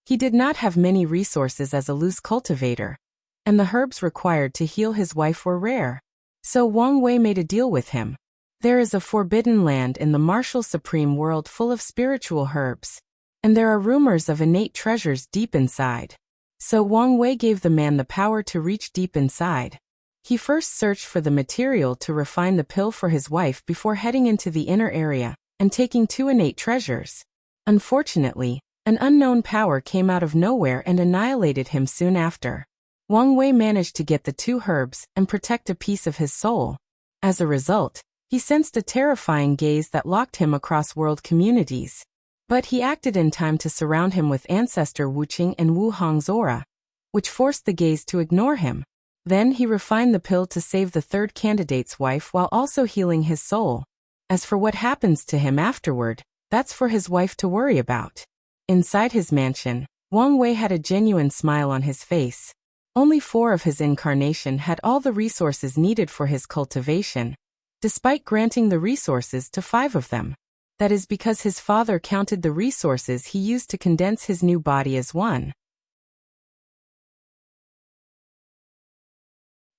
[SPEAKER 1] He did not have many resources as a loose cultivator, and the herbs required to heal his wife were rare. So Wang Wei made a deal with him. There is a forbidden land in the Martial Supreme world full of spiritual herbs, and there are rumors of innate treasures deep inside. So Wang Wei gave the man the power to reach deep inside. He first searched for the material to refine the pill for his wife before heading into the inner area and taking 2 innate treasures. Unfortunately, an unknown power came out of nowhere and annihilated him soon after. Wang Wei managed to get the 2 herbs and protect a piece of his soul. As a result, he sensed a terrifying gaze that locked him across world communities. But he acted in time to surround him with Ancestor Wuqing and Wu Hong's aura, which forced the gaze to ignore him. Then he refined the pill to save the 3rd candidate's wife while also healing his soul. As for what happens to him afterward, that's for his wife to worry about. Inside his mansion, Wang Wei had a genuine smile on his face. Only 4 of his incarnation had all the resources needed for his cultivation, despite granting the resources to 5 of them. That is because his father counted the resources he used to condense his new body as 1.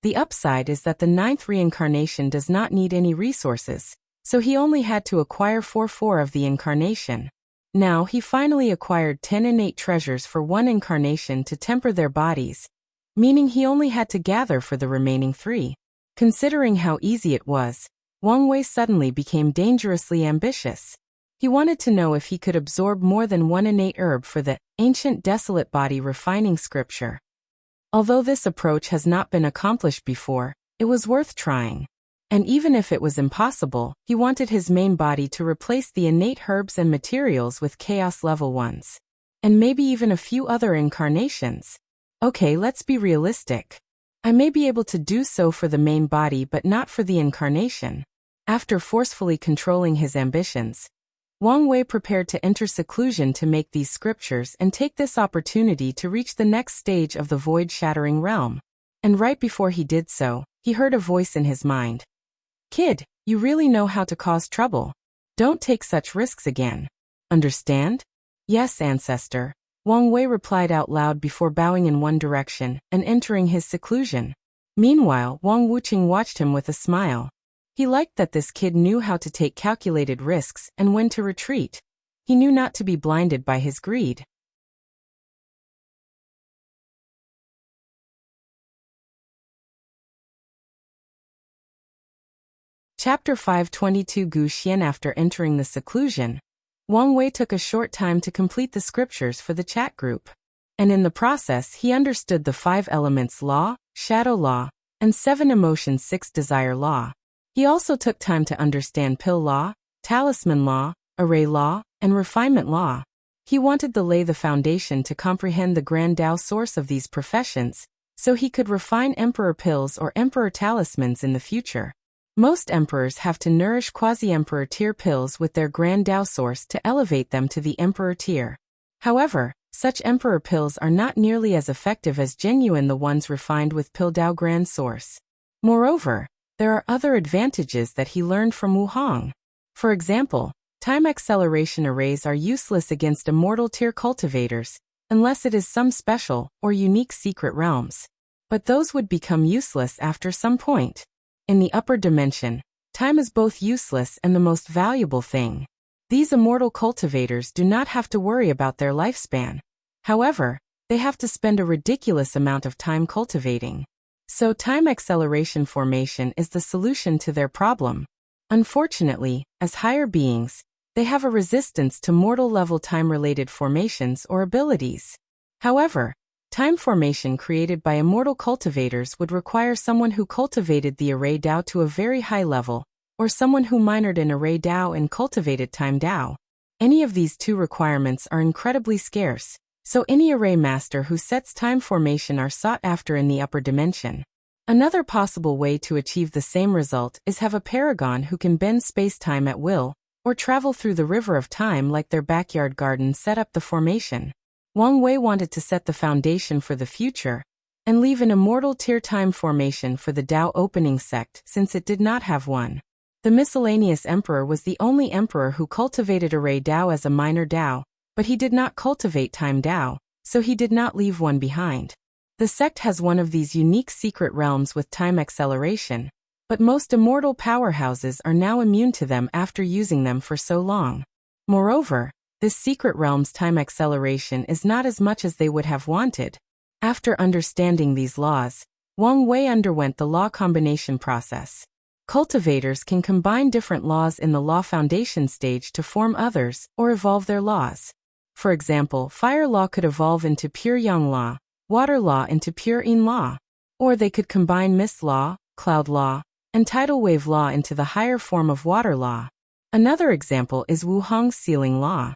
[SPEAKER 1] The upside is that the 9th reincarnation does not need any resources, so he only had to acquire 4 of the incarnation. Now he finally acquired 10 innate treasures for 1 incarnation to temper their bodies, meaning he only had to gather for the remaining 3. Considering how easy it was, Wang Wei suddenly became dangerously ambitious. He wanted to know if he could absorb more than 1 innate herb for the ancient desolate body refining scripture. Although this approach has not been accomplished before, it was worth trying. And even if it was impossible, he wanted his main body to replace the innate herbs and materials with chaos level ones. And maybe even a few other incarnations. Okay, let's be realistic. I may be able to do so for the main body but not for the incarnation. After forcefully controlling his ambitions, Wang Wei prepared to enter seclusion to make these scriptures and take this opportunity to reach the next stage of the void-shattering realm. And right before he did so, he heard a voice in his mind. Kid, you really know how to cause trouble. Don't take such risks again. Understand? Yes, Ancestor. Wang Wei replied out loud before bowing in one direction and entering his seclusion. Meanwhile, Wang Wuqing watched him with a smile. He liked that this kid knew how to take calculated risks and when to retreat. He knew not to be blinded by his greed. Chapter 522 Gu Xian. After entering the seclusion, Wang Wei took a short time to complete the scriptures for the chat group. And in the process he understood the 5 elements law, shadow law, and 7 emotions 6 desire law. He also took time to understand pill law, talisman law, array law, and refinement law. He wanted to lay the foundation to comprehend the grand Tao source of these professions, so he could refine emperor pills or emperor talismans in the future. Most emperors have to nourish quasi-emperor tier pills with their grand Tao source to elevate them to the emperor tier. However, such emperor pills are not nearly as effective as genuine the ones refined with pill Tao grand source. Moreover, there are other advantages that he learned from Wu Hong. For example, time acceleration arrays are useless against immortal tier cultivators, unless it is some special or unique secret realms. But those would become useless after some point. In the upper dimension, time is both useless and the most valuable thing. These immortal cultivators do not have to worry about their lifespan. However, they have to spend a ridiculous amount of time cultivating. So time acceleration formation is the solution to their problem. Unfortunately, as higher beings, they have a resistance to mortal-level time-related formations or abilities. However, time formation created by immortal cultivators would require someone who cultivated the array Tao to a very high level, or someone who minored in array Tao and cultivated time Tao. Any of these 2 requirements are incredibly scarce, so any array master who sets time formation are sought after in the upper dimension. Another possible way to achieve the same result is have a paragon who can bend space-time at will, or travel through the river of time like their backyard garden set up the formation. Wang Wei wanted to set the foundation for the future, and leave an immortal tier time formation for the Tao opening sect since it did not have one. The miscellaneous emperor was the only emperor who cultivated array Tao as a minor Tao, but he did not cultivate time Tao, so he did not leave one behind. The sect has one of these unique secret realms with time acceleration, but most immortal powerhouses are now immune to them after using them for so long. Moreover, this secret realm's time acceleration is not as much as they would have wanted. After understanding these laws, Wang Wei underwent the law combination process. Cultivators can combine different laws in the law foundation stage to form others or evolve their laws. For example, fire law could evolve into pure yang law, water law into pure yin law. Or they could combine mist law, cloud law, and tidal wave law into the higher form of water law. Another example is Wu Hong's sealing law.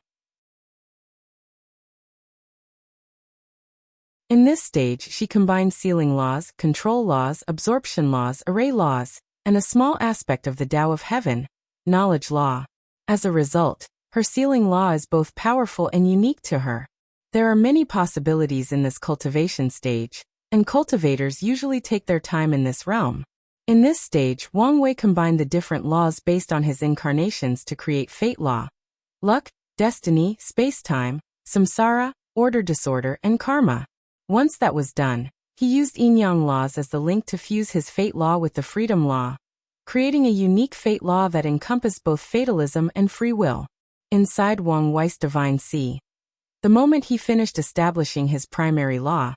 [SPEAKER 1] In this stage, she combined sealing laws, control laws, absorption laws, array laws, and a small aspect of the Tao of Heaven, knowledge law. As a result, her sealing law is both powerful and unique to her. There are many possibilities in this cultivation stage, and cultivators usually take their time in this realm. In this stage, Wang Wei combined the different laws based on his incarnations to create fate law, luck, destiny, space-time, samsara, order-disorder, and karma. Once that was done, he used yin-yang laws as the link to fuse his fate law with the freedom law, creating a unique fate law that encompassed both fatalism and free will. Inside Wang Wei's divine sea, the moment he finished establishing his primary law,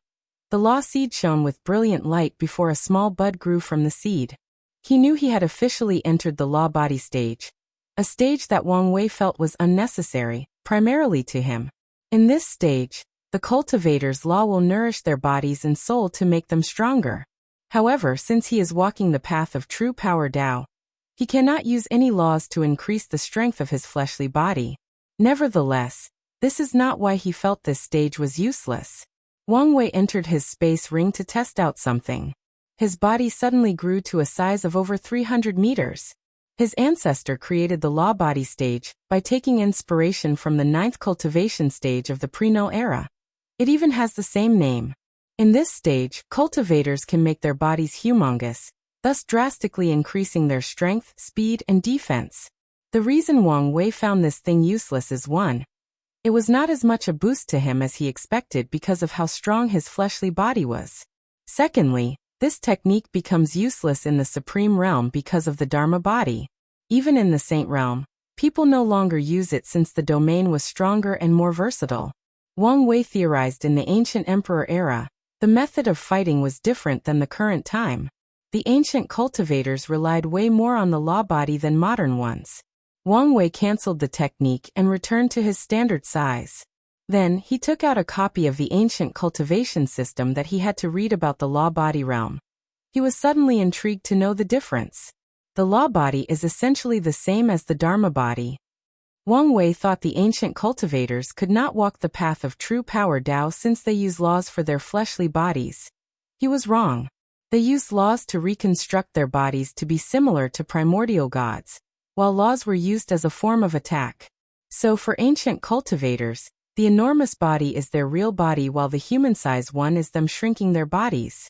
[SPEAKER 1] the law seed shone with brilliant light before a small bud grew from the seed. He knew he had officially entered the law body stage, a stage that Wang Wei felt was unnecessary, primarily to him. In this stage, the cultivator's law will nourish their bodies and soul to make them stronger. However, since he is walking the path of true power Tao, he cannot use any laws to increase the strength of his fleshly body. Nevertheless, this is not why he felt this stage was useless. Wang Wei entered his space ring to test out something. His body suddenly grew to a size of over 300 meters. His ancestor created the law body stage by taking inspiration from the 9th cultivation stage of the pre-null era. It even has the same name. In this stage, cultivators can make their bodies humongous, thus drastically increasing their strength, speed, and defense. The reason Wang Wei found this thing useless is 1. It was not as much a boost to him as he expected because of how strong his fleshly body was. Secondly, this technique becomes useless in the supreme realm because of the Dharma body. Even in the saint realm, people no longer use it since the domain was stronger and more versatile. Wang Wei theorized in the ancient emperor era, the method of fighting was different than the current time. The ancient cultivators relied way more on the law body than modern ones. Wang Wei cancelled the technique and returned to his standard size. Then, he took out a copy of the ancient cultivation system that he had to read about the law body realm. He was suddenly intrigued to know the difference. The law body is essentially the same as the Dharma body. Wang Wei thought the ancient cultivators could not walk the path of true power Tao since they use laws for their fleshly bodies. He was wrong. They used laws to reconstruct their bodies to be similar to primordial gods, while laws were used as a form of attack. So for ancient cultivators, the enormous body is their real body while the human-sized one is them shrinking their bodies.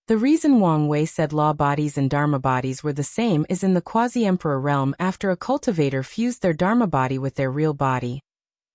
[SPEAKER 1] The reason Wang Wei said law bodies and Dharma bodies were the same is in the quasi-emperor realm after a cultivator fused their Dharma body with their real body.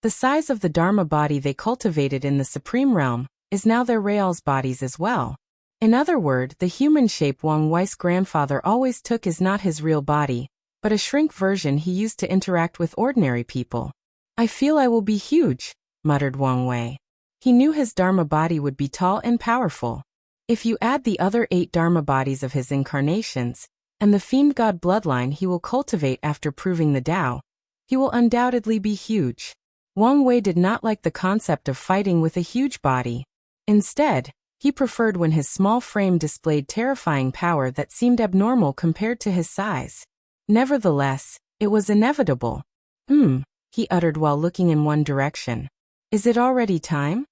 [SPEAKER 1] The size of the Dharma body they cultivated in the supreme realm is now their real's bodies as well. In other words, the human shape Wang Wei's grandfather always took is not his real body, but a shrink version he used to interact with ordinary people. I feel I will be huge, muttered Wang Wei. He knew his Dharma body would be tall and powerful. If you add the other 8 Dharma bodies of his incarnations, and the fiend god bloodline he will cultivate after proving the Tao, he will undoubtedly be huge. Wang Wei did not like the concept of fighting with a huge body. Instead, he preferred when his small frame displayed terrifying power that seemed abnormal compared to his size. Nevertheless, it was inevitable. He uttered while looking in one direction. Is it already time?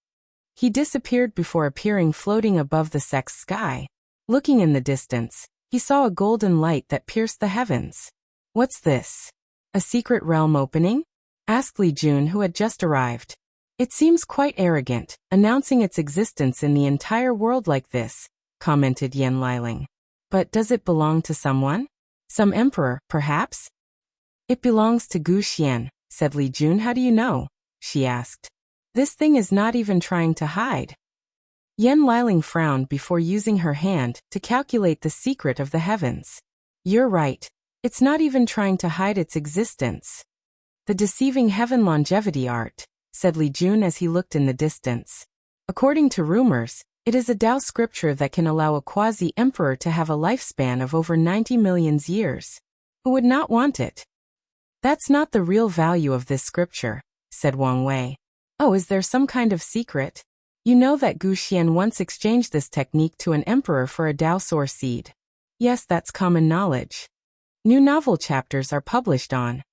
[SPEAKER 1] He disappeared before appearing floating above the sex sky. Looking in the distance, he saw a golden light that pierced the heavens. What's this? A secret realm opening? Asked Li Jun, who had just arrived. It seems quite arrogant, announcing its existence in the entire world like this, commented Yan Liling. But does it belong to someone? Some emperor, perhaps? It belongs to Gu Xian, said Li Jun. How do you know? She asked. This thing is not even trying to hide. Yan Liling frowned before using her hand to calculate the secret of the heavens. You're right. It's not even trying to hide its existence. The deceiving heaven longevity art, said Li Jun as he looked in the distance. According to rumors, it is a Tao scripture that can allow a quasi-emperor to have a lifespan of over 90 million years. Who would not want it? That's not the real value of this scripture, said Wang Wei. Oh, is there some kind of secret? You know that Gu Xian once exchanged this technique to an emperor for a Tao source seed. Yes, that's common knowledge. New novel chapters are published on.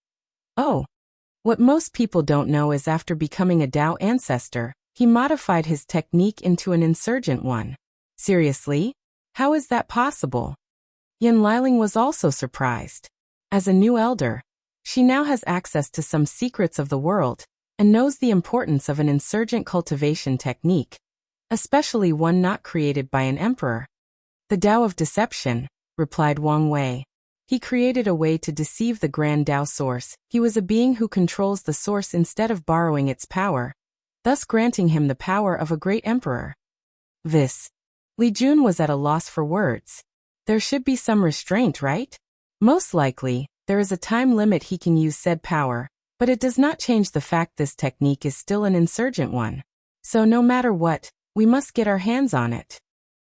[SPEAKER 1] Oh. What most people don't know is after becoming a Tao ancestor, he modified his technique into an insurgent one. Seriously? How is that possible? Yan Liling was also surprised. As a new elder, she now has access to some secrets of the world, and knows the importance of an insurgent cultivation technique, especially one not created by an emperor. The Tao of deception, replied Wang Wei. He created a way to deceive the grand Tao source. He was a being who controls the source instead of borrowing its power, thus granting him the power of a great emperor. Li Jun was at a loss for words. There should be some restraint, right? Most likely, there is a time limit he can use said power, but it does not change the fact this technique is still an insurgent one. So no matter what, we must get our hands on it.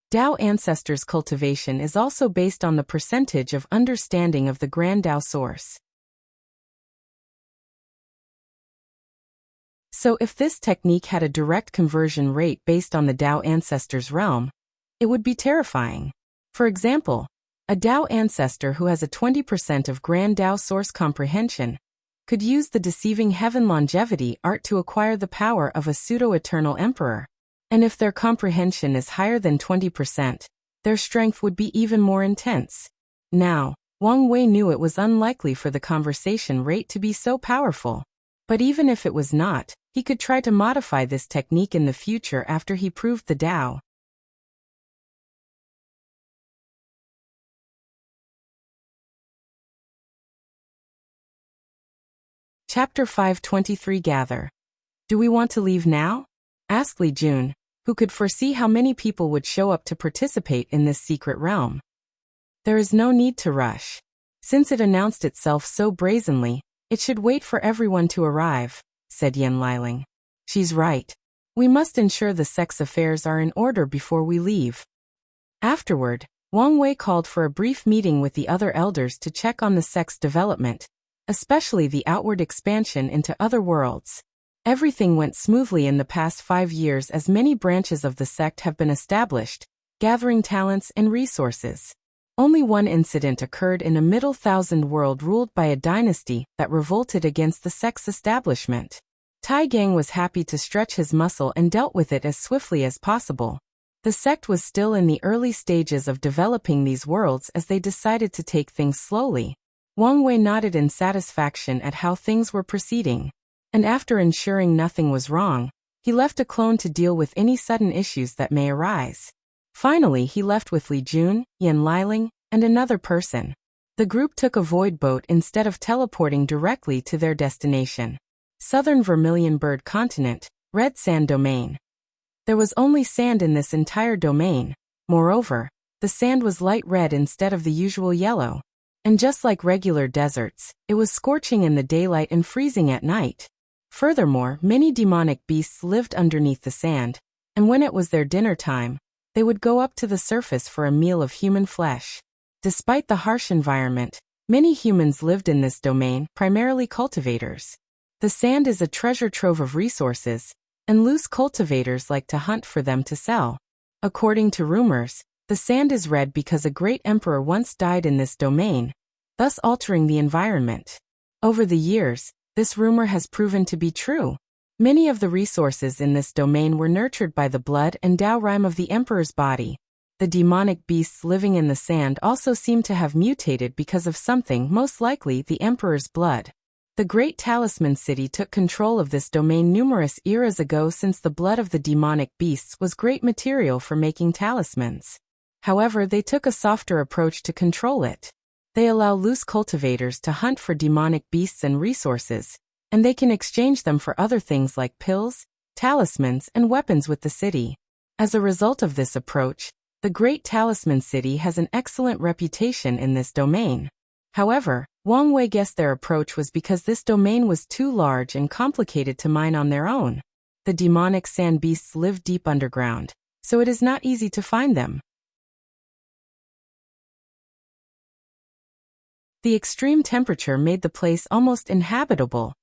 [SPEAKER 1] Tao ancestors' cultivation is also based on the percentage of understanding of the grand Tao source. So if this technique had a direct conversion rate based on the Tao ancestors' realm, it would be terrifying. For example, a Tao ancestor who has a 20% of grand Tao source comprehension could use the deceiving heaven longevity art to acquire the power of a pseudo-eternal emperor. And if their comprehension is higher than 20%, their strength would be even more intense. Now, Wang Wei knew it was unlikely for the conversation rate to be so powerful. But even if it was not, he could try to modify this technique in the future after he proved the Tao. Chapter 523 Gather. Do we want to leave now? Asked Li Jun, who could foresee how many people would show up to participate in this secret realm. There is no need to rush. Since it announced itself so brazenly, it should wait for everyone to arrive, said Yan Liling. She's right. We must ensure the sect's affairs are in order before we leave. Afterward, Wang Wei called for a brief meeting with the other elders to check on the sect's development, especially the outward expansion into other worlds. Everything went smoothly in the past 5 years as many branches of the sect have been established, gathering talents and resources. Only one incident occurred in a Middle Thousand world ruled by a dynasty that revolted against the sect's establishment. Tai Gang was happy to stretch his muscle and dealt with it as swiftly as possible. The sect was still in the early stages of developing these worlds as they decided to take things slowly. Wang Wei nodded in satisfaction at how things were proceeding. And after ensuring nothing was wrong, he left a clone to deal with any sudden issues that may arise. Finally, he left with Li Jun, Yan Liling, and another person. The group took a void boat instead of teleporting directly to their destination. Southern Vermilion Bird Continent, Red Sand Domain. There was only sand in this entire domain. Moreover, the sand was light red instead of the usual yellow. And just like regular deserts, it was scorching in the daylight and freezing at night. Furthermore, many demonic beasts lived underneath the sand, and when it was their dinner time, they would go up to the surface for a meal of human flesh. Despite the harsh environment, many humans lived in this domain, primarily cultivators. The sand is a treasure trove of resources, and loose cultivators like to hunt for them to sell. According to rumors, the sand is red because a great emperor once died in this domain, thus altering the environment. Over the years, this rumor has proven to be true. Many of the resources in this domain were nurtured by the blood and Tao rhyme of the emperor's body. The demonic beasts living in the sand also seem to have mutated because of something, most likely the emperor's blood. The Great Talisman City took control of this domain numerous eras ago since the blood of the demonic beasts was great material for making talismans. However, they took a softer approach to control it. They allow loose cultivators to hunt for demonic beasts and resources, and they can exchange them for other things like pills, talismans, and weapons with the city. As a result of this approach, the Great Talisman City has an excellent reputation in this domain. However, Wang Wei guessed their approach was because this domain was too large and complicated to mine on their own. The demonic sand beasts live deep underground, so it is not easy to find them. The extreme temperature made the place almost inhabitable,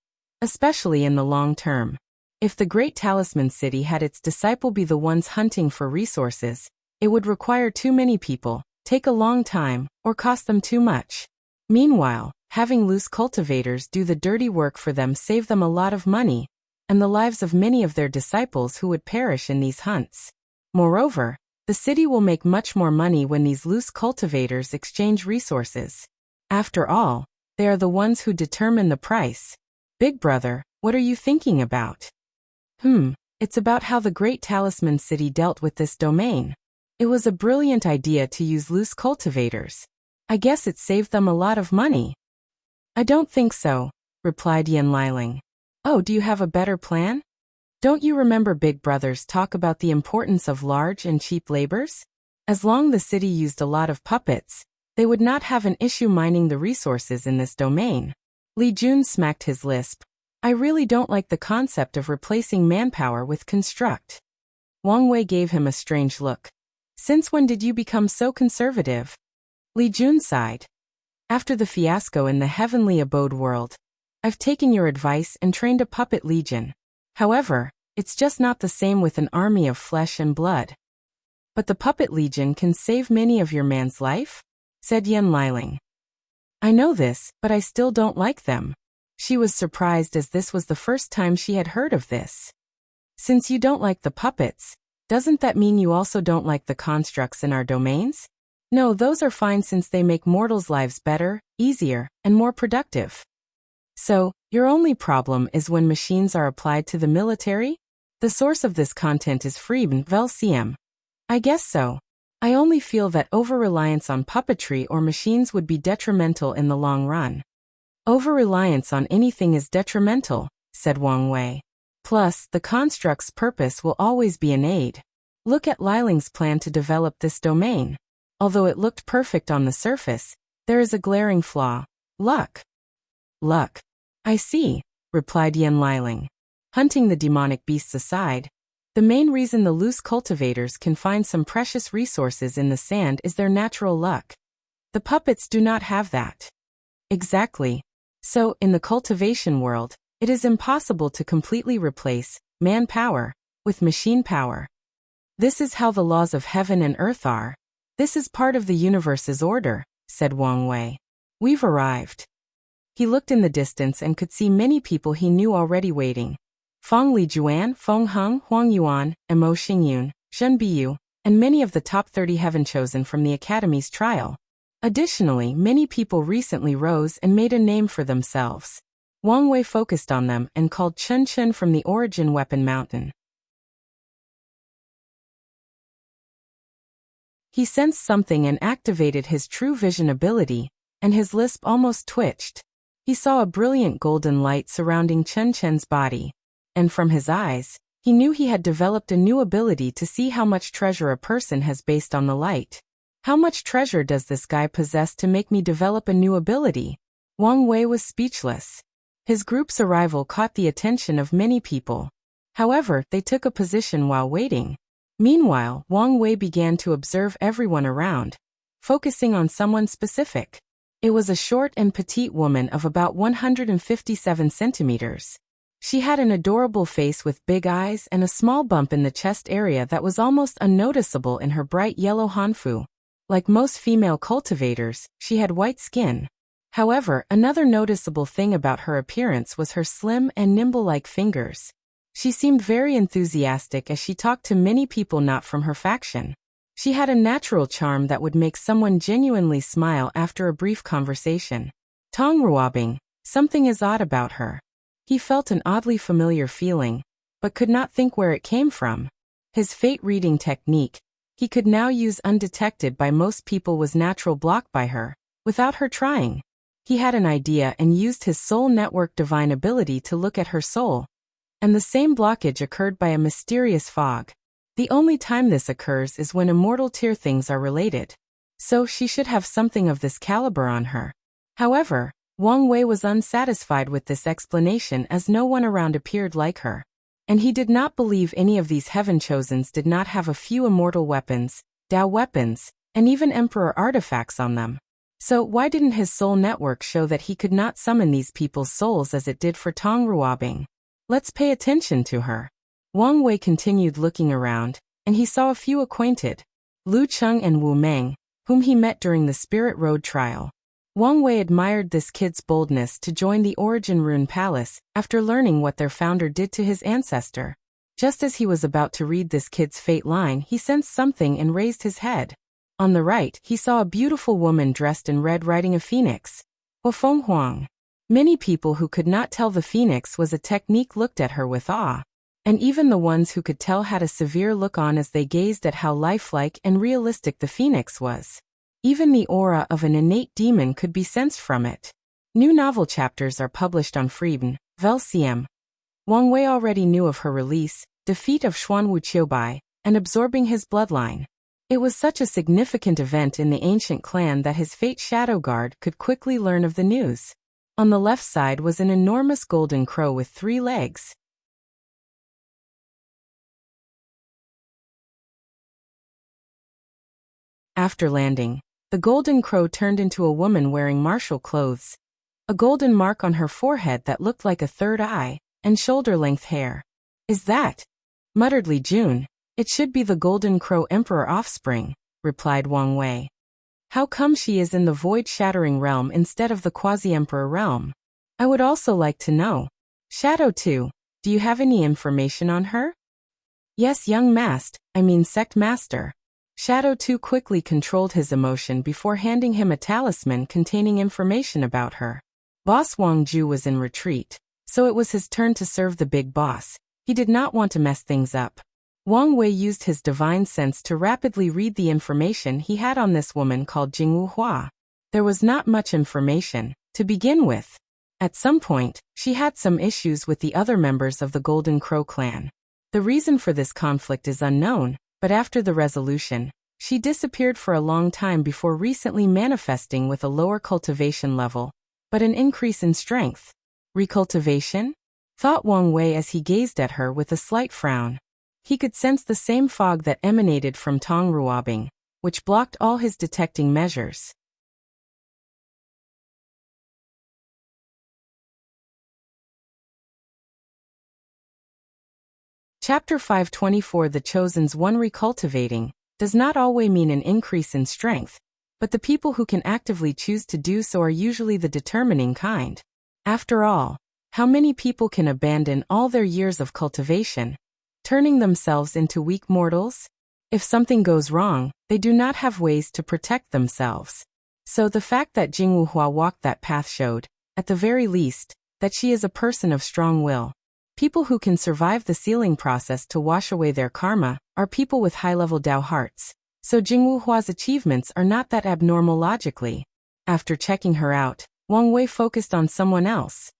[SPEAKER 1] especially in the long term. If the Great Talisman City had its disciple be the ones hunting for resources, it would require too many people, take a long time, or cost them too much. Meanwhile, having loose cultivators do the dirty work for them saved them a lot of money, and the lives of many of their disciples who would perish in these hunts. Moreover, the city will make much more money when these loose cultivators exchange resources. After all, they are the ones who determine the price. Big brother, what are you thinking about? It's about how the Great Talisman City dealt with this domain. It was a brilliant idea to use loose cultivators. I guess it saved them a lot of money. I don't think so, replied Yan Liling. Oh, do you have a better plan? Don't you remember Big Brother's talk about the importance of large and cheap labors? As long as the city used a lot of puppets, they would not have an issue mining the resources in this domain. Li Jun smacked his lisp. I really don't like the concept of replacing manpower with construct. Wang Wei gave him a strange look. Since when did you become so conservative? Li Jun sighed. After the fiasco in the heavenly abode world, I've taken your advice and trained a puppet legion. However, it's just not the same with an army of flesh and blood. But the puppet legion can save many of your man's life? Said Yan Liling. I know this, but I still don't like them. She was surprised as this was the first time she had heard of this. Since you don't like the puppets, doesn't that mean you also don't like the constructs in our domains? No, those are fine since they make mortals' lives better, easier, and more productive. So, your only problem is when machines are applied to the military? The source of this content is Frieden vel CM. I guess so. I only feel that over-reliance on puppetry or machines would be detrimental in the long run. Over-reliance on anything is detrimental, said Wang Wei. Plus, the construct's purpose will always be an aid. Look at Liling's plan to develop this domain. Although it looked perfect on the surface, there is a glaring flaw. Luck. Luck. I see, replied Yan Liling. Hunting the demonic beasts aside, the main reason the loose cultivators can find some precious resources in the sand is their natural luck. The puppets do not have that. Exactly. So, in the cultivation world, it is impossible to completely replace manpower with machine power. This is how the laws of heaven and earth are. This is part of the universe's order, said Wang Wei. We've arrived. He looked in the distance and could see many people he knew already waiting. Feng Li Juan, Feng Heng, Huang Yuan, and Mo Xingyun, Zhen Biyu, and many of the top 30 heaven chosen from the Academy's trial. Additionally, many people recently rose and made a name for themselves. Wang Wei focused on them and called Chen Chen from the Origin Weapon Mountain. He sensed something and activated his true vision ability, and his lisp almost twitched. He saw a brilliant golden light surrounding Chen Chen's body, and from his eyes, he knew he had developed a new ability to see how much treasure a person has based on the light. How much treasure does this guy possess to make me develop a new ability? Wang Wei was speechless. His group's arrival caught the attention of many people. However, they took a position while waiting. Meanwhile, Wang Wei began to observe everyone around, focusing on someone specific. It was a short and petite woman of about 157 centimeters. She had an adorable face with big eyes and a small bump in the chest area that was almost unnoticeable in her bright yellow hanfu. Like most female cultivators, she had white skin. However, another noticeable thing about her appearance was her slim and nimble-like fingers. She seemed very enthusiastic as she talked to many people not from her faction. She had a natural charm that would make someone genuinely smile after a brief conversation. Tong Ruobing, something is odd about her. He felt an oddly familiar feeling, but could not think where it came from. His fate-reading technique, he could now use undetected by most people, was natural blocked by her, without her trying. He had an idea and used his soul network divine ability to look at her soul. And the same blockage occurred by a mysterious fog. The only time this occurs is when immortal tier things are related. So she should have something of this caliber on her. However, Wang Wei was unsatisfied with this explanation as no one around appeared like her. And he did not believe any of these heaven-chosens did not have a few immortal weapons, Dao weapons, and even emperor artifacts on them. So why didn't his soul network show that he could not summon these people's souls as it did for Tong Ruobing? Let's pay attention to her. Wang Wei continued looking around, and he saw a few acquainted, Lu Cheng and Wu Meng, whom he met during the Spirit Road trial. Wang Wei admired this kid's boldness to join the Origin Rune Palace after learning what their founder did to his ancestor. Just as he was about to read this kid's fate line, he sensed something and raised his head. On the right, he saw a beautiful woman dressed in red riding a phoenix. Feng Huang. Many people who could not tell the phoenix was a technique looked at her with awe. And even the ones who could tell had a severe look on as they gazed at how lifelike and realistic the phoenix was. Even the aura of an innate demon could be sensed from it. New novel chapters are published on Freeben, Velcm. Wang Wei already knew of her release, defeat of Xuan Wuqiubai, and absorbing his bloodline. It was such a significant event in the ancient clan that his fate shadow guard could quickly learn of the news. On the left side was an enormous golden crow with 3 legs. After landing, the golden crow turned into a woman wearing martial clothes, a golden mark on her forehead that looked like a third eye, and shoulder-length hair. Is that? Muttered Li Jun. It should be the golden crow emperor offspring, replied Wang Wei. How come she is in the void-shattering realm instead of the quasi-emperor realm? I would also like to know. Shadow 2, do you have any information on her? Yes, young sect master. Shadow 2 quickly controlled his emotion before handing him a talisman containing information about her. Boss Wang Ju was in retreat, so it was his turn to serve the big boss. He did not want to mess things up. Wang Wei used his divine sense to rapidly read the information he had on this woman called Jingwu Hua. There was not much information, to begin with. At some point, she had some issues with the other members of the Golden Crow clan. The reason for this conflict is unknown, but after the resolution, she disappeared for a long time before recently manifesting with a lower cultivation level, but an increase in strength. Recultivation? Thought Wang Wei as he gazed at her with a slight frown. He could sense the same fog that emanated from Tong Ruobing, which blocked all his detecting measures. Chapter 524 The Chosen's One Recultivating does not always mean an increase in strength, but the people who can actively choose to do so are usually the determining kind. After all, how many people can abandon all their years of cultivation, turning themselves into weak mortals? If something goes wrong, they do not have ways to protect themselves. So the fact that Jingwu Hua walked that path showed, at the very least, that she is a person of strong will. People who can survive the sealing process to wash away their karma are people with high-level Dao hearts. So Jingwu Hua's achievements are not that abnormal logically. After checking her out, Wang Wei focused on someone else.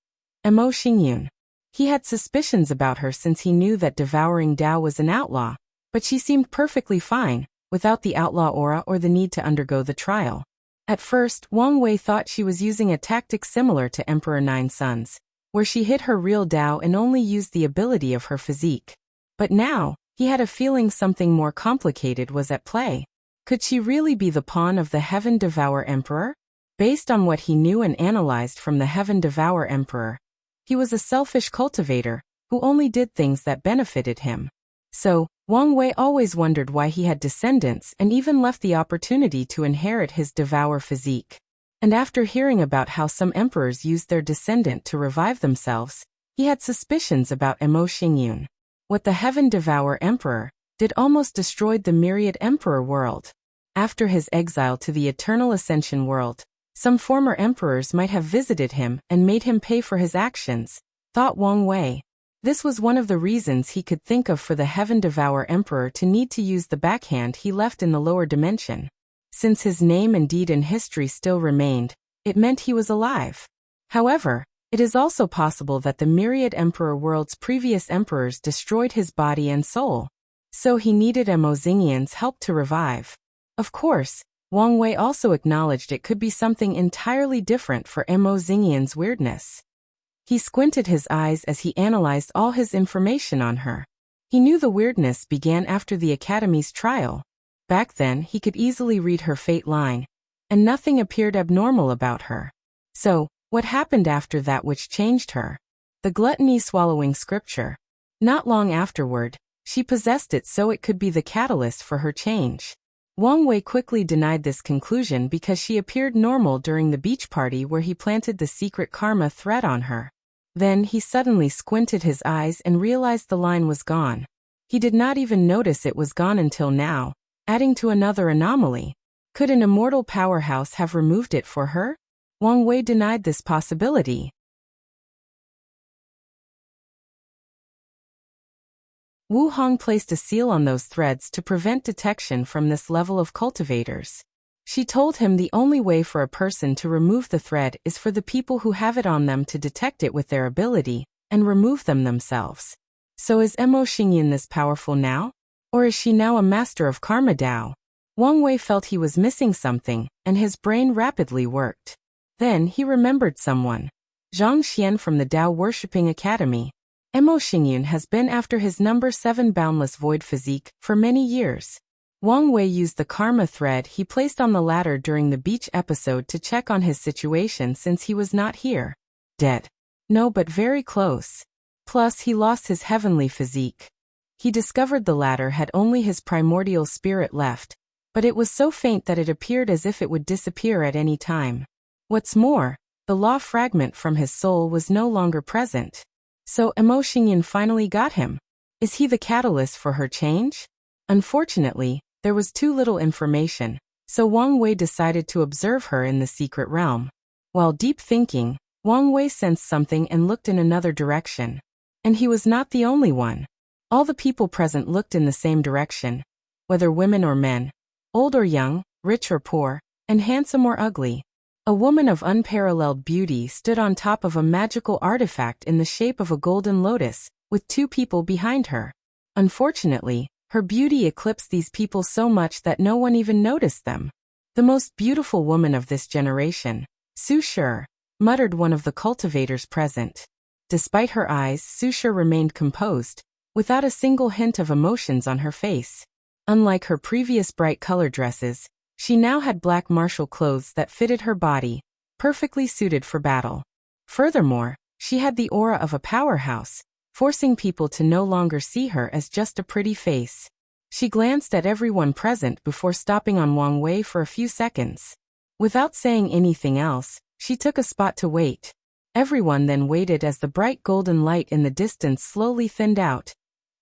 [SPEAKER 1] Mo Xingyun. He had suspicions about her since he knew that devouring Dao was an outlaw, but she seemed perfectly fine, without the outlaw aura or the need to undergo the trial. At first, Wang Wei thought she was using a tactic similar to Emperor Nine Suns, where she hid her real Dao and only used the ability of her physique. But now, he had a feeling something more complicated was at play. Could she really be the pawn of the Heaven Devour Emperor? Based on what he knew and analyzed from the Heaven Devour Emperor, he was a selfish cultivator, who only did things that benefited him. So, Wang Wei always wondered why he had descendants and even left the opportunity to inherit his Devour physique. And after hearing about how some emperors used their descendant to revive themselves, he had suspicions about Mo Xingyun. What the Heaven Devour Emperor did almost destroyed the myriad emperor world. After his exile to the Eternal Ascension world, some former emperors might have visited him and made him pay for his actions, thought Wang Wei. This was one of the reasons he could think of for the Heaven Devour Emperor to need to use the backhand he left in the lower dimension. Since his name and deed in history still remained, it meant he was alive. However, it is also possible that the myriad emperor world's previous emperors destroyed his body and soul. So he needed Mo Xingyun's help to revive. Of course, Wang Wei also acknowledged it could be something entirely different for Mo Xingyan's weirdness. He squinted his eyes as he analyzed all his information on her. He knew the weirdness began after the Academy's trial. Back then, he could easily read her fate line, and nothing appeared abnormal about her. So, what happened after that which changed her? The gluttony swallowing scripture. Not long afterward, she possessed it so it could be the catalyst for her change. Wang Wei quickly denied this conclusion because she appeared normal during the beach party where he planted the secret karma thread on her. Then he suddenly squinted his eyes and realized the line was gone. He did not even notice it was gone until now, adding to another anomaly. Could an immortal powerhouse have removed it for her? Wang Wei denied this possibility. Wu Hong placed a seal on those threads to prevent detection from this level of cultivators. She told him the only way for a person to remove the thread is for the people who have it on them to detect it with their ability and remove them themselves. So is Mo Xingyan this powerful now? Or is she now a master of Karma Dao? Wang Wei felt he was missing something, and his brain rapidly worked. Then he remembered someone. Zhang Xian from the Dao Worshipping Academy. Mo Xingyan has been after his number 7 boundless void physique for many years. Wang Wei used the karma thread he placed on the ladder during the beach episode to check on his situation since he was not here. Dead. No, but very close. Plus, he lost his heavenly physique. He discovered the ladder had only his primordial spirit left, but it was so faint that it appeared as if it would disappear at any time. What's more, the law fragment from his soul was no longer present. So Mo Xingyan finally got him. Is he the catalyst for her change? Unfortunately, there was too little information, so Wang Wei decided to observe her in the secret realm. While deep thinking, Wang Wei sensed something and looked in another direction. And he was not the only one. All the people present looked in the same direction, whether women or men, old or young, rich or poor, and handsome or ugly. A woman of unparalleled beauty stood on top of a magical artifact in the shape of a golden lotus, with 2 people behind her. Unfortunately, her beauty eclipsed these people so much that no one even noticed them. The most beautiful woman of this generation, Su Shi, muttered one of the cultivators present. Despite her eyes, Su Shi remained composed, without a single hint of emotions on her face. Unlike her previous bright color dresses, she now had black martial clothes that fitted her body, perfectly suited for battle. Furthermore, she had the aura of a powerhouse, forcing people to no longer see her as just a pretty face. She glanced at everyone present before stopping on Wang Wei for a few seconds. Without saying anything else, she took a spot to wait. Everyone then waited as the bright golden light in the distance slowly thinned out,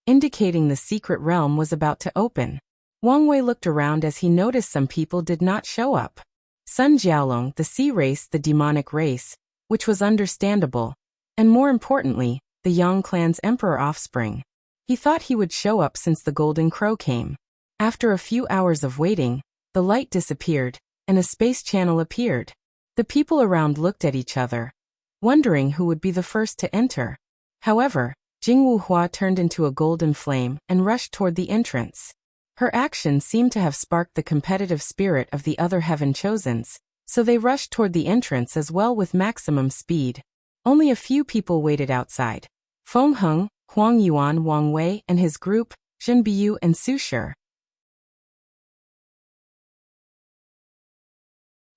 [SPEAKER 1] indicating the secret realm was about to open. Wang Wei looked around as he noticed some people did not show up. Sun Jiaolong, the sea race, the demonic race, which was understandable, and more importantly, the Yang clan's emperor offspring. He thought he would show up since the golden crow came. After a few hours of waiting, the light disappeared, and a space channel appeared. The people around looked at each other, wondering who would be the first to enter. However, Jingwu Hua turned into a golden flame and rushed toward the entrance. Her action seemed to have sparked the competitive spirit of the other Heaven Chosens, so they rushed toward the entrance as well with maximum speed. Only a few people waited outside. Feng Heng, Huang Yuan, Wang Wei and his group, Zhen Biyu and Su Shi.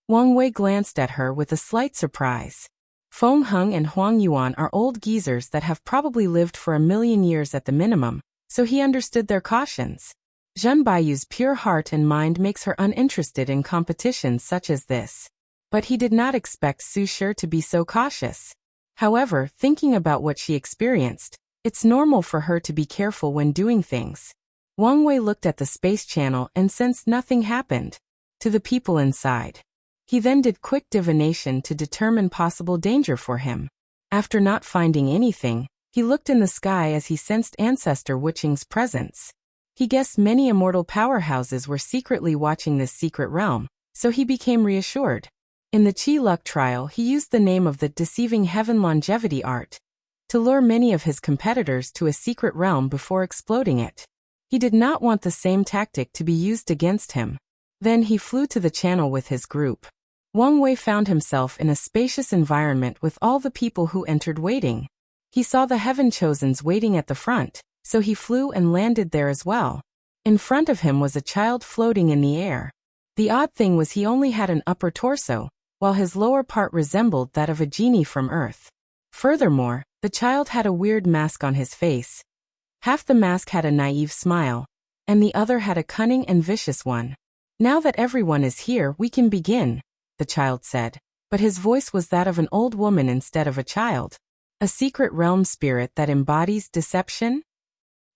[SPEAKER 1] Wang Wei glanced at her with a slight surprise. Feng Heng and Huang Yuan are old geezers that have probably lived for 1,000,000 years at the minimum, so he understood their cautions. Zhen Biyu's pure heart and mind makes her uninterested in competitions such as this. But he did not expect Su Shi to be so cautious. However, thinking about what she experienced, it's normal for her to be careful when doing things. Wang Wei looked at the space channel and sensed nothing happened to the people inside. He then did quick divination to determine possible danger for him. After not finding anything, he looked in the sky as he sensed Ancestor Wuqing's presence. He guessed many immortal powerhouses were secretly watching this secret realm, so he became reassured. In the Qi Luck trial, he used the name of the Deceiving Heaven Longevity Art to lure many of his competitors to a secret realm before exploding it. He did not want the same tactic to be used against him. Then he flew to the channel with his group. Wang Wei found himself in a spacious environment with all the people who entered waiting. He saw the Heaven Chosens waiting at the front, so he flew and landed there as well. In front of him was a child floating in the air. The odd thing was he only had an upper torso, while his lower part resembled that of a genie from Earth. Furthermore, the child had a weird mask on his face. Half the mask had a naive smile, and the other had a cunning and vicious one. "Now that everyone is here, we can begin," the child said. But his voice was that of an old woman instead of a child. A secret realm spirit that embodies deception?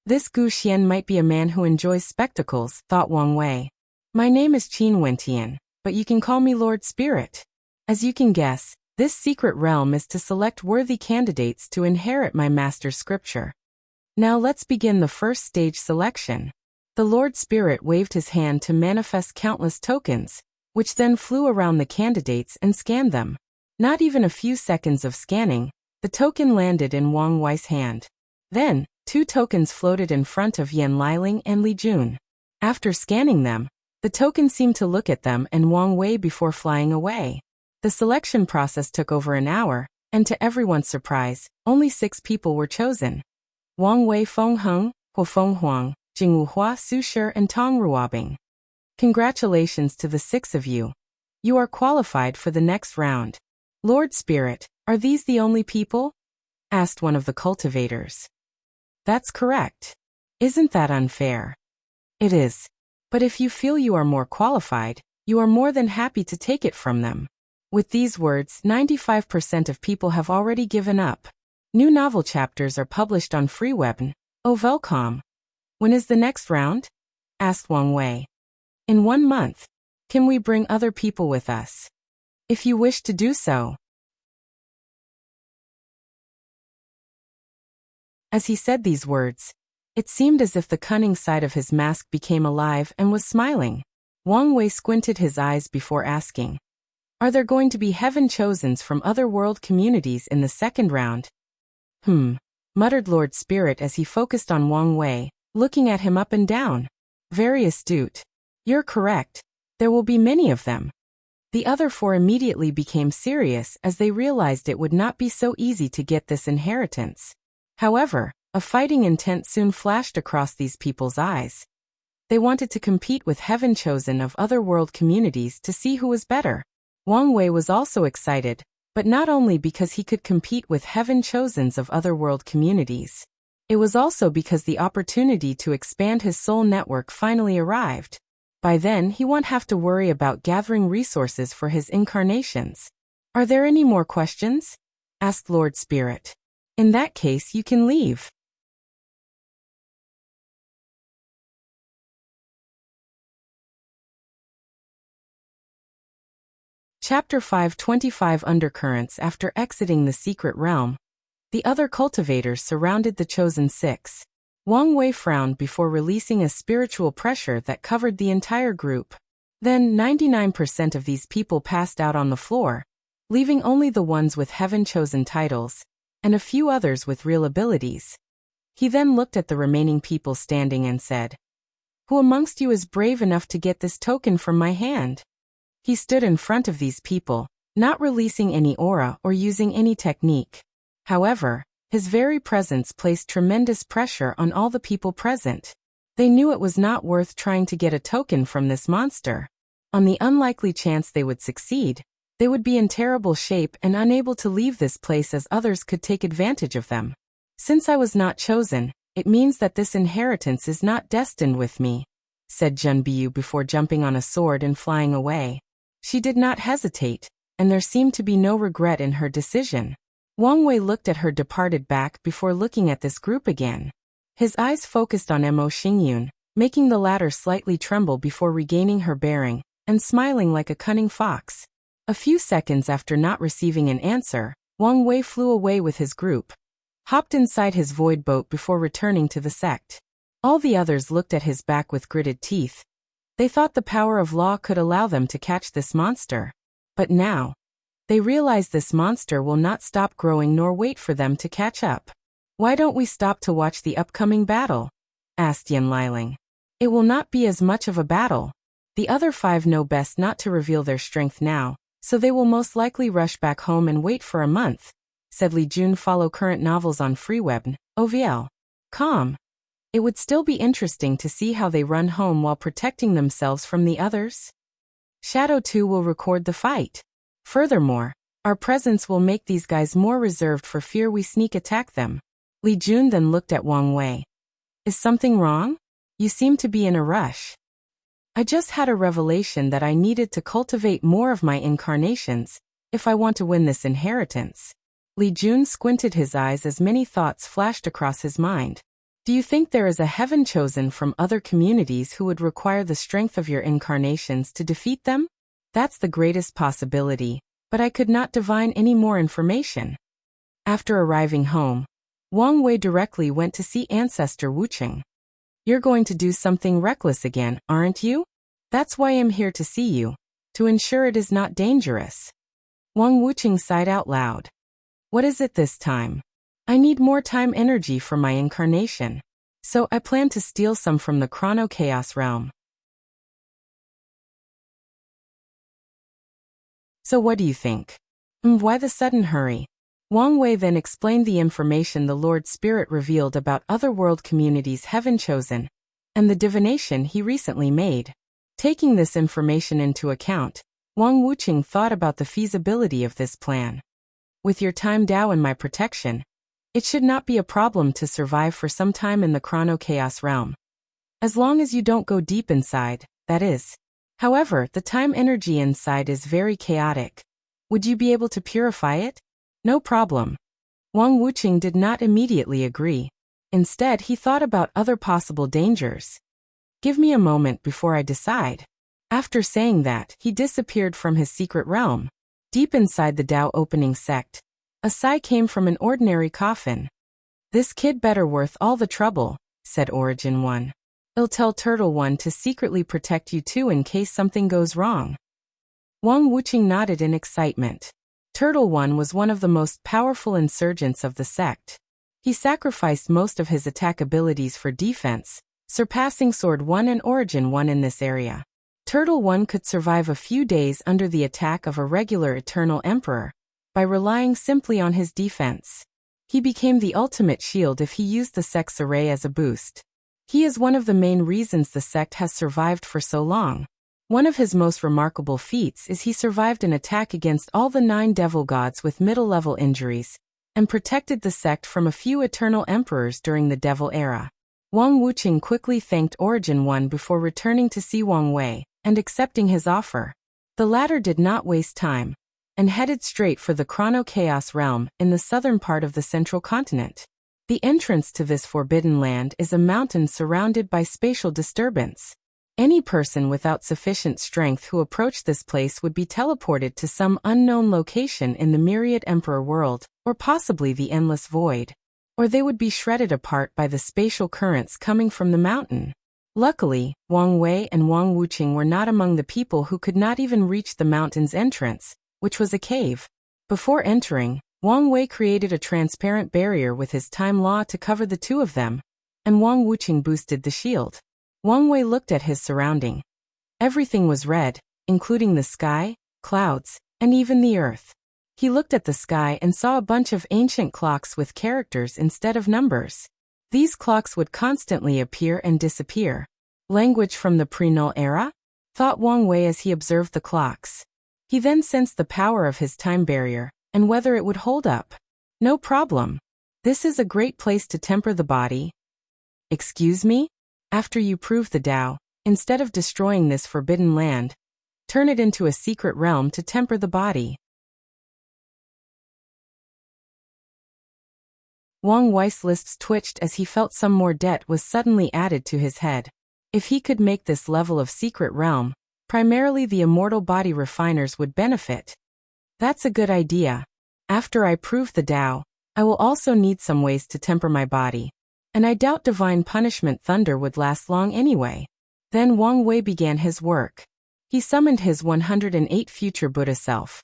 [SPEAKER 1] This Gu Xian might be a man who enjoys spectacles, thought Wang Wei. "My name is Qin Wentian, but you can call me Lord Spirit. As you can guess, this secret realm is to select worthy candidates to inherit my master's scripture. Now let's begin the first stage selection." The Lord Spirit waved his hand to manifest countless tokens, which then flew around the candidates and scanned them. Not even a few seconds of scanning, the token landed in Wang Wei's hand. Then, 2 tokens floated in front of Yan Liling and Li Jun. After scanning them, the token seemed to look at them and Wang Wei before flying away. The selection process took over an hour, and to everyone's surprise, only 6 people were chosen. Wang Wei, Feng Heng, Huo Feng Huang, Jingwu Hua, Su Shi, and Tong Ruobing. Congratulations to the 6 of you. You are qualified for the next round. Lord Spirit, are these the only people? Asked one of the cultivators. That's correct. Isn't that unfair? It is. But if you feel you are more qualified, you are more than happy to take it from them. With these words, 95% of people have already given up. New novel chapters are published on FreeWebn. Oh, welcome. When is the next round? Asked Wang Wei. In 1 month. Can we bring other people with us? If you wish to do so. As he said these words, it seemed as if the cunning side of his mask became alive and was smiling. Wang Wei squinted his eyes before asking, "Are there going to be Heaven Chosens from other world communities in the second round?" Muttered Lord Spirit as he focused on Wang Wei, looking at him up and down. "Very astute. You're correct. There will be many of them." The other 4 immediately became serious as they realized it would not be so easy to get this inheritance. However, a fighting intent soon flashed across these people's eyes. They wanted to compete with Heaven Chosen of other world communities to see who was better. Wang Wei was also excited, but not only because he could compete with Heaven Chosens of other world communities. It was also because the opportunity to expand his soul network finally arrived. By then, he won't have to worry about gathering resources for his incarnations. "Are there any more questions?" asked Lord Spirit. "In that case, you can leave." Chapter 525 Undercurrents. After exiting the secret realm, the other cultivators surrounded the chosen 6. Wang Wei frowned before releasing a spiritual pressure that covered the entire group. Then 99% of these people passed out on the floor, leaving only the ones with Heaven-chosen titles, and a few others with real abilities. He then looked at the remaining people standing and said, "Who amongst you is brave enough to get this token from my hand?" He stood in front of these people, not releasing any aura or using any technique. However, his very presence placed tremendous pressure on all the people present. They knew it was not worth trying to get a token from this monster. On the unlikely chance they would succeed, they would be in terrible shape and unable to leave this place as others could take advantage of them. "Since I was not chosen, it means that this inheritance is not destined with me," said Junbiu before jumping on a sword and flying away. She did not hesitate, and there seemed to be no regret in her decision. Wang Wei looked at her departed back before looking at this group again. His eyes focused on Mo Xingyun, making the latter slightly tremble before regaining her bearing, and smiling like a cunning fox. A few seconds after not receiving an answer, Wang Wei flew away with his group, hopped inside his void boat before returning to the sect. All the others looked at his back with gritted teeth. They thought the power of law could allow them to catch this monster. But now, they realize this monster will not stop growing nor wait for them to catch up. "Why don't we stop to watch the upcoming battle?" asked Yan Liling. "It will not be as much of a battle," The other 5 know best not to reveal their strength now, so they will most likely rush back home and wait for a month, said Li Jun. Follow current novels on Freeweb, OVL.com. It would still be interesting to see how they run home while protecting themselves from the others. Shadow 2 will record the fight. Furthermore, our presence will make these guys more reserved for fear we sneak attack them. Li Jun then looked at Wang Wei. Is something wrong? You seem to be in a rush. I just had a revelation that I needed to cultivate more of my incarnations, if I want to win this inheritance. Li Jun squinted his eyes as many thoughts flashed across his mind. Do you think there is a heaven chosen from other communities who would require the strength of your incarnations to defeat them? That's the greatest possibility, but I could not divine any more information. After arriving home, Wang Wei directly went to see Ancestor Wucheng. You're going to do something reckless again, aren't you? That's why I'm here to see you, to ensure it is not dangerous. Wang Wucheng sighed out loud. What is it this time? I need more time energy for my incarnation, so I plan to steal some from the Chrono Chaos realm. So what do you think? Why the sudden hurry? Wang Wei then explained the information the Lord Spirit revealed about otherworld communities heaven chosen, and the divination he recently made. Taking this information into account, Wang Wucheng thought about the feasibility of this plan. With your time Dao in my protection, it should not be a problem to survive for some time in the Chrono Chaos realm. As long as you don't go deep inside, that is. However, the time energy inside is very chaotic. Would you be able to purify it? No problem. Wang Wucheng did not immediately agree. Instead, he thought about other possible dangers. Give me a moment before I decide. After saying that, he disappeared from his secret realm. Deep inside the Dao opening sect, a sigh came from an ordinary coffin. This kid better worth all the trouble, said Origin 1. I'll tell Turtle 1 to secretly protect you too in case something goes wrong. Wang Wucheng nodded in excitement. Turtle 1 was one of the most powerful insurgents of the sect. He sacrificed most of his attack abilities for defense, surpassing Sword 1 and Origin 1 in this area. Turtle 1 could survive a few days under the attack of a regular Eternal Emperor, by relying simply on his defense. He became the ultimate shield if he used the sect's array as a boost. He is one of the main reasons the sect has survived for so long. One of his most remarkable feats is he survived an attack against all the 9 devil gods with middle-level injuries, and protected the sect from a few Eternal Emperors during the Devil Era. Wang Wucheng quickly thanked Origin 1 before returning to see Wang Wei, and accepting his offer. The latter did not waste time, and headed straight for the Chrono Chaos realm in the southern part of the central continent. The entrance to this forbidden land is a mountain surrounded by spatial disturbance. Any person without sufficient strength who approached this place would be teleported to some unknown location in the Myriad Emperor world, or possibly the Endless Void. Or they would be shredded apart by the spatial currents coming from the mountain. Luckily, Wang Wei and Wang Wucheng were not among the people who could not even reach the mountain's entrance, which was a cave. Before entering, Wang Wei created a transparent barrier with his time law to cover the two of them, and Wang Wucheng boosted the shield. Wang Wei looked at his surrounding. Everything was red, including the sky, clouds, and even the earth. He looked at the sky and saw a bunch of ancient clocks with characters instead of numbers. These clocks would constantly appear and disappear. Language from the pre-null era? Thought Wang Wei as he observed the clocks. He then sensed the power of his time barrier, and whether it would hold up. No problem. This is a great place to temper the body. Excuse me? After you prove the Tao, instead of destroying this forbidden land, turn it into a secret realm to temper the body. Wang Wei's lips twitched as he felt some more debt was suddenly added to his head. If he could make this level of secret realm, primarily the immortal body refiners would benefit. That's a good idea. After I prove the Tao, I will also need some ways to temper my body. And I doubt divine punishment thunder would last long anyway. Then Wang Wei began his work. He summoned his 108 future Buddha self,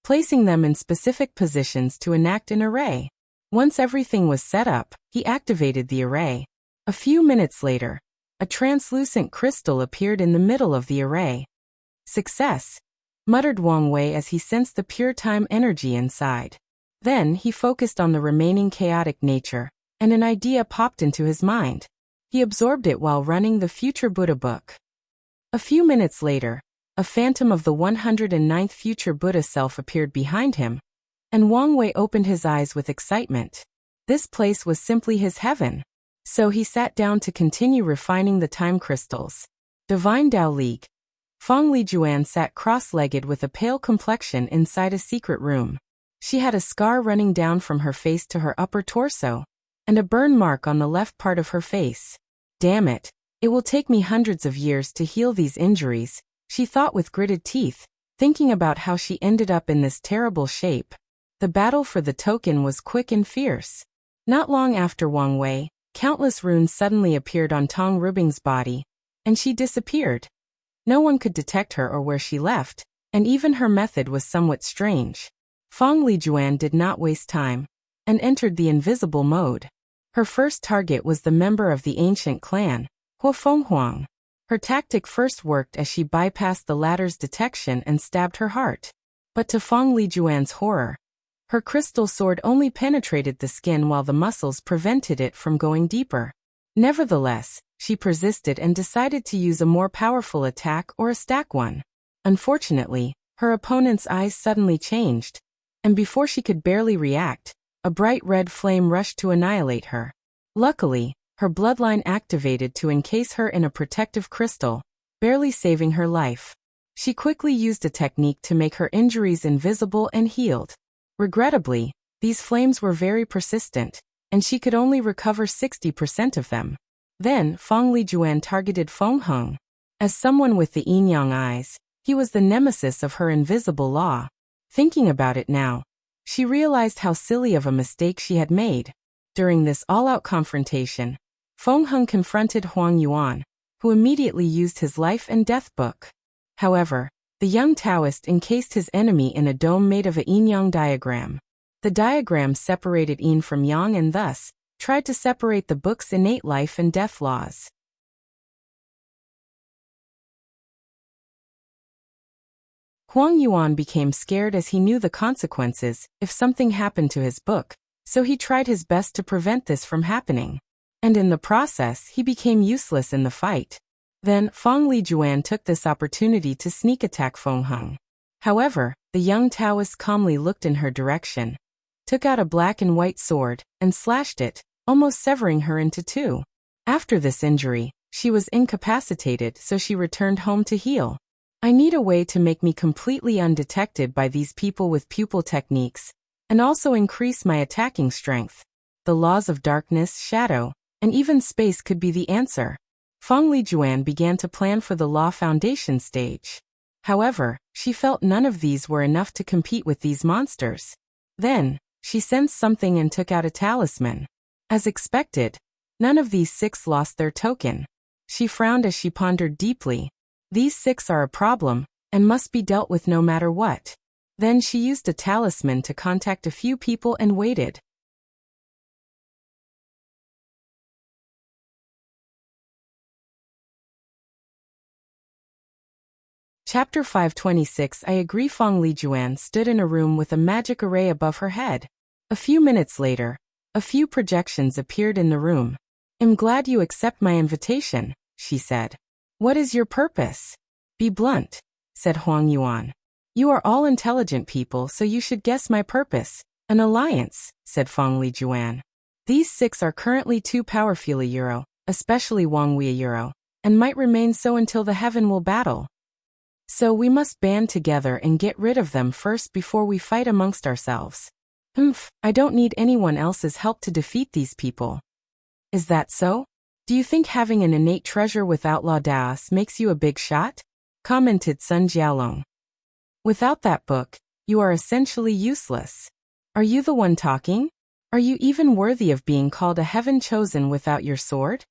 [SPEAKER 1] placing them in specific positions to enact an array. Once everything was set up, he activated the array. A few minutes later, A translucent crystal appeared in the middle of the array. Success, muttered Wang Wei as he sensed the pure time energy inside. Then he focused on the remaining chaotic nature, and an idea popped into his mind. He absorbed it while running the future Buddha book. A few minutes later, a phantom of the 109th future Buddha self appeared behind him, and Wang Wei opened his eyes with excitement. This place was simply his heaven. So he sat down to continue refining the time crystals. Divine Dao League. Feng Lijuan sat cross-legged with a pale complexion inside a secret room. She had a scar running down from her face to her upper torso, and a burn mark on the left part of her face. Damn it, it will take me hundreds of years to heal these injuries, she thought with gritted teeth, thinking about how she ended up in this terrible shape. The battle for the token was quick and fierce. Not long after Wang Wei, countless runes suddenly appeared on Tong Rubing's body, and she disappeared. No one could detect her or where she left, and even her method was somewhat strange. Feng Lijuan did not waste time, and entered the invisible mode. Her first target was the member of the ancient clan, Hua Fenghuang. Her tactic first worked as she bypassed the latter's detection and stabbed her heart. But to Feng Lijuan's horror, her crystal sword only penetrated the skin while the muscles prevented it from going deeper. Nevertheless, she persisted and decided to use a more powerful attack or a stack one. Unfortunately, her opponent's eyes suddenly changed, and before she could barely react, a bright red flame rushed to annihilate her. Luckily, her bloodline activated to encase her in a protective crystal, barely saving her life. She quickly used a technique to make her injuries invisible and healed. Regrettably, these flames were very persistent, and she could only recover 60% of them. Then, Feng Lijuan targeted Feng Heng. As someone with the yin-yang eyes, he was the nemesis of her invisible law. Thinking about it now, she realized how silly of a mistake she had made. During this all-out confrontation, Feng Heng confronted Huang Yuan, who immediately used his life and death book. However, the young Taoist encased his enemy in a dome made of a yin-yang diagram. The diagram separated yin from yang and thus tried to separate the book's innate life and death laws. Huang Yuan became scared as he knew the consequences if something happened to his book, so he tried his best to prevent this from happening. And in the process, he became useless in the fight. Then, Feng Lijuan took this opportunity to sneak attack Feng Heng. However, the young Taoist calmly looked in her direction, took out a black and white sword, and slashed it, almost severing her into two. After this injury, she was incapacitated, so she returned home to heal. I need a way to make me completely undetected by these people with pupil techniques, and also increase my attacking strength. The laws of darkness, shadow, and even space could be the answer. Feng Lijuan began to plan for the law foundation stage. However, she felt none of these were enough to compete with these monsters. Then, she sensed something and took out a talisman. As expected, none of these 6 lost their token. She frowned as she pondered deeply. These 6 are a problem, and must be dealt with no matter what. Then she used a talisman to contact a few people and waited. Chapter 526. I agree. Feng Lijuan stood in a room with a magic array above her head. A few minutes later, a few projections appeared in the room. I'm glad you accept my invitation, she said. What is your purpose? Be blunt, said Huang Yuan. You are all intelligent people, so you should guess my purpose. An alliance, said Feng Lijuan. These 6 are currently too powerful a euro, especially Wang Wei a euro, and might remain so until the heaven will battle. So we must band together and get rid of them first before we fight amongst ourselves. I don't need anyone else's help to defeat these people. Is that so? Do you think having an innate treasure with outlaw Daos makes you a big shot? Commented Sun Jiaolong. Without that book, you are essentially useless. Are you the one talking? Are you even worthy of being called a heaven chosen without your sword?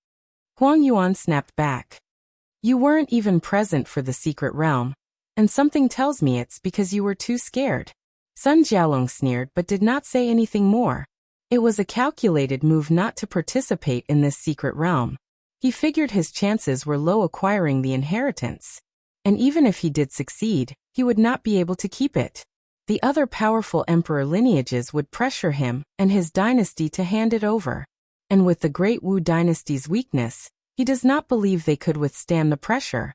[SPEAKER 1] Huang Yuan snapped back. You weren't even present for the secret realm, and something tells me it's because you were too scared. Sun Jiaolong sneered but did not say anything more. It was a calculated move not to participate in this secret realm. He figured his chances were low acquiring the inheritance. And even if he did succeed, he would not be able to keep it. The other powerful emperor lineages would pressure him and his dynasty to hand it over. And with the Great Wu dynasty's weakness, he does not believe they could withstand the pressure.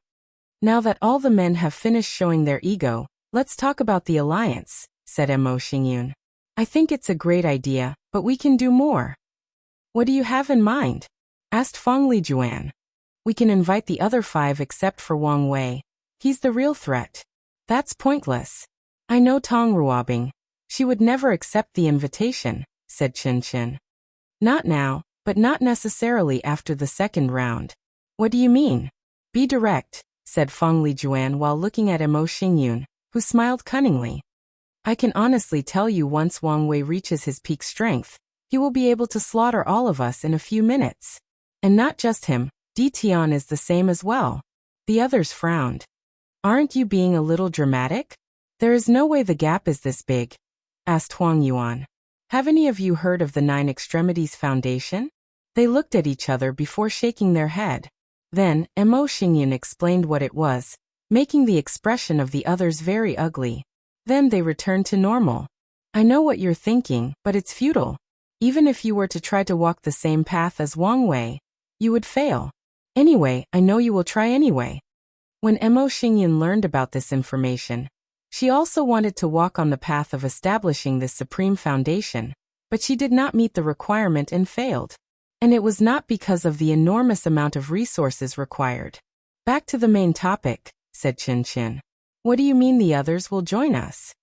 [SPEAKER 1] Now that all the men have finished showing their ego, let's talk about the alliance, said Mo Xingyun. I think it's a great idea, but we can do more. What do you have in mind? Asked Feng Lijuan. We can invite the other 5 except for Wang Wei. He's the real threat. That's pointless. I know Tong Ruobing. She would never accept the invitation, said Qin Qin. Not now, but not necessarily after the second round. What do you mean? Be direct, said Feng Lijuan while looking at Mo Xingyun, who smiled cunningly. I can honestly tell you once Wang Wei reaches his peak strength, he will be able to slaughter all of us in a few minutes. And not just him, Di Tian is the same as well. The others frowned. Aren't you being a little dramatic? There is no way the gap is this big, asked Huang Yuan. Have any of you heard of the Nine Extremities Foundation? They looked at each other before shaking their head. Then, Mo Xingyun explained what it was, making the expression of the others very ugly. Then they returned to normal. I know what you're thinking, but it's futile. Even if you were to try to walk the same path as Wang Wei, you would fail. Anyway, I know you will try anyway. When Mo Xingyun learned about this information, she also wanted to walk on the path of establishing this supreme foundation, but she did not meet the requirement and failed. And it was not because of the enormous amount of resources required. Back to the main topic, said Qin Qin. What do you mean the others will join us?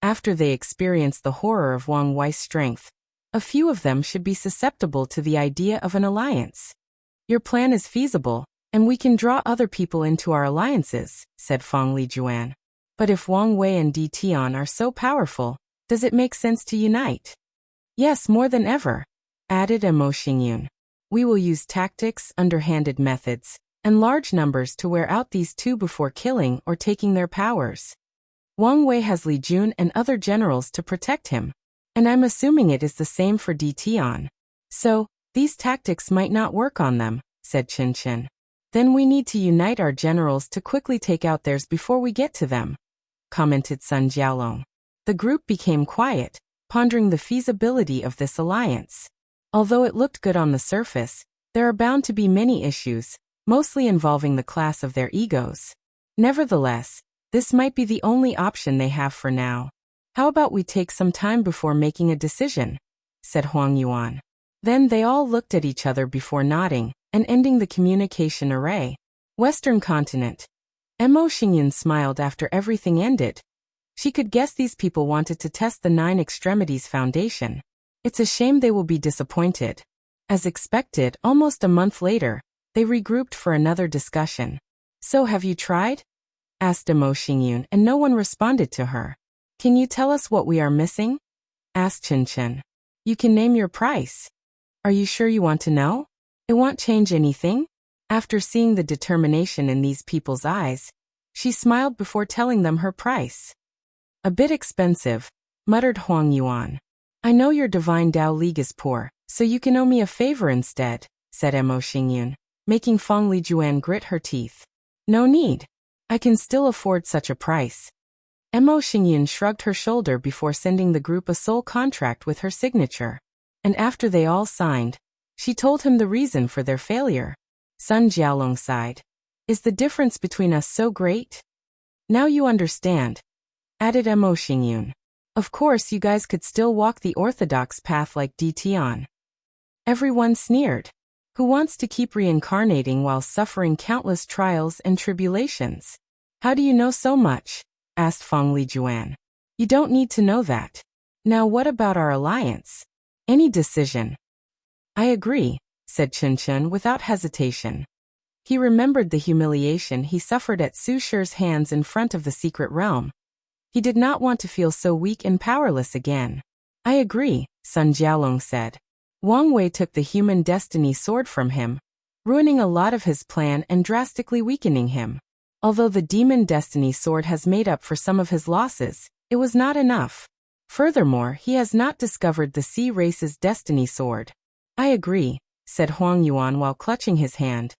[SPEAKER 1] After they experience the horror of Wang Wei's strength, a few of them should be susceptible to the idea of an alliance. Your plan is feasible, and we can draw other people into our alliances, said Feng Lijuan. But if Wang Wei and Di Tian are so powerful, does it make sense to unite? Yes, more than ever, added Mo Xingyun. We will use tactics, underhanded methods, and large numbers to wear out these 2 before killing or taking their powers. Wang Wei has Li Jun and other generals to protect him, and I'm assuming it is the same for Di Tian. So, these tactics might not work on them, said Qin Qin. Then we need to unite our generals to quickly take out theirs before we get to them, commented Sun Jiaolong. The group became quiet, pondering the feasibility of this alliance. Although it looked good on the surface, there are bound to be many issues, mostly involving the class of their egos. Nevertheless, this might be the only option they have for now. How about we take some time before making a decision? Said Huang Yuan. Then they all looked at each other before nodding and ending the communication array. Western continent. Mo Xingyun smiled after everything ended. She could guess these people wanted to test the Nine Extremities Foundation. It's a shame they will be disappointed. As expected, almost a month later, they regrouped for another discussion. So have you tried? Asked Mo Xingyun, and no one responded to her. Can you tell us what we are missing? Asked Qin Qin. You can name your price. Are you sure you want to know? It won't change anything. After seeing the determination in these people's eyes, she smiled before telling them her price. A bit expensive, muttered Huang Yuan. I know your divine Dao League is poor, so you can owe me a favor instead, said Mo Xingyun, making Feng Lijuan grit her teeth. No need. I can still afford such a price. Mo Xingyun shrugged her shoulder before sending the group a sole contract with her signature. And after they all signed, she told him the reason for their failure. Sun Jiaolong sighed. Is the difference between us so great? Now you understand, added Mo Xingyun. Of course you guys could still walk the orthodox path like Di Tian. Everyone sneered. Who wants to keep reincarnating while suffering countless trials and tribulations? How do you know so much? Asked Feng Lijuan. You don't need to know that. Now what about our alliance? Any decision? I agree, said Qin Qin without hesitation. He remembered the humiliation he suffered at Su Shi's hands in front of the secret realm. He did not want to feel so weak and powerless again. I agree, Sun Jiaolong said. Wang Wei took the human destiny sword from him, ruining a lot of his plan and drastically weakening him. Although the demon destiny sword has made up for some of his losses, it was not enough. Furthermore, he has not discovered the sea race's destiny sword. I agree, said Huang Yuan while clutching his hand.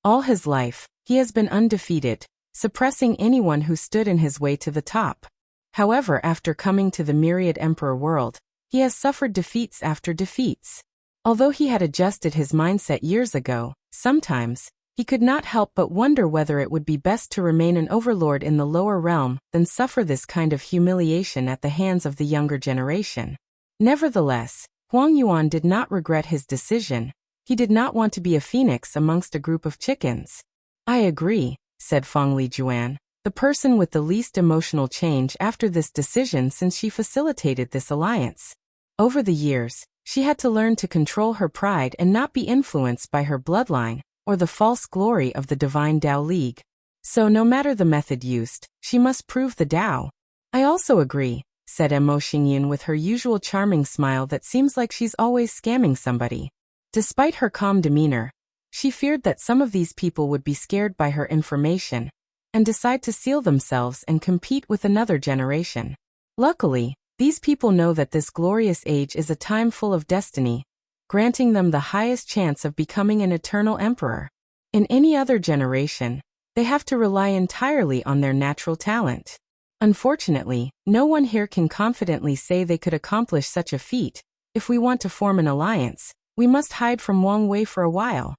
[SPEAKER 1] All his life, he has been undefeated, suppressing anyone who stood in his way to the top. However, after coming to the Myriad Emperor world, he has suffered defeats after defeats. Although he had adjusted his mindset years ago, sometimes, he could not help but wonder whether it would be best to remain an overlord in the lower realm than suffer this kind of humiliation at the hands of the younger generation. Nevertheless, Huang Yuan did not regret his decision. He did not want to be a phoenix amongst a group of chickens. I agree, said Feng Lijuan, the person with the least emotional change after this decision since she facilitated this alliance. Over the years, she had to learn to control her pride and not be influenced by her bloodline or the false glory of the Divine Tao League. So no matter the method used, she must prove the Tao. I also agree, said Mo Xingyun with her usual charming smile that seems like she's always scamming somebody. Despite her calm demeanor, she feared that some of these people would be scared by her information and decide to seal themselves and compete with another generation. Luckily, these people know that this glorious age is a time full of destiny, granting them the highest chance of becoming an eternal emperor. In any other generation, they have to rely entirely on their natural talent. Unfortunately, no one here can confidently say they could accomplish such a feat. If we want to form an alliance, we must hide from Wang Wei for a while.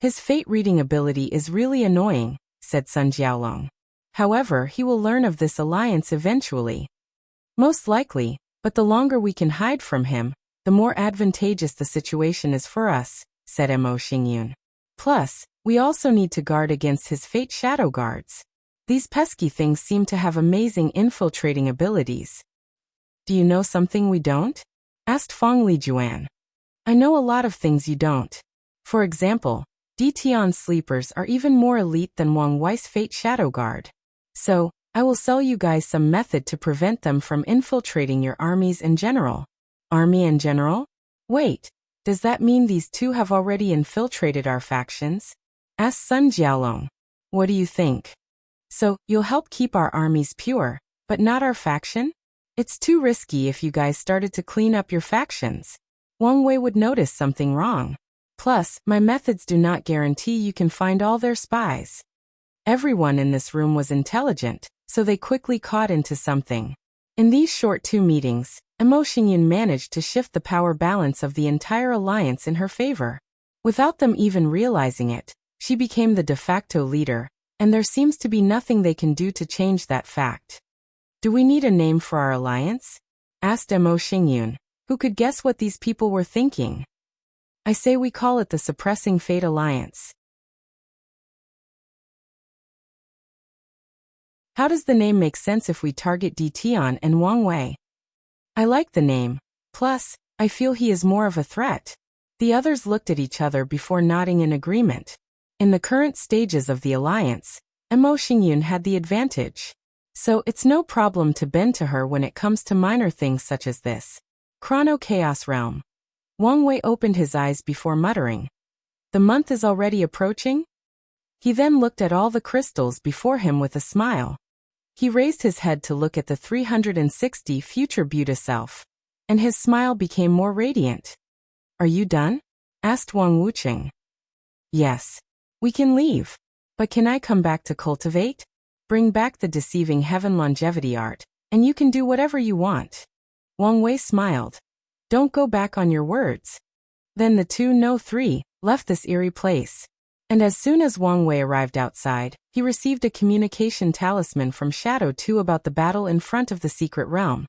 [SPEAKER 1] His fate-reading ability is really annoying, said Sun Jiaolong. However, he will learn of this alliance eventually. Most likely, but the longer we can hide from him, the more advantageous the situation is for us, said Mo Xingyun. Plus, we also need to guard against his fate shadow guards. These pesky things seem to have amazing infiltrating abilities. Do you know something we don't? Asked Feng Lijuan. I know a lot of things you don't. For example, Dtion's sleepers are even more elite than Wang Wei's fate shadow guard. So, I will sell you guys some method to prevent them from infiltrating your armies in general. Army in general? Wait, does that mean these two have already infiltrated our factions? Asked Sun Jiaolong. What do you think? So, you'll help keep our armies pure, but not our faction? It's too risky if you guys started to clean up your factions. Wang Wei would notice something wrong. Plus, my methods do not guarantee you can find all their spies. Everyone in this room was intelligent, so they quickly caught into something. In these short 2 meetings, Mo Xingyun managed to shift the power balance of the entire alliance in her favor. Without them even realizing it, she became the de facto leader, and there seems to be nothing they can do to change that fact. Do we need a name for our alliance? Asked Mo Xingyun, who could guess what these people were thinking. I say we call it the Suppressing Fate Alliance. How does the name make sense if we target Dtion and Wang Wei? I like the name. Plus, I feel he is more of a threat. The others looked at each other before nodding in agreement. In the current stages of the alliance, Mo Xingyun had the advantage. So it's no problem to bend to her when it comes to minor things such as this. Chrono Chaos Realm. Wang Wei opened his eyes before muttering. The month is already approaching? He then looked at all the crystals before him with a smile. He raised his head to look at the 360 future Buddha self, and his smile became more radiant. Are you done? Asked Wang Wuqing. Yes. We can leave. But can I come back to cultivate? Bring back the deceiving heaven longevity art, and you can do whatever you want. Wang Wei smiled. Don't go back on your words. Then the 2-3 left this eerie place. And as soon as Wang Wei arrived outside, he received a communication talisman from Shadow 2 about the battle in front of the secret realm.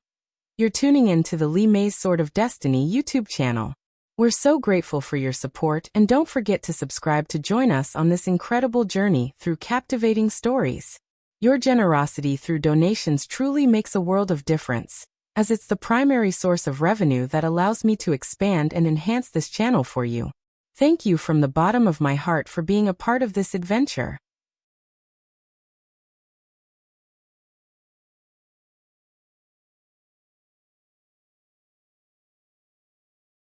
[SPEAKER 1] You're tuning in to the Li Mei's Sword of Destiny YouTube channel. We're so grateful for your support, and don't forget to subscribe to join us on this incredible journey through captivating stories. Your generosity through donations truly makes a world of difference, as it's the primary source of revenue that allows me to expand and enhance this channel for you. Thank you from the bottom of my heart for being a part of this adventure.